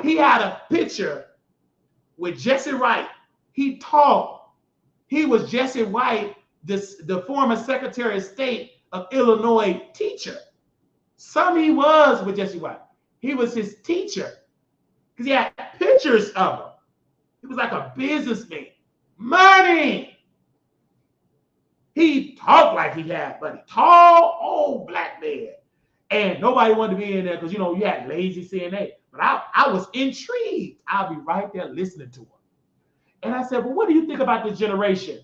A: He had a picture with Jesse Wright. He talked. He was Jesse White, the former Secretary of State of Illinois teacher. He was with Jesse White. He was his teacher because he had pictures of him. He was like a businessman. Money. He talked like he had money. Tall, old black man. And nobody wanted to be in there because, you had lazy CNA. But I was intrigued. I'll be right there listening to him. And I said, well, what do you think about this generation?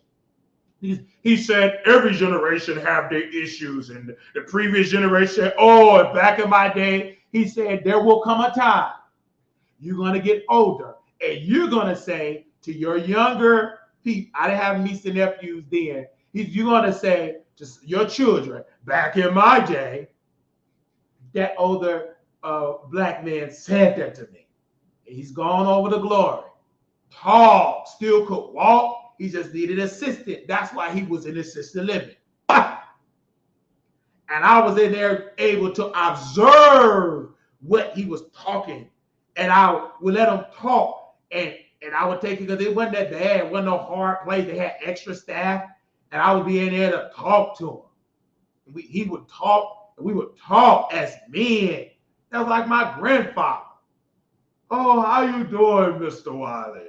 A: He said, every generation have their issues. And the previous generation, back in my day, he said, there will come a time you're going to get older. And you're going to say to your younger people, I didn't have nieces and nephews then. You're going to say to your children, back in my day, that older black man said that to me. And he's gone over to glory. Tall, still could walk. He just needed assistance. That's why he was in assisted living. And I was in there able to observe what he was talking. And I would let him talk. And I would take it because it wasn't that bad. It wasn't no hard place. They had extra staff. And I would be in there to talk to him. He would talk. And we would talk as men. That was like my grandfather. Oh, how you doing, Mr. Wiley?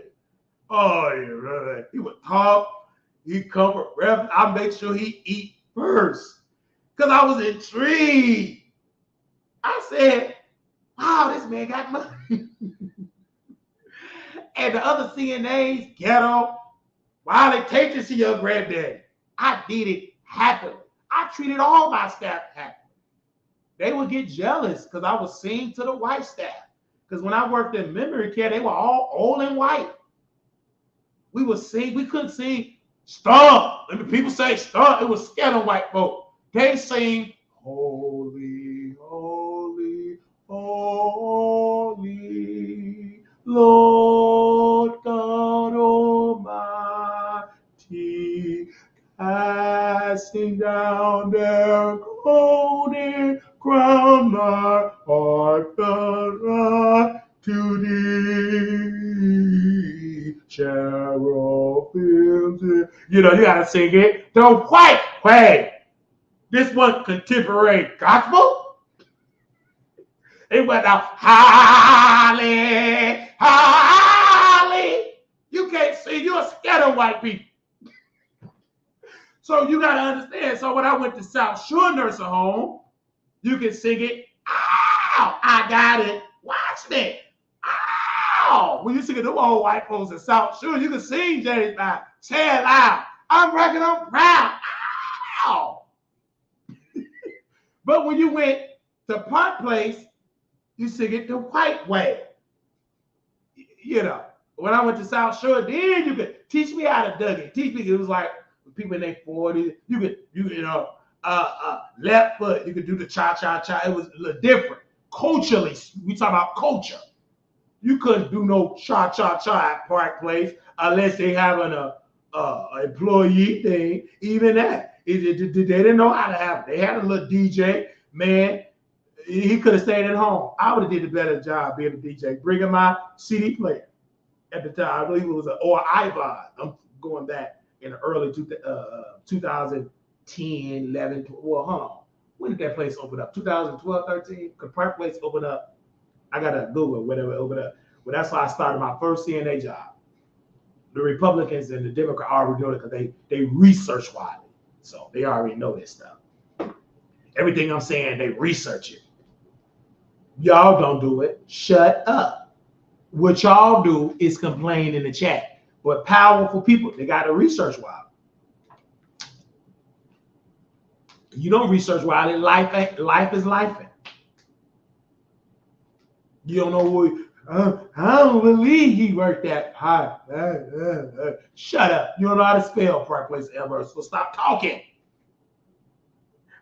A: Oh, yeah, really? He would talk. He'd come for breath. I make sure he eat first. Because I was intrigued. I said, wow, this man got money. And the other CNAs, ghetto, Wiley, take this to your granddaddy. I did it happily. I treated all my staff happily. They would get jealous because I was sing to the white staff. Because when I worked in memory care, they were all old and white. We would sing, we couldn't sing stomp. And the people say stomp, it was scared of white folk. They sing, holy, holy, holy, Lord God Almighty, casting down their golden crown, my heart doth run to thee, cherubims. You know, you gotta sing it the white way. This was contemporary gospel. It went out, holly, holly. You can't sing, you're scared of white people. So you got to understand. So when I went to South Shore Nursing Home, you can sing it. Ow, I got it. Watch me. Ow. When you sing it, them old white folks in South Shore, you can sing James Brown. Say it loud. I'm reckon I'm proud. Ow. But when you went to Park Place, you sing it the white way. You know, when I went to South Shore, then you could teach me how to dug it. Teach me, it was like, people in their 40s, you know, left foot, you could do the cha-cha-cha. It was a little different. Culturally, we talk about culture. You couldn't do no cha-cha-cha at Park Place unless they having a employee thing. Even that, they didn't know how to have it. They had a little DJ, man. He could have stayed at home. I would have did a better job being a DJ, bringing my CD player at the time. I believe it was or iPod. I'm going back in the early 2010, 11, well, hold on. When did that place open up? 2012, 13? Could Park Place open up? I got to Google whatever it opened up. Well, that's why I started my first CNA job. The Republicans and the Democrats already know it because they research Wiley. So they already know this stuff. Everything I'm saying, they research it. Y'all don't do it. Shut up. What y'all do is complain in the chat. But powerful people, they got to research Wiley. You don't research Wiley, life is life. You don't know what, I don't believe he worked that hard. Shut up. You don't know how to spell Park Place ever, so stop talking.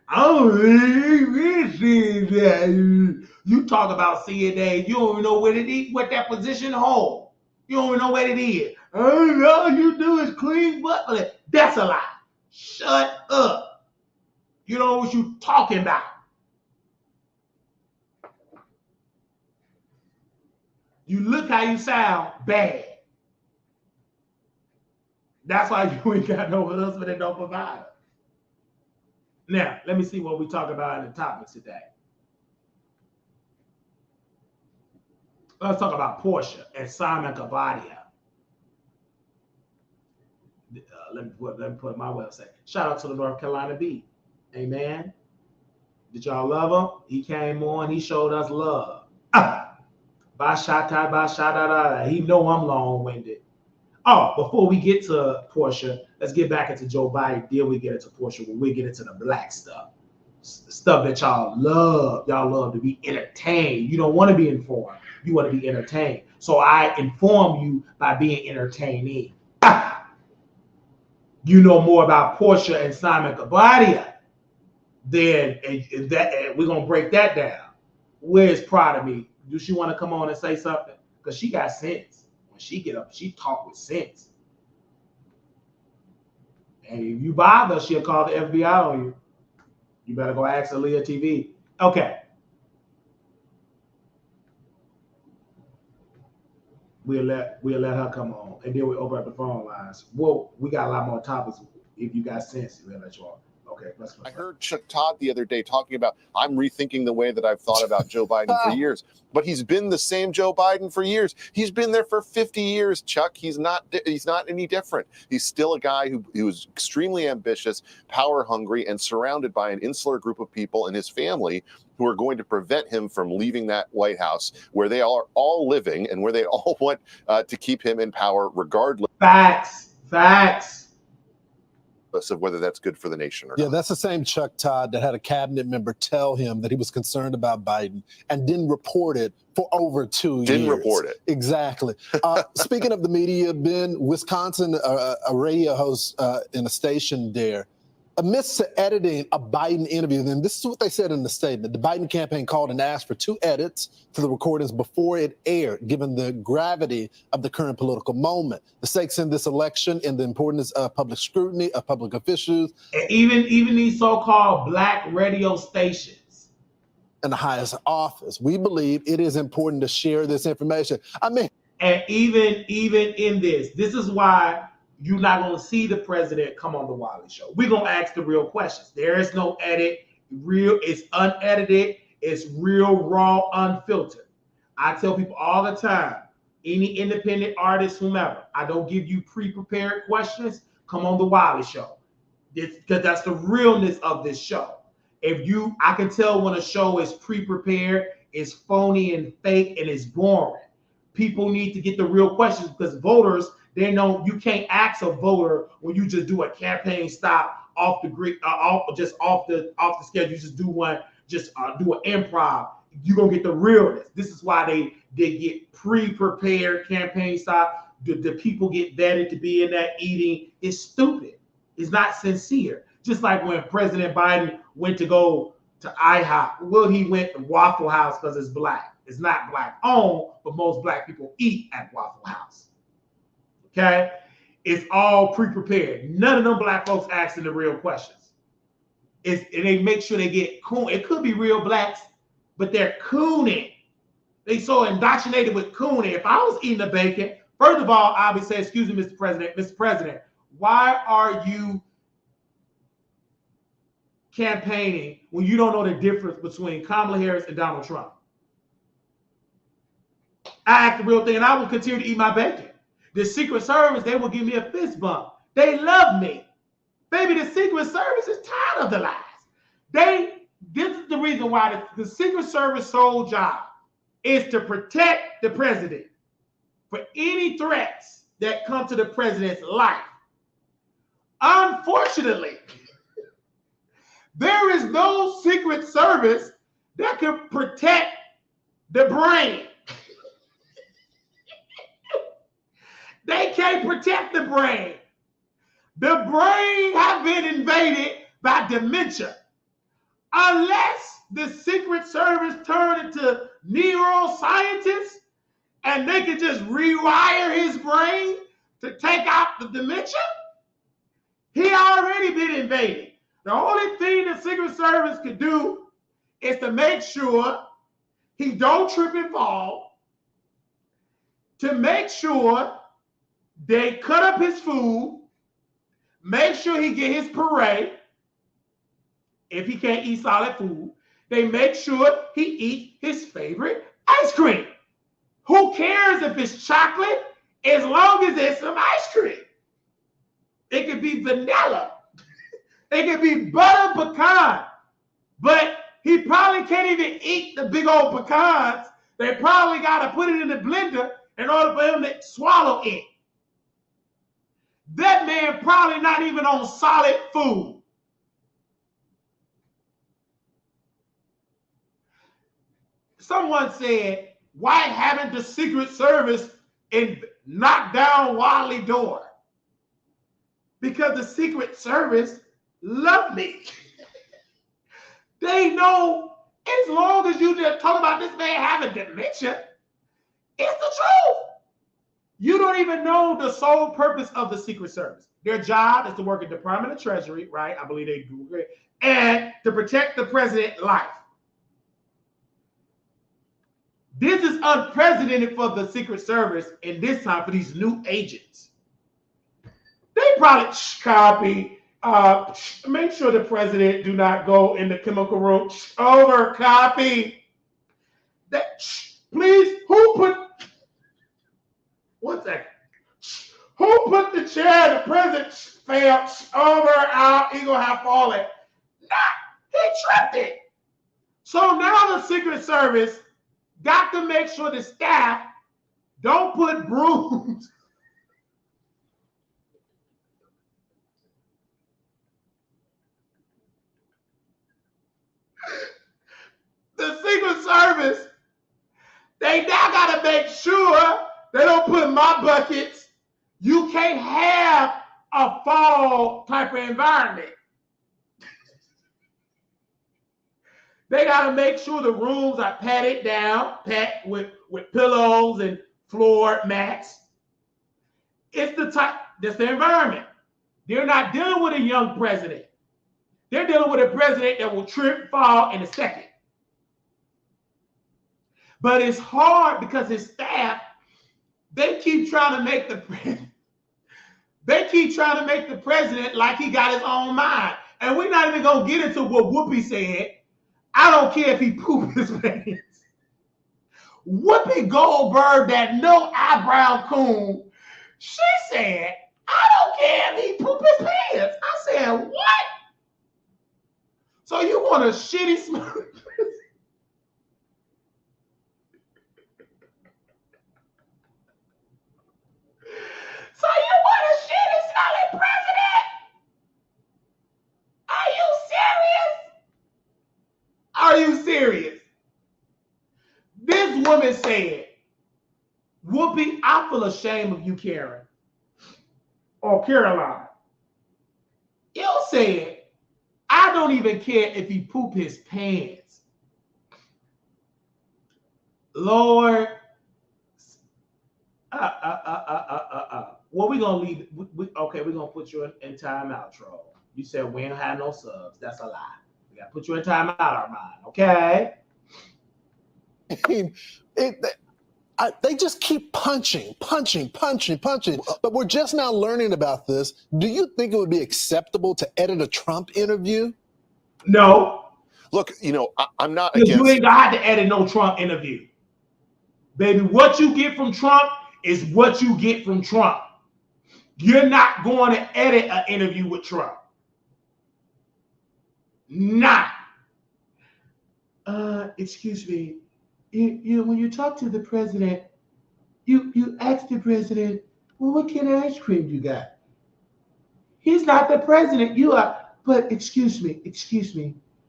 A: I don't believe that. You talk about CNA, you don't even know what it is, what that position holds. You don't even know what it is. All you do is clean butt. That's a lie. Shut up. You know what you talking about. You look how you sound bad. That's why you ain't got no husband and no provider. Now, let me see what we talk about in the topics today. Let's talk about Porsha and Simon Kabadia. Let me put my website. Shout out to the North Carolina Beat. Amen. Did y'all love him? He came on. He showed us love. He know I'm long-winded. Oh, before we get to Porsha, let's get back into Joe Biden. Then we get into Porsha when we get into the black stuff. Stuff that y'all love. Y'all love to be entertained. You don't want to be informed. You want to be entertained. So I inform you by being entertaining. You know more about Porsha and Simon Kabadia. Then we're going to break that down. Where's Proud of Me? Do she want to come on and say something? Because she got sense. When she get up, she talk with sense. And if you bother, she'll call the FBI on you. You better go ask Aaliyah TV. Okay. We'll let her come on. And then we open up the phone lines. Well, we got a lot more topics. If you got sense, we'll let you on. Okay. Okay.
J: I heard Chuck Todd the other day talking about, I'm rethinking the way that I've thought about Joe Biden for years. But he's been the same Joe Biden for years. He's been there for 50 years, Chuck. He's not any different. He's still a guy who was extremely ambitious, power hungry, and surrounded by an insular group of people in his family who are going to prevent him from leaving that White House where they are all living and where they all want to keep him in power regardless.
A: Facts.
J: Of whether that's good for the nation or not.
I: Yeah, that's the same Chuck Todd that had a cabinet member tell him that he was concerned about Biden and didn't report it for over 2 years.
J: Didn't report it.
I: Exactly. Speaking of the media, Ben, Wisconsin, a radio host in a station there, amidst editing a Biden interview, and this is what they said in the statement. The Biden campaign called and asked for 2 edits to the recordings before it aired, given the gravity of the current political moment, the stakes in this election, and the importance of public scrutiny of public officials.
A: And even these so-called black radio stations.
I: In the highest office. We believe it is important to share this information. And
A: even in this is why you're not going to see the president come on the Wiley Show. We're going to ask the real questions. There is no edit. It's unedited. It's real, raw, unfiltered. I tell people all the time, any independent artist, whomever, I don't give you pre-prepared questions. Come on the Wiley Show. Because that's the realness of this show. I can tell when a show is pre-prepared, it's phony and fake, and it's boring. People need to get the real questions because voters, they know you can't ask a voter when you just do a campaign stop off the schedule. You just do one, do an improv. You're gonna get the realness. This is why they get pre-prepared campaign stop. The people get vetted to be in that eating. It's stupid. It's not sincere. Just like when President Biden went to go to IHOP. Well, he went to Waffle House because it's black. It's not black owned, but most black people eat at Waffle House. Okay, it's all pre-prepared. None of them black folks asking the real questions. And they make sure they get coon. It could be real blacks, but they're cooning. They so indoctrinated with cooning. If I was eating a bacon, first of all, I would say, excuse me, Mr. President, why are you campaigning when you don't know the difference between Kamala Harris and Donald Trump? I act the real thing, and I will continue to eat my bacon. The Secret Service, they will give me a fist bump. They love me. Baby, the Secret Service is tired of the lies. This is the reason why the Secret Service sole job is to protect the president for any threats that come to the president's life. Unfortunately, there is no Secret Service that can protect the brain. They can't protect the brain. The brain has been invaded by dementia. Unless the Secret Service turn into neuroscientists and they can just rewire his brain to take out the dementia, he already been invaded. The only thing the Secret Service could do is to make sure he don't trip and fall, to make sure they cut up his food, make sure he get his parade. If he can't eat solid food, they make sure he eats his favorite ice cream. Who cares if it's chocolate as long as it's some ice cream? It could be vanilla. It could be butter pecan. But he probably can't even eat the big old pecans. They probably got to put it in the blender in order for him to swallow it. That man probably not even on solid food. Someone said, why haven't the Secret Service knocked down Wiley door? Because the Secret Service love me. They know as long as you just talk about this man having dementia, it's the truth. You don't even know the sole purpose of the Secret Service. Their job is to work at the Department of Treasury, right? I believe they do it, and to protect the president's life. This is unprecedented for the Secret Service in this time for these new agents. They probably copy. Make sure the president do not go in the chemical room. Over, copy. That, please, who put, one second. Who put the chair? The president fell over, out, he gonna have fallen. Nah, he tripped it. So now the Secret Service got to make sure the staff don't put brooms. The Secret Service, they now got to make sure they don't put my buckets. You can't have a fall type of environment. They got to make sure the rooms are padded down, packed with pillows and floor mats. It's the type, that's the environment. They're not dealing with a young president. They're dealing with a president that will trip, fall in a second. But it's hard because his staff, they keep trying to make the president like he got his own mind. And we're not even gonna get into what Whoopi said. I don't care if he pooped his pants. Whoopi Goldberg, that no eyebrow coon, she said, I don't care if he pooped his pants. I said, what? So you want a shitty smell? So you want a shitty smelling president? Are you serious? Are you serious? This woman said, Whoopi, I feel ashamed of you, Karen. Or Caroline. You said, I don't even care if he poop his pants. Lord. Well, we're going to leave. Okay, we're going to put you in timeout, troll. You said we ain't have no subs. That's a lie. We got to put you in timeout, Armon. Okay?
I: I mean, they just keep punching. But we're just now learning about this. Do you think it would be acceptable to edit a Trump interview?
A: No.
J: Look, you know, I'm not against.
A: You ain't got to edit no Trump interview. Baby, what you get from Trump is what you get from Trump. You're not going to edit an interview with Trump. Not. Excuse me. You when you talk to the president, you ask the president, well, what kind of ice cream you got? He's not the president. You are. But excuse me.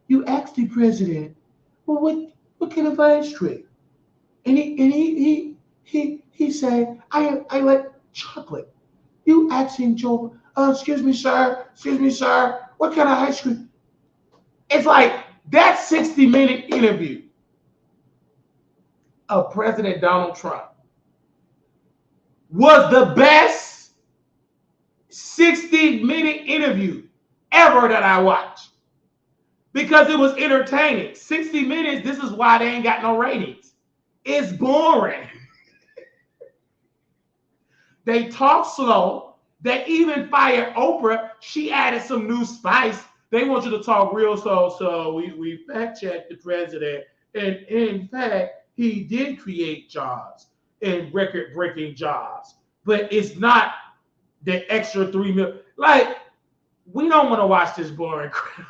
A: You ask the president, well, what kind of ice cream? And he said, I like chocolate. You asking Joe, excuse me, sir, what kind of ice cream? It's like that 60-minute interview of President Donald Trump was the best 60-minute interview ever that I watched because it was entertaining. 60 minutes, this is why they ain't got no ratings. It's boring. They talk slow. They even fired Oprah. She added some new spice. They want you to talk real slow. So we fact-checked the president. And in fact, he did create jobs and record-breaking jobs. But it's not the extra 3 million. Like, we don't want to watch this boring crap.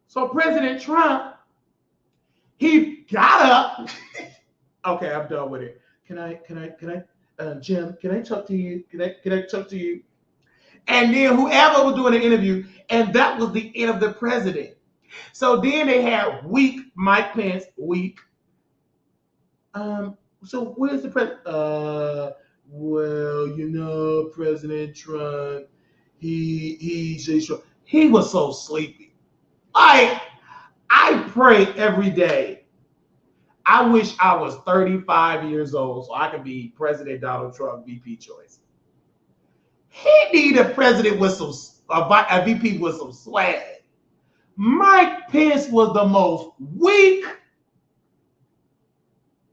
A: So President Trump, he got up. Okay, I'm done with it. Can I, Jim, can I talk to you? Can I talk to you? And then whoever was doing the interview, and that was the end of the president. So then they had weak Mike Pence, weak. So where's the president? Well, you know, President Trump, he was so sleepy. I pray every day. I wish I was 35 years old so I could be President Donald Trump VP choice. He need a president with a VP with some swag. Mike Pence was the most weak,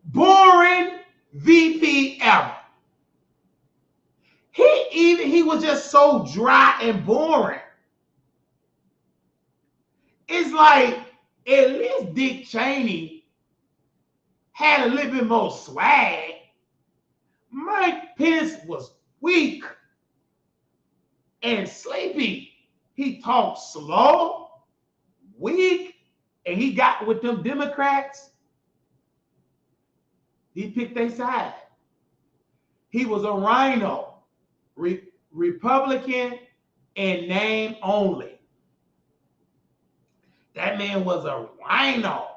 A: boring VP ever. He he was just so dry and boring. It's like at least Dick Cheney had a little bit more swag. Mike Pence was weak and sleepy. He talked slow, weak, and he got with them Democrats. He picked their side. He was a rhino, Republican in name only. That man was a rhino.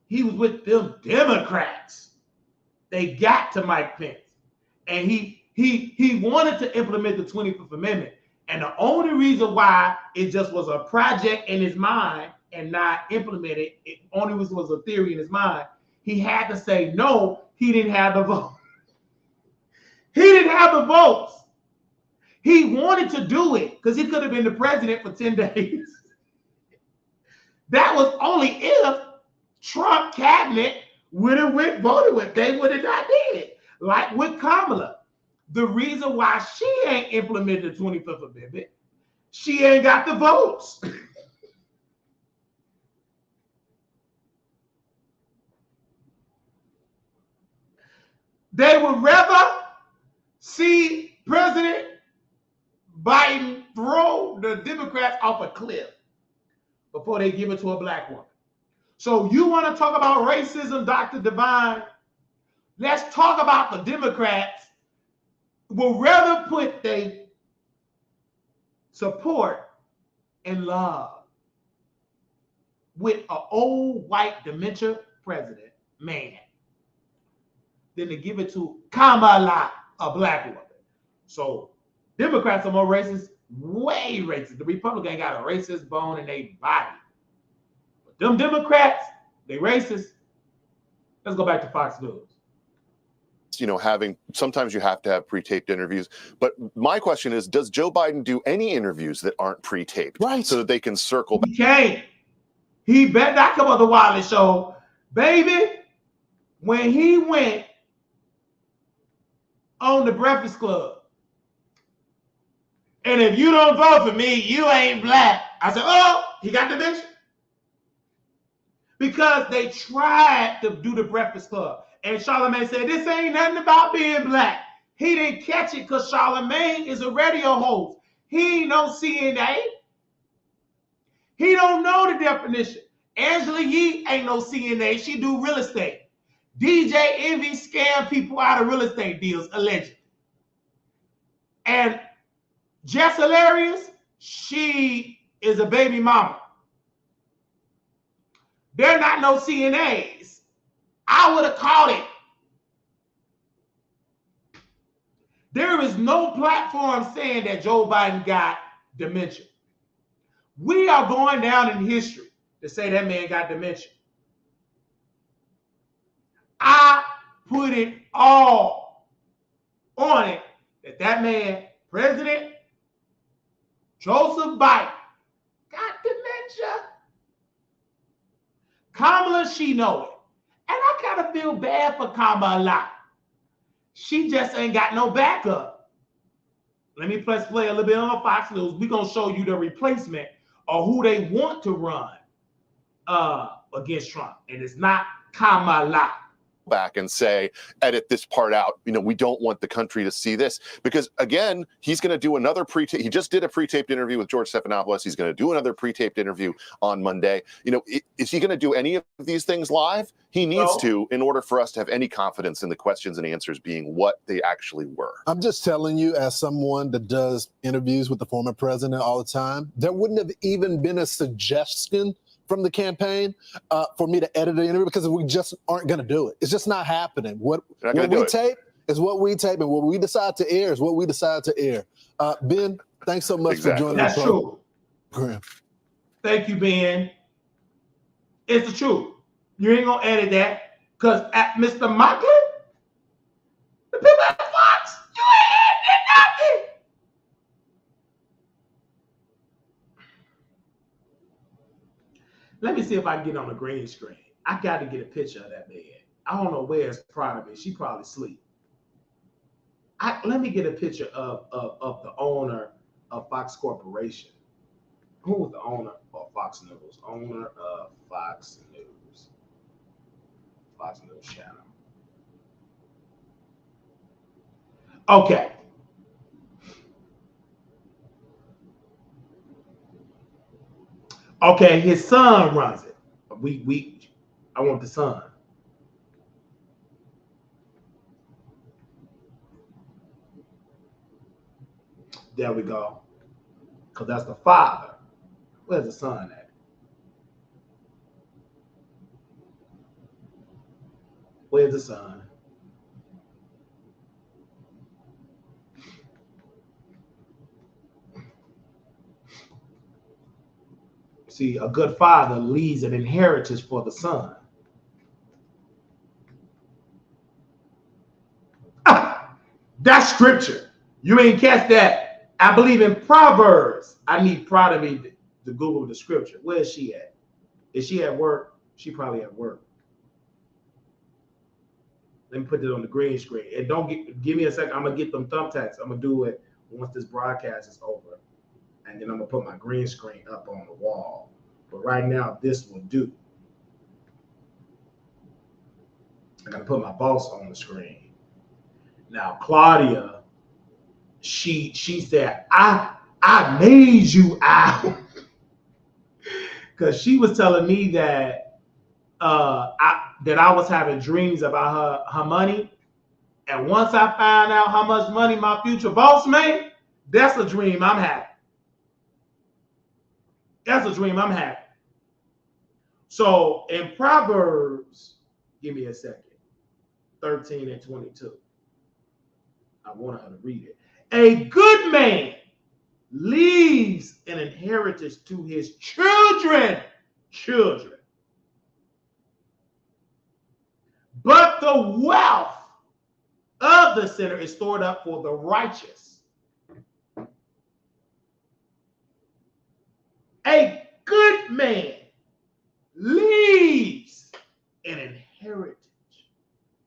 A: He was with them Democrats. They got to Mike Pence. And he wanted to implement the 25th Amendment. And the only reason why it just was a project in his mind and not implemented, it only was a theory in his mind, he had to say no, he didn't have the vote. He didn't have the votes. He wanted to do it because he could have been the president for 10 days. That was only if Trump cabinet would have voted with. They would have not did it. Like with Kamala. The reason why she ain't implemented the 25th Amendment, she ain't got the votes. They would rather see President Biden throw the Democrats off a cliff before they give it to a black woman. So you want to talk about racism, Dr. Divine? Let's talk about the Democrats will rather put their support and love with an old white dementia president man than to give it to Kamala, a black woman. So Democrats are more racist, way racist. The Republican got a racist bone in their body. But them Democrats, they racist. Let's go back to Fox News.
J: You know, sometimes you have to have pre-taped interviews. But my question is, does Joe Biden do any interviews that aren't pre-taped? Right. So that they can circle back?
A: He can't. He better not come on the Wiley Show. Baby, when he went on the Breakfast Club, and if you don't vote for me, you ain't black. I said, oh, he got the bitch. Because they tried to do the Breakfast Club. And Charlamagne said, this ain't nothing about being black. He didn't catch it because Charlamagne is a radio host. He ain't no CNA. He don't know the definition. Angela Yee ain't no CNA. She do real estate. DJ Envy scam people out of real estate deals, allegedly. And Jess Hilarious, she is a baby mama. They're not no CNAs. I would have caught it. There is no platform saying that Joe Biden got dementia. We are going down in history to say that man got dementia. I put it all on it that man, President Joseph Biden, got dementia. Kamala, she know it. And I kind of feel bad for Kamala. She just ain't got no backup. Let me press play a little bit on Fox News. We're going to show you the replacement or who they want to run against Trump. And it's not Kamala.
J: Back and say, edit this part out. You know, we don't want the country to see this. Because, again, he's going to do another pre-tape. He just did a pre-taped interview with George Stephanopoulos. He's going to do another pre-taped interview on Monday. You know, is he going to do any of these things live? He needs to, in order for us to have any confidence in the questions and answers being what they actually were.
I: I'm just telling you, as someone that does interviews with the former president all the time, there wouldn't have even been a suggestion from the campaign for me to edit the interview because we just aren't going to do it. It's just not happening. What we tape is what we tape, and what we decide to air is what we decide to air. Ben, thanks so much for joining us.
A: That's true. Thank you, Ben. It's the truth. You ain't going to edit that because at Mr. Mockley, the people at Fox, you ain't editing nothing. Let me see if I can get on the green screen. I got to get a picture of that man. I don't know where his private is. She probably asleep. Let me get a picture of the owner of Fox Corporation. Who was the owner of Fox News? Owner of Fox News. Fox News channel. Okay. Okay, his son runs it. I want the son. There we go. Because that's the father. Where's the son at? Where's the son? See, a good father leaves an inheritance for the son. That's scripture. You ain't catch that. I believe in Proverbs. I need Prada me to Google the scripture. Where is she at? Is she at work? She probably at work. Let me put it on the green screen. And don't give me a second. I'm gonna get them thumbtacks. I'm gonna do it once this broadcast is over. And then I'm gonna put my green screen up on the wall. But right now, this will do. I gotta put my boss on the screen. Now, Claudia, she said, I made you out. Because she was telling me that I was having dreams about her money. And once I find out how much money my future boss made, that's a dream I'm having. That's a dream I'm having. So in Proverbs, give me a second, 13 and 22. I want her to read it. A good man leaves an inheritance to his children. But the wealth of the sinner is stored up for the righteous. A good man leaves an inheritance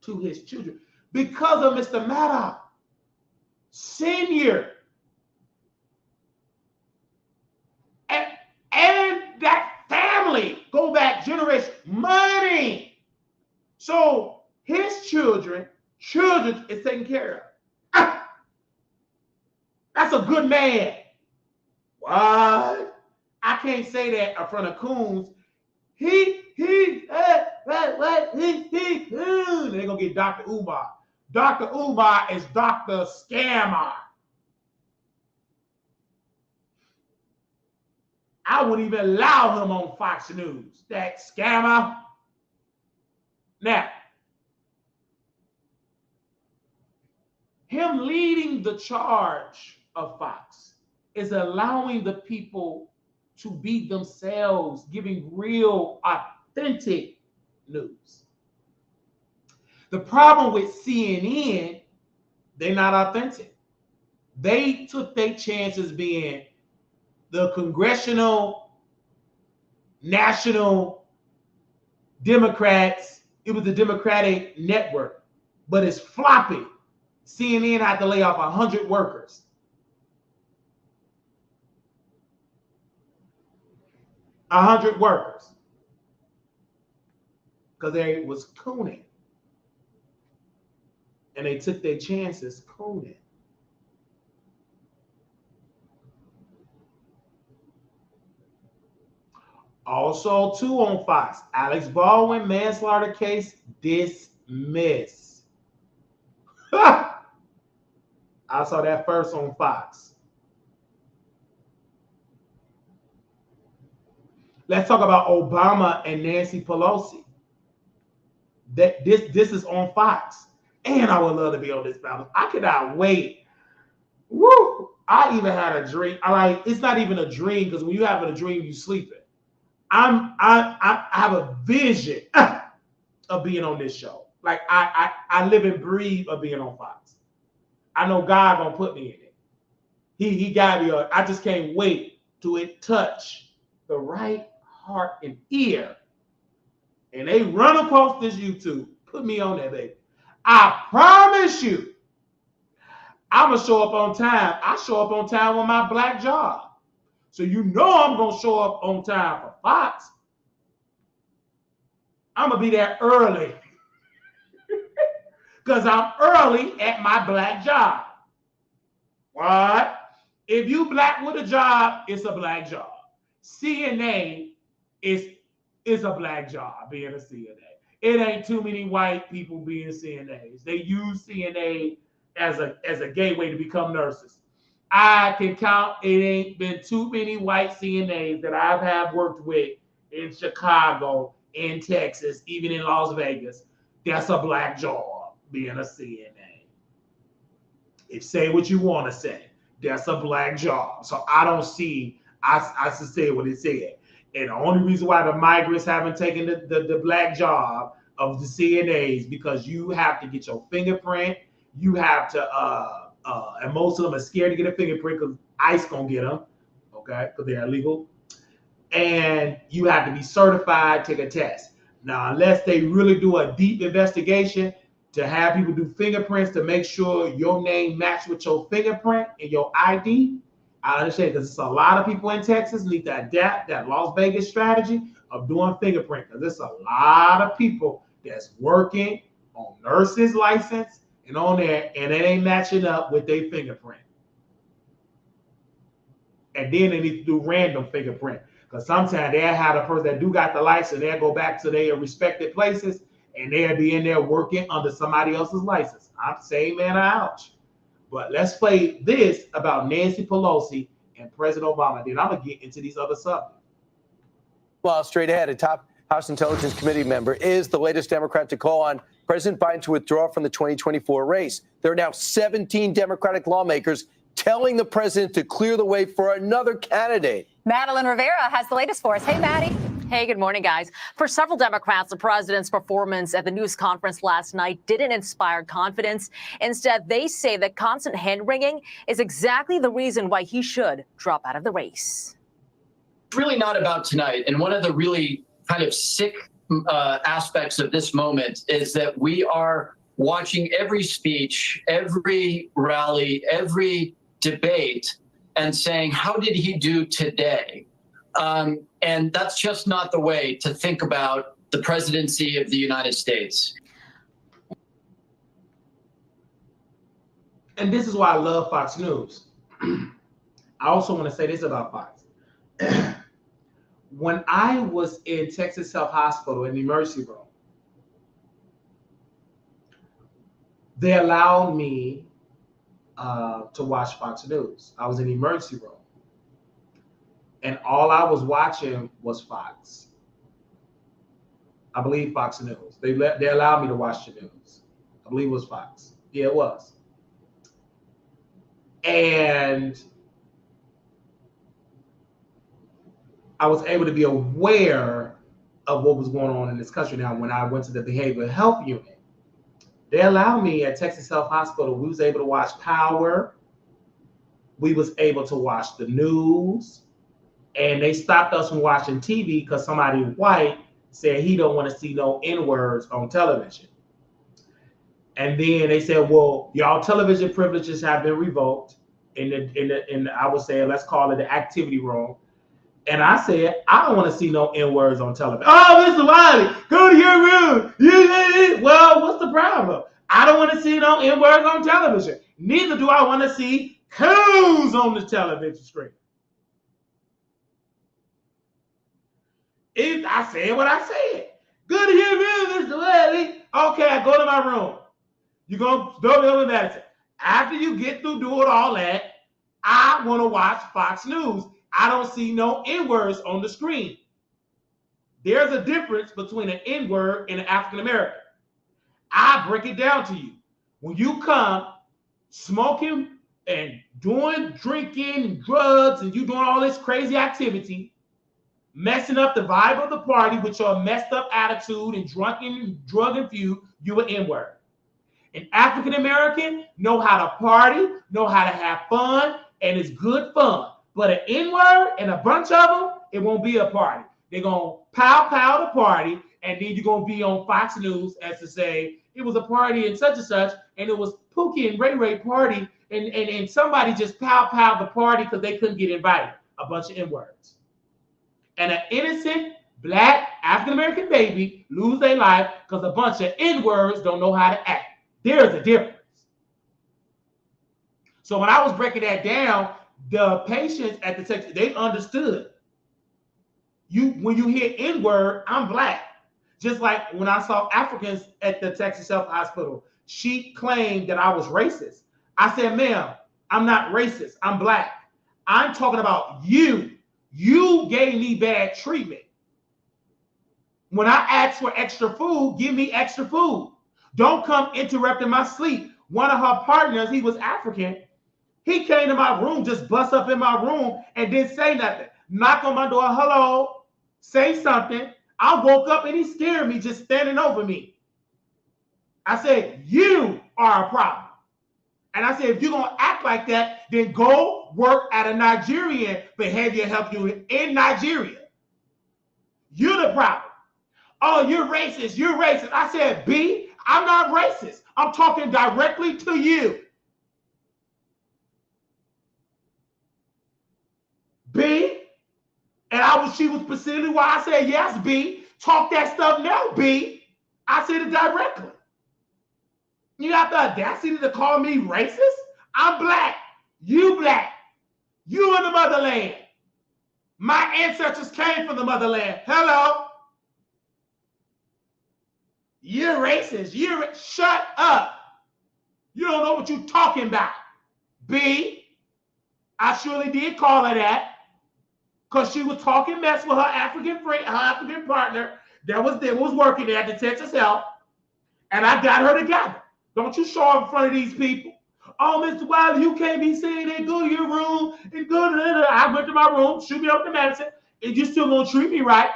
A: to his children because of Mr. Maddox Senior. And that family, go back generation, money. So his children is taken care of. That's a good man. What? I can't say that in front of Coons. They're gonna get Dr. Umar. Dr. Umar is Dr. Scammer. I wouldn't even allow him on Fox News. That scammer. Now, him leading the charge of Fox is allowing the people to be themselves, giving real, authentic news. The problem with CNN, they're not authentic. They took their chances being the congressional, national Democrats. It was the Democratic network, but it's floppy. CNN had to lay off 100 workers. Because they was cooning. And they took their chances cooning. Also, too, on Fox, Alex Baldwin manslaughter case dismissed. I saw that first on Fox. Let's talk about Obama and Nancy Pelosi. This is on Fox. And I would love to be on this panel. I cannot wait. Woo! I even had a dream. It's not even a dream, because when you have a dream, you sleeping. I have a vision of being on this show. Like I live and breathe of being on Fox. I know God gonna put me in it. He got me. I just can't wait to it touch the right heart and ear. And they run across this YouTube. Put me on there, baby. I promise you. I'm going to show up on time. I show up on time on my black job. So you know I'm going to show up on time for Fox. I'm going to be there early. Because I'm early at my black job. What? If you black with a job, it's a black job. CNA is a black job, being a CNA. It ain't too many white people being CNAs. They use CNA as a gateway to become nurses. I can count, it ain't been too many white CNAs that I have worked with in Chicago, in Texas, even in Las Vegas. That's a black job, being a CNA. If say what you want to say, that's a black job. So I don't see, I should say what it said. And the only reason why the migrants haven't taken the black job of the CNAs, because you have to get your fingerprint. You have to, and most of them are scared to get a fingerprint because ICE gonna get them, okay, because they're illegal. And you have to be certified, take a test. Now, unless they really do a deep investigation to have people do fingerprints to make sure your name matches with your fingerprint and your ID, I understand, because it's a lot of people in Texas need to adapt that Las Vegas strategy of doing fingerprint, because there's a lot of people that's working on nurses' license and on there, and it ain't matching up with their fingerprint. And then they need to do random fingerprint, because sometimes they'll have a person that do got the license, they'll go back to their respected places, and they'll be in there working under somebody else's license. I'm saying, man, ouch. But let's play this about Nancy Pelosi and President Obama. Then I'm going to get into these other subjects.
L: Well, straight ahead, a top House Intelligence Committee member is the latest Democrat to call on President Biden to withdraw from the 2024 race. There are now 17 Democratic lawmakers telling the president to clear the way for another candidate.
M: Madeline Rivera has the latest for us. Hey, Maddie. Hey, good morning, guys. For several Democrats, the president's performance at the news conference last night didn't inspire confidence. Instead, they say that constant hand-wringing is exactly the reason why he should drop out of the race.
N: It's really not about tonight. And one of the really kind of sick aspects of this moment is that we are watching every speech, every rally, every debate, and saying, how did he do today? And that's just not the way to think about the presidency of the United States.
A: And this is why I love Fox News. I also want to say this about Fox. When I was in Texas Health Hospital in the emergency room, they allowed me to watch Fox News. I was in the emergency room. And all I was watching was Fox. I believe Fox News. They allowed me to watch the news. I believe it was Fox. Yeah, it was. And I was able to be aware of what was going on in this country. Now, when I went to the behavioral health unit, they allowed me at Texas Health Hospital. We was able to watch Power. We was able to watch the news. And they stopped us from watching TV because somebody white said he don't want to see no N-words on television. And then they said, well, y'all television privileges have been revoked in the I would say, let's call it the activity room. And I said, I don't want to see no N-words on television. Oh, Mr. Wiley, go to your room. Well, what's the problem? I don't want to see no N-words on television. Neither do I want to see coons on the television screen. I said what I said. Good to hear you, Mr. Wiley. Okay, I go to my room. You go to medicine. After you get through doing all that, I want to watch Fox News. I don't see no N-words on the screen. There's a difference between an N-word and an African American. I break it down to you. When you come smoking and drinking and drugs and you doing all this crazy activity, messing up the vibe of the party with your messed up attitude and drug infused, you an N-word. An African American know how to party, know how to have fun, and it's good fun. But an N-word and a bunch of them, it won't be a party. They're going to pow the party, and then you're going to be on Fox News as to say, it was a party and such, and it was Pookie and Ray Ray party, and somebody just piled the party because they couldn't get invited. A bunch of N-words. And an innocent black African-American baby lose their life because a bunch of N-words don't know how to act. There's a difference. So when I was breaking that down, the patients at the Texas, they understood. When you hear N-word, I'm black. Just like when I saw Africans at the Texas Health Hospital, she claimed that I was racist. I said, ma'am, I'm not racist. I'm black. I'm talking about you. You gave me bad treatment. When I asked for extra food, give me extra food. Don't come interrupting my sleep. One of her partners, he was African. He came to my room, just bust up in my room and didn't say nothing. Knock on my door, hello, say something. I woke up and he scared me just standing over me. I said, you are a problem. And I said, if you're going to act like that, then go work at a Nigerian behavioral health unit in Nigeria. You're the problem. Oh, you're racist. You're racist. I said, B, I'm not racist. I'm talking directly to you. B, and she was specifically why I said, yes, B, talk that stuff now, B. I said it directly. You got the audacity to call me racist? I'm black. You black. You in the motherland. My ancestors came from the motherland. Hello. You're racist. Shut up. You don't know what you're talking about. B, I surely did call her that because she was talking mess with her African friend, her African partner that was working there at the Texas Health, and I got her together. Don't you show up in front of these people. Oh, Mr. Wiley, you can't be saying that. Go to your room and go to the. I went to my room, shoot me up the medicine, and you still gonna treat me right.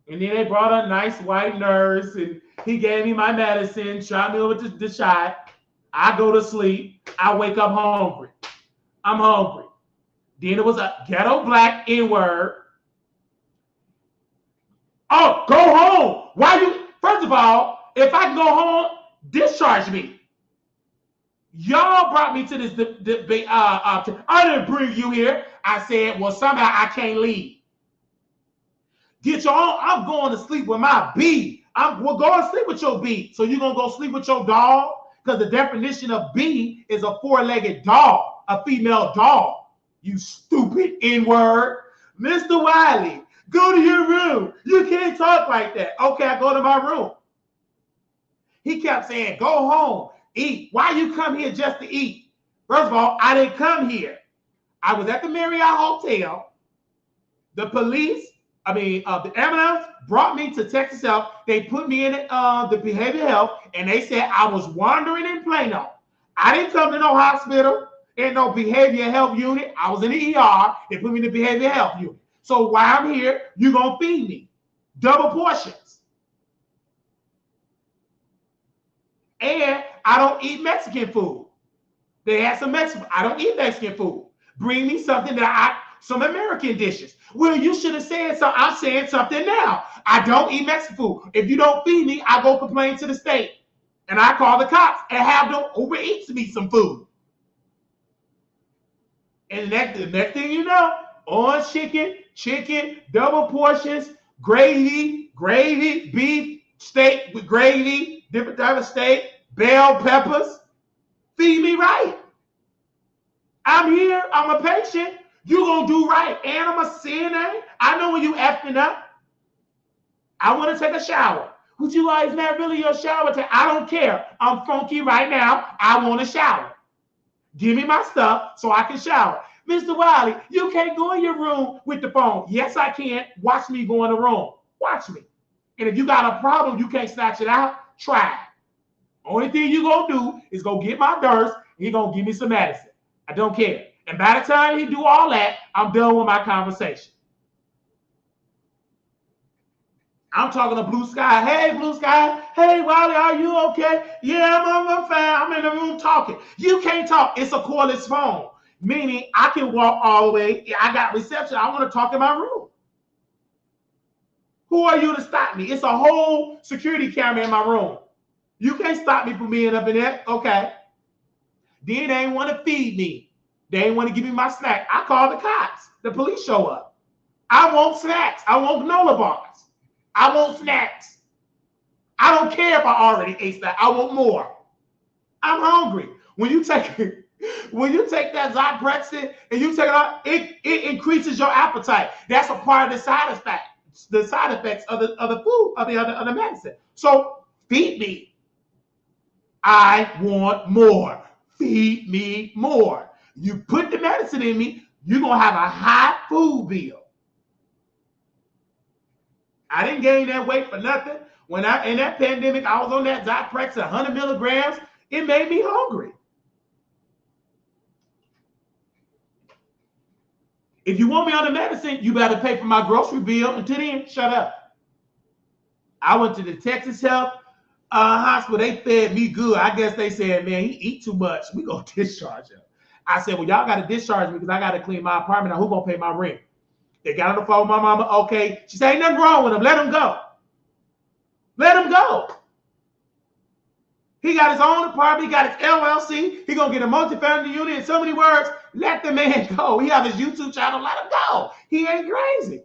A: And then they brought a nice white nurse, and he gave me my medicine, shot me over the shot. I go to sleep. I wake up hungry. I'm hungry. Then it was a ghetto black N-word. Oh, go home. Why you? First of all, if I can go home, discharge me. Y'all brought me to this debate. I didn't bring you here. I said, well, somehow I can't leave. Get your own. I'm going to sleep with my B. We'll go and sleep with your B. So you're going to go sleep with your dog? Because the definition of B is a four-legged dog, a female dog. You stupid N-word. Mr. Wiley, go to your room. You can't talk like that. Okay, I go to my room. He kept saying, go home, eat. Why you come here just to eat? First of all, I didn't come here. I was at the Marriott Hotel. The police, the ambulance brought me to Texas Health. They put me in the behavioral health, and they said I was wandering in Plano. I didn't come to no hospital and no behavioral health unit. I was in the ER. They put me in the behavioral health unit. So while I'm here, you're going to feed me. Double portions. And I don't eat Mexican food. They had some Mexican. I don't eat Mexican food. Bring me something some American dishes. Well, you should have said something. I'm saying something now. I don't eat Mexican food. If you don't feed me, I go complain to the state. And I call the cops and have them overeat me some food. And the next thing you know, orange chicken, double portions, gravy, beef, steak with gravy, different type of steak, bell peppers. Feed me right. I'm here. I'm a patient. You gonna do right. And I'm a CNA. I know when you effing up. I want to take a shower. Would you guys not really your shower time? I don't care. I'm funky right now. I want a shower. Give me my stuff so I can shower. Mr. Wiley, you can't go in your room with the phone. Yes, I can. Watch me go in the room. Watch me. And if you got a problem, you can't snatch it out, try it. Only thing you gonna do is go get my nurse, and he gonna give me some medicine. I don't care. And by the time he do all that, I'm done with my conversation. I'm talking to Blue Sky. Hey, Blue Sky. Hey, Wiley, are you okay? Yeah, I'm fine. I'm in the room talking. You can't talk. It's a cordless phone, meaning I can walk all the way. I got reception. I want to talk in my room. Who are you to stop me? It's a whole security camera in my room. You can't stop me from being up in there. Okay. Then they ain't want to feed me. They ain't want to give me my snack. I call the cops. The police show up. I want snacks. I want granola bars. I want snacks. I don't care if I already ate that. I want more. I'm hungry. When you take that Zyprexa and you take it out, it increases your appetite. That's a part of the side effects of the food, of the medicine. So feed me. I want more. Feed me more. You put the medicine in me, you're going to have a high food bill. I didn't gain that weight for nothing. In that pandemic, I was on that Zyprexa, 100 milligrams. It made me hungry. If you want me on the medicine, you better pay for my grocery bill. Until then, shut up. I went to the Texas Health Hospital. They fed me good. I guess they said, man, he eat too much. We gonna discharge him. I said, well, y'all got to discharge me because I got to clean my apartment. Now, who gonna pay my rent? They got on the phone with my mama. Okay. She said, ain't nothing wrong with him. Let him go. Let him go. He got his own apartment. He got his LLC. He gonna get a multifamily unit. In so many words, let the man go. He have his YouTube channel. Let him go. He ain't crazy.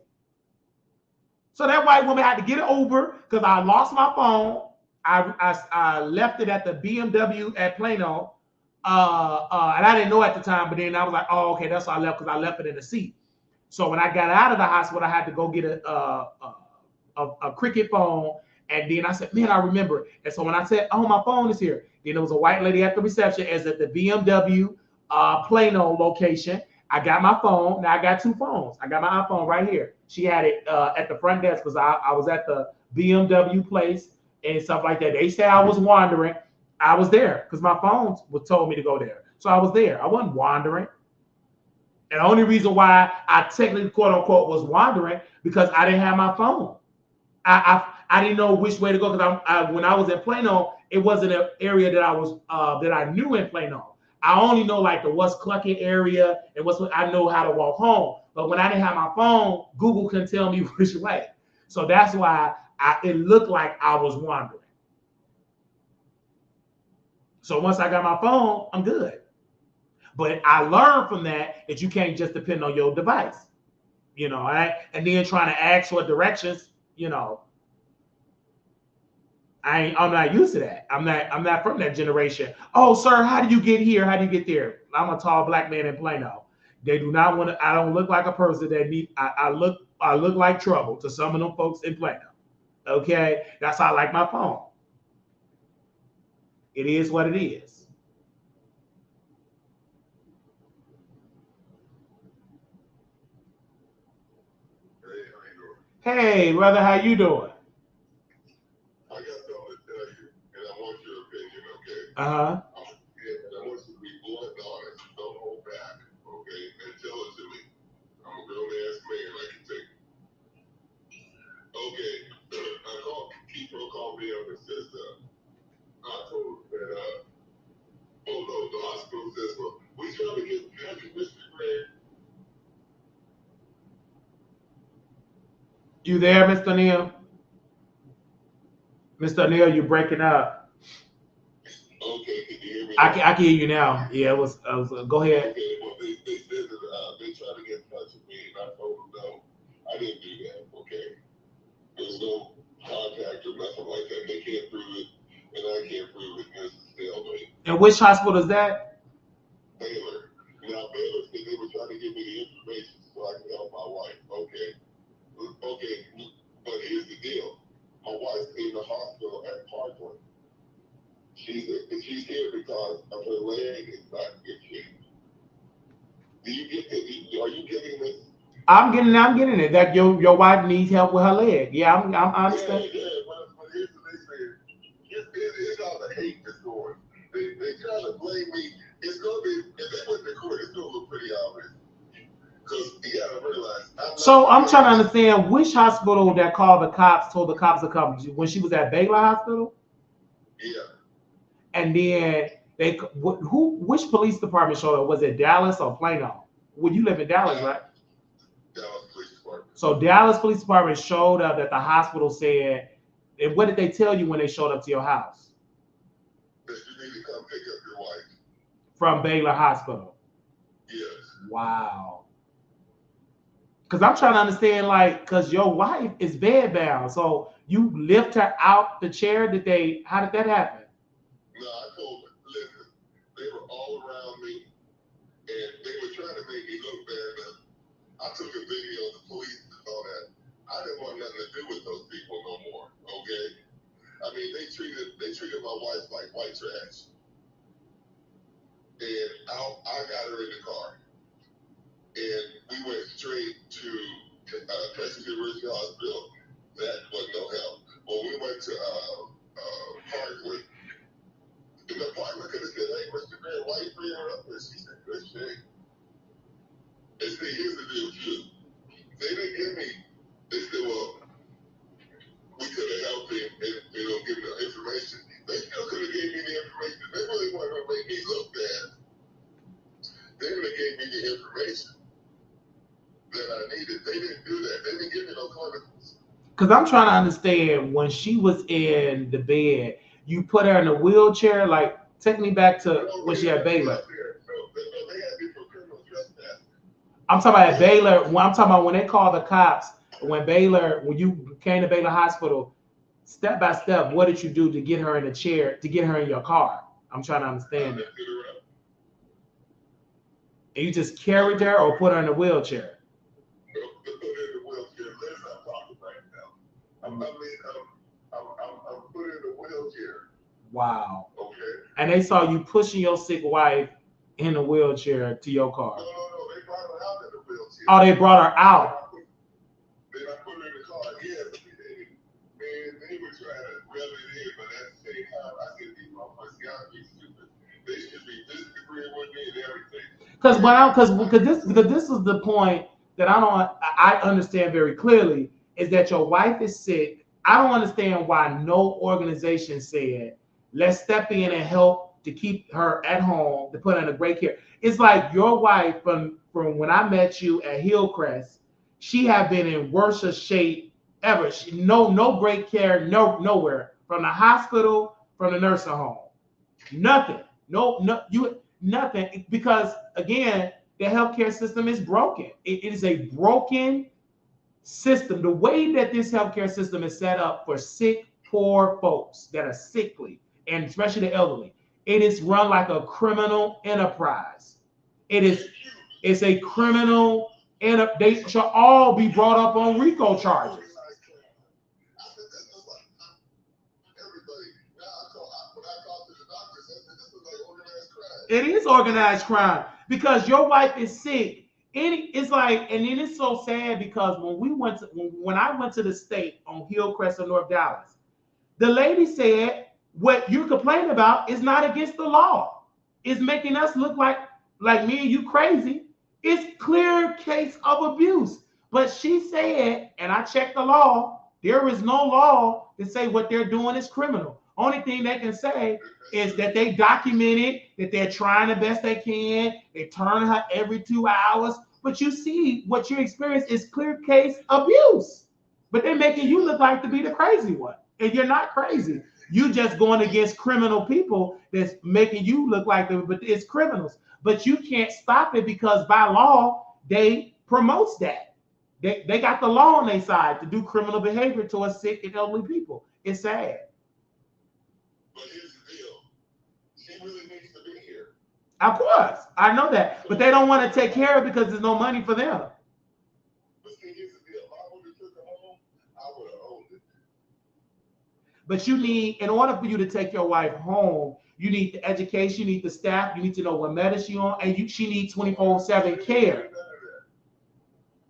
A: So that white woman had to get an Uber because I lost my phone. I left it at the BMW at Plano. And I didn't know at the time, but then I was like, oh, okay, that's why I left, because I left it in the seat. So when I got out of the hospital, I had to go get a cricket phone. And then I said, man, I remember. And so when I said, oh, my phone is here, then there was a white lady at the reception as at the BMW Plano location. I got my phone. Now I got two phones. I got my iPhone right here. She had it at the front desk because I was at the BMW place and stuff like that. They said I was wandering. I was there because my phone told me to go there. So I was there. I wasn't wandering. And the only reason why I technically, quote unquote, was wandering because I didn't have my phone. I didn't know which way to go because when I was in Plano, it wasn't an area that I was that I knew in Plano. I only know like the West Clucking area and I know how to walk home. But when I didn't have my phone, Google couldn't tell me which way. So that's why it looked like I was wandering. So once I got my phone, I'm good. But I learned from that you can't just depend on your device, you know, right? And then trying to ask for directions, you know, I'm not used to that. I'm not from that generation. Oh, sir, how do you get here? How do you get there? I'm a tall black man in Plano. They do not want to. I don't look like a person that need. I look like trouble to some of them folks in Plano. Okay, that's how I like my phone. It is what it is. Hey, brother, how you doing?
O: I got something to tell you, and I want your opinion, okay?
A: Uh-huh.
O: And I want you to be blunt and honest. Don't hold back, okay? And tell it to me. I'm a grown-ass man. I can take it. Okay. Kipro called me up and says, I told him that, oh, no, the hospital says, well, we trying to get Patrick Mr. Grant.
A: You there, Mr. Neal? Mr. Neal, you're breaking up.
O: Okay, can you hear me?
A: I can hear you now. Yeah, it was go ahead.
O: Okay, well, they said that they tried to get in touch with me, and I told them no, I didn't do that, okay? There's no contact or nothing like that. They can't prove it, and I can't prove it. There's a stalemate.
A: And which hospital is that?
O: Baylor. Now, Baylor said they were trying to give me the information so I could help my wife. Okay, but here's the deal. My wife's in the hospital at Parkland. She's here because of her leg is not in good shape. Are you getting this? I'm
A: getting it. That your wife needs help with her leg. Yeah, I understand.
O: Yeah, but here's what they said. It's all the hate that's going. They trying to blame me. It's gonna be, if they went to court, it's gonna look pretty obvious. Because you gotta realize.
A: So I'm trying to understand which hospital that told the cops to come when she was at Baylor Hospital.
O: Yeah.
A: And then which police department showed up? Was it Dallas or Plano? Well, you live in Dallas, right?
O: Dallas Police Department.
A: So Dallas Police Department showed up that the hospital said, and what did they tell you when they showed up to your house? from Baylor Hospital.
O: Yes.
A: Wow. Because I'm trying to understand, like, because your wife is bedbound, so you lift her out the chair. How did that happen?
O: No, I told them, listen, they were all around me, and they were trying to make me look bad. I took a video of the police and all that. I didn't want nothing to do with those people no more, okay? I mean, they treated my wife like white trash. And I got her in the car. And we went straight to Texas University Hospital. That wasn't no help. When we went to Parkland, and the Parkland could have said, hey, Mr. Mayor, why you bring her up there? She said, good shit. And see, here's the deal, too. They didn't give me, they said, well, we could have helped him and, give him the information. They still could have gave me the information. They really wanted to make me look bad. They would have gave me the information that I needed. They didn't do that. They didn't give me no clinicals.
A: Because I'm trying to understand, when she was in the bed, you put her in a wheelchair. Like, take me back to when she had Baylor. I'm talking about at Baylor. I'm talking about when they called the cops. When you came to Baylor Hospital, step by step, what did you do to get her in a chair, to get her in your car? I'm trying to understand it. And you just carried her or put her in a wheelchair?
O: I'm put in a wheelchair.
A: Wow.
O: Okay.
A: And they saw you pushing your sick wife in a wheelchair to your car.
O: No, they brought her out in a wheelchair.
A: Oh, they brought her out.
O: Then I put her in the car. Yeah, they were trying to reel it in, but at the same time, I said, these motherfuckers gotta be stupid. They should be disagreeing with me and everything.
A: Because this is the point that I understand very clearly, is that your wife is sick. I don't understand why no organization said, let's step in and help to keep her at home, to put her in a great care. It's like your wife, from when I met you at Hillcrest, she had been in worse shape ever. No great care, nowhere. From the hospital, from the nursing home. Nothing. Nothing. Because, again, the healthcare system is broken. It is a broken system. The way that this healthcare system is set up for sick, poor folks that are sickly, and especially the elderly, it is run like a criminal enterprise. It's a criminal, and they should all be brought up on RICO charges. It is organized crime because your wife is sick. It's like, and it is so sad because when I went to the state on Hillcrest of North Dallas, the lady said, what you're complaining about is not against the law. It's making us look like me and you crazy. It's clear case of abuse. But she said, and I checked the law, there is no law to say what they're doing is criminal. Only thing they can say is that they documented that they're trying the best they can. They turn her every 2 hours. But you see, what you experience is clear case abuse. But they're making you look like to be the crazy one. And you're not crazy. You just going against criminal people that's making you look like but it's criminals. But you can't stop it because by law, they promotes that. They got the law on their side to do criminal behavior towards sick and elderly people. It's sad.
O: But here's the deal. She really needs to be here.
A: Of course, I know that. But they don't want to take care of it because there's no money for them.
O: But see, here's the deal. If I would have took her home, I would have owned it.
A: But you need, in order for you to take your wife home, you need the education, you need the staff, you need to know what medicine you're on, and she needs 24/7 care.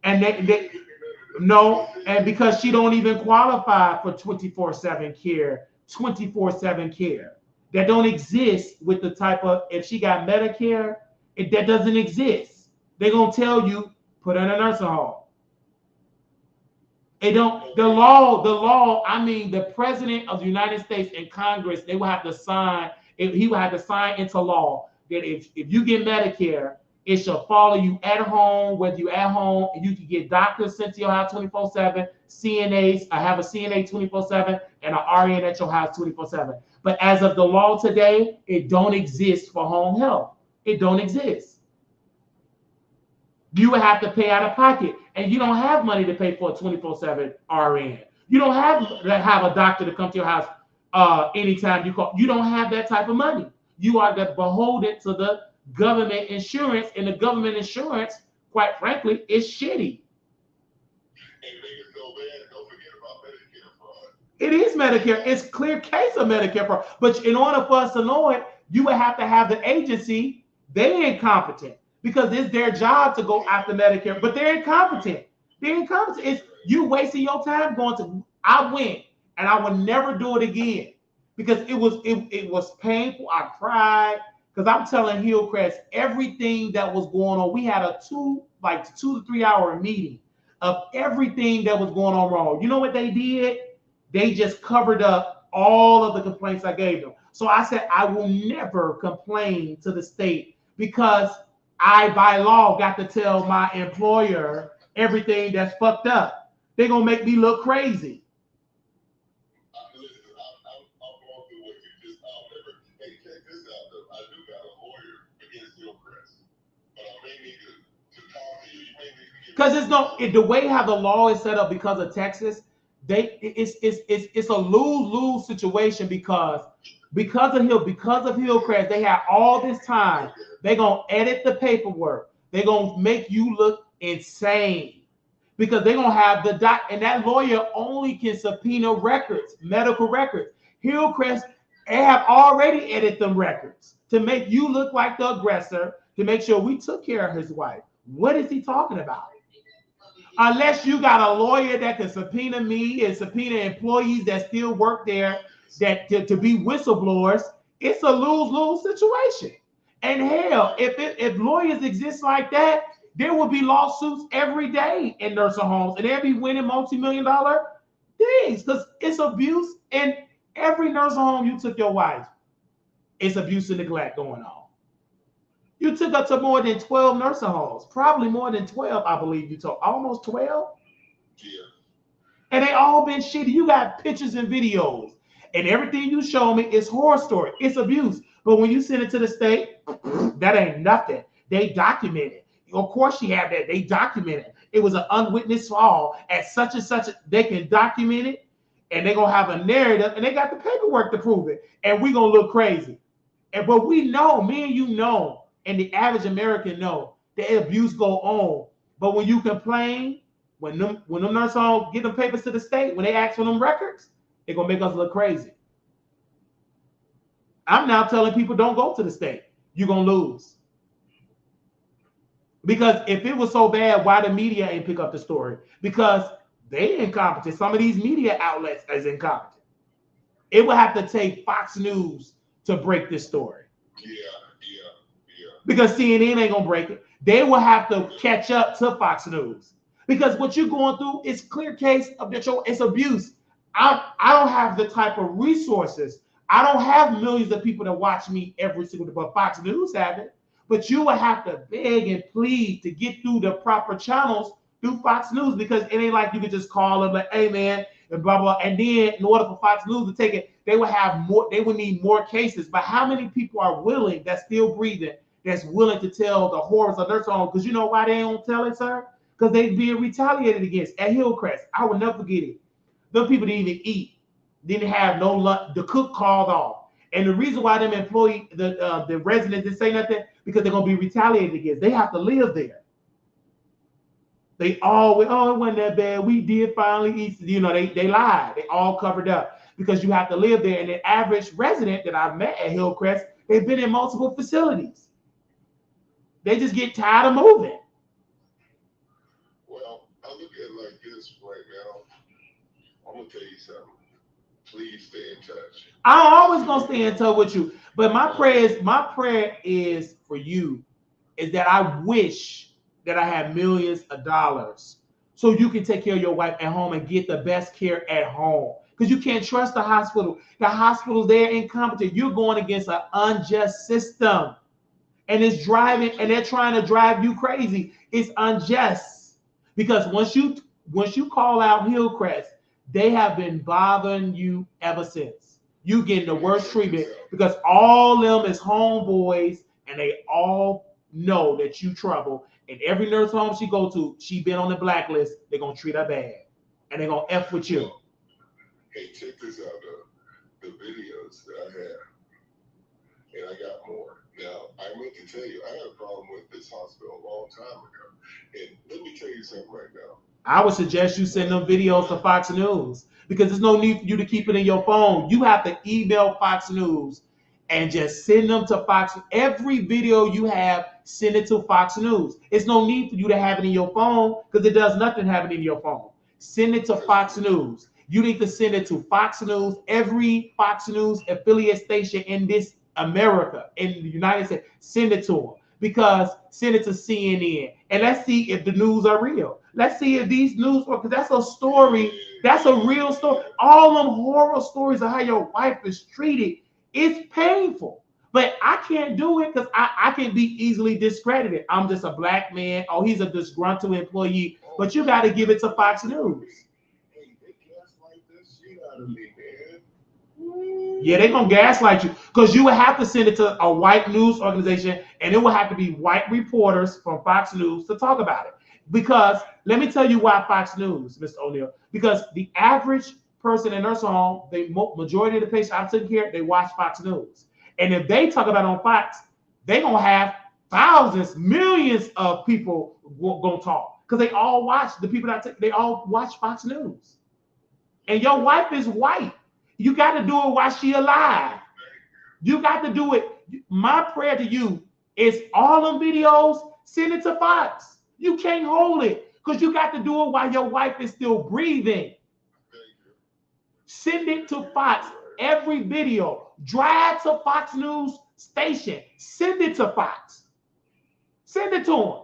A: And and because she don't even qualify for 24/7 care, 24/7 care. That don't exist with the type of, if she got Medicare, that doesn't exist. They're going to tell you, put her in a nursing home. The law, I mean, the president of the United States and Congress, they will have to sign, he will have to sign into law that if you get Medicare, it shall follow you at home, whether you're at home, and you can get doctors sent to your house 24/7, CNAs, I have a CNA 24/7, and an RN at your house 24/7. But as of the law today, it don't exist for home health. It don't exist. You would have to pay out of pocket, and you don't have money to pay for a 24/7 RN. You don't have a doctor to come to your house anytime you call. You don't have that type of money. You are beholden to the government insurance, and the government insurance, quite frankly, is shitty. It is Medicare. It's clear case of Medicare fraud. But in order for us to know it, you would have to have the agency. They're incompetent because it's their job to go after Medicare, but they're incompetent. They're incompetent. It's you wasting your time going to. I went, and I will never do it again because it was painful. I cried because I'm telling Hillcrest everything that was going on. We had a 2 to 3 hour meeting of everything that was going on wrong. You know what they did? They just covered up all of the complaints I gave them. So I said, I will never complain to the state because I, by law, got to tell my employer everything that's fucked up. They're going to make me look crazy. Because the way how the law is set up because of Texas, it's a lose-lose situation because of Hillcrest, they have all this time. They're gonna edit the paperwork. They're gonna make you look insane because they're gonna have the doc, and that lawyer only can subpoena records, medical records. Hillcrest, they have already edited them records to make you look like the aggressor, to make sure we took care of his wife. What is he talking about? Unless you got a lawyer that can subpoena me and subpoena employees that still work there that to be whistleblowers, it's a lose-lose situation. And hell, if lawyers exist like that, there will be lawsuits every day in nursing homes, and they'll be winning multi-million-dollar things because it's abuse. And every nursing home you took your wife, it's abuse and neglect going on. You took her to more than 12 nursing homes, probably more than 12, I believe you told. Almost 12? Yeah. And they all been shitty. You got pictures and videos, and everything you show me is horror story. It's abuse. But when you send it to the state, that ain't nothing. They document it. Of course she had that. They document it. It was an unwitnessed fall at such and such. They can document it, and they're going to have a narrative, and they got the paperwork to prove it. And we're going to look crazy. But we know, me and you know, and the average American know that abuse go on. But when you complain, when them nurse homes get them papers to the state, when they ask for them records, they're gonna make us look crazy. I'm now telling people don't go to the state. You're gonna lose. Because if it was so bad, why the media ain't pick up the story? Because they incompetent. Some of these media outlets is incompetent. It would have to take Fox News to break this story. Yeah. Because CNN ain't gonna break it. They will have to catch up to Fox News because what you're going through is clear case of it's abuse. I don't have the type of resources. I don't have millions of people that watch me every single day, but Fox News have it. But you will have to beg and plead to get through the proper channels through Fox News because it ain't like you could just call them like, hey man, and blah blah. And then in order for Fox News to take it, they would have more. They would need more cases. But how many people are willing that's still breathing? That's willing to tell the horrors of nursing home, because you know why they don't tell it, sir? Because they're being retaliated against at Hillcrest. I will never forget it. Those people didn't even eat, didn't have no lunch. The cook called off, and the reason why them the residents didn't say nothing because they're gonna be retaliated against. They have to live there. They always, it wasn't that bad. We did finally eat. You know, they lied. They all covered up because you have to live there. And the average resident that I've met at Hillcrest, they've been in multiple facilities. They just get tired of moving.
O: Well, I look at it like this right now. I'm gonna tell you something. Please stay in touch.
A: I'm always gonna stay in touch with you. But my prayer is for you, is that I wish that I had millions of dollars so you can take care of your wife at home and get the best care at home. Because you can't trust the hospital. The hospital's there incompetent. You're going against an unjust system. And it's driving, and they're trying to drive you crazy. It's unjust because once you call out Hillcrest, they have been bothering you ever since. You getting the worst treatment because all them is homeboys and they all know that you trouble. And every nurse home she go to, she been on the blacklist. They're gonna treat her bad, and they're gonna F with you.
O: Hey, check this out, the videos that I have, and I got more. Now, I meant to tell you, I had a problem with this hospital a long time ago, and let me tell you something right now.
A: I would suggest you send them videos to Fox News because there's no need for you to keep it in your phone. You have to email Fox News and just send them to Fox. Every video you have, send it to Fox News. It's no need for you to have it in your phone because it does nothing having it in your phone. Send it to Fox News. You need to send it to Fox News. Every Fox News affiliate station in this America, in the United States, send it to them. Because send it to CNN and let's see if the news are real. Let's see if these news are, because that's a story. That's a real story. All them horror stories of how your wife is treated, it's painful. But I can't do it because I can be easily discredited. I'm just a black man. Oh, he's a disgruntled employee. But you got to give it to Fox News. Yeah, they're going to gaslight you because you would have to send it to a white news organization and it will have to be white reporters from Fox News to talk about it. Because let me tell you why Fox News, Mr. O'Neill, because the average person in nursing home, the majority of the patients I've taken care of, they watch Fox News. And if they talk about it on Fox, they're going to have thousands, millions of people going to talk because they all watch, the people they all watch Fox News. And your wife is white. You got to do it while she alive. You got to do it. My prayer to you is all them videos, send it to Fox. You can't hold it because you got to do it while your wife is still breathing. Send it to Fox. Every video. Drive to Fox News station. Send it to Fox. Send it to them.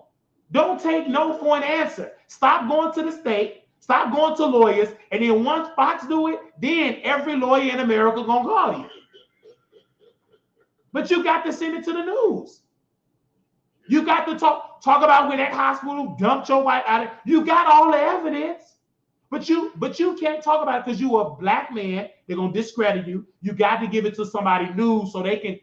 A: Don't take no for an answer. Stop going to the state. Stop going to lawyers, and then once Fox do it, then every lawyer in America gonna call you. But you got to send it to the news. You got to talk about when that hospital dumped your wife out of. You got all the evidence, but you can't talk about it because you a black man. They're gonna discredit you. You got to give it to somebody new so they can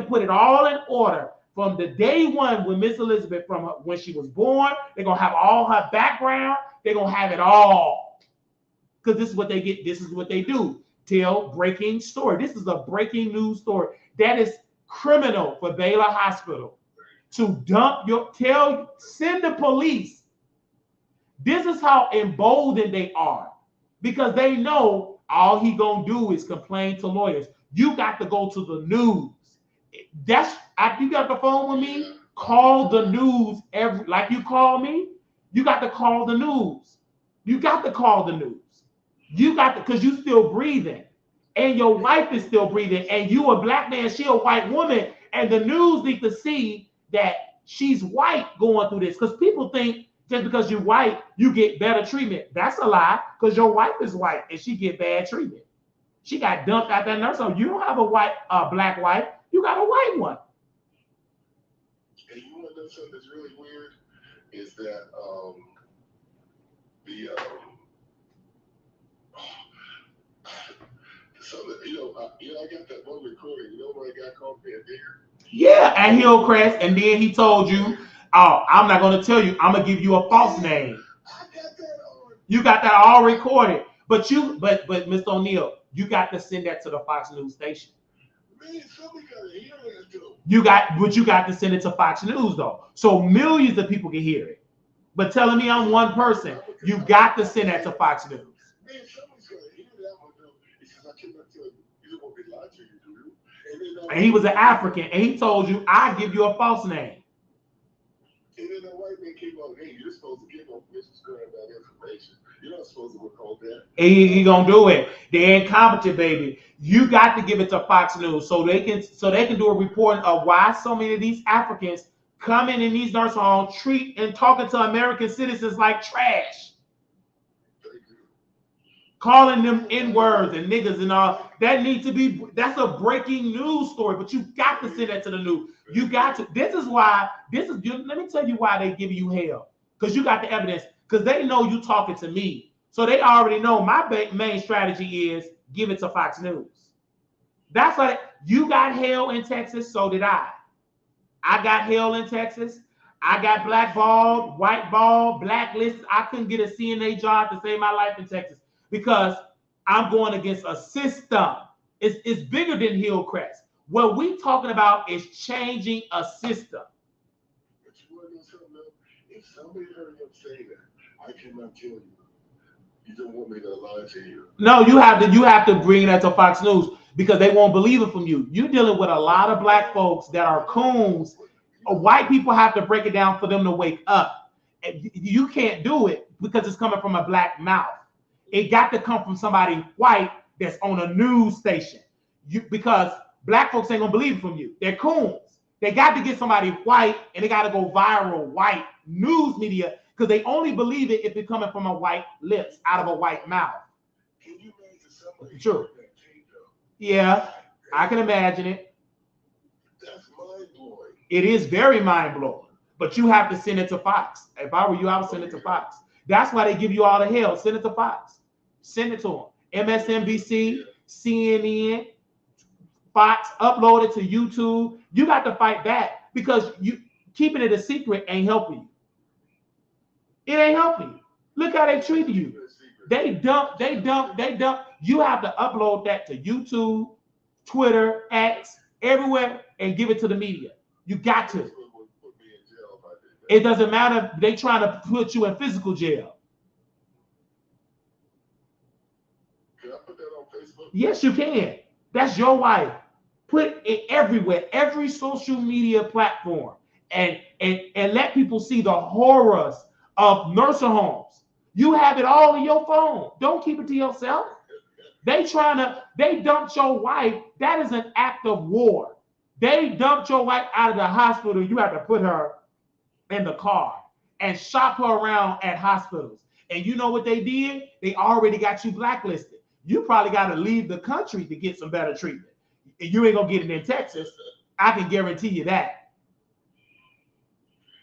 A: put it all in order from the day one when Miss Elizabeth from when she was born. They're gonna have all her background. They're going to have it all because this is what they get. This is what they do. Tell breaking story. This is a breaking news story. That is criminal for Baylor Hospital to dump send the police. This is how emboldened they are because they know all he going to do is complain to lawyers. You got to go to the news. You got the phone with me, call the news like you call me. You got to call the news. You got to call the news. You got to, because you still breathing. And your wife is still breathing. And you a black man, she a white woman. And the news need to see that she's white going through this. Because people think just because you're white, you get better treatment. That's a lie. Because your wife is white and she get bad treatment. She got dumped out that nursing home. You don't have a black wife. You got a white one.
O: And you want to know something that's really weird? Is that I got that one recording. You know what I got called me a digger?
A: Yeah, at Hillcrest, and then he told you, "Oh, I'm not going to tell you. I'm going to give you a false name."
O: I got that on.
A: You got that all recorded, but Mr. O'Neill, you got to send that to the Fox News station.
O: Man, somebody got to hear that though.
A: You got to send it to Fox News though, so millions of people can hear it. But telling me I'm one person, you got to send that to Fox News.
O: Man, somebody's going to hear that one though. He says, I cannot tell you. You don't want me to lie to you, do you?
A: And he was an African, and he told you, I give you a false name.
O: And then the white man came out, hey, you're supposed to give up Mrs. Graham that information. You're not supposed to withhold that.
A: He gonna do it. They're incompetent, baby. You got to give it to Fox News so they can do a reporting of why so many of these Africans coming in these nursing homes, treat and talking to American citizens like trash. Calling them N-words and niggas and all. That needs to be, that's a breaking news story, but you got to send that to the news. You got to, let me tell you why they give you hell. Because you got the evidence, because they know you talking to me. So they already know my main strategy is give it to Fox News. That's why you got hell in Texas, so did I. I got held in Texas. I got blackballed, whiteballed, blacklisted. I couldn't get a CNA job to save my life in Texas because I'm going against a system. It's bigger than Hillcrest. What we talking about is changing a system.
O: But you want to know something else? If somebody heard him say that, I cannot tell you. You don't want me to lie to you.
A: No, you have to bring that to Fox News because they won't believe it from you. You're dealing with a lot of black folks that are coons. White people have to break it down for them to wake up. You can't do it because it's coming from a black mouth. It got to come from somebody white that's on a news station. Because black folks ain't gonna believe it from you. They're coons. They got to get somebody white and they got to go viral white news media because they only believe it if it's coming from a white lips out of a white mouth.
O: Can you imagine somebody?
A: True. Yeah, I can imagine it.
O: That's mind-blowing.
A: It is very mind-blowing, but you have to send it to Fox. If I were you, I would send it to Fox. That's why they give you all the hell. Send it to Fox. Send it to them. MSNBC, CNN, Fox, upload it to YouTube. You got to fight back because you keeping it a secret ain't helping you. It ain't helping you. Look how they treat you. They dump. You have to upload that to YouTube, Twitter, X, everywhere, and give it to the media. You got to. It doesn't matter. They trying to put you in physical jail.
O: Can I put that on Facebook?
A: Yes, you can. That's your wife. Put it everywhere, every social media platform, and let people see the horrors of nursing homes. You have it all in your phone. Don't keep it to yourself. They dumped your wife. That is an act of war. They dumped your wife out of the hospital. You have to put her in the car and shop her around at hospitals. And you know what they did? They already got you blacklisted. You probably got to leave the country to get some better treatment. You ain't gonna get it in Texas. I can guarantee you that.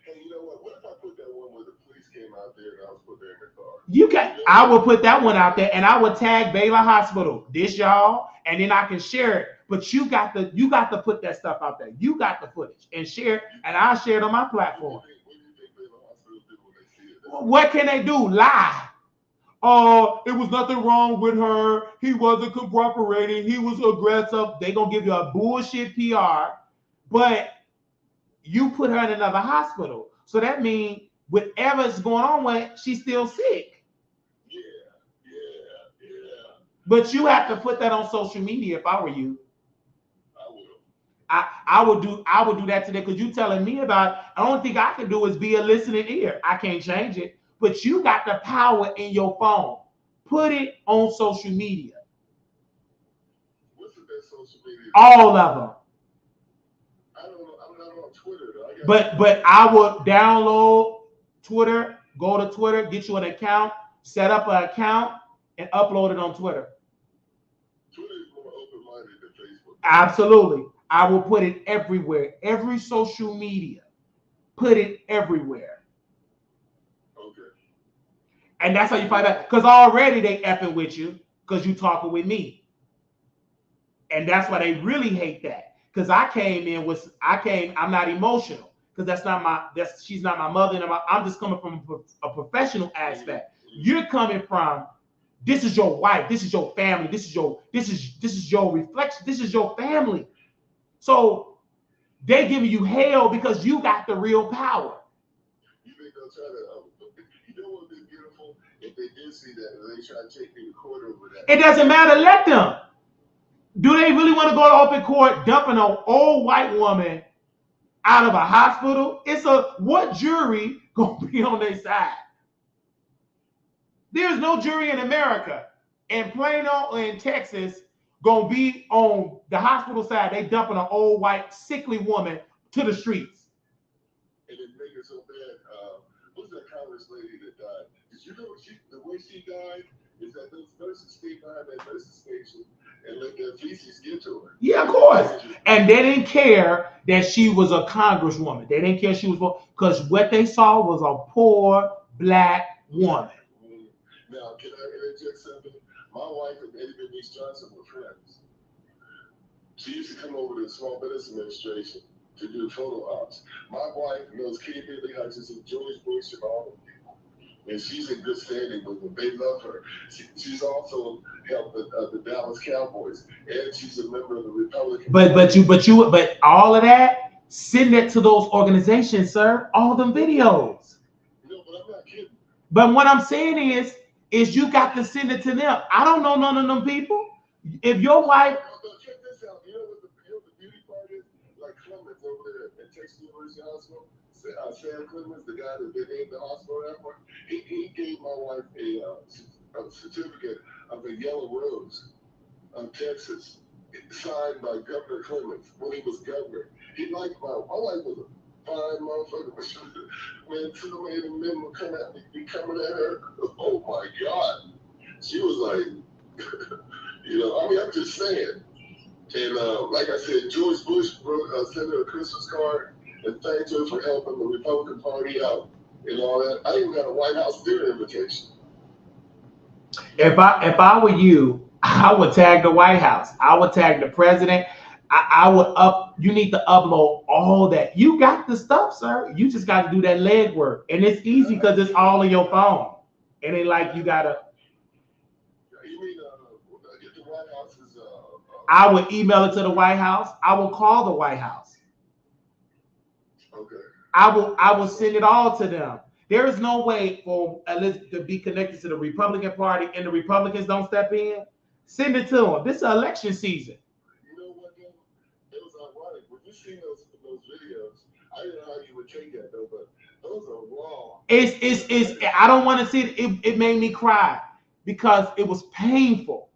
O: Hey, you know what? What if I put that one where the police came out there and I was put there in the car?
A: You can. I will put that one out there, and I will tag Baylor Hospital. This y'all, and then I can share it. But you got to put that stuff out there. You got the footage and share it, and I'll share it on my platform.
O: What do you think Baylor Hospital did when they see it?
A: What can they do? Lie. It was nothing wrong with her. He wasn't cooperating. He was aggressive. They gonna give you a bullshit PR, but you put her in another hospital. So that means whatever's going on with her, she's still sick.
O: Yeah.
A: But you have to put that on social media if I were you.
O: I will.
A: I would do that today because you telling me about it. The only thing I can do is be a listening ear. I can't change it. But you got the power in your phone. Put it on social media.
O: What's the best social media?
A: All of them.
O: I don't know. I'm not on Twitter though.
A: But I would download Twitter, go to Twitter, get you an account, set up an account, and upload it on Twitter.
O: Twitter is more open-minded than Facebook.
A: Absolutely. I will put it everywhere. Every social media. Put it everywhere. And that's how you find out. Because already they effing with you because you talking with me. And that's why they really hate that. Because I'm not emotional. Because she's not my mother. And I'm just coming from a professional aspect. You're coming from, this is your wife, this is your family, this is your reflection, this is your family. So they giving you hell because you got the real power.
O: You think they'll try to you know what would be beautiful if they did see that and they try to take you to court over that?
A: It doesn't matter. Let them. Do they really want to go to open court dumping an old white woman out of a hospital? What jury gonna be on their side? There's no jury in America, in Plano or in Texas, gonna be on the hospital side. They dumping an old white sickly woman to the streets.
O: And it made it so bad. Who's that Congress lady that died? Did you know the way she died is that those nurses stayed behind that nursing station and let their feces get to her?
A: Yeah, of course. And they didn't care that she was a congresswoman. They didn't care she was, because what they saw was a poor black woman.
O: Now, can I interject something? My wife and Eddie Denise Johnson were friends. She used to come over to the Small Business Administration to do photo ops. My wife knows KenBarbie Hutchinson, George Bush, and all of them. And she's in good standing with them. They love her. She's also helped the Dallas Cowboys, and she's a member of the Republican.
A: But all of that, send it to those organizations, sir. All them videos.
O: No, but I'm not kidding.
A: But what I'm saying is you got to send it to them. I don't know none of them people. If your wife.
O: Check this out. You know what the beauty part is? Like Clemens over there at Texas University Hospital. Sam Clemens, the guy that they named the hospital after, he gave my wife a certificate of a yellow rose of Texas, signed by Governor Clemens when he was governor. He liked my wife was a fine motherfucker. When somebody in the men would come at me, be coming at her, oh my God. She was like, you know, I mean, I'm just saying. And like I said, George Bush sent her a Christmas card and thanked her for helping the Republican Party out and all that. I even got a White House dinner invitation.
A: If I were you, I would tag the White House. I would tag the president. I would you need to upload all that. You got the stuff, sir. You just got to do that leg work. And it's easy because it's all on your phone. It ain't like you got to.
O: You mean get the White House's...
A: I would email it to the White House. I will call the White House.
O: Okay.
A: I will send it all to them. There is no way for Elizabeth to be connected to the Republican Party and the Republicans don't step in. Send it to them. This is election season.
O: You know what, though? It was ironic. When you see those videos, I didn't know how you would take that, though, but those are raw.
A: It's I don't want to see it. It made me cry because it was painful.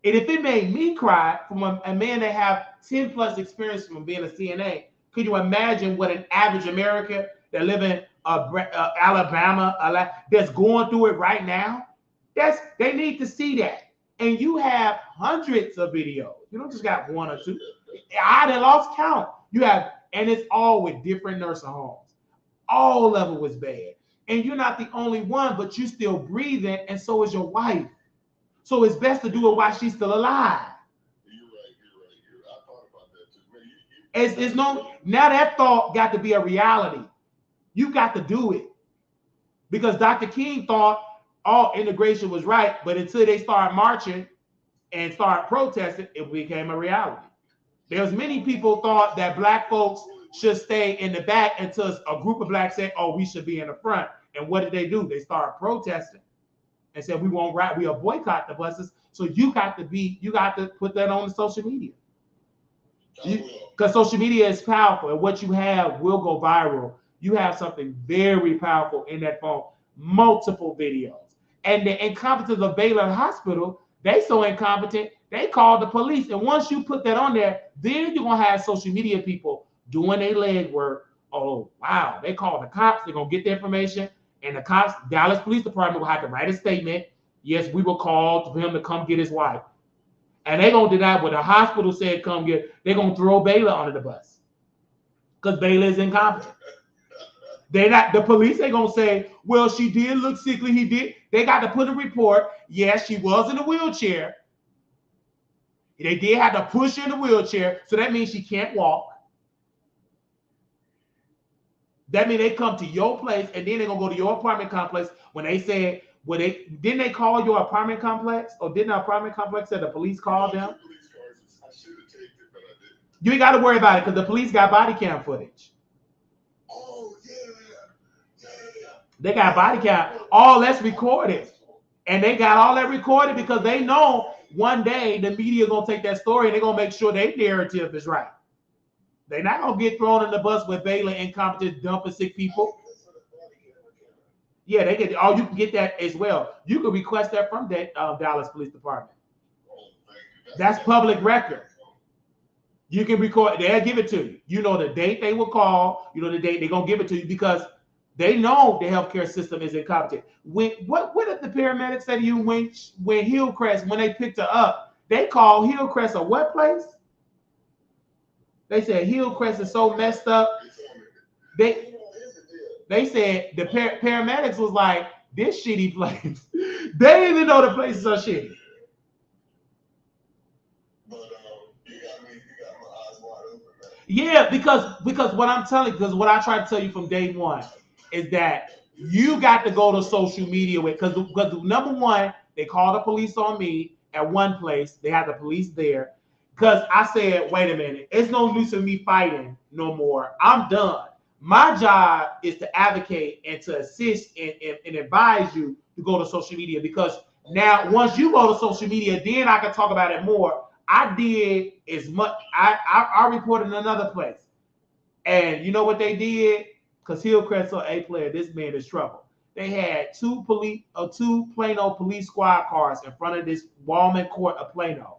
A: And if it made me cry from a man that have 10 plus experience from being a CNA, could you imagine what an average American that live in Alabama that's going through it right now? They need to see that. And you have hundreds of videos. You don't just got one or two. I done lost count. You have, and it's all with different nursing homes. All of it was bad. And you're not the only one, but you still breathing, and so is your wife. So it's best to do it while she's still alive.
O: You're right. I thought about that too. Man,
A: It's no, now that thought got to be a reality. You got to do it. Because Dr. King thought all integration was right, but until they started marching and started protesting, it became a reality. There's many people thought that black folks should stay in the back until a group of blacks said, oh, we should be in the front. And what did they do? They started protesting and said, we won't ride, we'll boycott the buses. So you got to put that on the social media. Because social media is powerful, and what you have will go viral. You have something very powerful in that phone, multiple videos. And the incompetence of Baylor Hospital, they so incompetent, they called the police. And once you put that on there, then you're going to have social media people doing their leg work. Oh, wow. They called the cops. They're going to get the information. And the cops, Dallas Police Department will have to write a statement. Yes, we were called for him to come get his wife. And they're going to deny what the hospital said come get. They're going to throw Baylor under the bus. Because Baylor is incompetent. The police ain't going to say, well, she did look sickly. He did. They got to put a report. Yes, she was in a wheelchair. They did have to push her in the wheelchair. So that means she can't walk. That means they come to your place and then they're going to go to your apartment complex when they said, didn't they call your apartment complex? Or didn't the apartment complex say the police called them? You ain't got to worry about it because the police got body cam footage.
O: Oh, yeah.
A: They got body cam. All that's recorded. And they got all that recorded because they know one day the media going to take that story and they're going to make sure their narrative is right. They're not going to get thrown in the bus with Baylor incompetent dumping sick people. Yeah, they get. Oh, you can get that as well. You can request that from that Dallas Police Department. That's public record. You can record. They'll give it to you. You know the date they will call. You know the date they're gonna give it to you because they know the healthcare system is incompetent. What did the paramedics say to you when Hillcrest, when they picked her up, they called Hillcrest a what place? They said Hillcrest is so messed up. They said the paramedics was like, this shitty place. They didn't even know the places are shitty.
O: But you got my eyes wide open, man.
A: Yeah, because what I'm telling, because what I try to tell you from day one is that you got to go to social media with, because number one, they called the police on me at one place. They had the police there because I said, wait a minute, it's no use of me fighting no more. I'm done. My job is to advocate and to assist and advise you to go to social media, because now once you go to social media, then I can talk about it more. I did as much. I reported in another place, and you know what they did? Because Hillcrest or A player, this man is trouble. They had two Plano police squad cars in front of this Walman Court of Plano.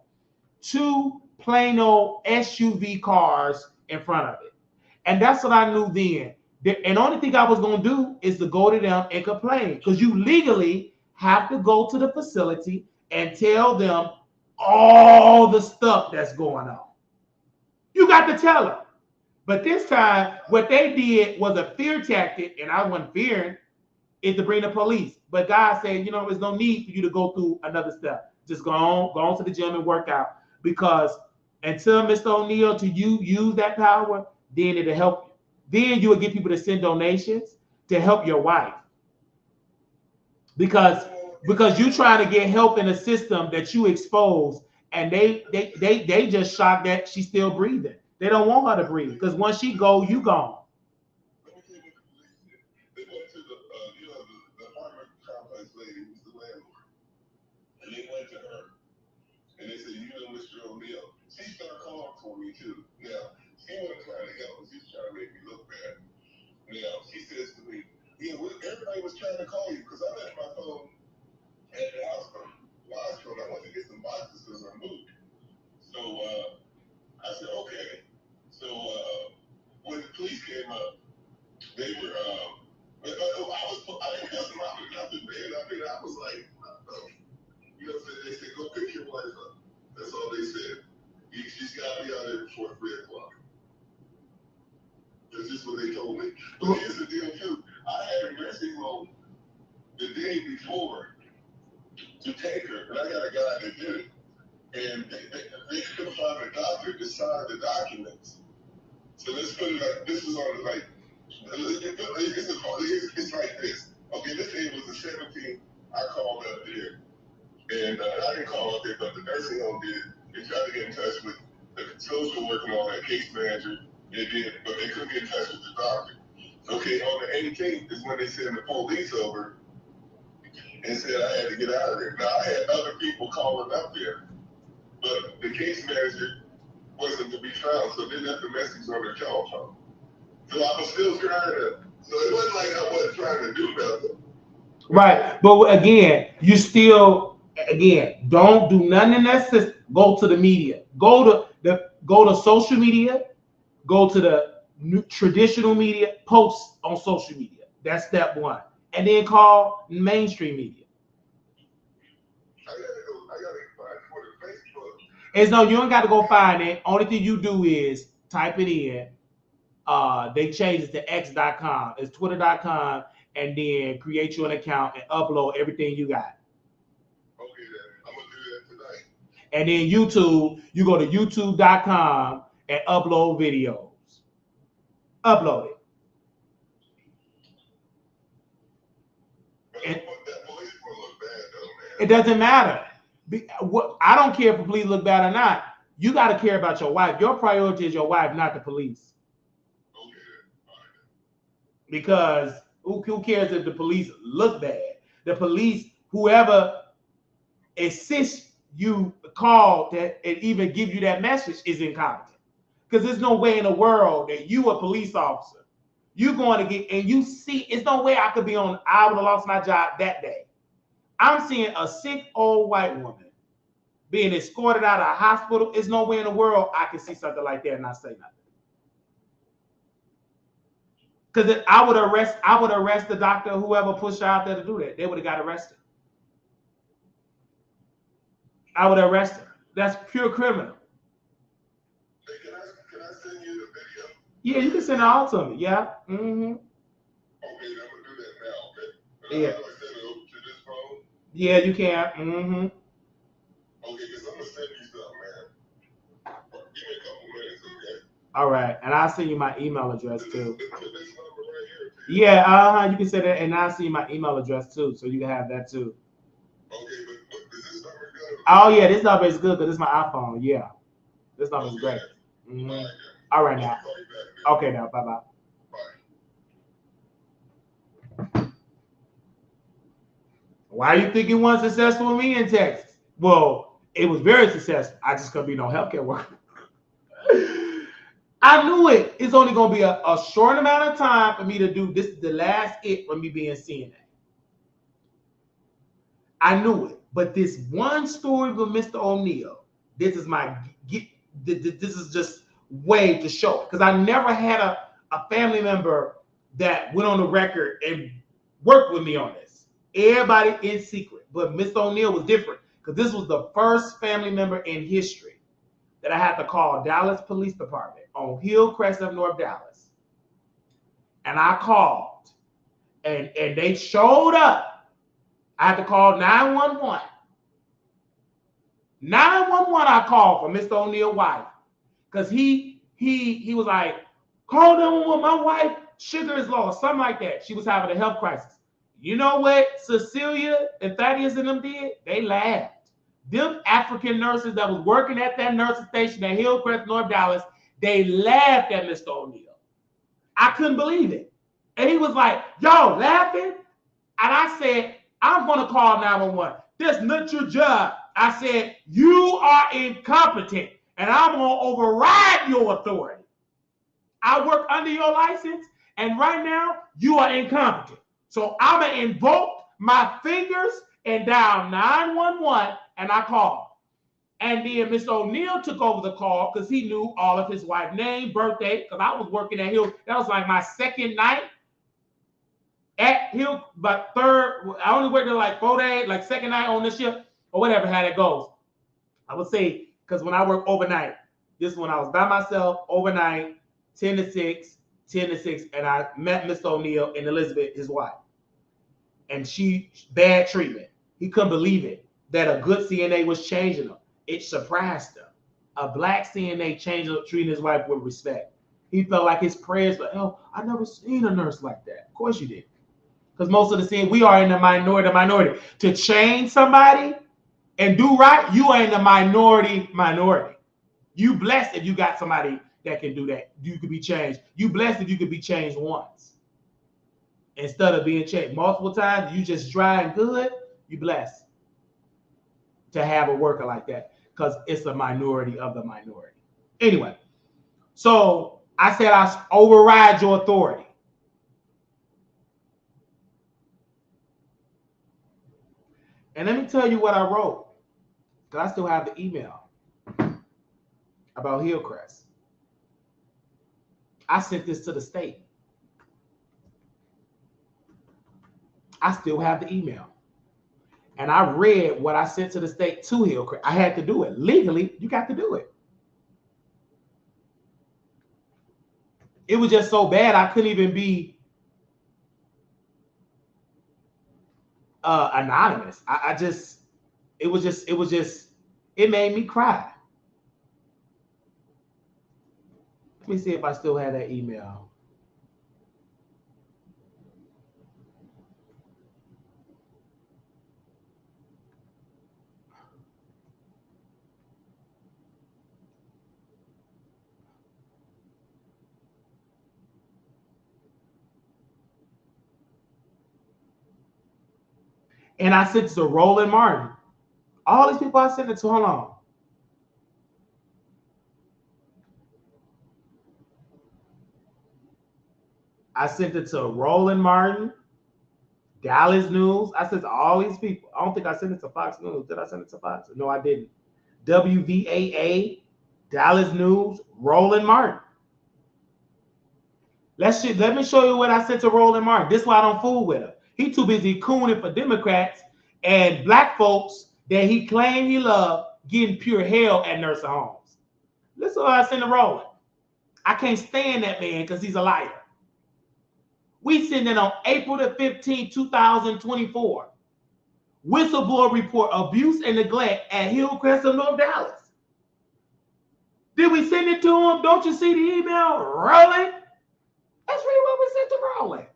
A: Two Plano SUV cars in front of it. And that's what I knew then. And the only thing I was going to do is to go to them and complain, because you legally have to go to the facility and tell them all the stuff that's going on. You got to tell them. But this time, what they did was a fear tactic, and I wasn't fearing, is to bring the police. But God said, there's no need for you to go through another step. Just go on to the gym and work out. Because until Mr. O'Neal to you use that power, then it'll help you. Then you will get people to send donations to help your wife. Because you're trying to get help in a system that you expose, and they just shocked that she's still breathing. They don't want her to breathe, because once she go, you gone.
O: They went to the apartment complex lady, who's the landlord, and they went to her, and they said, Mr. O'Neal. She started calling for me too. Now, she wasn't trying to help. She was trying to make me look bad. Now, she says to me, everybody was trying to call you, because I left my phone at the hospital. I went to get some boxes because I moved. So I said, okay. So when the police came up, they were, I didn't cuss them out or nothing, man. I was like, they said, go pick your wife up. That's all they said. She's got to be out there before 3 o'clock. That's just what they told me. But here's the deal, too. I had a nursing home the day before to take her, and I got a guy that did it. And they couldn't find a doctor to sign the documents. So let's put it like this: is on like it's like this. Okay, this day was the 17th. I called up there, and I didn't call up there, but the nursing home did. They tried to get in touch with the social worker and all that, case manager. They did, but they couldn't get in touch with the doctor. Okay, on the 18th is when they sent the police over and said I had to get out of there. Now I had other people calling up there, but the case manager wasn't to be found, so they left the message on their telephone. So I was still trying to. So it wasn't like I wasn't trying to do nothing.
A: Right, but again, you still don't do nothing in that system. Go to the media. Go to social media. Go to the traditional media. Post on social media. That's step one, and then call mainstream media.
O: I gotta find for the Facebook.
A: It's no, you don't got to go find it. Only thing you do is type it in. They changed it to x.com. It's twitter.com, and then create you an account and upload everything you got.
O: Okay, then. I'm gonna do that tonight.
A: And then YouTube, you go to youtube.com and upload videos. Upload it. And it doesn't matter. I don't care if the police look bad or not. You got to care about your wife. Your priority is your wife, not the police. Because who cares if the police look bad? The police, whoever assists you call that and even give you that message is incompetent. Because there's no way in the world that you, a police officer, you're going to get, and you see, it's no way I would have lost my job that day. I'm seeing a sick old white woman being escorted out of a hospital. There's no way in the world I can see something like that and not say nothing. Because I would arrest the doctor, whoever pushed her out there to do that. They would have got arrested. I would arrest her. That's pure criminal.
O: Hey, can I send you the video?
A: Yeah, you can send it all to me. Yeah. Mm-hmm.
O: Okay, I'm gonna do that now. Okay.
A: Yeah.
O: How do I send it over to this phone?
A: Yeah, you can. Mm-hmm.
O: Okay, because I'm gonna send you something, man. Give me a couple minutes, okay?
A: All right, and I'll send you my email address too. Yeah, you can say that, and I'll send you my email address too, so you can have that too.
O: Okay, but is this number good?
A: Oh yeah, this number is good because it's my iPhone. Yeah, this number is great. Mm-hmm. All right now. Okay now, bye bye. Why you think it wasn't successful with me in Texas? Well, it was very successful. I just couldn't be no healthcare worker. I knew it. It's only going to be a short amount of time for me to do this. Is the last it for me being CNA. I knew it. But this one story with Mr. O'Neill, this is just way to show it. Because I never had a family member that went on the record and worked with me on this. Everybody in secret. But Mr. O'Neill was different. Because this was the first family member in history that I had to call Dallas Police Department on Hillcrest of North Dallas. And I called. And they showed up. I had to call 911. 911 I called for Mr. O'Neill's wife. Because he was like, call 911, my wife, sugar is low, or something like that. She was having a health crisis. You know what Cecilia and Thaddeus and them did? They laughed. Them African nurses that was working at that nursing station at Hillcrest, North Dallas, they laughed at Mr. O'Neill. I couldn't believe it. And he was like, y'all laughing? And I said, I'm going to call 911. That's not your job. I said, you are incompetent, and I'm going to override your authority. I work under your license, and right now, you are incompetent. So I'm going to invoke my fingers and dial 911, and I called. And then Mr. O'Neill took over the call because he knew all of his wife's name, birthday, because I was working at Hill. That was like my second night at Hill, but third, I only worked there like 4 days, like second night on the shift, or whatever, how that goes. I would say, because when I work overnight, this is when I was by myself, overnight, 10 to 6, and I met Mr. O'Neill and Elizabeth, his wife. And she, bad treatment. He couldn't believe it, that a good CNA was changing him. It surprised him. A black CNA treating his wife with respect. He felt like his prayers were, oh, I never seen a nurse like that. Of course you did. Because most of the scene, we are in the minority. To change somebody and do right, you are in the minority. You blessed if you got somebody that can do that. You could be changed. You blessed if you could be changed once. Instead of being changed multiple times, you just dry and good, you blessed to have a worker like that because it's a minority of the minority. Anyway, so I said I override your authority. And let me tell you what I wrote, because I still have the email about Hillcrest. I sent this to the state. I still have the email. And I read what I sent to the state to Hillcrest. I had to do it. Legally, you got to do it. It was just so bad I couldn't even be anonymous. It made me cry. Let me see if I still have that email. And I sent it to Roland Martin. All these people I sent it to, hold on. I sent it to Roland Martin, Dallas News. I sent it to all these people. I don't think I sent it to Fox News. Did I send it to Fox? No, I didn't. WVAA, Dallas News, Roland Martin. Let me show you what I sent to Roland Martin. This is why I don't fool with him. He too busy cooning for Democrats and black folks that he claimed he loved getting pure hell at nursing homes. Listen to what I sent to Roland. I can't stand that man because he's a liar. We sent it on April the 15th, 2024. Whistleblower report abuse and neglect at Hillcrest of North Dallas. Did we send it to him? Don't you see the email rolling? Let's read what we sent to rolling.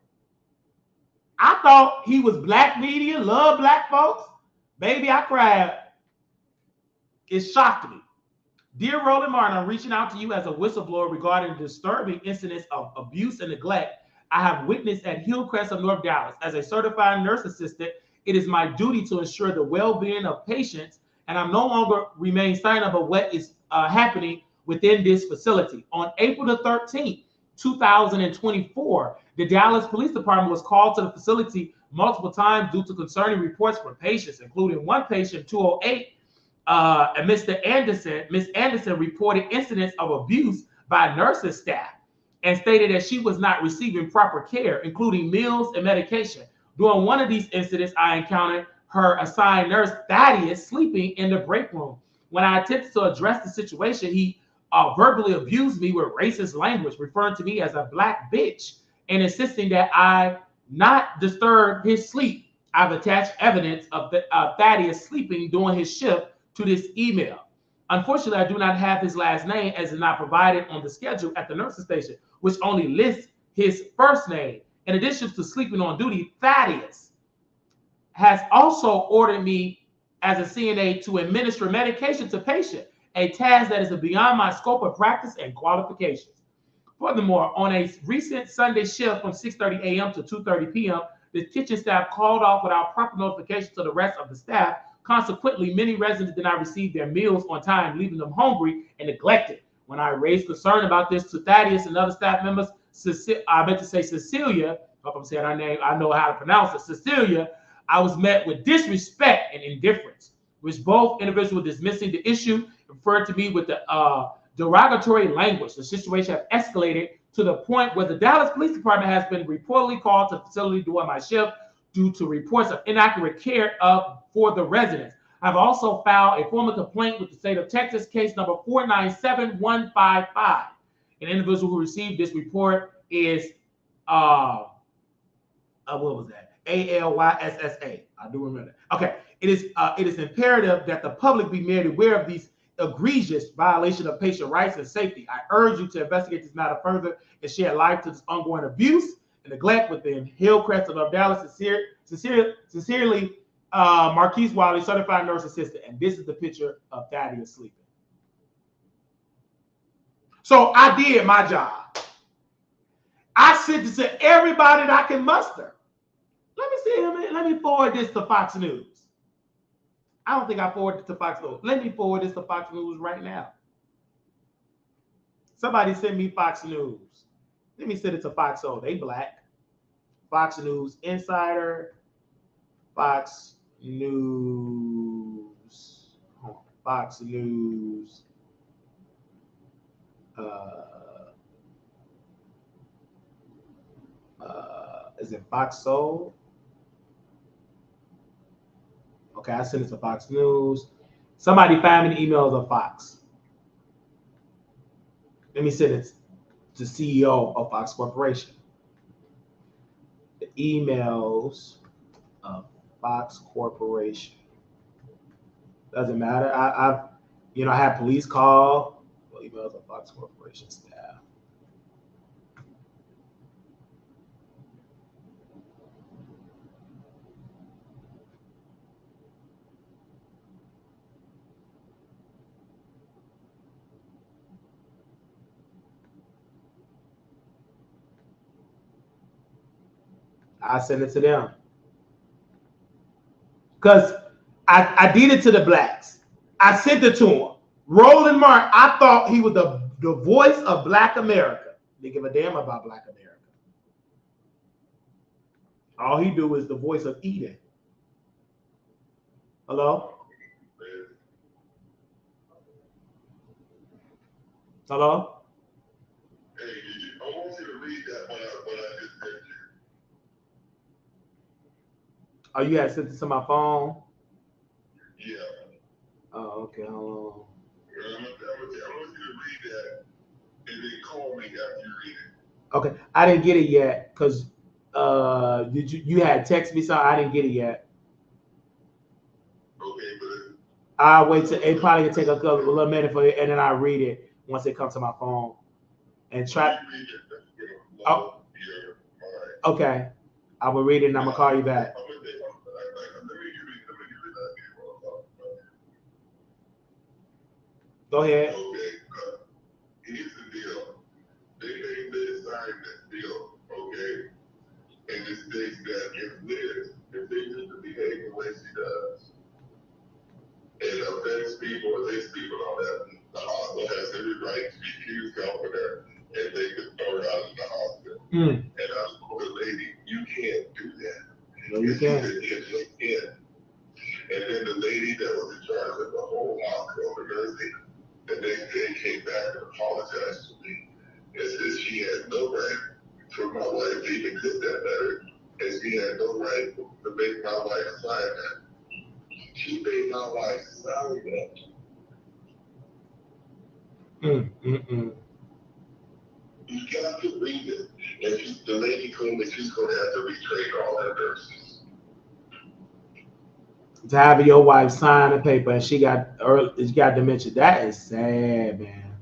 A: I thought he was black media, love black folks. Baby, I cried. It shocked me. Dear Roland Martin, I'm reaching out to you as a whistleblower regarding disturbing incidents of abuse and neglect I have witnessed at Hillcrest of North Dallas. As a certified nurse assistant, it is my duty to ensure the well-being of patients, and I'm no longer remain silent about what is happening within this facility. On April the 13th, 2024, the Dallas Police Department was called to the facility multiple times due to concerning reports from patients, including one patient, 208, and Miss Anderson reported incidents of abuse by nursing staff and stated that she was not receiving proper care, including meals and medication. During one of these incidents, I encountered her assigned nurse, Thaddeus, sleeping in the break room. When I attempted to address the situation, he verbally abused me with racist language, referring to me as a black bitch and insisting that I not disturb his sleep. I've attached evidence of Thaddeus sleeping during his shift to this email. Unfortunately, I do not have his last name as is not provided on the schedule at the nursing station, which only lists his first name. In addition to sleeping on duty, Thaddeus has also ordered me as a CNA to administer medication to patients, a task that is beyond my scope of practice and qualifications. Furthermore, on a recent Sunday shift from 6:30 a.m. to 2:30 p.m., the kitchen staff called off without proper notification to the rest of the staff. Consequently, many residents did not receive their meals on time, leaving them hungry and neglected. When I raised concern about this to Thaddeus and other staff members, I meant to say Cecilia, hope I'm saying her name, I know how to pronounce it, Cecilia, I was met with disrespect and indifference, which both individuals dismissing the issue referred to me with the derogatory language. The situation has escalated to the point where the Dallas Police Department has been reportedly called to the facility during my shift due to reports of inaccurate care for the residents. I've also filed a formal complaint with the state of Texas, case number 497155. An individual who received this report is what was that? ALYSSA. I do remember that. Okay. It is imperative that the public be made aware of these egregious violation of patient rights and safety. I urge you to investigate this matter further and shed light to this ongoing abuse and neglect within Hillcrest of Dallas. Sincerely, Marquise Wiley, certified nurse assistant. And this is the picture of Thaddeus sleeping. So I did my job. I sent it to everybody that I can muster. Let me see. Let me forward this to Fox News. I don't think I forwarded it to Fox News. Let me forward this to Fox News right now. Somebody send me Fox News. Let me send it to Fox. Oh, they black. Fox News Insider. Fox News. Fox News. Is it Fox Soul? Okay, I sent it to Fox News. Somebody find me the emails of Fox. Let me send it to CEO of Fox Corporation. The emails of Fox Corporation. Doesn't matter. I had police call. Well, emails of Fox Corporation staff. I sent it to them. Because I did it to the blacks. I sent it to him. Roland Martin, I thought he was the voice of Black America. They give a damn about Black America. All he do is the voice of Eden. Hello? Hello?
O: Hey, I want you to read that what I just said.
A: Oh, you had sent it to my phone?
O: Yeah.
A: Oh, okay. Hold on.
O: I want you to read that and then call me after you read it.
A: Okay. I didn't get it yet because you had texted me something. I didn't get it yet.
O: Okay, but
A: I'll wait till it probably can take a little minute for it, and then I read it once it comes to my phone and try. Oh, okay. I will read it and I'm gonna call you back. Go ahead.
O: Okay, here's the deal. They signed that deal, okay? And it states that if Liz continues to behave the way she does, and offends people or they speak on that, the hospital has every right to refuse helping her, and they can throw her out of the hospital. And I told the lady, you can't do that.
A: No, you can't.
O: Yes, you can. And then the lady that was in charge of the whole hospital, the nursing, the next day came back and apologized to me and said she had no right for my wife to even get that letter, and she had no right to make my wife sign that. She made my wife sign that. You got to read it. And the lady told me she's going to have to retrain all her nurses.
A: To have your wife sign a paper and she got dementia. That is sad, man.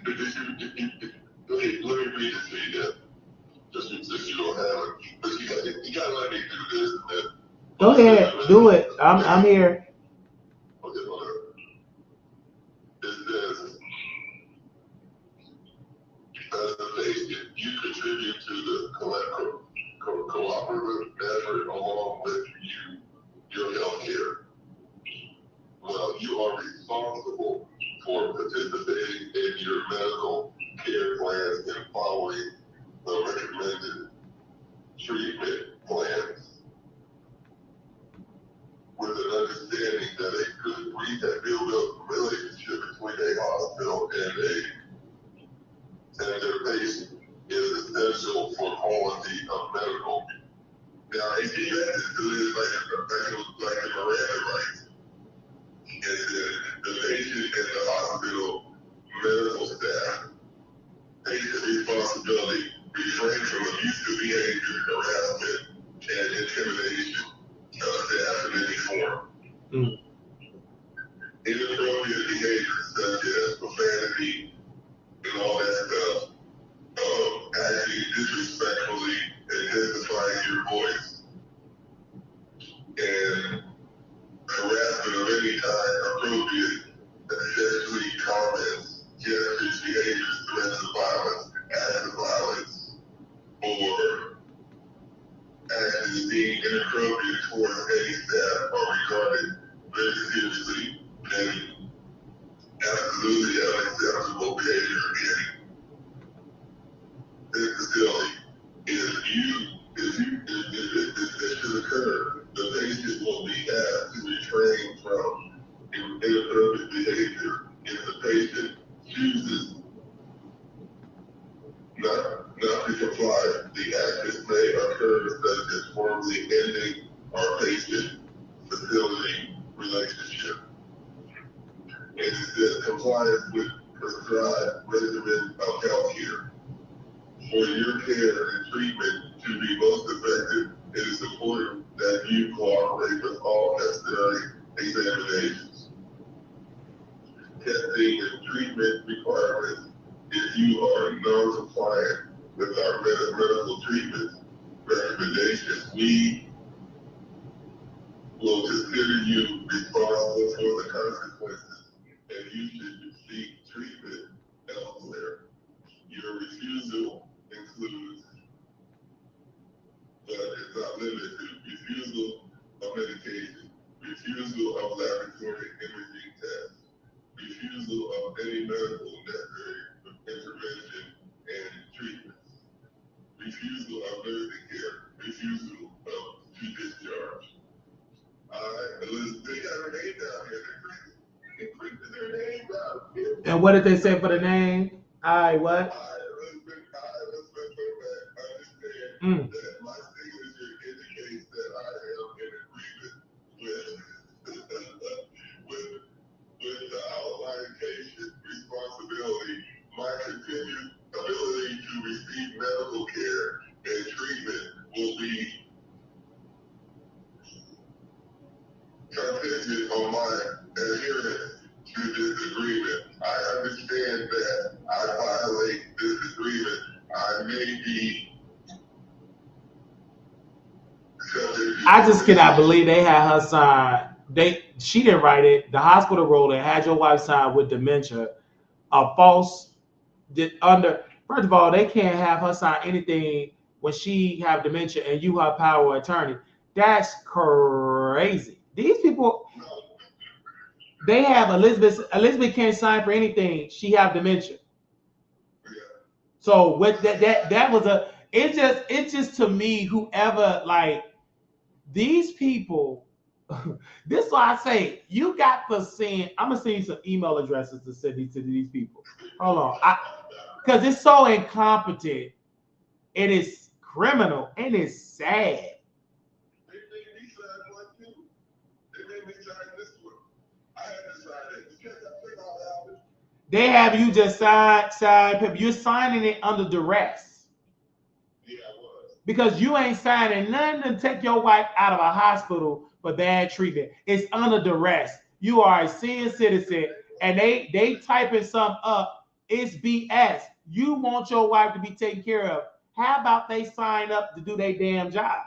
O: Let me read it to you. Just since you don't have it. But you got to let me do this.
A: Go ahead, do it. I'm here.
O: Okay, whatever. It says, as a patient, you contribute to the cooperative effort along with your health care. Well, you are responsible for participating in your medical care plans and following the recommended treatment plans with an understanding that a good build-up relationship between a hospital and their patient is essential for quality of medical. Now, if you had to do this like a Miranda rights, and the patient and the hospital medical staff take the responsibility, refrain from abusive behavior, harassment, and intimidation of staff in any form. Inappropriate behavior such as profanity and all that stuff, acting disrespectfully and intensifying your voice, and harassment of any kind, appropriate, essentially comments, gestures, behaviors, threats of violence, acts of violence, or actions deemed inappropriate towards any staff are regarded very seriously and absolutely unacceptable behavior in this facility. If this should occur, the patient will be asked to refrain from inappropriate behavior if the patient chooses not to comply. The actions may occur such as formally ending our patient-facility relationship. And it says compliance with prescribed regimen of health care. For your care and treatment to be most effective, it is important that you cooperate with all necessary examinations, testing, and treatment requirements. If you are non-compliant with our medical treatment recommendations, we will consider you responsible for the consequences, and you should seek treatment elsewhere. Your refusal includes, but it's not limited to, refusal of medication, refusal of laboratory imaging tests, refusal of any medical necessary intervention and treatments, refusal of nursing care, refusal to discharge. Elizabeth, they got her name down here. They printed their name down here.
A: And what did they say for the name? What?
O: That my signature indicates that I am in agreement with the outlined patient responsibility. My continued ability to receive medical care and treatment will be contingent on my adherence to this agreement. I understand
A: I just cannot believe they had her sign. She didn't write it. The hospital wrote it. Had your wife sign with dementia. A false. First of all, they can't have her sign anything when she have dementia and you her power of attorney. That's crazy. These people. They have Elizabeth. Elizabeth can't sign for anything. She have dementia. So with that was a. It's just to me, whoever like these people. This is why I say you got to send. I'm gonna send you some email addresses to send these to these people. Hold on, because it's so incompetent. It is criminal and it's sad. They have you just sign. You're signing it under duress. Because you ain't signing nothing to take your wife out of a hospital for bad treatment. It's under duress. You are a senior citizen, and they typing something up. It's BS. You want your wife to be taken care of. How about they sign up to do their damn job?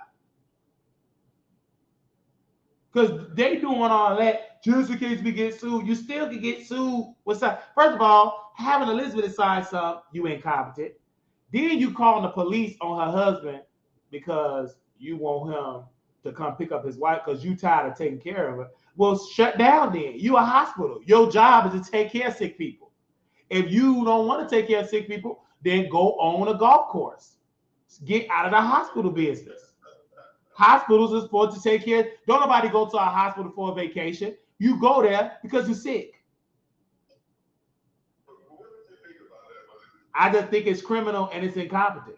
A: Because they doing all that just in case we get sued. You still can get sued with something. First of all, having Elizabeth sign something, you incompetent. Then you calling the police on her husband because you want him to come pick up his wife because you tired of taking care of her. Well, shut down then. You a hospital. Your job is to take care of sick people. If you don't want to take care of sick people, then go on a golf course. Get out of the hospital business. Hospitals are supposed to take care. Don't nobody go to a hospital for a vacation. You go there because you're sick. I just think it's criminal and it's incompetent.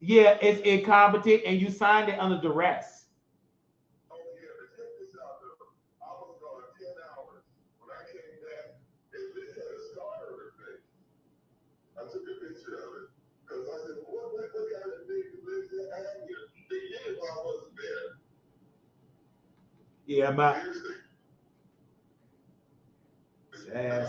A: Yeah, it's incompetent and you signed it under duress. Yeah, my sad.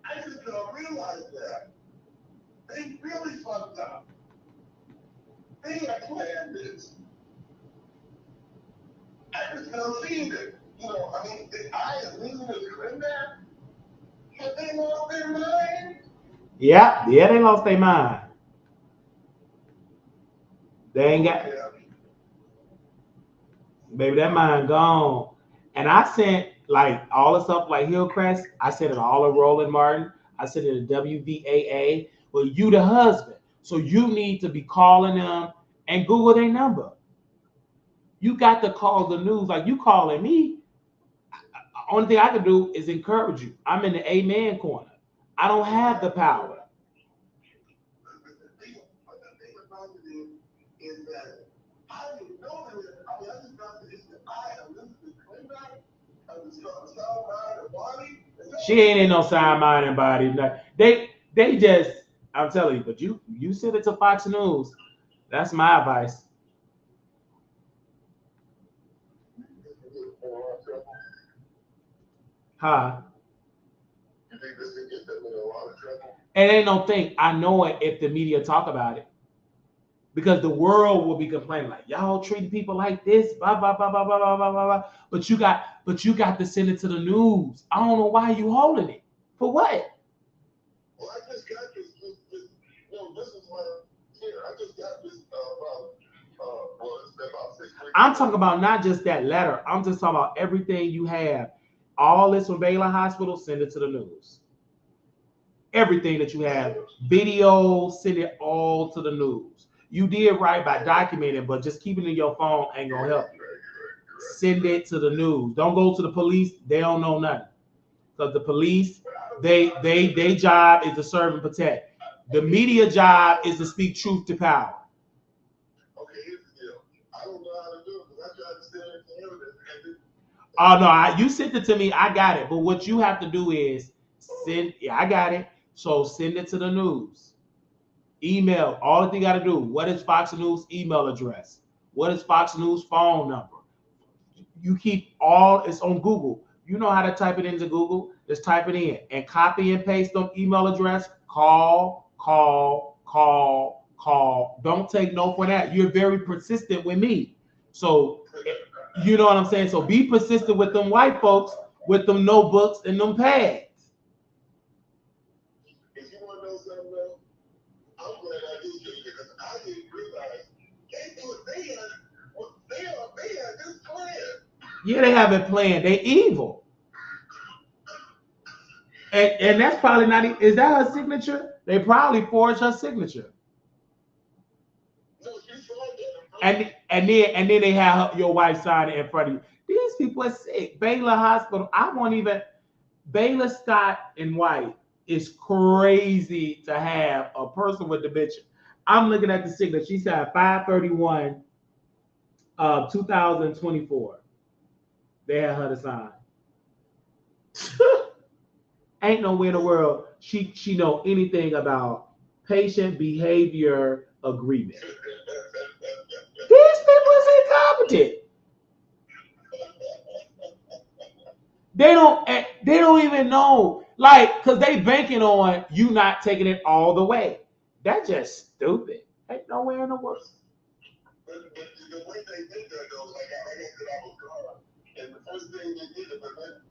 O: I just don't realize that. They really fucked up. They had planned this. I just don't see it. You know, I mean, I am losing this granddad. Have they lost their mind?
A: Yeah, they lost their mind. They ain't got. Baby, that mind gone. And I sent like all the stuff like Hillcrest. I sent it all to Roland Martin. I sent it to WVAA. Well, you the husband. So you need to be calling them and Google their number. You got to call the news like you calling me. Only thing I can do is encourage you. I'm in the amen corner. I don't have the power. She ain't in no sound mind and body. They just, I'm telling you, but you send it to Fox News. That's my advice. Huh? It ain't no thing. I know it if the media talk about it. Because the world will be complaining like, y'all treat people like this, blah, blah, blah, blah, blah, blah, blah, blah. But you got to send it to the news. I don't know why you holding it. For what?
O: Well, I just got this this is my here. I just got this it's been about 6 weeks.
A: I'm talking about not just that letter. I'm just talking about everything you have. All this from Baylor Hospital, send it to the news. Everything that you have, video, send it all to the news. You did right by documenting, but just keeping it in your phone ain't gonna help you. Send it to the news. Don't go to the police. They don't know nothing. Because the police, they job is to serve and protect. The media job is to speak truth to power.
O: Okay, here's the deal. I don't know how to do it because I tried to send it to him.
A: Oh no, you sent it to me. I got it. But what you have to do is send. Yeah, I got it. So send it to the news. Email. All you got to do. What is Fox News email address? What is Fox News phone number? You keep all, it's on Google. You know how to type it into Google. Just type it in and copy and paste the email address. Call. Don't take no for that. You're very persistent with me. So, you know what I'm saying? So be persistent with them white folks, with them notebooks and them pads.
O: If you want to know something, though, I'm glad I did because I didn't realize they had this plan.
A: Yeah, they have it planned. They evil. And that's probably not, is that her signature? They probably forged her signature. And then they have your wife sign it in front of you. These people are sick. Baylor Hospital. Baylor Scott and White is crazy to have a person with dementia. I'm looking at the signature. She said 5/31 of 2024. They had her to sign. Ain't nowhere in the world she know anything about patient behavior agreement. These people is incompetent. They don't even know, like, because they banking on you not taking it all the way. That's just stupid. Ain't nowhere in the world.
O: But the way they did that, though, like I said, I was gone. And the first thing they did,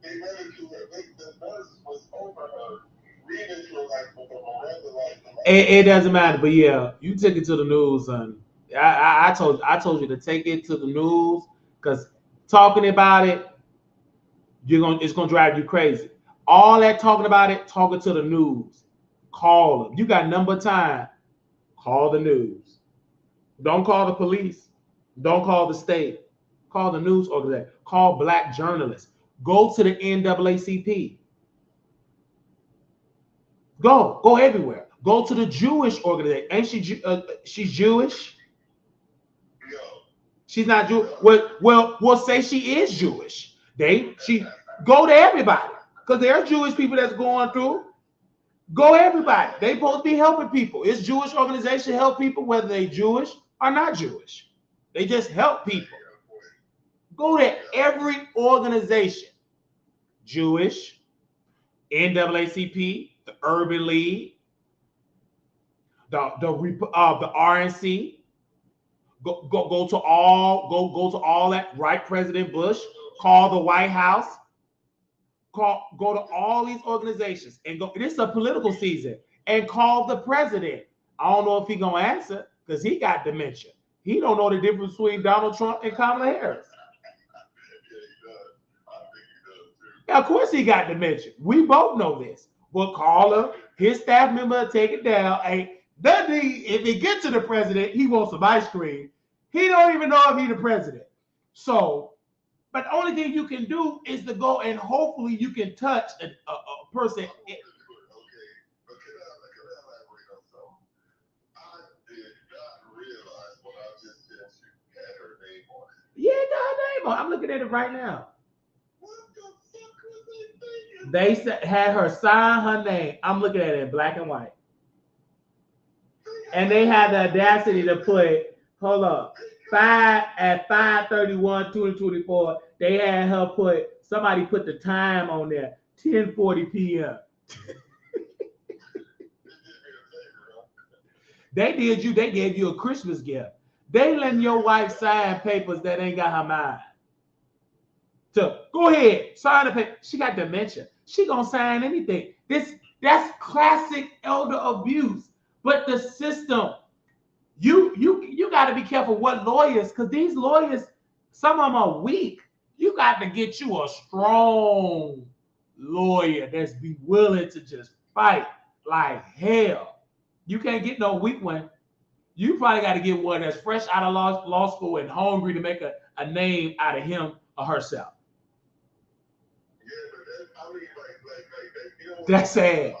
O: they ran into her. The nurse was over her, reading to her like with a Miranda, like.
A: It doesn't matter, but yeah, you took it to the news, son. I told you to take it to the news, because talking about it, it's gonna drive you crazy. All that talking about it, talking to the news. Call them. You got number time. Call the news. Don't call the police. Don't call the state. Call the news organization. Call black journalists. Go to the NAACP. Go everywhere. Go to the Jewish organization. Ain't she? She's Jewish.
O: No.
A: She's not Jewish. Well, say she is Jewish. She go to everybody, because there are Jewish people that's going through. Go everybody. They supposed to be helping people. It's Jewish organization help people whether they Jewish or not Jewish. They just help people. Go to every organization. Jewish, NAACP, the Urban League, the RNC. Go to all that. Right, President Bush. Call the White House. Go to all these organizations and go. This is a political season, and call the president. I don't know if he gonna answer because he got dementia. He don't know the difference between Donald Trump and Kamala Harris. Yeah, of course he got dementia. We both know this. We'll call him. His staff member will take it down. Hey, if he gets to the president, he wants some ice cream. He don't even know if he's the president. So, but the only thing you can do is to go and hopefully you can touch a person.
O: Okay, but can I elaborate on something? I did not realize what I just said you had her name on it.
A: Yeah, it got her name on it. I'm looking at it right now.
O: What the fuck was they thinking?
A: They had her sign her name. I'm looking at it in black and white. And they had the audacity to put, hold up, 5/31, 2024. They had her somebody put the time on there, 10:40 p.m. They gave you a Christmas gift. They letting your wife sign papers that ain't got her mind. So go ahead, sign the paper. She got dementia. She gonna sign anything. That's classic elder abuse. But the system, you got to be careful what lawyers, because these lawyers, some of them are weak. You got to get you a strong lawyer that's be willing to just fight like hell. You can't get no weak one. You probably got to get one that's fresh out of law school and hungry to make a name out of him or herself.
O: Yeah, but I mean, like
A: That's sad.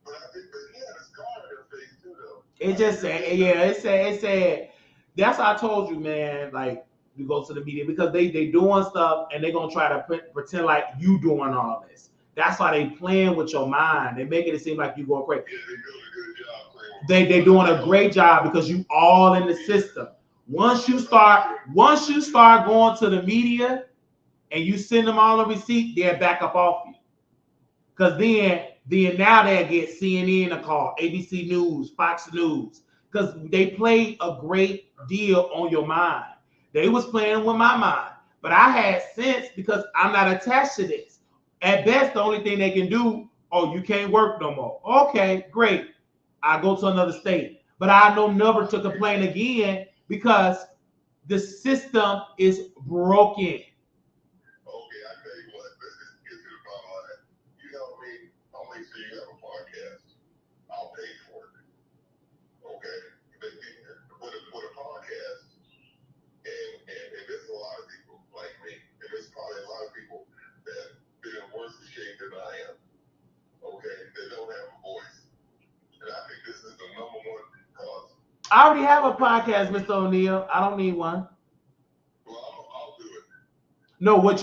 O: But I think that he had a scar on her face too, though.
A: It just said, yeah, it said. That's how I told you, man. Like, you go to the media because they doing stuff and they gonna try to pretend like you doing all this. That's why they playing with your mind. They making it seem like you going crazy.
O: Yeah, they doing a good job playing
A: They're doing a great job because you all in the system. Once you start going to the media and you send them all a receipt, they'll back up off you. Because then now they'll get CNN a call, ABC News, Fox News, because they play a great deal on your mind. They was playing with my mind, but I had sense because I'm not attached to this. At best, the only thing they can do, oh, you can't work no more. Okay, great. I go to another state, but I know never to complain again because the system is broken.
O: Okay, I tell you what, let's just get to the bottom line. You know me, I'll make sure you have a podcast. I'll pay for it. Okay? With a podcast, and there's a lot of people like me, and there's probably a lot of people that been in worse shape than I am. Okay? They don't have a voice. And I think this is the number one cause.
A: I already have a podcast, Mr. O'Neill. I don't need one.
O: Well, I'll do it.
A: No, what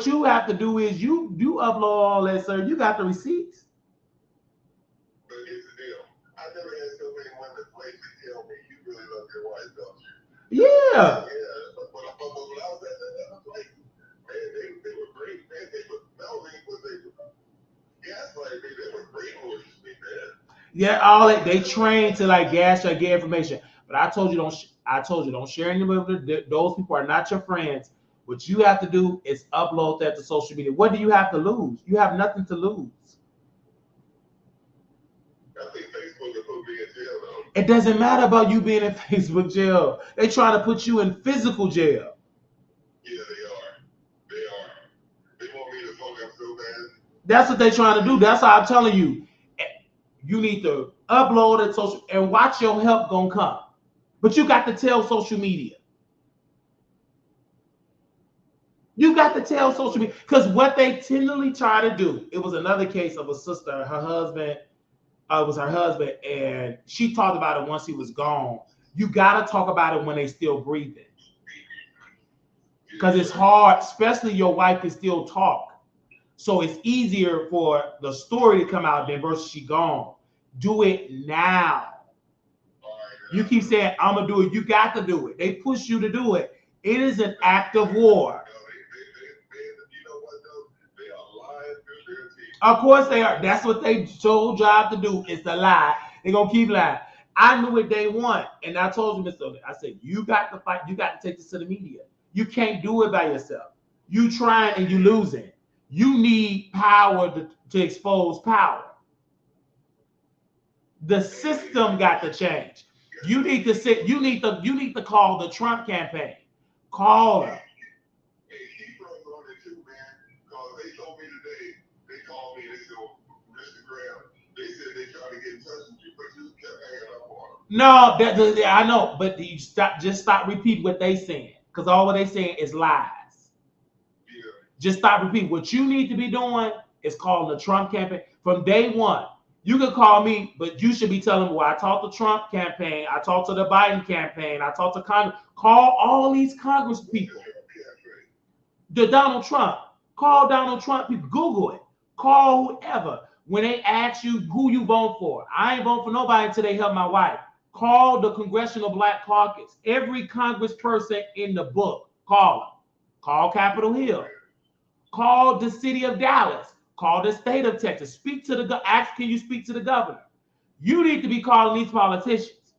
A: you have to do is you upload all that, sir. You got the receipts.
O: But here's the deal. I never had so many women plainly tell me you really love your wife, don't you?
A: Yeah.
O: Yeah. But when I was at that place, man, they were great, man. They were not only was they gaslighting me, they were brainwashing me, man.
A: Yeah, all that they train to like gas or get information. But I told you don't share any of it. Those people are not your friends. What you have to do is upload that to social media. What do you have to lose? You have nothing to lose.
O: I think Facebook will put me in jail though.
A: It doesn't matter about you being in Facebook jail. They trying to put you in physical jail.
O: Yeah, they are. They want me to fuck up so bad.
A: That's what they're trying to do. That's how I'm telling you. You need to upload it social and watch your help gonna come. But you got to tell social media. You got to tell social media. Because what they tenderly try to do, it was another case of a sister, her husband, it was her husband, and she talked about it once he was gone. You got to talk about it when they still breathing. Because it's hard, especially your wife can still talk. So it's easier for the story to come out than versus she gone. Do it now. You keep saying, I'm going to do it. You got to do it. They push you to do it. It is an act of war. Of course they are. That's what they sole job to do is to lie. They're going to keep lying. I knew what they want. And I told you, Mr. I said, you got to fight. You got to take this to the media. You can't do it by yourself. You trying and you losing. You need power to expose power. The system got to change. You need to sit. You need to call the Trump campaign. Call them.
O: They told me today. They called me. They said, Mr. Graham. They said they tried to get in touch with you, but you kept hanging up on them.
A: No, I know, but you stop repeating what they saying, because all what they saying is lies.
O: Yeah.
A: Just stop repeating. What you need to be doing is calling the Trump campaign from day one. You can call me, but you should be telling me, well, I talked to Trump campaign, I talked to the Biden campaign, I talked to Congress. Call all these Congress people. The Donald Trump. Call Donald Trump people. Google it. Call whoever. When they ask you who you vote for, I ain't vote for nobody until they help my wife. Call the Congressional Black Caucus. Every congressperson in the book, call them. Call Capitol Hill. Call the city of Dallas. Call the state of Texas. Speak to the ask, can you speak to the governor? You need to be calling these politicians.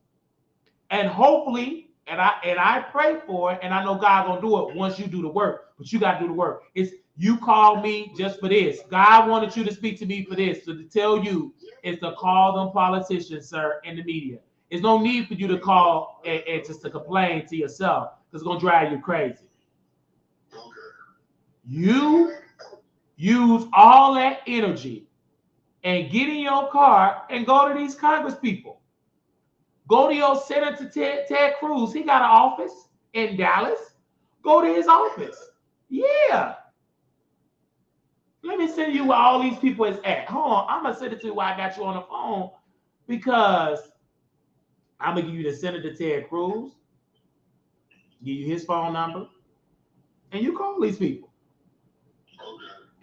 A: And hopefully, and I pray for it, and I know God gonna do it once you do the work, but you gotta do the work. It's you call me just for this. God wanted you to speak to me for this. So to tell you is to call them politicians, sir, in the media. There's no need for you to call and just to complain to yourself, because it's gonna drive you crazy. You use all that energy and get in your car and go to these Congress people. Go to your Senator Ted Cruz. He got an office in Dallas. Go to his office. Yeah. Let me send you where all these people is at. Hold on. I'm going to send it to you while I got you on the phone, because I'm going to give you the Senator Ted Cruz, give you his phone number, and you call these people.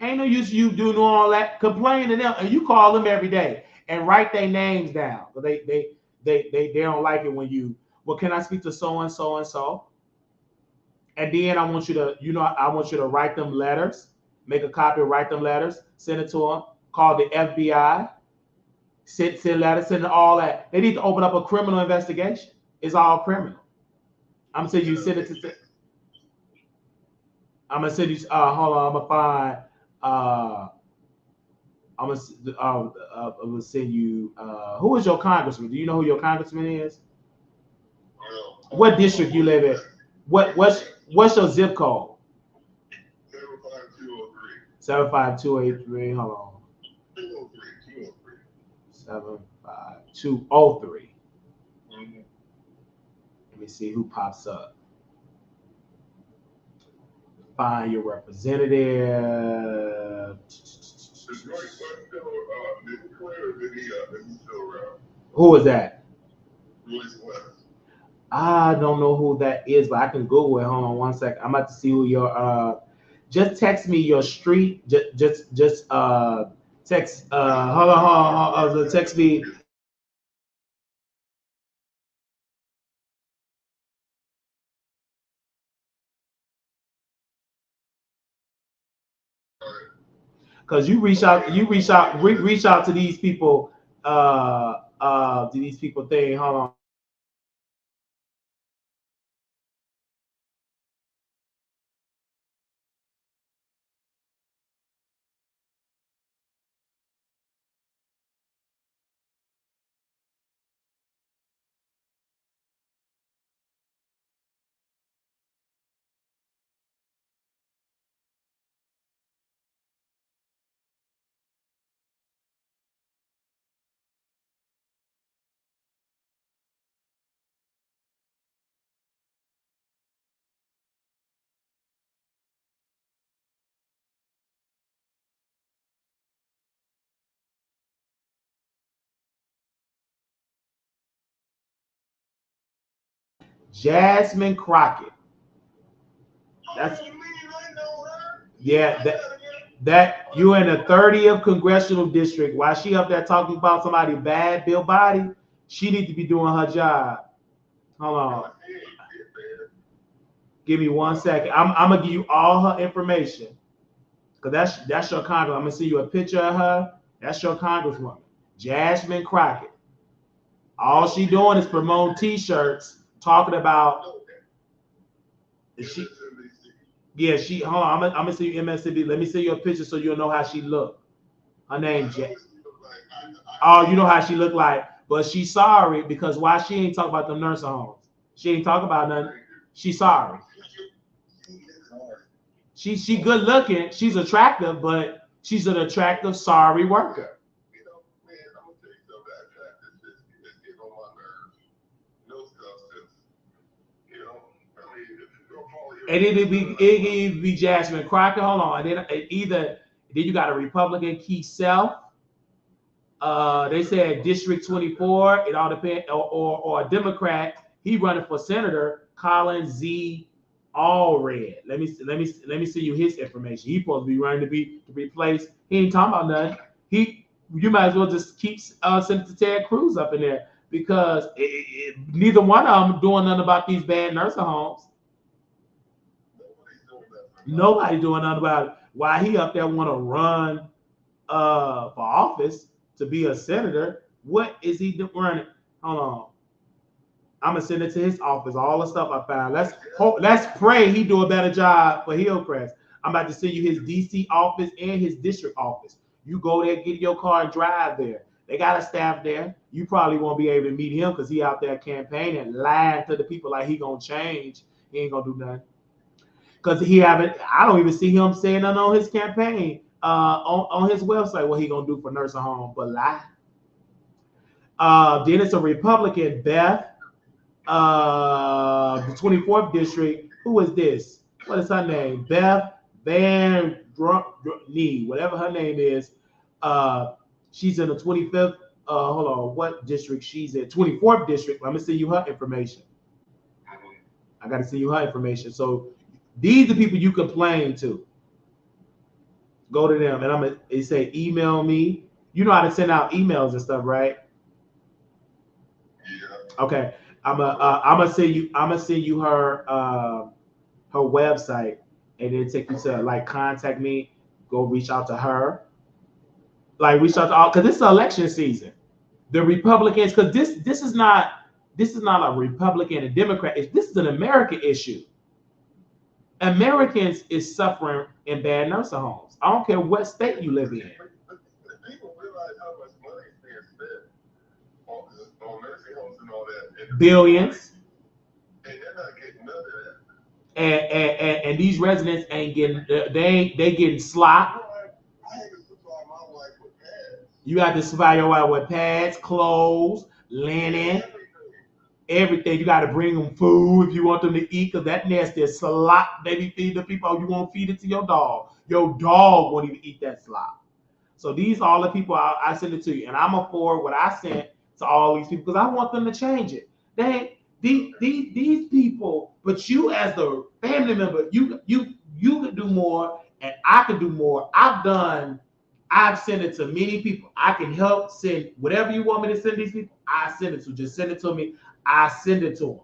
A: Ain't no use you doing all that, complain to them, and you call them every day. and write their names down. But they don't like it when you. Well, can I speak to so and so and so? And then I want you to, I want you to write them letters, make a copy, write them letters, send it to them, call the FBI, send letters, send all that. They need to open up a criminal investigation. It's all criminal. I'm saying you send it to. I'm gonna send you. Hold on. I'm gonna find. I'm gonna send you. Who is your congressman? Do you know who your congressman is? What district you live in? What's your zip code? 75283. Hold on. 75203. Let me see who pops up. Find your representative. Who is that? I don't know who that is, but I can Google it. Hold on 1 second. I'm about to see who your just text me your street. Just text hold on. Text me. Because you reach out to these people, to these people thing. Hold on. Jasmine Crockett. That's that you're in the 30th congressional district. While she up there talking about somebody bad, Bill Body, she need to be doing her job. Hold on. Give me 1 second. I'm gonna give you all her information. Cause that's your congress. I'm gonna see you a picture of her. That's your congresswoman, Jasmine Crockett. All she doing is promoting T-shirts, talking about. She hold on. I'm gonna see you MSNBC. Let me see your picture so you'll know how she look. Her name Oh, you know how she look like, but she's sorry because why she ain't talk about the nursing homes. She ain't talk about nothing. She's sorry. She good looking. She's attractive, but she's an attractive, sorry worker. And it'd be Jasmine Crockett. Hold on. And then then you got a Republican, Keith Self. They said District 24. It all depends, or a Democrat. He running for senator, Colin Z. Allred. Let me see you his information. He supposed to be running to replace. He ain't talking about nothing. You might as well just keep sending to Ted Cruz up in there because neither one of them doing nothing about these bad nursing homes. Nobody doing nothing about it. Why he up there want to run for office to be a senator? What is he running? Hold on. I'm gonna send it to his office. All the stuff I found. Let's pray he do a better job for Hillcrest. I'm about to send you his DC office and his district office. You go there, get in your car, and drive there. They got a staff there. You probably won't be able to meet him because he out there campaigning, lying to the people like he gonna change. He ain't gonna do nothing. Because I don't even see him saying nothing on his campaign, on his website, what he gonna do for nursing home, but lie. Then it's a Republican, Beth, the 24th district. Who is this? What is her name? Beth Van Nee, whatever her name is. She's in the 25th. Hold on, what district she's in? 24th district. Let me send you her information. I got to send you her information. So these are people you complain to. Go to them, and they say email me You know how to send out emails and stuff, right?
O: Yeah.
A: Okay. I'm gonna send you her her website, and then take you to like contact me. Go reach out to her. Like reach out to all, because it's election season. The Republicans, because this is not a Republican and Democrat. This is an American issue. Americans is suffering in bad nursing homes. I don't care what state you live in.
O: People realize how much money is being spent on nursing homes and all that.
A: Billions.
O: And they're not getting none of that.
A: And these residents ain't getting, they getting slop.
O: I had to supply my wife with pads.
A: You have to supply your wife with pads, clothes, linen, everything. You got to bring them food if you want them to eat, because that nasty slop they be feeding the people. You won't feed it to your dog. Your dog won't even eat that slop. So these are all the people I send it to you, and I'm gonna forward what I sent to all these people because I want them to change it. These people, but you as the family member, you could do more, and I could do more. I've sent it to many people. I can help send whatever you want me to send these people. I send it to. Just send it to me. I send it to them.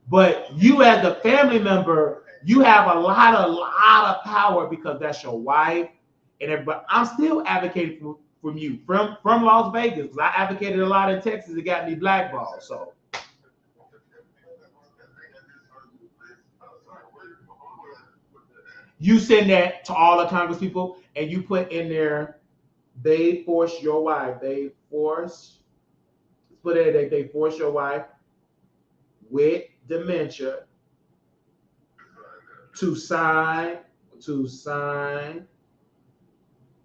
A: But you as the family member, you have a lot of power because that's your wife and everybody. I'm still advocating from you from Las Vegas, because I advocated a lot in Texas. It got me blackballed. So you send that to all the Congress people, and you put in there, they force your wife. They force your wife with dementia to sign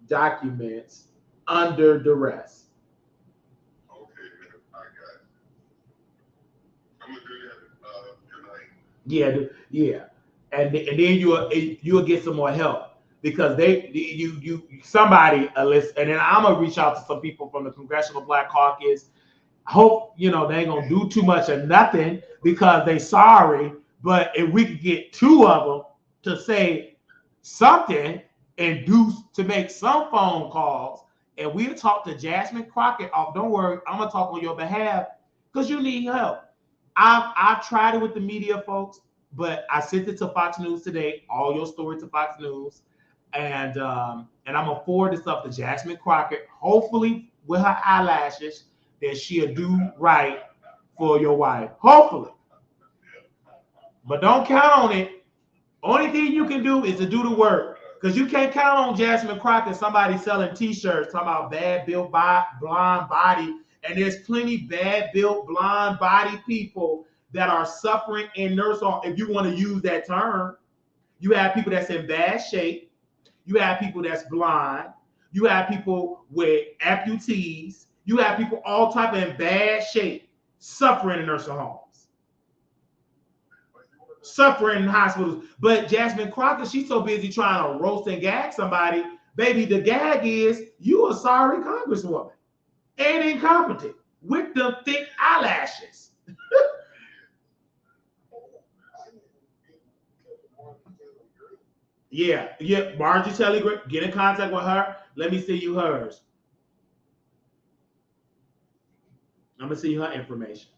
A: documents under duress.
O: Okay, I got it. I'm gonna do that tonight.
A: Yeah, and then you'll get some more help because somebody listen, and then I'm gonna reach out to some people from the Congressional Black Caucus. Hope they ain't gonna do too much of nothing because they sorry, but if we could get two of them to say something and to make some phone calls, and we'll talk to Jasmine Crockett off. Don't worry, I'm gonna talk on your behalf because you need help. I've tried it with the media folks, but I sent it to Fox News today, all your stories to Fox News, and I'm gonna forward this up to Jasmine Crockett, hopefully with her eyelashes, that she'll do right for your wife. Hopefully. But don't count on it. Only thing you can do is to do the work. Because you can't count on Jasmine Crockett, somebody selling t-shirts, talking about bad built blonde body. And there's plenty bad built blonde body people that are suffering in nursing home. If you want to use that term, you have people that's in bad shape. You have people that's blind. You have people with amputees. You have people all type in bad shape, suffering in nursing homes, suffering in hospitals. But Jasmine Crockett, she's so busy trying to roast and gag somebody. Baby, the gag is you a sorry congresswoman and incompetent with the thick eyelashes. Yeah, Margie Taylor, get in contact with her. Let me see you hers. I'm gonna see her information.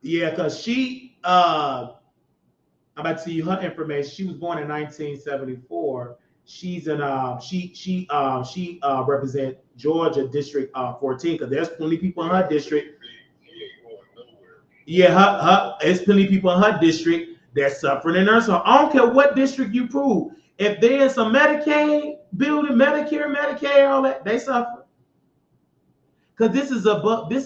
A: Yeah, because I'm about to see you her information. She was born in 1974. She's in she represents Georgia District 14, because there's plenty of people in her district. Yeah, there's plenty of people in her district that's suffering in nursing home. I don't care what district you prove. If there's a Medicaid building, Medicare, Medicaid, all that, they suffer. Because this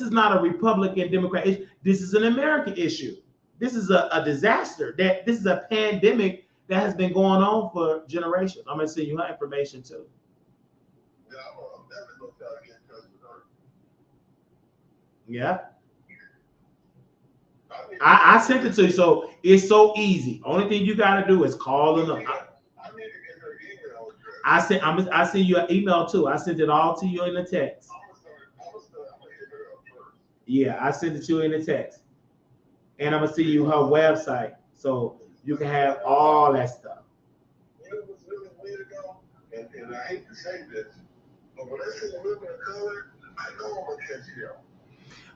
A: is not a Republican Democrat issue. This is an American issue. This is a disaster. This is a pandemic that has been going on for generations. I'm gonna send you her information too. Yeah. I sent it to you, so it's so easy. Only thing you gotta do is call them up. I sent you an email too. I sent it all to you in the text. Yeah, I sent it to you in the text. And I'm gonna send you her website so you can have all that stuff.
O: It was really weird though, and I hate to say this, but when I see women of color, I know I'm gonna catch hell.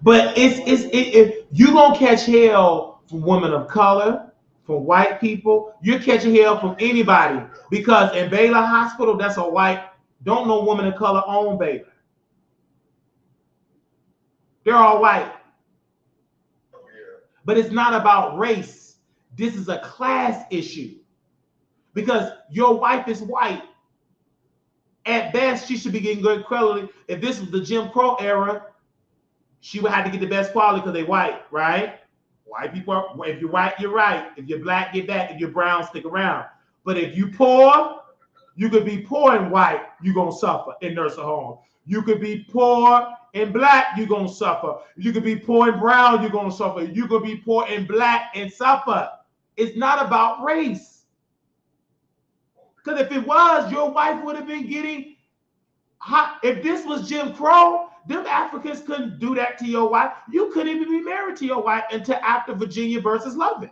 A: But if you gonna catch hell from women of color, from white people, you're catching hell from anybody, because in Baylor Hospital, that's a white, don't no woman of color own Baylor. They're all white. But it's not about race. This is a class issue. Because your wife is white. At best, she should be getting good quality. If this was the Jim Crow era, she would have to get the best quality because they're white, right? White people, if you're white, you're right. If you're black, get back. If you're brown, stick around. But if you poor, you could be poor and white, you're going to suffer in nursing home. You could be poor and black, you're going to suffer. You could be poor and brown, you're going to suffer. You could be poor and black and suffer. It's not about race. Because if it was, your wife would have been getting hot. If this was Jim Crow, them Africans couldn't do that to your wife. You couldn't even be married to your wife until after Virginia versus Loving.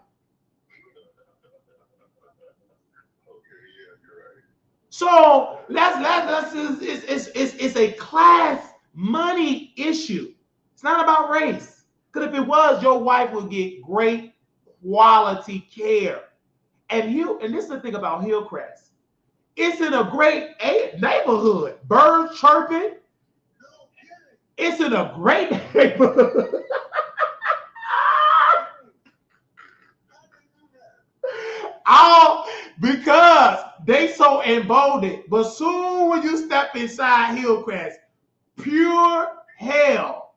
A: So it's a class money issue. It's not about race. Because if it was, your wife would get great quality care. And this is the thing about Hillcrest. It's in a great neighborhood. Birds chirping. It's in a great neighborhood. Because they so emboldened. But soon when you step inside Hillcrest, pure hell.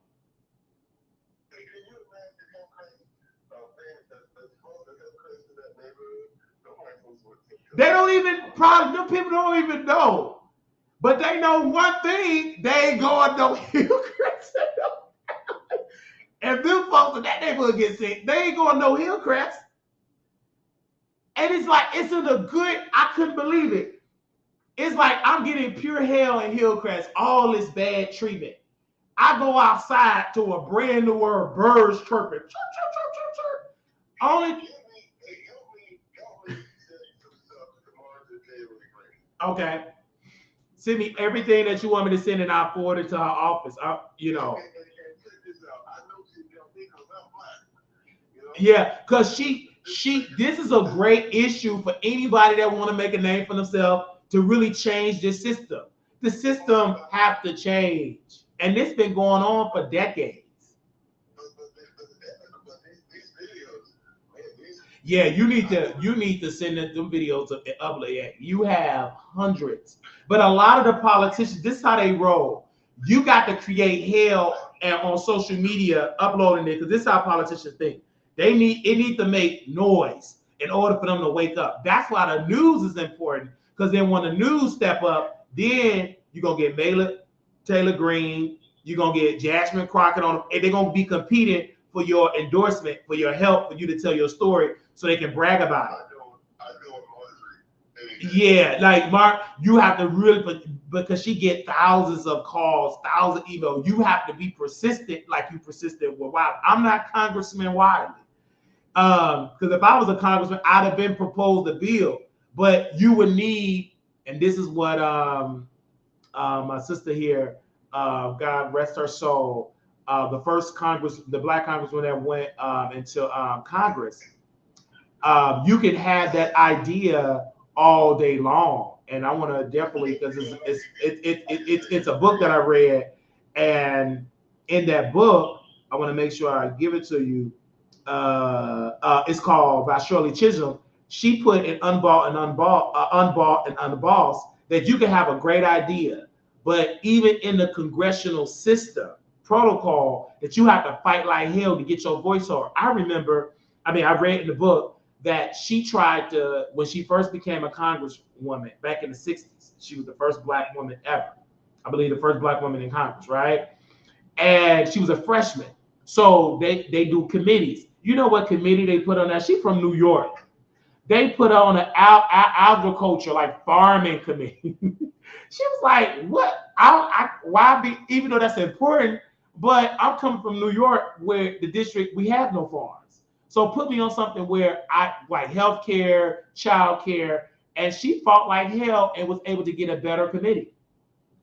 A: They don't even, probably, them people don't even know. But they know one thing, they ain't going no Hillcrest. If them folks in that neighborhood get sick, they ain't going no Hillcrest. And it's like, it's in a good, I couldn't believe it. It's like I'm getting pure hell in Hillcrest, all this bad treatment. I go outside to a brand new word, birds chirping. Chirp, chirp, chirp, chirp, chirp. Only. Okay. Send me everything that you want me to send and I'll forward it to her office. Yeah, because this is a great issue for anybody that want to make a name for themselves to really change this system. The system have to change. And this been going on for decades. Yeah, you need to send them videos of upload. You have hundreds. But a lot of the politicians, this is how they roll. You got to create hell on social media uploading it, because this is how politicians think. It need to make noise in order for them to wake up. That's why the news is important, because then when the news step up, then you're going to get Taylor Greene, you're going to get Jasmine Crockett on, and they're going to be competing for your endorsement, for your help, for you to tell your story so they can brag about it. Yeah, like Mark, you have to really, because she get thousands of calls, thousands of emails. You have to be persistent, like you persisted with Wiley. I'm not Congressman Wiley, because if I was a congressman, I'd have been proposed a bill. But you would need, and this is what my sister here, God rest her soul, the first the black congressman that went into Congress. You can have that idea all day long, and I want to definitely, because it's a book that I read, and in that book, I want to make sure I give it to you. It's called by Shirley Chisholm. She put in Unbought and Unbossed that you can have a great idea, but even in the congressional system protocol, that you have to fight like hell to get your voice heard. I read in the book that she tried to, when she first became a congresswoman back in the 60s, she was the first black woman ever. I believe the first black woman in Congress, right? And she was a freshman. So they do committees. You know what committee they put on that? She's from New York. They put on an agriculture, like farming committee. She was like, what? Why be, even though that's important, but I'm coming from New York where the district, we have no farms. So put me on something where I like healthcare, childcare, and she fought like hell and was able to get a better committee.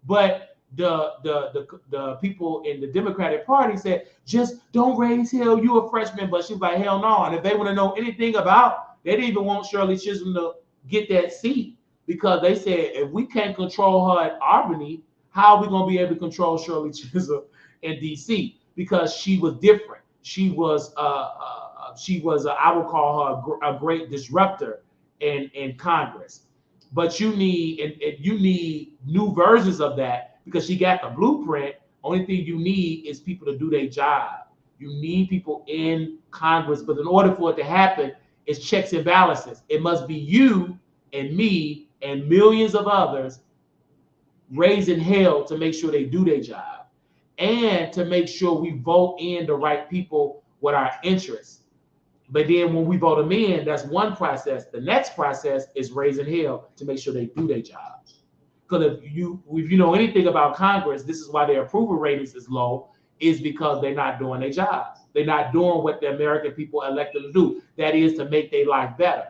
A: But the people in the Democratic Party said, just don't raise hell. You a freshman, but she was like, hell no. And if they want to know anything about, they didn't even want Shirley Chisholm to get that seat because they said if we can't control her at Albany, how are we going to be able to control Shirley Chisholm in D.C.? Because she was different. She was I would call her a great disruptor in Congress. But you need new versions of that because she got the blueprint. Only thing you need is people to do their job. You need people in Congress, but in order for it to happen, it's checks and balances. It must be you and me and millions of others raising hell to make sure they do their job and to make sure we vote in the right people with our interests. But then when we vote them in, that's one process. The next process is raising hell to make sure they do their jobs. Because if you know anything about Congress, this is why their approval ratings is low, is because they're not doing their jobs. They're not doing what the American people elected to do. That is to make their life better.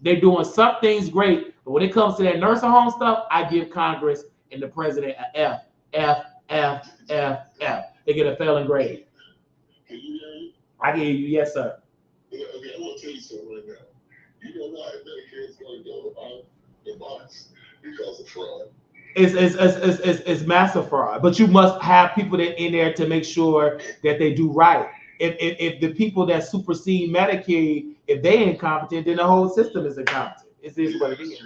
A: They're doing some things great, but when it comes to that nursing home stuff, I give Congress and the president an F, F, F, F, F. They get a failing grade.
O: Can you hear me?
A: I can hear you, yes, sir.
O: Okay, I'm gonna tell you something right now. You know why Medicare is going to go out the box? Because of fraud.
A: It's massive fraud, but you must have people that in there to make sure that they do right. If the people that supersede Medicaid, if they incompetent, then the whole system is incompetent. It is what it is.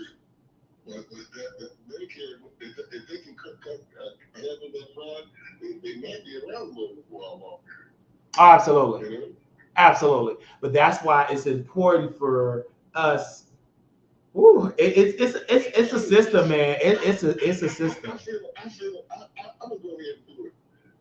O: But that Medicare, if they can handle that fraud, they might be around a little bit for a long period.
A: Absolutely.
O: You know?
A: Absolutely. But that's why it's important for us. Ooh, it's a system, man. It's a system.
O: I'm gonna go ahead and do it.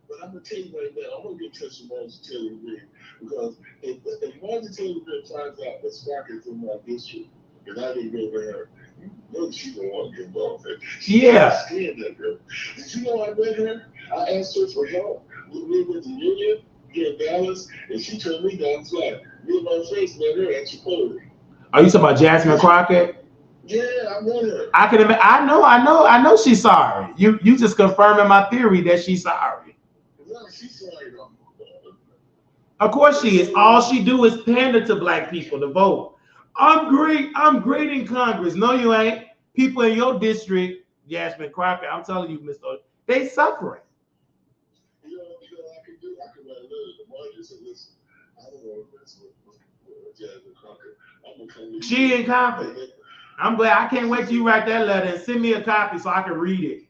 O: But I'm gonna tell you right now, I'm gonna get touch with Marjorie Taylor Greene because if Marjorie Taylor Greene finds out that Spark is in my district and I didn't go there, you know she's gonna want to get involved.
A: Yeah.
O: That girl. Did you know I met her? I asked her for help. We went to Union here in Dallas, and she turned me down flat. Me and my face met her at Chipotle.
A: Are you talking about Jasmine Crockett?
O: Yeah, I met her.
A: I know she's sorry. You just confirming my theory that she's sorry.
O: No, she's sorry though.
A: Of course she is. All she do is pander to black people to vote. I'm great in Congress. No, you ain't. People in your district, Jasmine Crockett, I'm telling you, Mr. They suffering.
O: You know what I can write a letter to Marjorie and say, listen, I don't want to mess with Jasmine Crockett. I'm gonna come to
A: She ain't confident. I'm glad. I can't wait till you write that letter and send me a copy so I can read it.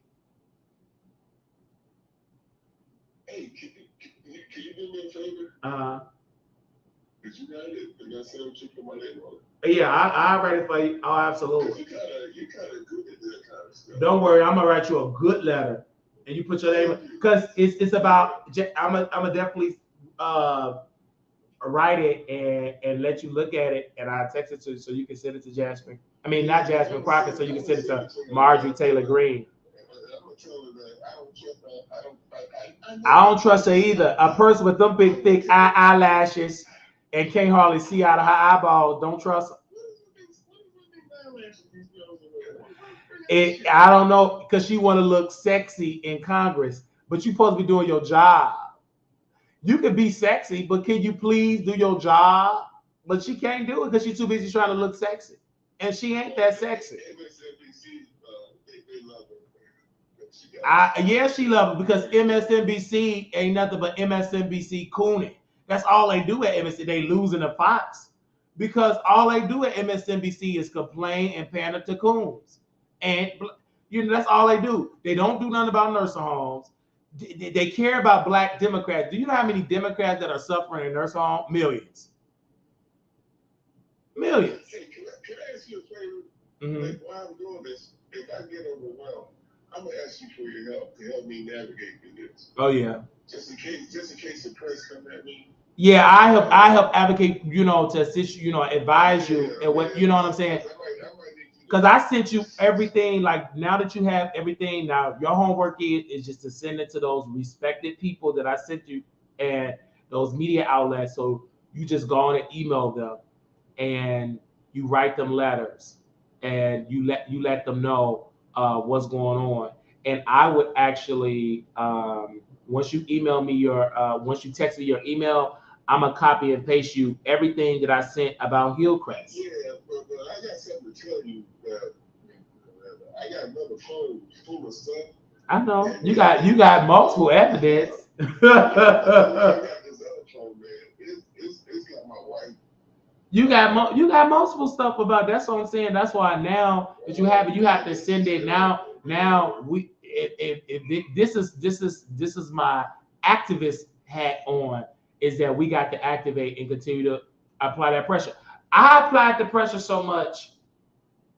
O: Hey, can you do me a favor? Did you write it? And I said what you put my name on it.
A: Yeah, I'll write it for you. Oh, absolutely.
O: You're kind of good at that kind of stuff.
A: Don't worry, I'm gonna write you a good letter, and you put your name because it's about. I'm definitely write it and let you look at it, and I'll text it to you so you can send it to Jasmine. I mean, not Jasmine Crockett, so you can send it to Marjorie Taylor Greene. I don't trust her either. A person with them big, thick eyelashes and can't hardly see out of her eyeballs, don't trust her. I don't know, because she want to look sexy in Congress, but you're supposed to be doing your job. You can be sexy, but can you please do your job? But she can't do it because she's too busy trying to look sexy. And she ain't that sexy. Yeah, she love it because MSNBC ain't nothing but MSNBC cooning. That's all they do at MSNBC. They losing the Fox because all they do at MSNBC is complain and pander to coons. And that's all they do. They don't do nothing about nursing homes. They care about black Democrats. Do you know how many Democrats that are suffering in nursing homes? Millions. Millions.
O: Hey, can I ask you a favor? Like, while I'm doing this, if I get overwhelmed, I'm gonna ask you for your help to help me navigate through this.
A: Oh yeah.
O: Just in case the press come at me.
A: Yeah, I help advocate, to assist you, advise you and what you know what I'm saying. Because I sent you everything. Like now that you have everything, now your homework is just to send it to those respected people that I sent you and those media outlets, so You just go on and email them, and you write them letters, and you let them know what's going on. And I would actually, once you email me once you text me your email, I'm gonna copy and paste you everything that I sent about Hillcrest.
O: Yeah, but I got something to tell you. I got another phone full of stuff.
A: I know you got multiple evidence.
O: I got this other phone, man. It's got my wife.
A: You got multiple stuff about. That's what I'm saying. That's why now that you have it, you have to send it now. Now this is my activist hat on. Is that we got to activate and continue to apply that pressure. I applied the pressure so much,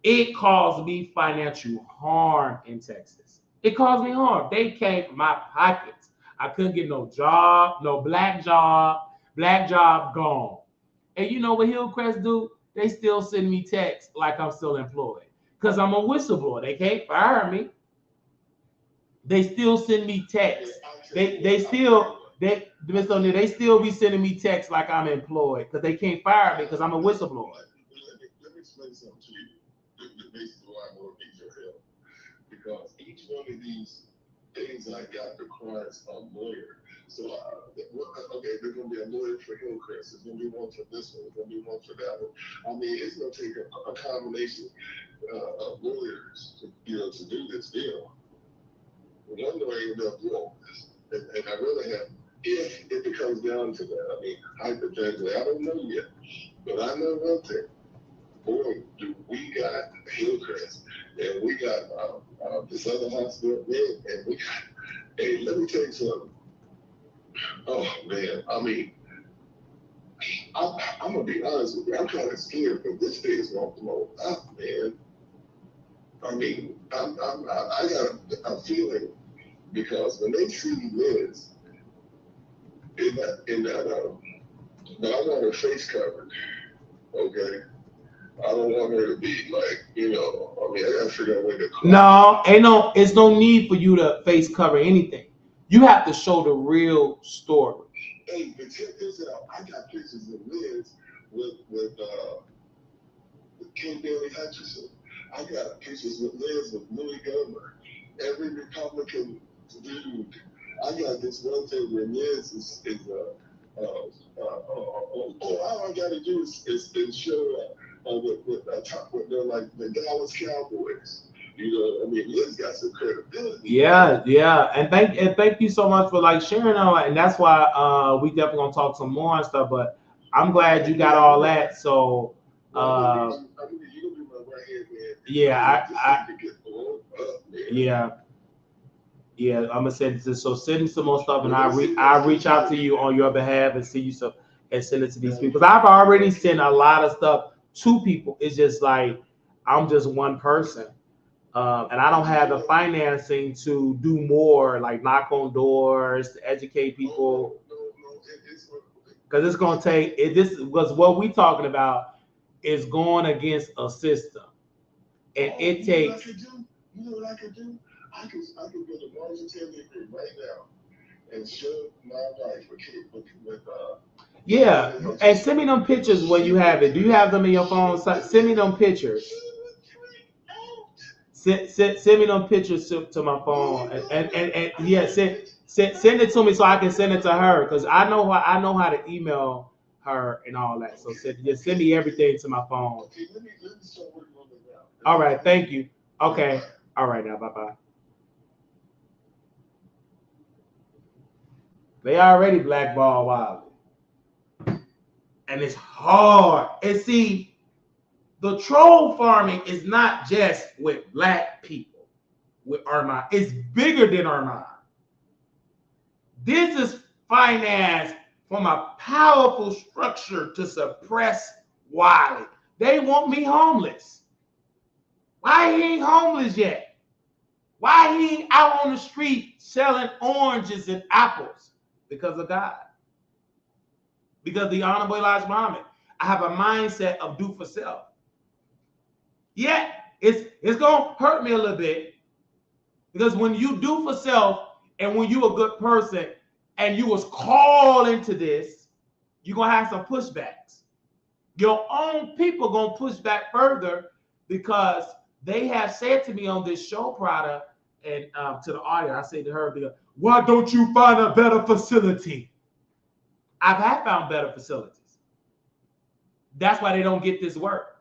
A: it caused me financial harm in Texas. It caused me harm. They came from my pockets. I couldn't get no job, no black job gone. And you know what Hillcrest do? They still send me texts like I'm still employed because I'm a whistleblower. They can't fire me. They still send me texts. They still be sending me texts like I'm employed because they can't fire me because I'm a whistleblower.
O: Let me explain something to you. Basically, why I want to need your help. Because each one of these things I got requires a lawyer. So, okay, there's going to be a lawyer for Hillcrest. There's going to be one for this one. There's going to be one for that one. I mean, it's going to take a combination of lawyers to do this deal. One lawyer ain't enough to do all this. And I really have, if it comes down to that, I mean, hypothetically, I don't know yet, but I know one thing. Boy, we got Hillcrest, and we got this other hospital, man, and we got, hey, let me tell you something. Oh, man, I mean, I'm going to be honest with you. I'm kind of scared because this thing is going to blow up, man. I mean, I got a feeling because when they see Liz in that but I want her face covered, okay? I don't want her to be like, I mean, I gotta figure out a way to
A: No, it's no need for you to face cover anything. You have to show the real story.
O: Hey, but check this out. I got pictures of Liz with KenBarbie Hutchinson. I got pictures with Liz with Louis Gohmert. Every Republican dude. I got this one thing where Liz all I gotta do is show with they're like the Dallas Cowboys. I mean, Liz got some credibility.
A: Yeah, and thank you so much for sharing all that. And that's why we definitely gonna talk some more and stuff. But I'm glad you got all that. So yeah, I'm gonna send this. So send me some more stuff, and I'll reach out to you on your behalf and see you and send it to these people. Because I've already sent a lot of stuff to people. It's just like I'm just one person, and I don't have the financing to do more, like knock on doors, to educate people. Because it's gonna take it. This was what we talking about is going against a system, and it takes.
O: You know what I could do? I could go to Margin Telegram right now and show my wife with
A: yeah, and send me them pictures when you have it. Do you have them in your phone? Send me them pictures. Send me them pictures to my phone, and yeah, send it to me so I can send it to her because I know how to email her and all that. So just send me everything to my phone.
O: Okay, let me start working on it now.
A: All right, thank you. Okay, all right now, bye. They already blackball Wiley. And it's hard. And see, the troll farming is not just with black people, with Armon. It's bigger than Armon. This is financed from a powerful structure to suppress Wiley. They want me homeless. Why he ain't homeless yet? Why he ain't out on the street selling oranges and apples? Because of God. Because the Honorable Elijah Muhammad. I have a mindset of do for self. Yeah, it's gonna hurt me a little bit. Because when you do for self and when you a good person and you was called into this, you're going to have some pushbacks. Your own people going to push back further because they have said to me on this show, Prada, and to the audience, I say to her, why don't you find a better facility? I've found better facilities. That's why they don't get this work.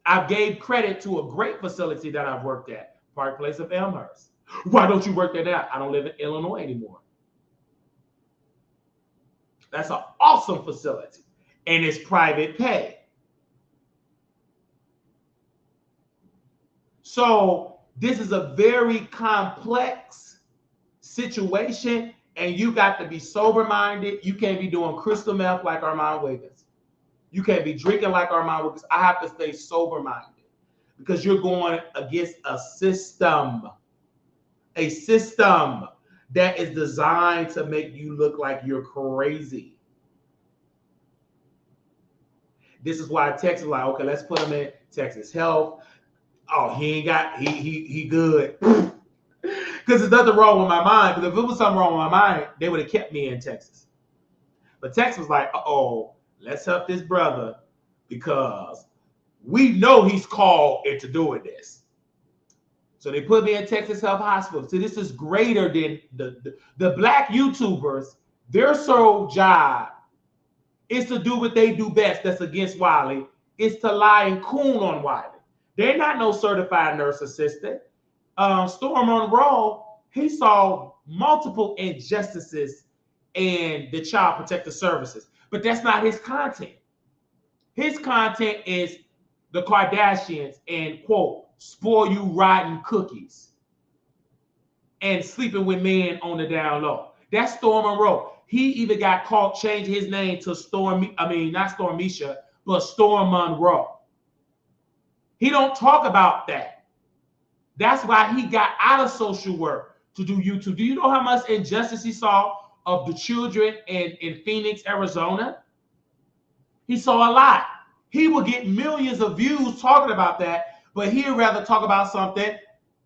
A: I gave credit to a great facility that I've worked at, Park Place of Elmhurst. Why don't you work there now? I don't live in Illinois anymore. That's an awesome facility, and it's private pay. So this is a very complex situation, and you got to be sober-minded. You can't be doing crystal meth like Armon Wiggins. You can't be drinking like Armon Wiggins. I have to stay sober-minded because you're going against a system that is designed to make you look like you're crazy. This is why Texas is like, okay, let's put him in Texas Health. Oh, he good. Because there's nothing wrong with my mind. Because if it was something wrong with my mind, they would have kept me in Texas. But Texas was like, uh-oh, let's help this brother because we know he's called into doing this. So they put me in Texas Health Hospital. So this is greater than the black YouTubers. Their sole job is to do what they do best. That's against Wiley. It's to lie and coon on Wiley. They're not no certified nurse assistant. Storm Monroe, he saw multiple injustices in the Child Protective Services, but that's not his content. His content is the Kardashians and, quote, spoil you rotten cookies and sleeping with men on the down low. That's Storm Monroe. He even got caught changing his name to not Stormisha, but Storm Monroe. He don't talk about that. That's why he got out of social work to do YouTube. Do you know how much injustice he saw of the children in Phoenix, Arizona? He saw a lot. He would get millions of views talking about that, but he'd rather talk about something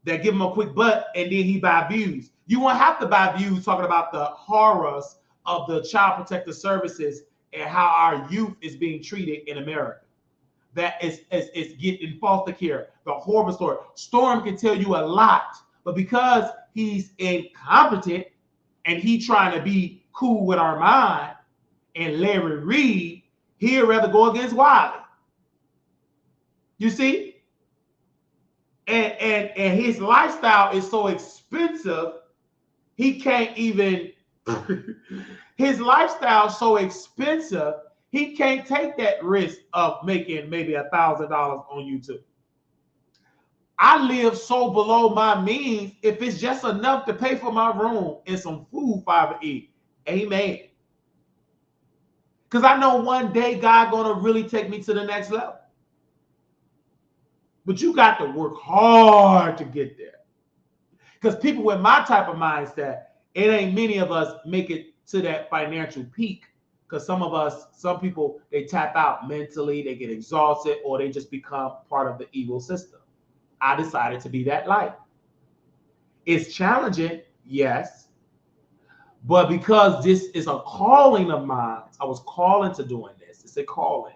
A: that give him a quick butt and then he buy views. You won't have to buy views talking about the horrors of the Child Protective Services and how our youth is being treated in America. That is getting foster care, the horrible story. Storm can tell you a lot, but because he's incompetent and he trying to be cool with Armon and Larry Reed, he'd rather go against Wiley. You see? And his lifestyle is so expensive, he can't even, his lifestyle is so expensive, he can't take that risk of making maybe $1,000 on YouTube. I live so below my means, if it's just enough to pay for my room and some food for I eat, amen. Because I know one day God gonna really take me to the next level. But you got to work hard to get there. Because people with my type of mindset, it ain't many of us make it to that financial peak. Because some people, they tap out mentally, they get exhausted, or they just become part of the evil system. I decided to be that light. It's challenging, yes. But because this is a calling of mine, I was calling to doing this. It's a calling.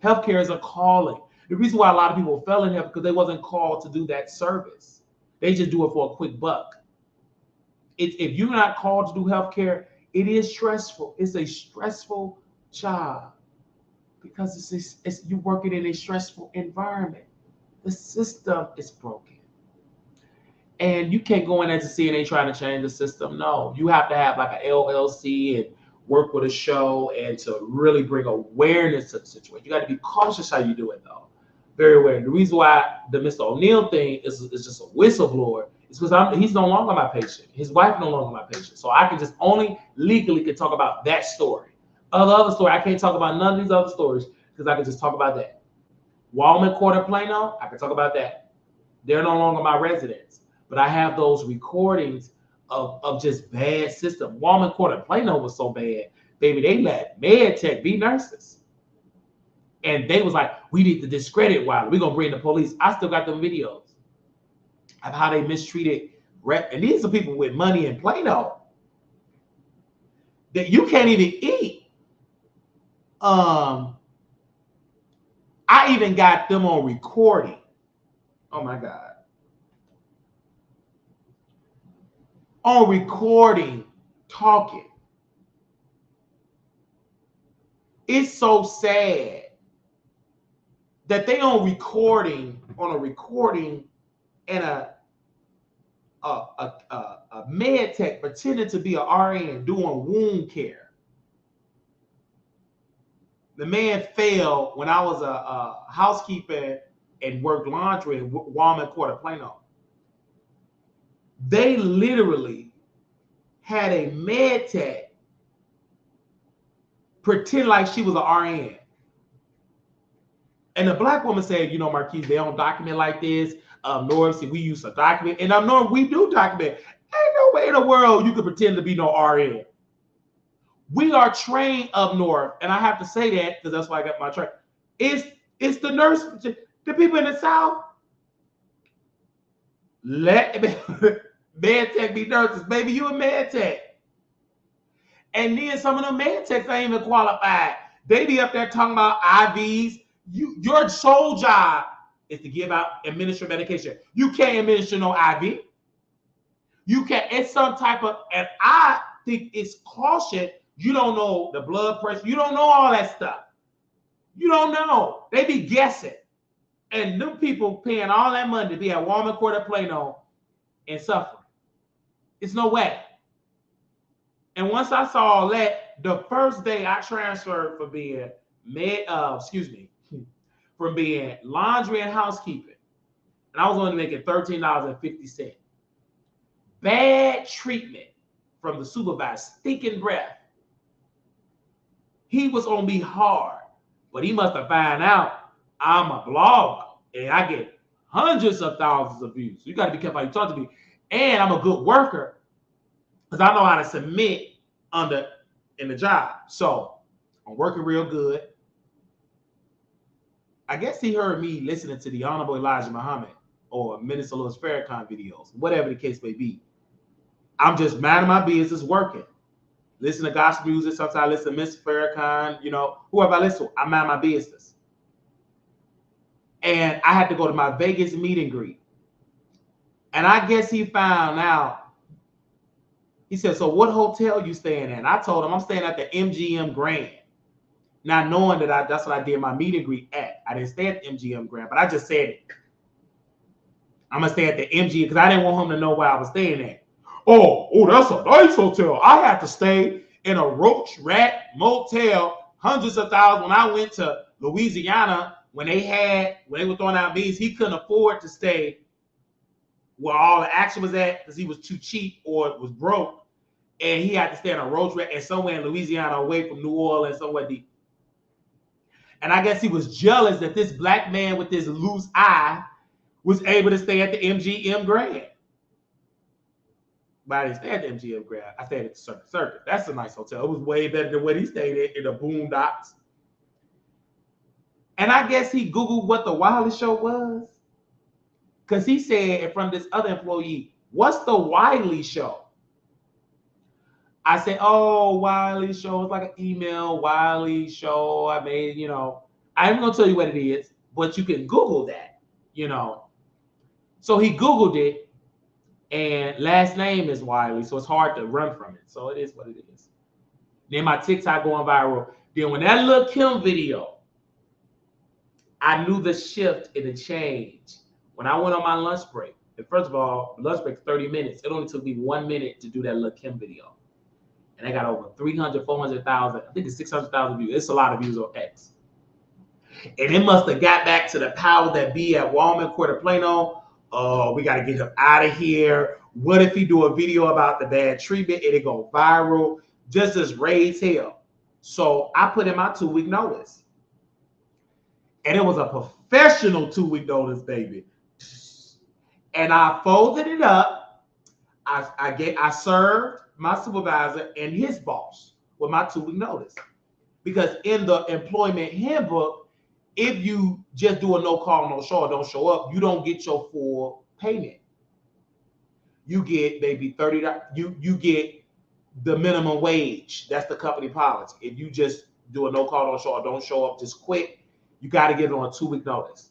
A: Healthcare is a calling. The reason why a lot of people fell in here because they wasn't called to do that service. They just do it for a quick buck. If you're not called to do healthcare, it is stressful. It's a stressful job because you're working in a stressful environment. The system is broken. And you can't go in as a CNA trying to change the system. No, you have to have like an LLC and work with a show and to really bring awareness to the situation. You got to be cautious how you do it though. Very aware. The reason why the Mr. O'Neill thing is just a whistleblower is because he's no longer my patient. His wife no longer my patient. So I can just only legally can talk about that story. Other story, I can't talk about none of these other stories because I can just talk about that. Wallman Court of Plano, I can talk about that. They're no longer my residents. But I have those recordings of just bad system. Wallman Court of Plano was so bad, baby, they let med tech be nurses. And they was like, we need to discredit Wiley. We're going to bring the police. I still got them videos of how they mistreated rep. And these are people with money in Plano. that you can't even eat. I even got them on recording. Oh my God. On recording, talking. It's so sad that they on a recording and a med tech pretending to be an RN doing wound care. The man fell when I was a housekeeper and worked laundry in Walmart Quarter Plano. They literally had a med tech pretend like she was an RN. And the black woman said, you know, Marquise, they don't document like this. North, see, we used to document. And I'm North, we do document. Ain't no way in the world you could pretend to be no RN. We are trained up north, and I have to say that because that's why I got my train. It's the nurse, the people in the South. Let med tech be nurses, baby. You a med tech, and then some of them med techs ain't even qualified. They be up there talking about IVs. Your sole job is to give out, administer medication. You can't administer no IV. You can't. It's some type of, and I think it's caution. You don't know the blood pressure. You don't know all that stuff. You don't know. They be guessing. And them people paying all that money to be at Walmart Quarter Plano and suffering. It's no way. And once I saw all that, the first day I transferred from being from being laundry and housekeeping, and I was only making $13.50. Bad treatment from the supervisor, stinking breath. He was on me hard, but he must have found out I'm a blogger and I get hundreds of thousands of views. You got to be careful how you talk to me. And I'm a good worker because I know how to submit in the job. So I'm working real good. I guess he heard me listening to the Honorable Elijah Muhammad or Minister Louis Farrakhan videos, whatever the case may be. I'm just minding my business working. Listen to gospel music. Sometimes I listen to Mr. Farrakhan, you know, whoever I listen to, I mind my business. And I had to go to my Vegas meet and greet. And I guess he found out. He said, so what hotel you staying in? I told him I'm staying at the MGM Grand. Not knowing that that's what I did my meet and greet at. I didn't stay at the MGM Grand, but I just said it. I'm going to stay at the MGM because I didn't want him to know where I was staying at. Oh, that's a nice hotel. I had to stay in a roach rat motel, hundreds of thousands. When I went to Louisiana, when they were throwing out beans, he couldn't afford to stay where all the action was at because he was too cheap or was broke. And he had to stay in a roach rat and somewhere in Louisiana away from New Orleans, somewhere deep. And I guess he was jealous that this black man with this loose eye was able to stay at the MGM Grand. But I didn't stay at the MGM Grand. I stayed at the Circus. That's a nice hotel. It was way better than what he stayed in the Boondocks. And I guess he Googled what the Wiley Show was. Because he said in front of this other employee, what's the Wiley Show? I said, oh, Wiley Show. It's like an email, Wiley Show. I made, you know. I'm going to tell you what it is, but you can Google that, you know. So he Googled it. And last name is Wiley, so it's hard to run from it. So it is what it is. Then my TikTok going viral. Then when that Lil' Kim video, I knew the shift and the change. When I went on my lunch break, and first of all, lunch break 30 minutes. It only took me 1 minute to do that Lil' Kim video. And I got over 300, 400,000, I think it's 600,000 views. It's a lot of views on X. And it must have got back to the powers that be at Walmart Quarter Plano. Oh, we got to get him out of here. What if he do a video about the bad treatment and it go viral? Just as raise hell. So I put in my 2-week notice. And it was a professional 2-week notice, baby. And I folded it up. I served my supervisor and his boss with my 2-week notice. Because in the employment handbook, if you just do a no call, no show, or don't show up, you don't get your full payment. You get maybe $30. You get the minimum wage. That's the company policy. If you just do a no call, don't show up, don't show up, just quit, you got to get it on a 2-week notice.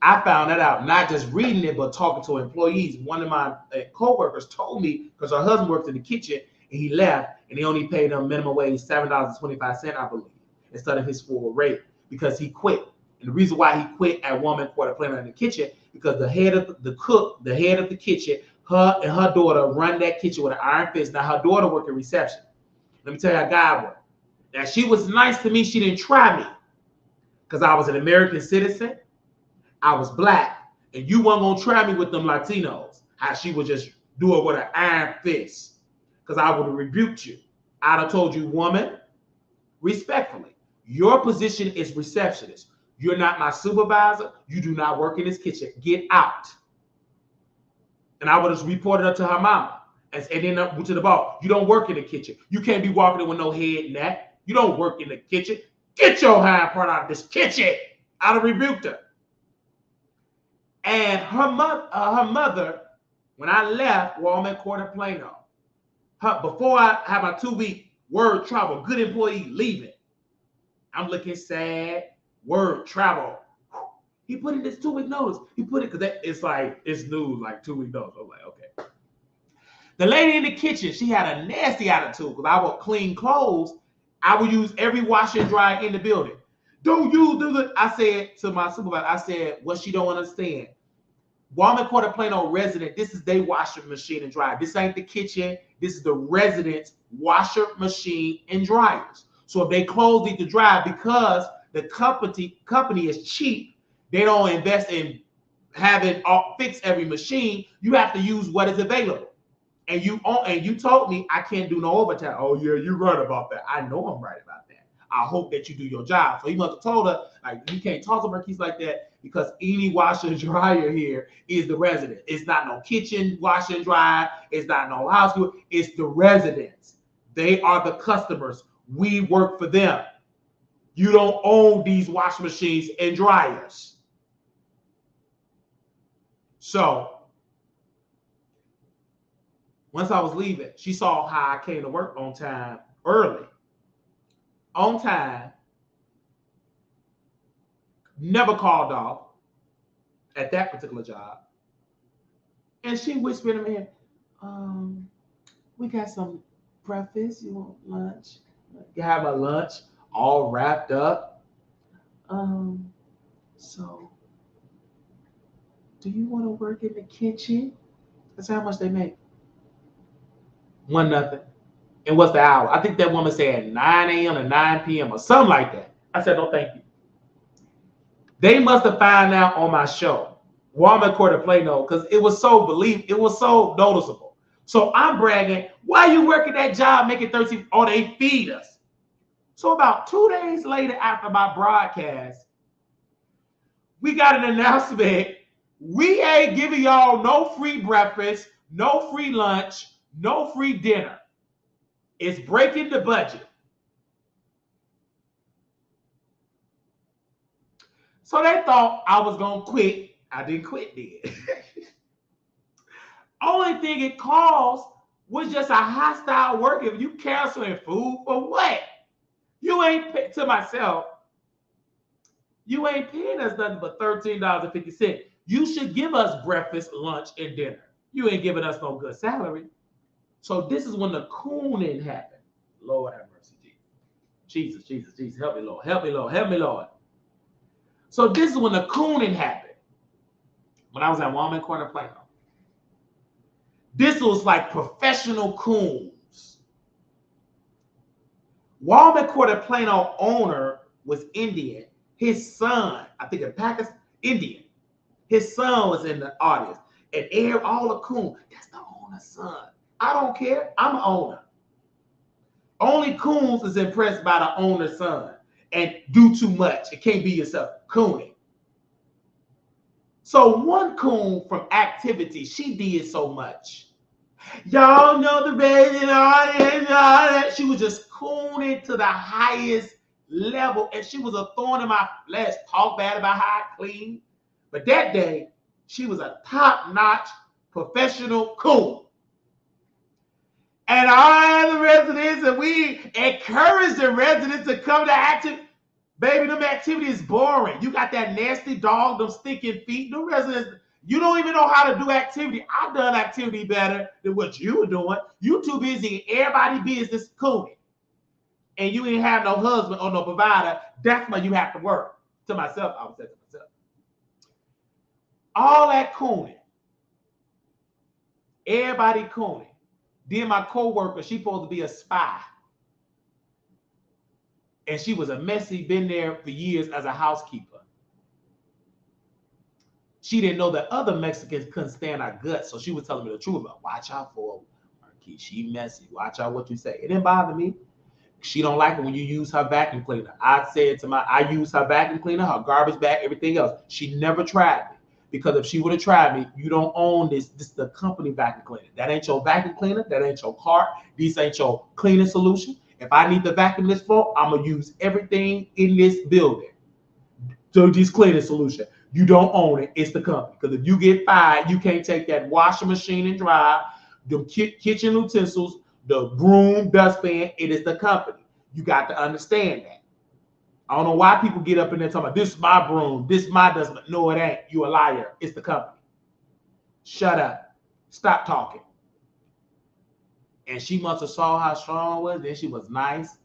A: I found that out, not just reading it, but talking to employees. One of my co-workers told me, because her husband worked in the kitchen, and he left, and he only paid them minimum wage $7.25, I believe, instead of his full rate, because he quit. And the reason why he quit at Woman Quarter Planner in the kitchen, because the head of the cook, the head of the kitchen, her and her daughter run that kitchen with an iron fist. Now, her daughter worked in reception. Let me tell you how God worked. Now, she was nice to me. She didn't try me because I was an American citizen. I was black, and you weren't going to try me with them Latinos. How she would just do it with an iron fist, because I would have rebuked you. I'd have told you, woman, respectfully, your position is receptionist. You're not my supervisor. You do not work in this kitchen. Get out. And I would have reported her to her mama and then up to the boss. You don't work in the kitchen. You can't be walking in with no head and neck. You don't work in the kitchen. Get your hind part out of this kitchen. I'd have rebuked her. And her mother, when I left Walmart Quarter Plano, before I have my 2-week word travel, good employee leaving, I'm looking sad. Word travel. He put in this 2-week notice. He put it because it's like it's news, like 2-week notice. I'm like, okay. The lady in the kitchen, she had a nasty attitude because I would clean clothes. I would use every washer and dryer in the building. Don't you do the? I said to my supervisor, I said, what she don't understand. Walmart Quarter Plano resident, this is their washer machine and dryer. This ain't the kitchen. This is the resident's washer machine and dryers. So if they clothes need to dry, because the company is cheap, they don't invest in having fix every machine. You have to use what is available. And you told me I can't do no overtime. Oh yeah, you're right about that. I know I'm right about that. I hope that you do your job. So he must have told her, like, you can't talk to Marquise like that, because any washer and dryer here is the resident. It's not no kitchen washer and dryer. It's not no housekeeper. It's the residents. They are the customers. We work for them. You don't own these washing machines and dryers. So once I was leaving, she saw how I came to work on time, early, on time, never called off at that particular job. And she whispered in my ear, we got some breakfast. You want lunch? You have a lunch all wrapped up. So do you want to work in the kitchen? That's how much they make. 1-0. And what's the hour? I think that woman said 9 a.m. to 9 p.m. or something like that. I said, no, thank you. They must have found out on my show, Walmart Quarter Plano, because it was so noticeable. So I'm bragging, why you working that job making 13? Oh, they feed us. So about 2 days later after my broadcast, we got an announcement. We ain't giving y'all no free breakfast, no free lunch, no free dinner. It's breaking the budget. So they thought I was going to quit. I didn't quit then. Only thing it caused was just a hostile work. If you canceling food for what? You ain't, to myself, you ain't paying us nothing but $13.50. You should give us breakfast, lunch, and dinner. You ain't giving us no good salary. So this is when the cooning happened. Lord have mercy, Jesus. Jesus. Help me, Lord. Help me, Lord. So this is when the cooning happened. When I was at Walmart Quarter Plano. This was like professional coons. Walmart Quarter Plano owner was Indian. His son, I think in Pakistan, Indian. His son was in the audience. And all the coons, that's the owner's son. I don't care. I'm an owner. Only coons is impressed by the owner's son and do too much. It can't be yourself. Cooning. So one coon from activity, she did so much. Y'all know the baby and all that. She was just cooning to the highest level, and she was a thorn in my flesh. Talk bad about how I clean. But that day, she was a top-notch professional coon. And all the residents, and we encourage the residents to come to activity. Baby, them activity is boring. You got that nasty dog, them stinking feet. The residents, you don't even know how to do activity. I've done activity better than what you were doing. You too busy in everybody's business cooning. And you ain't have no husband or no provider. That's why you have to work. To myself, I would say to myself. All that cooning. Everybody cooning. Then my co-worker, she supposed to be a spy. And she was a messy, been there for years as a housekeeper. She didn't know that other Mexicans couldn't stand our guts. So she was telling me the truth about, watch out for her. She messy. Watch out what you say. It didn't bother me. She don't like it when you use her vacuum cleaner. I use her vacuum cleaner, her garbage bag, everything else. She never tried me. Because if she would have tried me, you don't own this. This is the company vacuum cleaner. That ain't your vacuum cleaner. That ain't your cart. These ain't your cleaning solution. If I need to vacuum this floor, I'm going to use everything in this building. So this cleaning solution. You don't own it. It's the company. Because if you get fired, you can't take that washing machine and dryer, the kitchen utensils, the broom, dustpan. It is the company. You got to understand that. I don't know why people get up in there talking about, this is my broom, this is my dustpan. No, it ain't. You a liar. It's the company. Shut up. Stop talking. And she must have saw how strong I was. Then she was nice.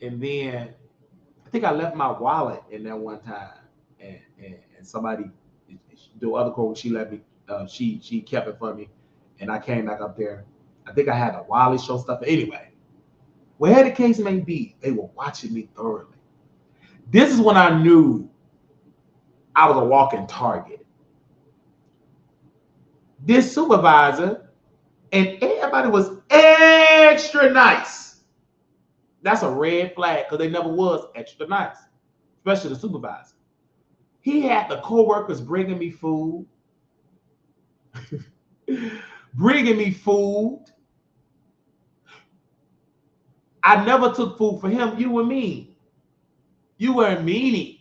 A: And then I think I left my wallet in there one time. And somebody, the other coach, she let me, she kept it for me. And I came back up there. I think I had a Wiley Show stuff. Anyway, whatever the case may be, they were watching me thoroughly. This is when I knew I was a walking target. This supervisor and everybody was extra nice. That's a red flag because they never was extra nice, especially the supervisor. He had the co-workers bringing me food. Bringing me food. I never took food for him. You were mean. You were a meanie.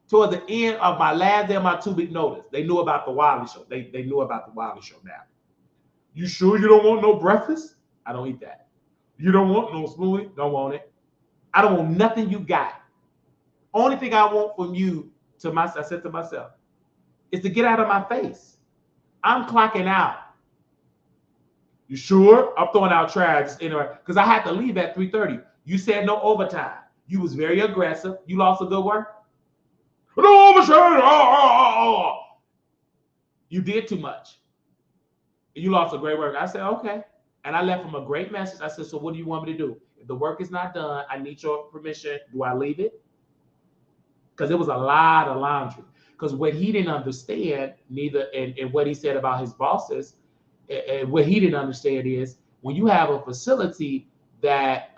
A: Toward the end of my last day of my 2-week notice, they knew about the Wiley Show. They knew about the Wiley Show now. You sure you don't want no breakfast? I don't eat that. You don't want no smoothie? Don't want it. I don't want nothing you got. Only thing I want from you, I said to myself, is to get out of my face. I'm clocking out. You sure? I'm throwing out trash anyway because I had to leave at 3:30. You said no overtime. You was very aggressive. You lost a good work. No overtime. You did too much. You lost a great work. I said, okay. And I left him a great message. I said, so what do you want me to do? If the work is not done, I need your permission. Do I leave it? Because it was a lot of laundry. Because what he didn't understand, and what he said about his bosses, and what he didn't understand is when you have a facility that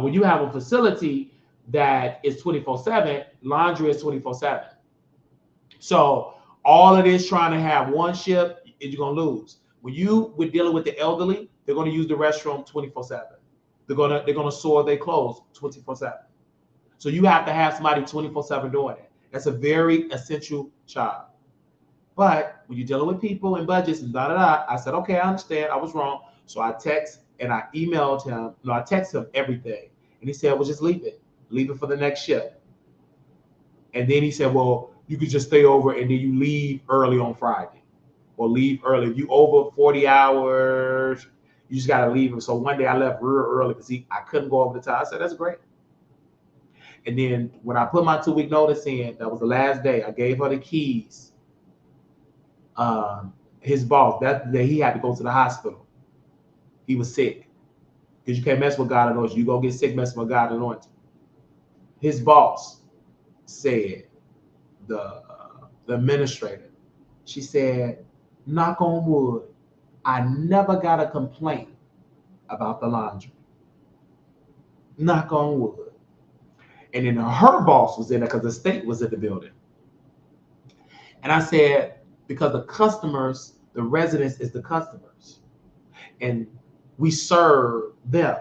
A: when you have a facility that is 24/7, laundry is 24/7. So all of this trying to have one shift, you're gonna lose. When you were dealing with the elderly, they're gonna use the restroom 24/7. They're gonna soil their clothes 24/7. So you have to have somebody 24/7 doing it. That's a very essential job. But when you're dealing with people and budgets and I said, okay, I understand. I was wrong. So I text and I emailed him. No, I texted him everything. And he said, well, just leave it. Leave it for the next shift. And then he said, well, you could just stay over and then you leave early on Friday. Or leave early. If you over 40 hours, you just got to leave. So one day I left real early because I couldn't go over the time. I said, that's great. And then when I put my 2-week notice in, that was the last day, I gave her the keys. His boss, that day he had to go to the hospital. He was sick. Because you can't mess with God anointing. You go get sick messing with God anointing. His boss said, the administrator, she said, knock on wood, I never got a complaint about the laundry. Knock on wood. And then her boss was in there because the state was in the building. And I said, because the customers, the residents is the customers. And we serve them.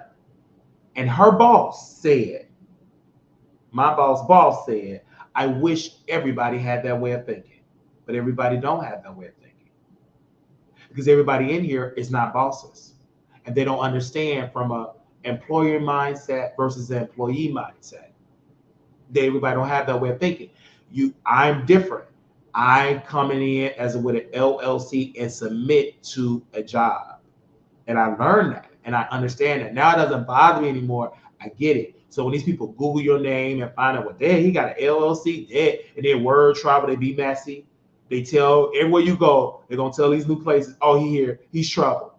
A: And her boss said, my boss said, I wish everybody had that way of thinking, but everybody don't have that way of thinking because everybody in here is not bosses, and they don't understand from a employer mindset versus an employee mindset. Everybody don't have that way of thinking. I'm different. I'm coming in as with an LLC and submit to a job, and I learned that and I understand that now. It doesn't bother me anymore. I get it. So when these people Google your name and find out what he got an LLC there, and their word travel, they be messy. They tell everywhere you go, they're gonna tell these new places, oh, he's trouble.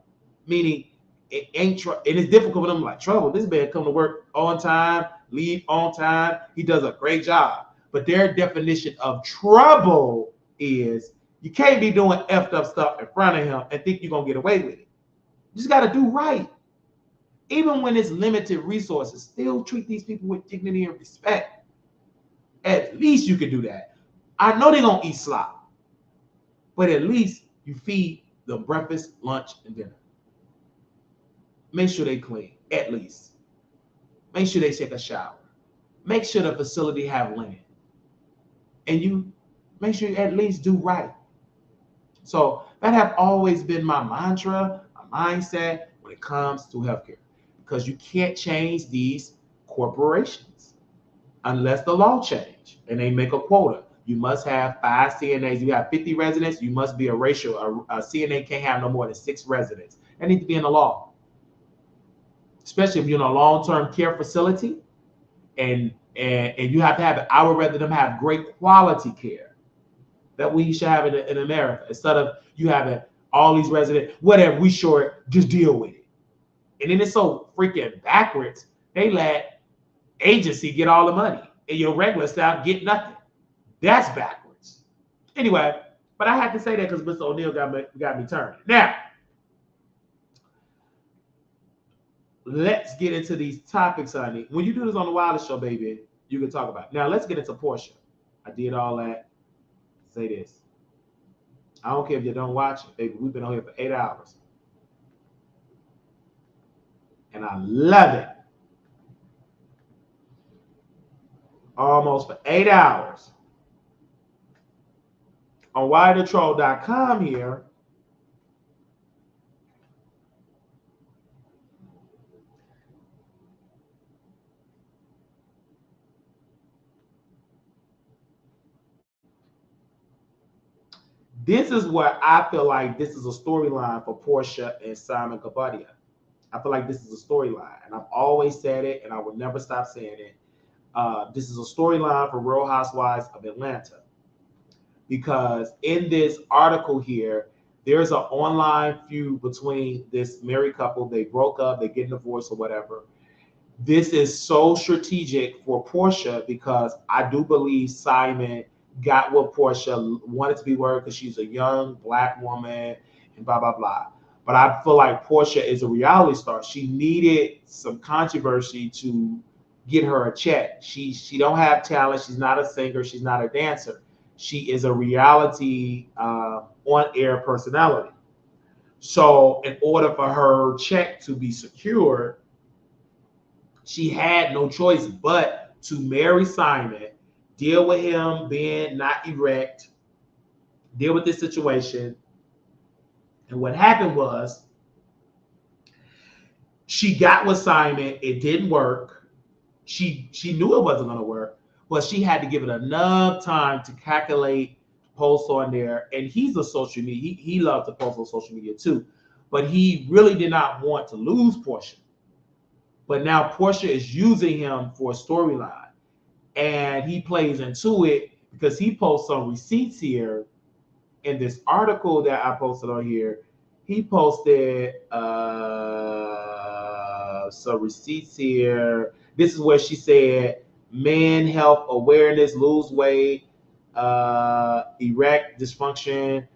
A: Meaning it ain't trouble. And it's difficult for them like trouble. This man come to work on time, leave on time. He does a great job. But their definition of trouble is you can't be doing effed up stuff in front of him and think you're gonna get away with it. You just gotta do right. Even when it's limited resources, still treat these people with dignity and respect. At least you can do that. I know they're gonna eat slop, but at least you feed them breakfast, lunch, and dinner. Make sure they clean, at least. Make sure they take a shower. Make sure the facility have linen. And you make sure you at least do right. So that have always been my mantra, my mindset when it comes to healthcare. Because you can't change these corporations unless the law change and they make a quota. You must have 5 CNAs. You have 50 residents, you must be a ratio. A CNA can't have no more than 6 residents. That needs to be in the law. Especially if you're in a long-term care facility and you have to have it. I would rather them have great quality care. That we should have in America. Instead of you having all these residents, whatever, we short, just deal with it. And then it's so freaking backwards. They let agency get all the money and your regular staff get nothing. That's backwards. Anyway, but I had to say that because Mr. O'Neill got me turning. Now, let's get into these topics, honey. When you do this on the Wiley Show, baby, you can talk about it. Now, let's get into Porsha. I did all that. Say this. I don't care if you don't watch it, baby. We've been on here for 8 hours. And I love it. Almost for 8 hours. On WileyTheTroll.com here. This is what I feel like this is a storyline for Porsha and Simon Gabardia. I feel like this is a storyline, and I've always said it, and I will never stop saying it. This is a storyline for Real Housewives of Atlanta, because in this article here, there's an online feud between this married couple. They broke up, they get a divorce or whatever. This is so strategic for Porsha because I do believe Simon got what Porsha wanted to be with because she's a young Black woman and blah, blah, blah. But I feel like Porsha is a reality star. She needed some controversy to get her a check. She don't have talent. She's not a singer. She's not a dancer. She is a reality on-air personality. So in order for her check to be secured, she had no choice but to marry Simon, deal with him being not erect, deal with this situation. And what happened was she got with Simon. It didn't work. She knew it wasn't going to work, but she had to give it enough time to calculate, post on there. And he's a social media. He loves to post on social media too, but he really did not want to lose Porsha. But now Porsha is using him for a storyline, and he plays into it because he posts some receipts here. In this article that I posted on here, he posted some receipts here. This is where she said, men health awareness, lose weight, erect dysfunction.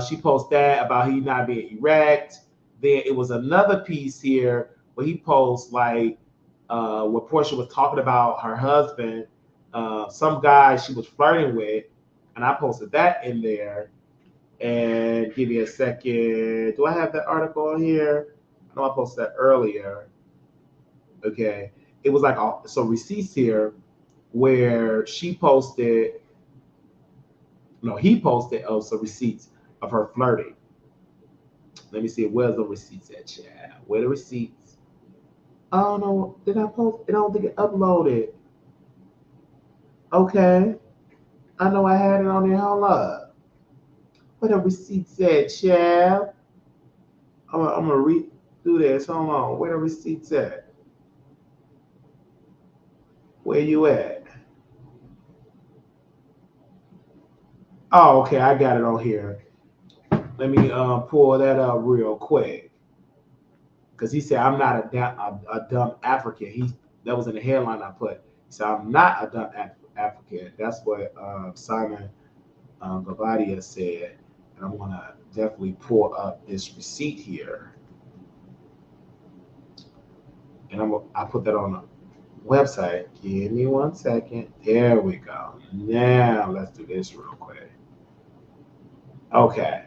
A: She posted that about he not being erect. Then it was another piece here where he posts like where Porsha was talking about her husband, some guy she was flirting with, and I posted that in there. And give me a second. Do I have that article on here? I know I posted that earlier. Okay. It was like, so receipts here. where he posted some receipts of her flirting. Let me see, where's the receipts at, chat? Where the receipts? Oh no, did I post? I don't think it uploaded. Okay. I know I had it on there. Hold up. Where the receipts at, chat? I'm gonna read through this. Hold on. Where the receipts at? Where you at? Oh, okay. I got it on here. Let me pull that up real quick. Because he said, I'm not a dumb African. That was in the headline I put. He said, I'm not a dumb African. That's what Simon Gavadia said. And I'm going to definitely pull up this receipt here. And I put that on the website. Give me 1 second. There we go. Now let's do this real quick. Okay.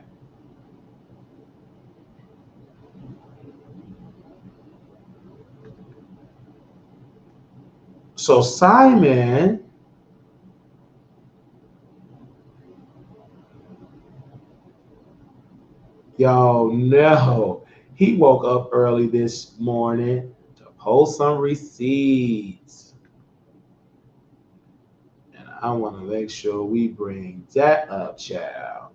A: So Simon no, he woke up early this morning to post some receipts. And I want to make sure we bring that up, child.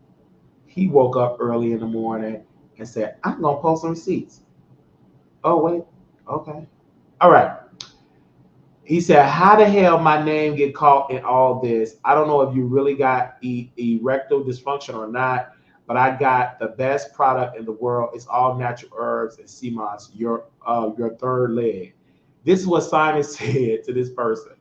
A: He woke up early in the morning and said, I'm going to post some receipts. Oh, wait. Okay. All right. He said, how the hell my name get caught in all this? I don't know if you really got erectile dysfunction or not, but I got the best product in the world. It's all natural herbs and sea moss, your third leg. This is what Simon said to this person.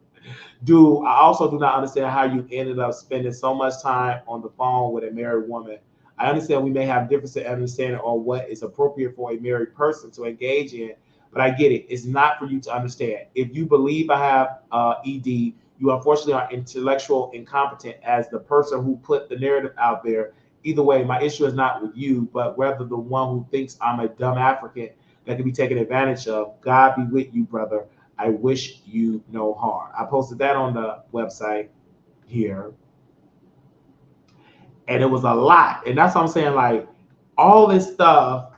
A: Dude, I also do not understand how you ended up spending so much time on the phone with a married woman. I understand we may have difference in understanding on what is appropriate for a married person to engage in, but I get it. It's not for you to understand. If you believe I have ED, you unfortunately are intellectual incompetent as the person who put the narrative out there. Either way, my issue is not with you, but rather the one who thinks I'm a dumb African that can be taken advantage of. God be with you, brother. I wish you no harm. I posted that on the website here. And it was a lot. And that's what I'm saying, like, all this stuff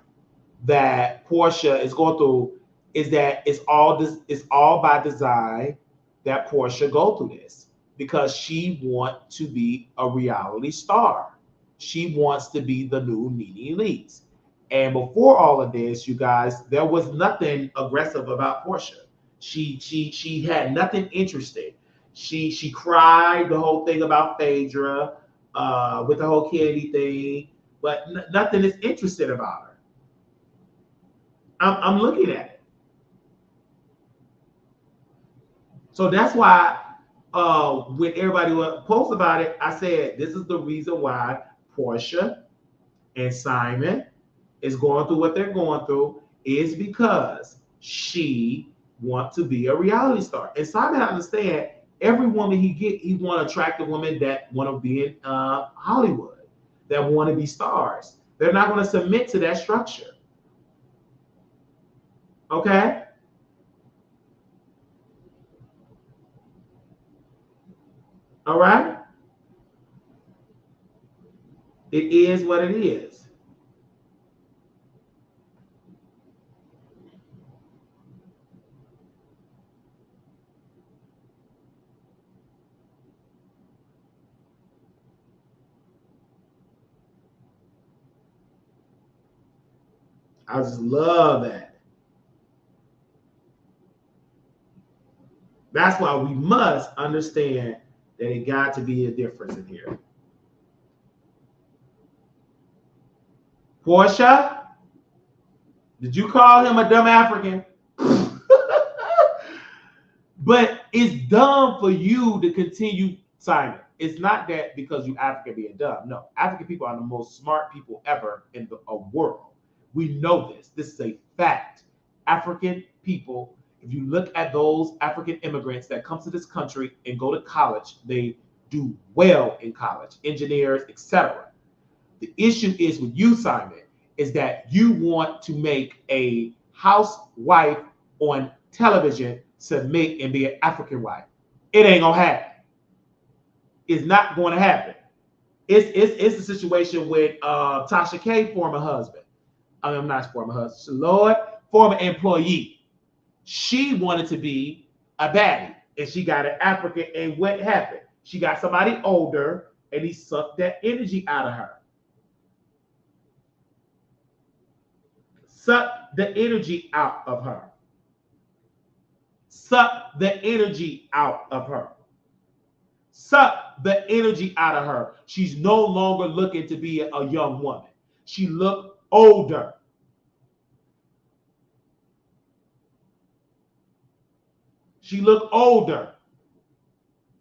A: that Porsha is going through is that it's all by design that Porsha go through this because she wants to be a reality star. She wants to be the new Nene Leakes. And before all of this, you guys, there was nothing aggressive about Porsha. She had nothing interesting. She cried the whole thing about Phaedra with the whole candy thing, but nothing is interested about her. I'm looking at it. So that's why when everybody posts about it, I said this is the reason why Porsha and Simon is going through what they're going through is because she wants to be a reality star. And Simon understand every woman he want attractive women that want to be in Hollywood, that want to be stars. They're not going to submit to that structure. Okay? All right? It is what it is. I just love that. That's why we must understand that it got to be a difference in here. Porsha, did you call him a dumb African? But it's dumb for you to continue, Simon. It's not that because you African being dumb. No, African people are the most smart people ever in the world. We know this. This is a fact. African people, if you look at those African immigrants that come to this country and go to college, they do well in college, engineers, etc. The issue is with you, Simon, is that you want to make a housewife on television submit and be an African wife. It ain't gonna happen. It's not going to happen. It's a situation with Tasha K, former husband. I'm not former husband. Lord, former employee. She wanted to be a baddie, and she got an African. And what happened? She got somebody older, and he sucked that energy out of her. Suck the energy out of her. Suck the energy out of her. Suck the energy out of her. She's no longer looking to be a young woman. She looked older. She looked older.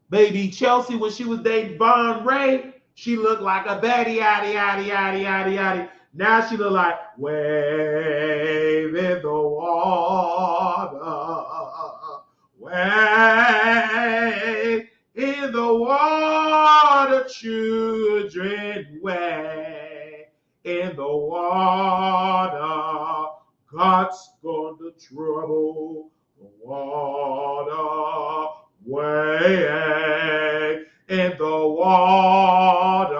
A: Baby Chelsea, when she was dating Von Ray, she looked like a baddie, yaddy, yaddy, yaddy, yaddy, yaddy. Now she look like wave in the water, wave in the water, children, wave in the water. God's gonna trouble the water, wave in the water,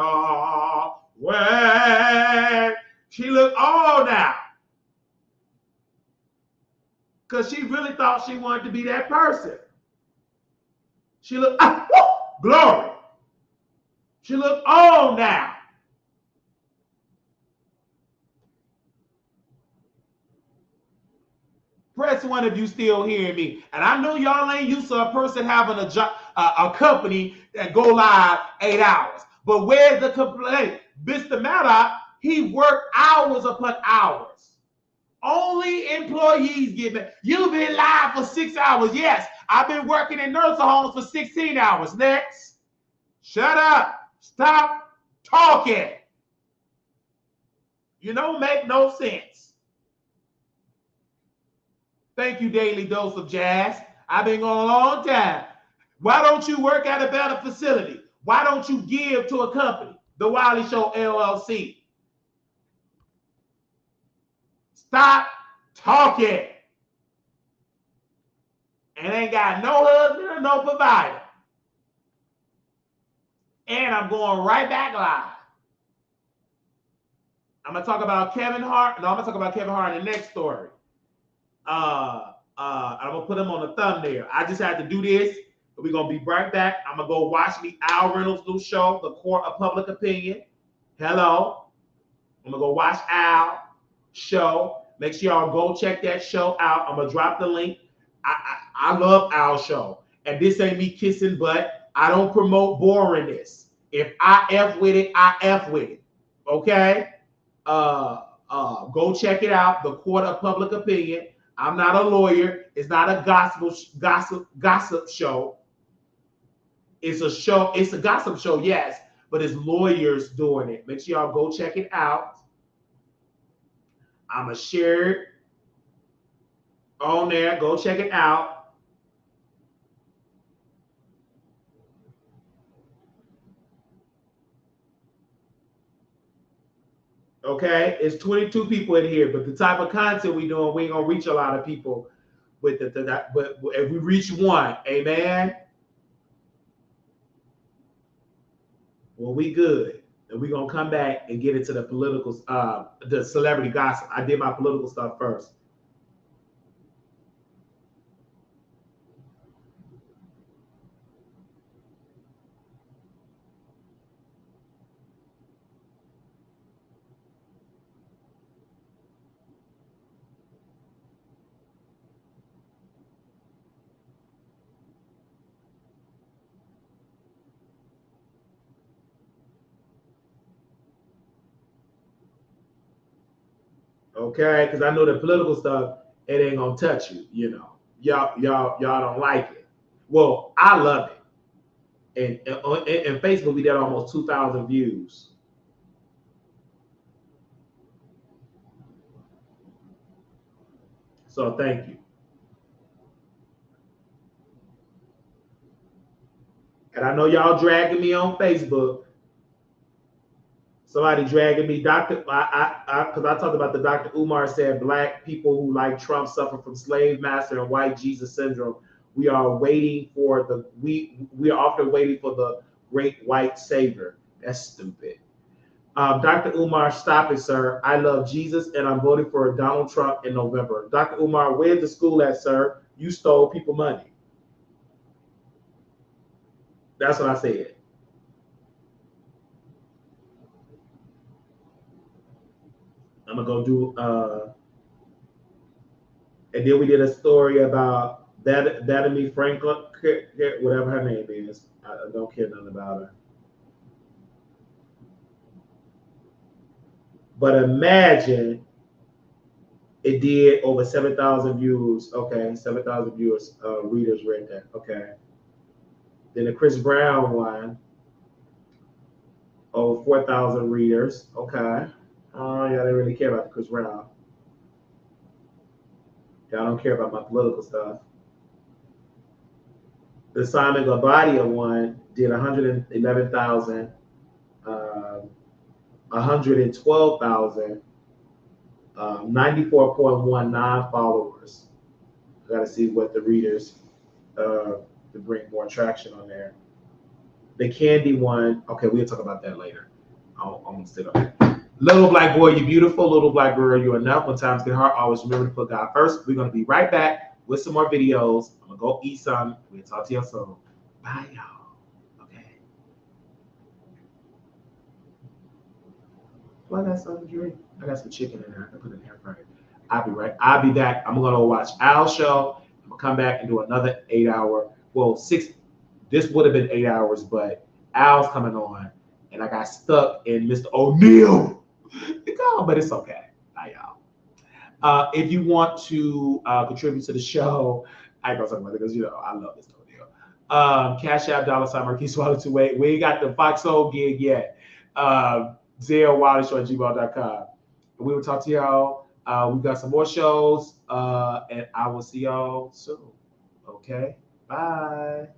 A: wave. She looked old now. Because she really thought she wanted to be that person. She looked, glory. She looked old now. Press one if you still hearing me. And I know y'all ain't used to a person having a job, a company that go live 8 hours. But where's the complaint? Mr. Maddox, he worked hours upon hours. Only employees get it. You've been live for 6 hours. Yes, I've been working in nursing homes for 16 hours. Next. Shut up. Stop talking. You don't make no sense. Thank you, Daily Dose of Jazz. I've been going a long time. Why don't you work at a better facility? Why don't you give to a company? The Wiley Show, LLC. Stop talking. And ain't got no husband or no provider. And I'm going right back live. I'm going to talk about Kevin Hart. No, I'm going to talk about Kevin Hart in the next story. I'm going to put him on the thumbnail. I just had to do this. We're going to be right back. I'm going to go watch the Al Reynolds' new show, The Court of Public Opinion. Hello. I'm going to go watch Al show. Make sure y'all go check that show out. I'm going to drop the link. I love Al show. And this ain't me kissing butt. I don't promote boringness. If I F with it, I F with it. Okay? Go check it out. The Court of Public Opinion. I'm not a lawyer. It's not a gossip show. It's a show. It's a gossip show, yes, but it's lawyers doing it. Make sure y'all go check it out. I'm going to share it on there. Go check it out. Okay, it's 22 people in here, but the type of content we doing, we ain't gonna reach a lot of people with that. But if we reach one, amen. Well, we good, and we gonna come back and get into the political, the celebrity gossip. I did my political stuff first. Okay, because I know the political stuff, it ain't gonna touch you, you know. Y'all don't like it. Well, I love it. And Facebook, we did almost 2,000 views. So thank you. And I know y'all dragging me on Facebook. Somebody dragging me, because I talked about the Dr. Umar said black people who like Trump suffer from slave master and white Jesus syndrome. We are waiting for we are often waiting for the great white savior. That's stupid. Dr. Umar, stop it, sir. I love Jesus and I'm voting for Donald Trump in November. Dr. Umar, where's the school at, sir? You stole people money. That's what I said. I'm gonna go do and then we did a story about Bethany Franklin, whatever her name is. I don't care nothing about her. But imagine it did over 7,000 views. Okay, 7,000 viewers, readers read that. Okay. Then the Chris Brown one, over 4,000 readers. Okay. Oh, y'all didn't really care about the Chris Brown. Y'all don't care about my political stuff. The Simon Gabadia one did 111,000, 112,000, 94.1 non-followers. I gotta see what the readers to bring more traction on there. The Candy one, okay, we'll talk about that later. I'm gonna sit on that. Little black boy, you beautiful. Little black girl, you enough. When times get hard, always remember to put God first. We're gonna be right back with some more videos. I'm gonna go eat some. We'll talk to you soon. Bye, y'all. Okay. Well, I got something to drink. I got some chicken in there. I can put it in the air fryer. I'll be back. I'm gonna watch Al's show. I'm gonna come back and do another 8-hour. Well, 6. This would have been 8 hours, but Al's coming on, and I got stuck in Mr. O'Neal. But it's okay. Bye, y'all. If you want to contribute to the show, I ain't gonna talk about it because I love Mr. O'Neal. Cash App, $ Marquis Swallow 28. We ain't got the Fox Soul gig yet. Zale Wiley Show at gmail.com. We will talk to y'all. We've got some more shows, and I will see y'all soon. Okay? Bye.